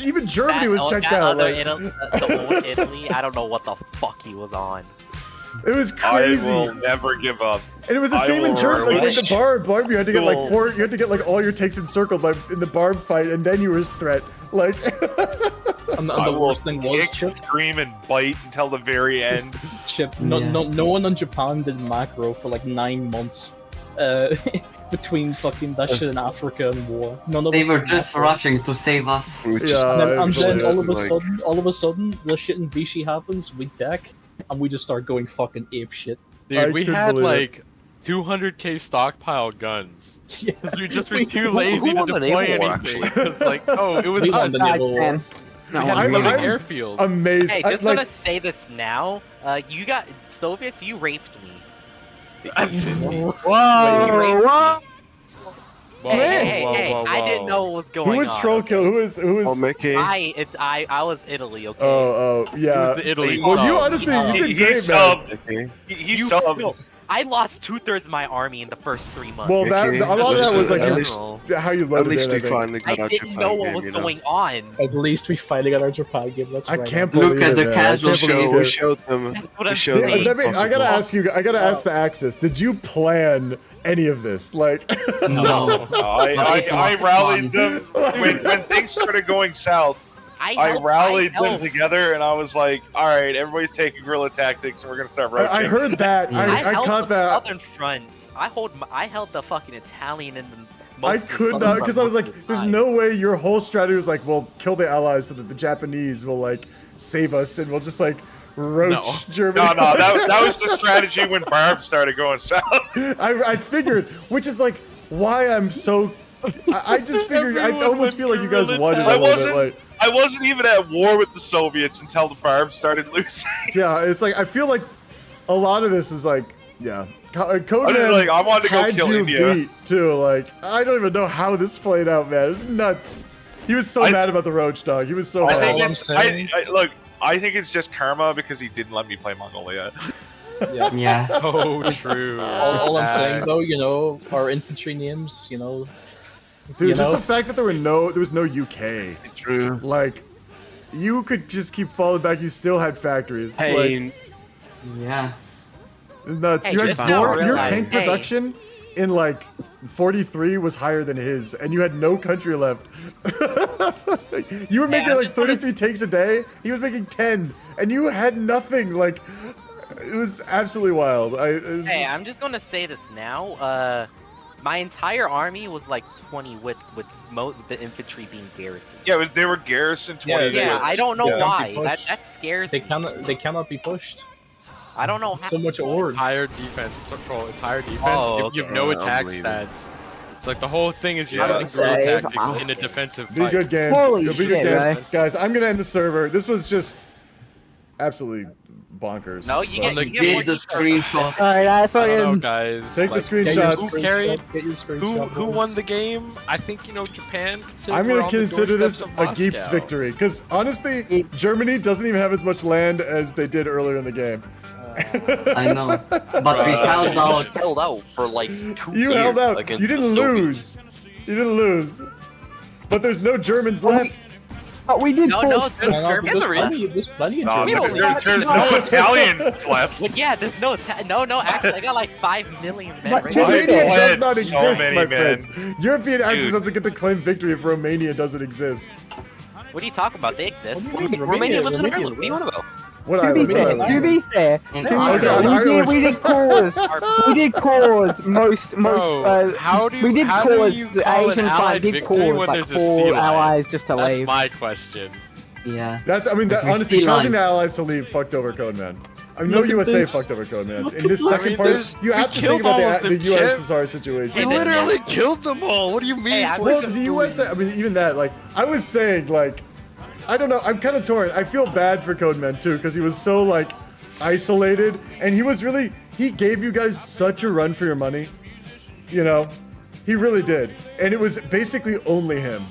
even Germany was checked out. The old Italy, I don't know what the fuck he was on. It was crazy. I will never give up. And it was the same in Germany. Like with the barb, you had to get like you had to get like all your takes encircled in the barb fight, and then you were his threat. Like, and the worst thing was Chip, scream and bite until the very end. Chip, no one in Japan did macro for like 9 months. Between fucking that shit in Africa and war. They were just rushing to save us. And then all of a sudden, the shit in Vichy happens, we deck, and we just start going fucking ape shit. Dude, we had like 200k stockpile guns. Yeah. We just were too lazy to deploy anything. Like, it was on the naval war. I'm airfield. Amazing. Hey, just gonna say this now. You got Soviets. You raped me. Whoa! Hey, I didn't know what was going on. Who was Troll Kill? Who is? Oh, Mickey. I was Italy, okay? Oh, yeah. Italy. Well, you honestly, you did great, man. He subbed. I lost 2/3 of my army in the first 3 months. Well, a lot of that was like how you loaded it. At least we it, finally got our didn't know what was going on. At least we finally got our Japan game. That's right. I can't believe Look at the casual show. We showed them. We showed them. I gotta ask you. I gotta ask the Axis. Did you plan any of this? Like, no. I rallied them when things started going south. I rallied them together, and I was like, "All right, everybody's taking guerrilla tactics, and we're gonna start rotating." I heard that. I caught that. Southern front. I held the fucking Italian and the. I could not, because I was like, "There's no way your whole strategy was like, well, kill the allies so that the Japanese will like save us, and we'll just like roach Germany. No, that was the strategy when Barb started going south. I figured, which is like why I'm so. I just figured. I almost feel like you guys wanted a little bit like. I wasn't even at war with the Soviets until the Barbs started losing. Yeah, it's like I feel like a lot of this is like, yeah, Codeman like, I wanted to go had kill you India. beat too. Like I don't even know how this played out, man. It's nuts. He was so mad about the roach dog. He was so I mad. think it's. Look, I think it's just karma because he didn't let me play Mongolia. Yeah. Yes. So true. All I'm saying though, you know, our infantry names, you know. Dude, you just know? the fact that there was no UK. True. Like, you could just keep falling back. You still had factories. Like, yeah. nuts. Hey, You had just now more. Your realize, tank hey. production in like 43 was higher than his, and you had no country left. You were making like 33 tanks a day. He was making 10, and you had nothing. Like, it was absolutely wild. Hey, I'm just gonna say this now. My entire army was like 20 with the infantry being garrisoned. Yeah, they were garrisoned 20 Yeah, units. I don't know Yeah. why. Can't be pushed. That scares They me. cannot be pushed. I don't know how. So much ore. Higher defense, troll. It's higher defense. Oh, You have no okay. attack Unbelievable. stats. It's like the whole thing is you're Yeah. using guerrilla Save. tactics in a defensive Be fight. good games. Holy Be good shit, games. right? Guys, I'm gonna end the server. This was just absolutely bonkers. No, you get, Like, you get more Get the screenshot. Alright, I I don't know, fucking. guys. Take the Like, screenshots. Who carried? Get your screenshot, Who boys. won the game? I think Japan. Considered I'm we're gonna on the consider this doorsteps a of Geeps Moscow. victory, because honestly, Germany doesn't even have as much land as they did earlier in the game. I know. But we held out. Held out for like 2 You years held out. against You didn't the Soviets. lose. You didn't lose. But there's no Germans left. But we did No, force. there's No, Germans left. there's plenty of No, Germans. there's no Italians left. But yeah, there's no. Actually, I got like 5 million men. But Right Germany now. Romania does had not so exist, many my men. friends. European Axis Dude. doesn't get to claim victory if Romania doesn't exist. What are you talking about? They exist. Romania lives in Ireland. What do you want about? What To be island? What fair, island? to be fair, In to be Ireland. fair, Ireland. we did cause, most, Bro, how do we did how cause do you the call an Asian side allied did victory cause when like there's a sea 4 lion? allies just to That's leave. my question. Yeah. That's, I mean, that, If we honestly, see causing line- the allies to leave fucked over Codeman. I mean, no Look at USA this. fucked over Codeman. Look In this at- I second mean, part, this- you we have to killed think about all of the them, Chip. USSR situation. We literally killed them all. What do you mean? Hey, I Well, the USA, I mean, even that, like, I was saying, like, I don't know, I'm kind of torn. I feel bad for Codeman, too, because he was so, like, isolated, and he was really, he gave you guys such a run for your money, you know? He really did. And it was basically only him.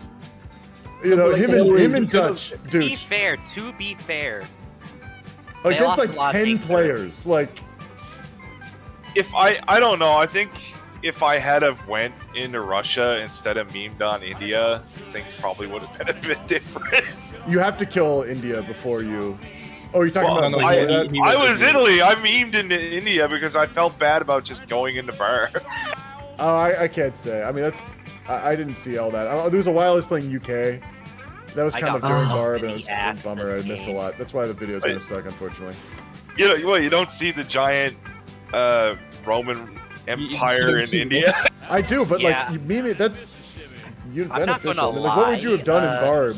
You know, him and Dutch, To be dude, fair, they against, lost like, a lot of 10 things there. players, like, If I don't know. I think if I had have went into Russia instead of memed on India, things probably would have been a bit different. you have to kill India before you... Oh, you're talking Well, about no, before he- that? he I was was India. Italy. I memed into India because I felt bad about just going into bar. Oh, I can't say. I mean, that's... I didn't see all that. There was a while I was playing UK. That was I kind of got during fucked Barb, in and it the was ass a bummer. I this missed a game. lot. That's why the video's gonna suck, unfortunately. You don't see the giant Roman Empire don't in see India. I do, but Yeah. like, you meme it. That's I'm not beneficial. gonna I mean, like, what would you have done in lie, Barb?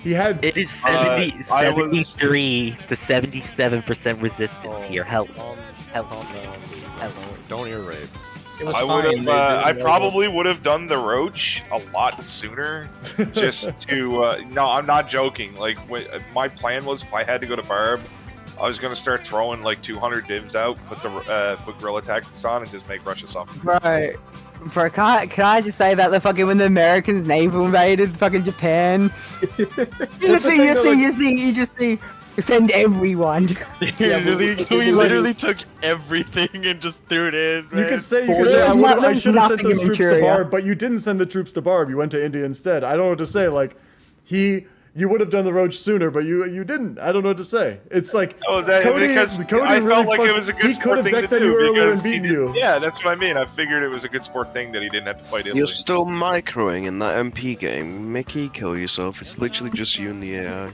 He had. It is I was- 73 to 77% resistance here. Help. Help. Don't ear rape. It was I fine. would have. They I did probably would have done the roach a lot sooner, just to. No, I'm not joking. Like, my plan was, if I had to go to Barb, I was gonna start throwing like 200 divs out, put guerrilla tactics on, and just make Russia suffer. Bro, can I just say that when the Americans naval invaded fucking Japan, you just see, send everyone. We literally took everything and just threw it in. You Man. could say, There's I should have sent nothing those in troops to Manchuria. Barb, but you didn't send the troops to Barb. You went to India instead. I don't know what to say. Like, you would have done the roach sooner, but you didn't. I don't know what to say. It's like Because Cody I really felt like fucked- it was a good he could sport have thing to decked on you do earlier because and he beaten did- you. Yeah, that's what I mean. I figured it was a good sport thing that he didn't have to fight Italy. You're still microing in that MP game. Mickey, kill yourself. It's literally just you and the AI.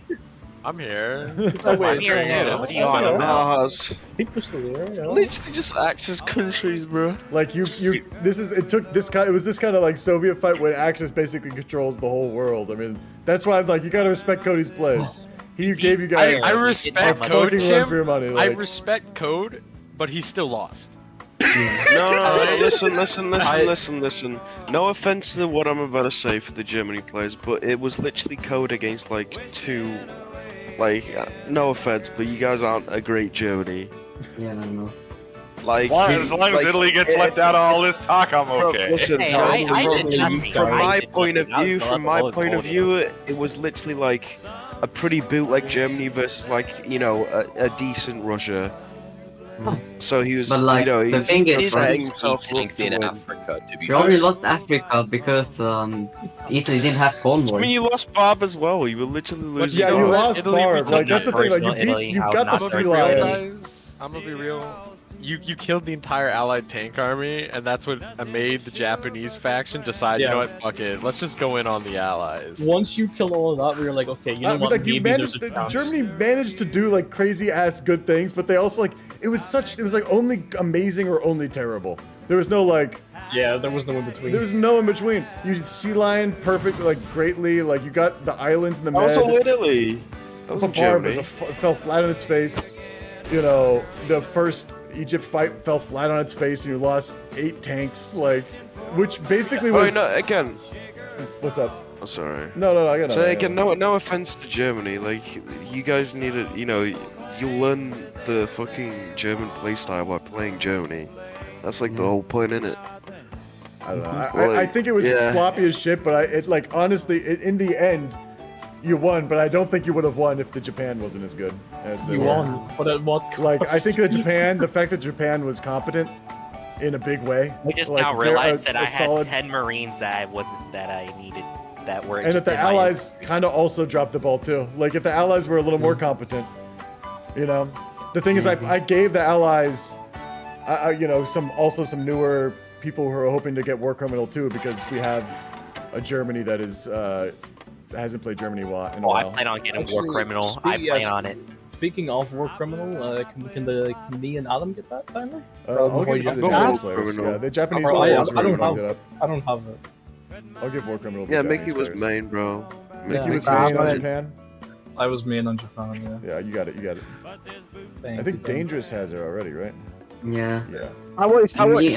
I'm here. I'm here too. What are you on about? Mars. People still there. It's literally just Axis countries, bro. Like it was this kind of like Soviet fight when Axis basically controls the whole world. I mean, that's why I'm like, you gotta respect Cody's plays. He gave you guys. I a respect fucking Code, run Chim. for your money. I Like, respect Code, but he still lost. No, listen. No offense to what I'm about to say for the Germany players, but it was literally Code against like two. Like, no offense, but you guys aren't a great Germany. Yeah, I don't know. Like, As long as Italy gets left out of all this talk, I'm okay. Listen, from my point of view, it was literally like a pretty bootleg Germany versus like, you know, a decent Russia. So he was, But like, you know, the thing is, setting right, himself up to win. Africa, to be you only lost Africa because Italy didn't have convoys. I mean, you lost Bob as well. You were literally losing. yeah, you Bob. lost Barb. Like, that's the thing. Like, you got the sea lion. I'm gonna be real. You killed the entire Allied tank army, and that's what made the Japanese faction decide. You know what? Fuck it. Let's just go in on the Allies. Once you kill all of that, we were like, okay, you know what? Like, Maybe you there's managed. a chance. Germany managed to do like crazy ass good things, but they also like it was like only amazing or only terrible. There was no like. Yeah, there was no in between. There was no in between. You did sea lion perfect, like greatly. Like you got the islands in the med. Also Italy. That was Barb Germany. fell flat on its face. You know, the first Egypt fight fell flat on its face, and you lost 8 tanks. Like, which basically was. Oh, no, again. What's up? Oh, sorry. No, I got it. So again, no offense to Germany. Like, you guys need to, you know, you learn the fucking German playstyle by playing Germany. That's like the whole point in it. I don't know. I think it was sloppy as shit, but honestly, in the end, you won. But I don't think you would have won if the Japan wasn't as good as they were. You won, but at what cost? Like, I think the fact that Japan was competent in a big way. We just like, now realized that I solid, had 10 Marines that I needed that were. and that the Allies kind of also dropped the ball too. Like, if the Allies were a little more competent, you know. The thing is, I gave the Allies, you know, some newer people who are hoping to get War Criminal too, because we have a Germany that is hasn't played Germany in a while. I plan on getting War Criminal. I plan on it. Speaking of War Criminal, can me and Adam get that finally? I'll give it to the Japanese players. Yeah, the Japanese players really fucked it up. I don't have it. I'll give War Criminal to the Yeah, Japanese Mickey was players. main, bro. Mickey was main on Japan. I was main on Japan, yeah. Yeah, you got it. I think Dangerous has it already, right? Yeah. Yeah. I was already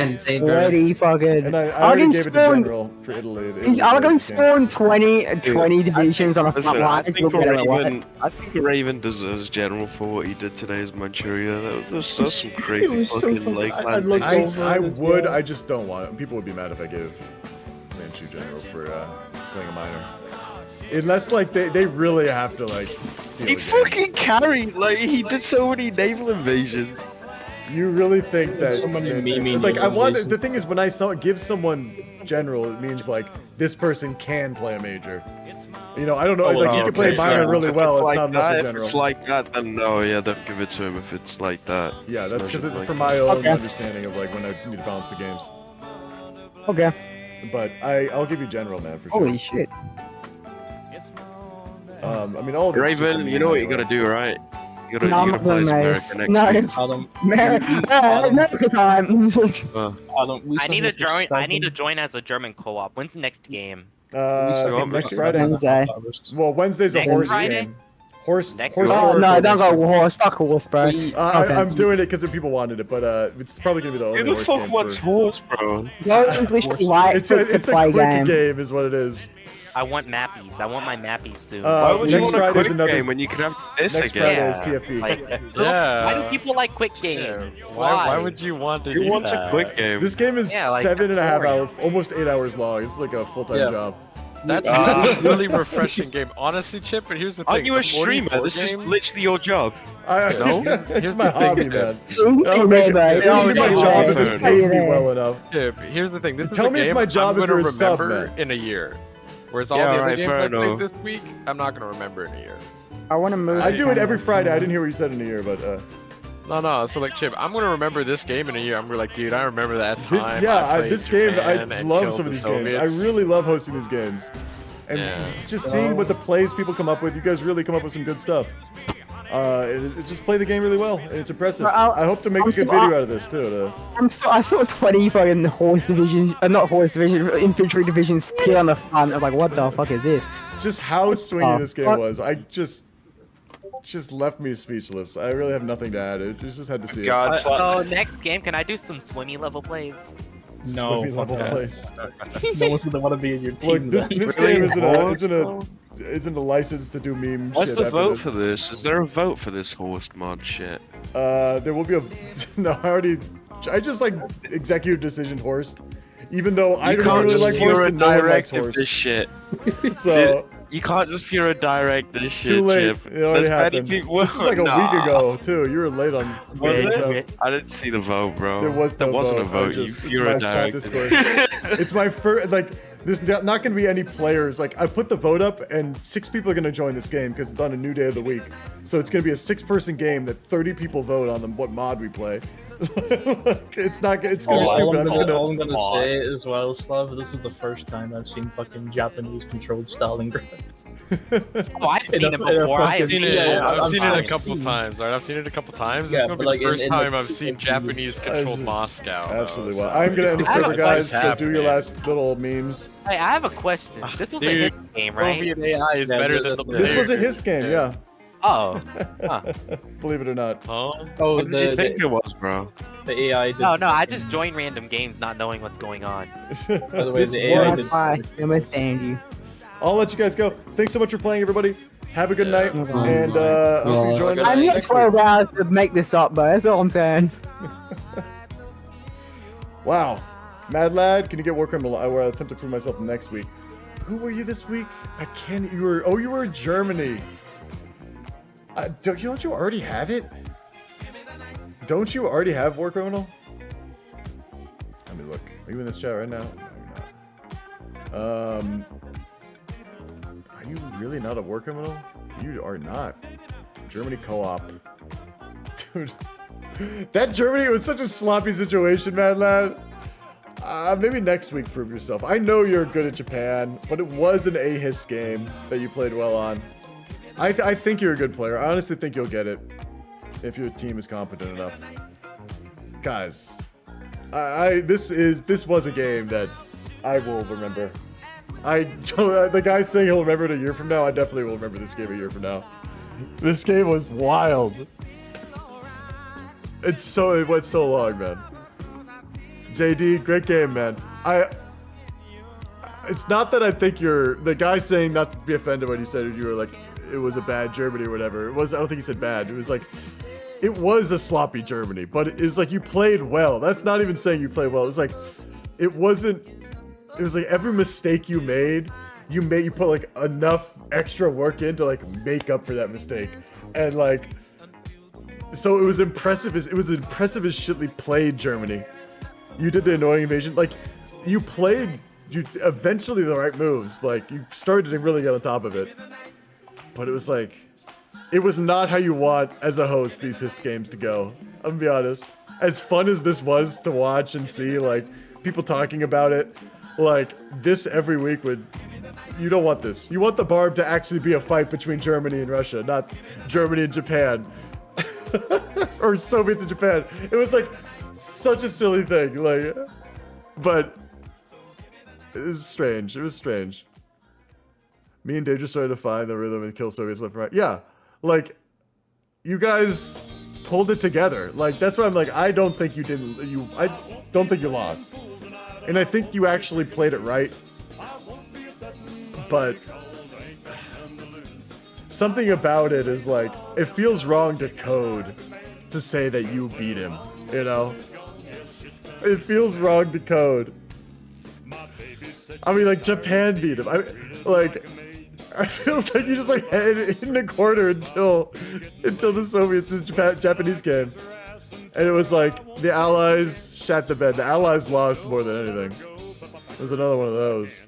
fucking. And I already gave it to General for Italy. I'm going to spawn 20 divisions on a front line. I think Raven deserves General for what he did today as Manchuria. That's some crazy fucking Lakeland. I just don't want it. People would be mad if I gave Manchu General for playing a minor. Unless, like, they really have to, like, steal He fucking carried, like, he did so many naval invasions. You really think that? So many meme like, the thing is, when I give someone General, it means, like, this person can play a major. You know, I don't know, like, you can play minor really well, it's not enough for General. If it's like that, then no, yeah, don't give it to him if it's like that. Yeah, that's because it's from my own understanding of, like, when I need to balance the games. Okay. But I'll give you General, man, for sure. Holy shit. I mean, all of it's Raven, you know what you gotta do, right? You gotta play as America next week. America time. I need to join as a German co-op. When's the next game? Next Friday. Wednesday. Well, Wednesday's a horse game. Horse. Oh no, don't go horse. Fuck horse, bro. I'm doing it because people wanted it, but it's probably gonna be the only Who the horse fuck game. wants horse, bro? It's a quick game, is what it is. I want mappies. I want my mappies soon. Why would you next want a Friday's quick another game when you could have this next again? Friday is TFP. Why do people like quick games? Why would you want to do Who wants that? a quick game? This game is 7.5 hours, almost 8 hours long. It's like a full-time job. That's a really refreshing game. Honestly, Chip, but here's the thing. Aren't you a streamer? This is literally your job. No? It's my hobby, man. It's my job if it's paid me well enough. Chip, here's the thing. This Tell is a me game it's my job I'm if gonna you're a sub, remember man. in a year. Whereas all Yeah, the other right, games fair I played enough. this week, I'm not gonna remember in a year. I want to move. I do it every Friday. I didn't hear what you said in a year, but No. So like, Chip, I'm gonna remember this game in a year. I'm gonna be like, dude, I remember that time. this game, I and love killed some of the these games. I Soviets. really love hosting these games, and just seeing what the plays people come up with. You guys really come up with some good stuff. Just play the game really well, and it's impressive. I hope to make a good video out of this too. I saw 20 fucking horse divisions, not horse division, infantry divisions appear on the front. I'm like, what the fuck is this? Just how swingy this game was. just left me speechless. I really have nothing to add. I just had to see God, it. So next game, can I do some swimmy level plays? No, Swimmy level fuck plays. No one's gonna want to be in your team. Look, this then. game isn't a license to do meme What's shit the after vote this. for this? Is there a vote for this host mod shit? There will be a. No, I just like executive decision Horst. Even though I don't really like Horst and no one likes Horst. This shit. So you can't just pure direct this shit. too late. Chip. It already There's many happened. people- This is like a Nah. week ago too. You were late on. Was games, so- it? I didn't see the vote, bro. There was no wasn't vote. a vote. It's You my pure soft direct. Discord. It's my first. Like, there's not going to be any players. Like, I put the vote up, and 6 people are going to join this game because it's on a new day of the week. So it's going to be a 6-person game that 30 people vote on what mod we play. It's not. It's going to be stupid. All I'm gonna say as well, Slav, this is the first time I've seen fucking Japanese-controlled Stalingrad. Oh, I've seen it before. I've seen it a couple times. Alright, I've seen it a couple times. Yeah, It's gonna but be like the first in time the I've seen Japanese-controlled Moscow. Absolutely. though, Well, so- I'm going to end the I don't server, know guys. what's So do your happening. last little memes. Hey, I have a question. This was a Dude, hist game, right? Soviet AI is better than the This was a players. hist game, yeah. Oh. Huh. Believe it or not. Huh? Oh, What did you think it was, bro? the AI. Did No, I just join random games not knowing what's going on. By the way, This the AI was- did. Bye. I understand you. I'll let you guys go. Thanks so much for playing, everybody. Have a good night, and hope you join us I need next week. 12 hours to make this up, but that's all I'm saying. Wow. Mad Lad, can you get work on where I'll attempt to prove myself next week? Who were you this week? I can't. You were in Germany. Don't you already have it? Don't you already have War Criminal? Let me look. Are you in this chat right now? No, you're not. Are you really not a War Criminal? You are not. Germany co-op. Dude. That Germany was such a sloppy situation, Mad Lad. Maybe next week prove yourself. I know you're good at Japan, but it was an AHIS game that you played well on. I think you're a good player. I honestly think you'll get it if your team is competent enough. Guys, this was a game that I will remember. The guy saying he'll remember it a year from now, I definitely will remember this game a year from now. This game was wild. It went so long, man. JD, great game, man. It's not that I think the guy saying not to be offended when you said you were like, it was a bad Germany or whatever. I don't think he said bad. It was like, it was a sloppy Germany, but it's like you played well. That's not even saying you played well. It's like, it was like every mistake you made, you put like enough extra work in to like make up for that mistake. And like, so it was impressive as shitly played Germany. You did the annoying invasion. Like, you played eventually the right moves. Like, you started to really get on top of it. But it was like, it was not how you want, as a host, these hist games to go. I'm gonna be honest. As fun as this was to watch and see, like, people talking about it, like, this every week you don't want this. You want the Barb to actually be a fight between Germany and Russia, not Germany and Japan. Or Soviets and Japan. It was like, such a silly thing, like, but it was strange. It was strange. Me and Dave just started to find the rhythm and kill Soviets left and right. Yeah, like, you guys pulled it together. Like, that's why I'm like, I don't think you lost. And I think you actually played it right. But something about it is like, it feels wrong to code to say that you beat him, you know? It feels wrong to code. I mean, like, Japan beat him. It feels like you just like head in the corner until the Japanese game. And it was like, the Allies shat the bed. The Allies lost more than anything. It was another one of those.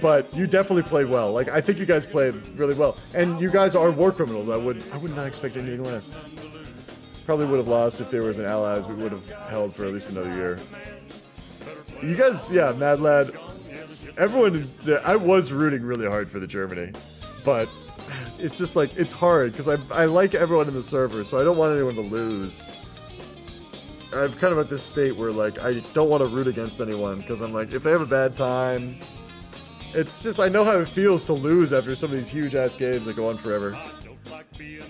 But you definitely played well. Like, I think you guys played really well. And you guys are war criminals. I would not expect anything less. Probably would have lost if there was an Allies. We would have held for at least another year. You guys, yeah, Mad Lad. Everyone, I was rooting really hard for the Germany. But it's just like, it's hard because I like everyone in the server, so I don't want anyone to lose. I'm kind of at this state where, like, I don't want to root against anyone because I'm like, if they have a bad time, it's just, I know how it feels to lose after some of these huge ass games that go on forever.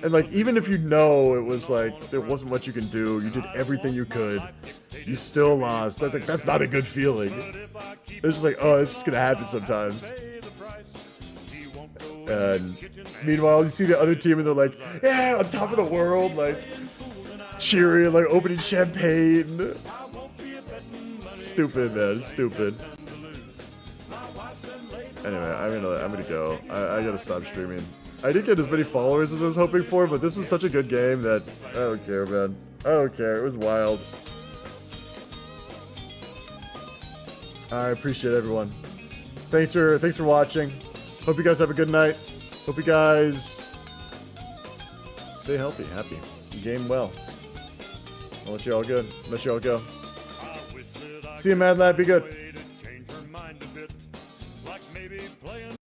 And like, even if you know it was like there wasn't much you can do, you did everything you could, you still lost. That's not a good feeling. It's just like, oh, it's just gonna happen sometimes. And meanwhile, you see the other team and they're like, yeah, on top of the world, like cheering, like opening champagne. Stupid, man. It's stupid. Anyway, I'm gonna go. I gotta stop streaming. I didn't get as many followers as I was hoping for, but this was such a good game that I don't care, man. I don't care. It was wild. I appreciate everyone. Thanks for watching. Hope you guys have a good night. Hope you guys stay healthy, happy, game well. I'll let you all go. See you, Mad Lad. Be good.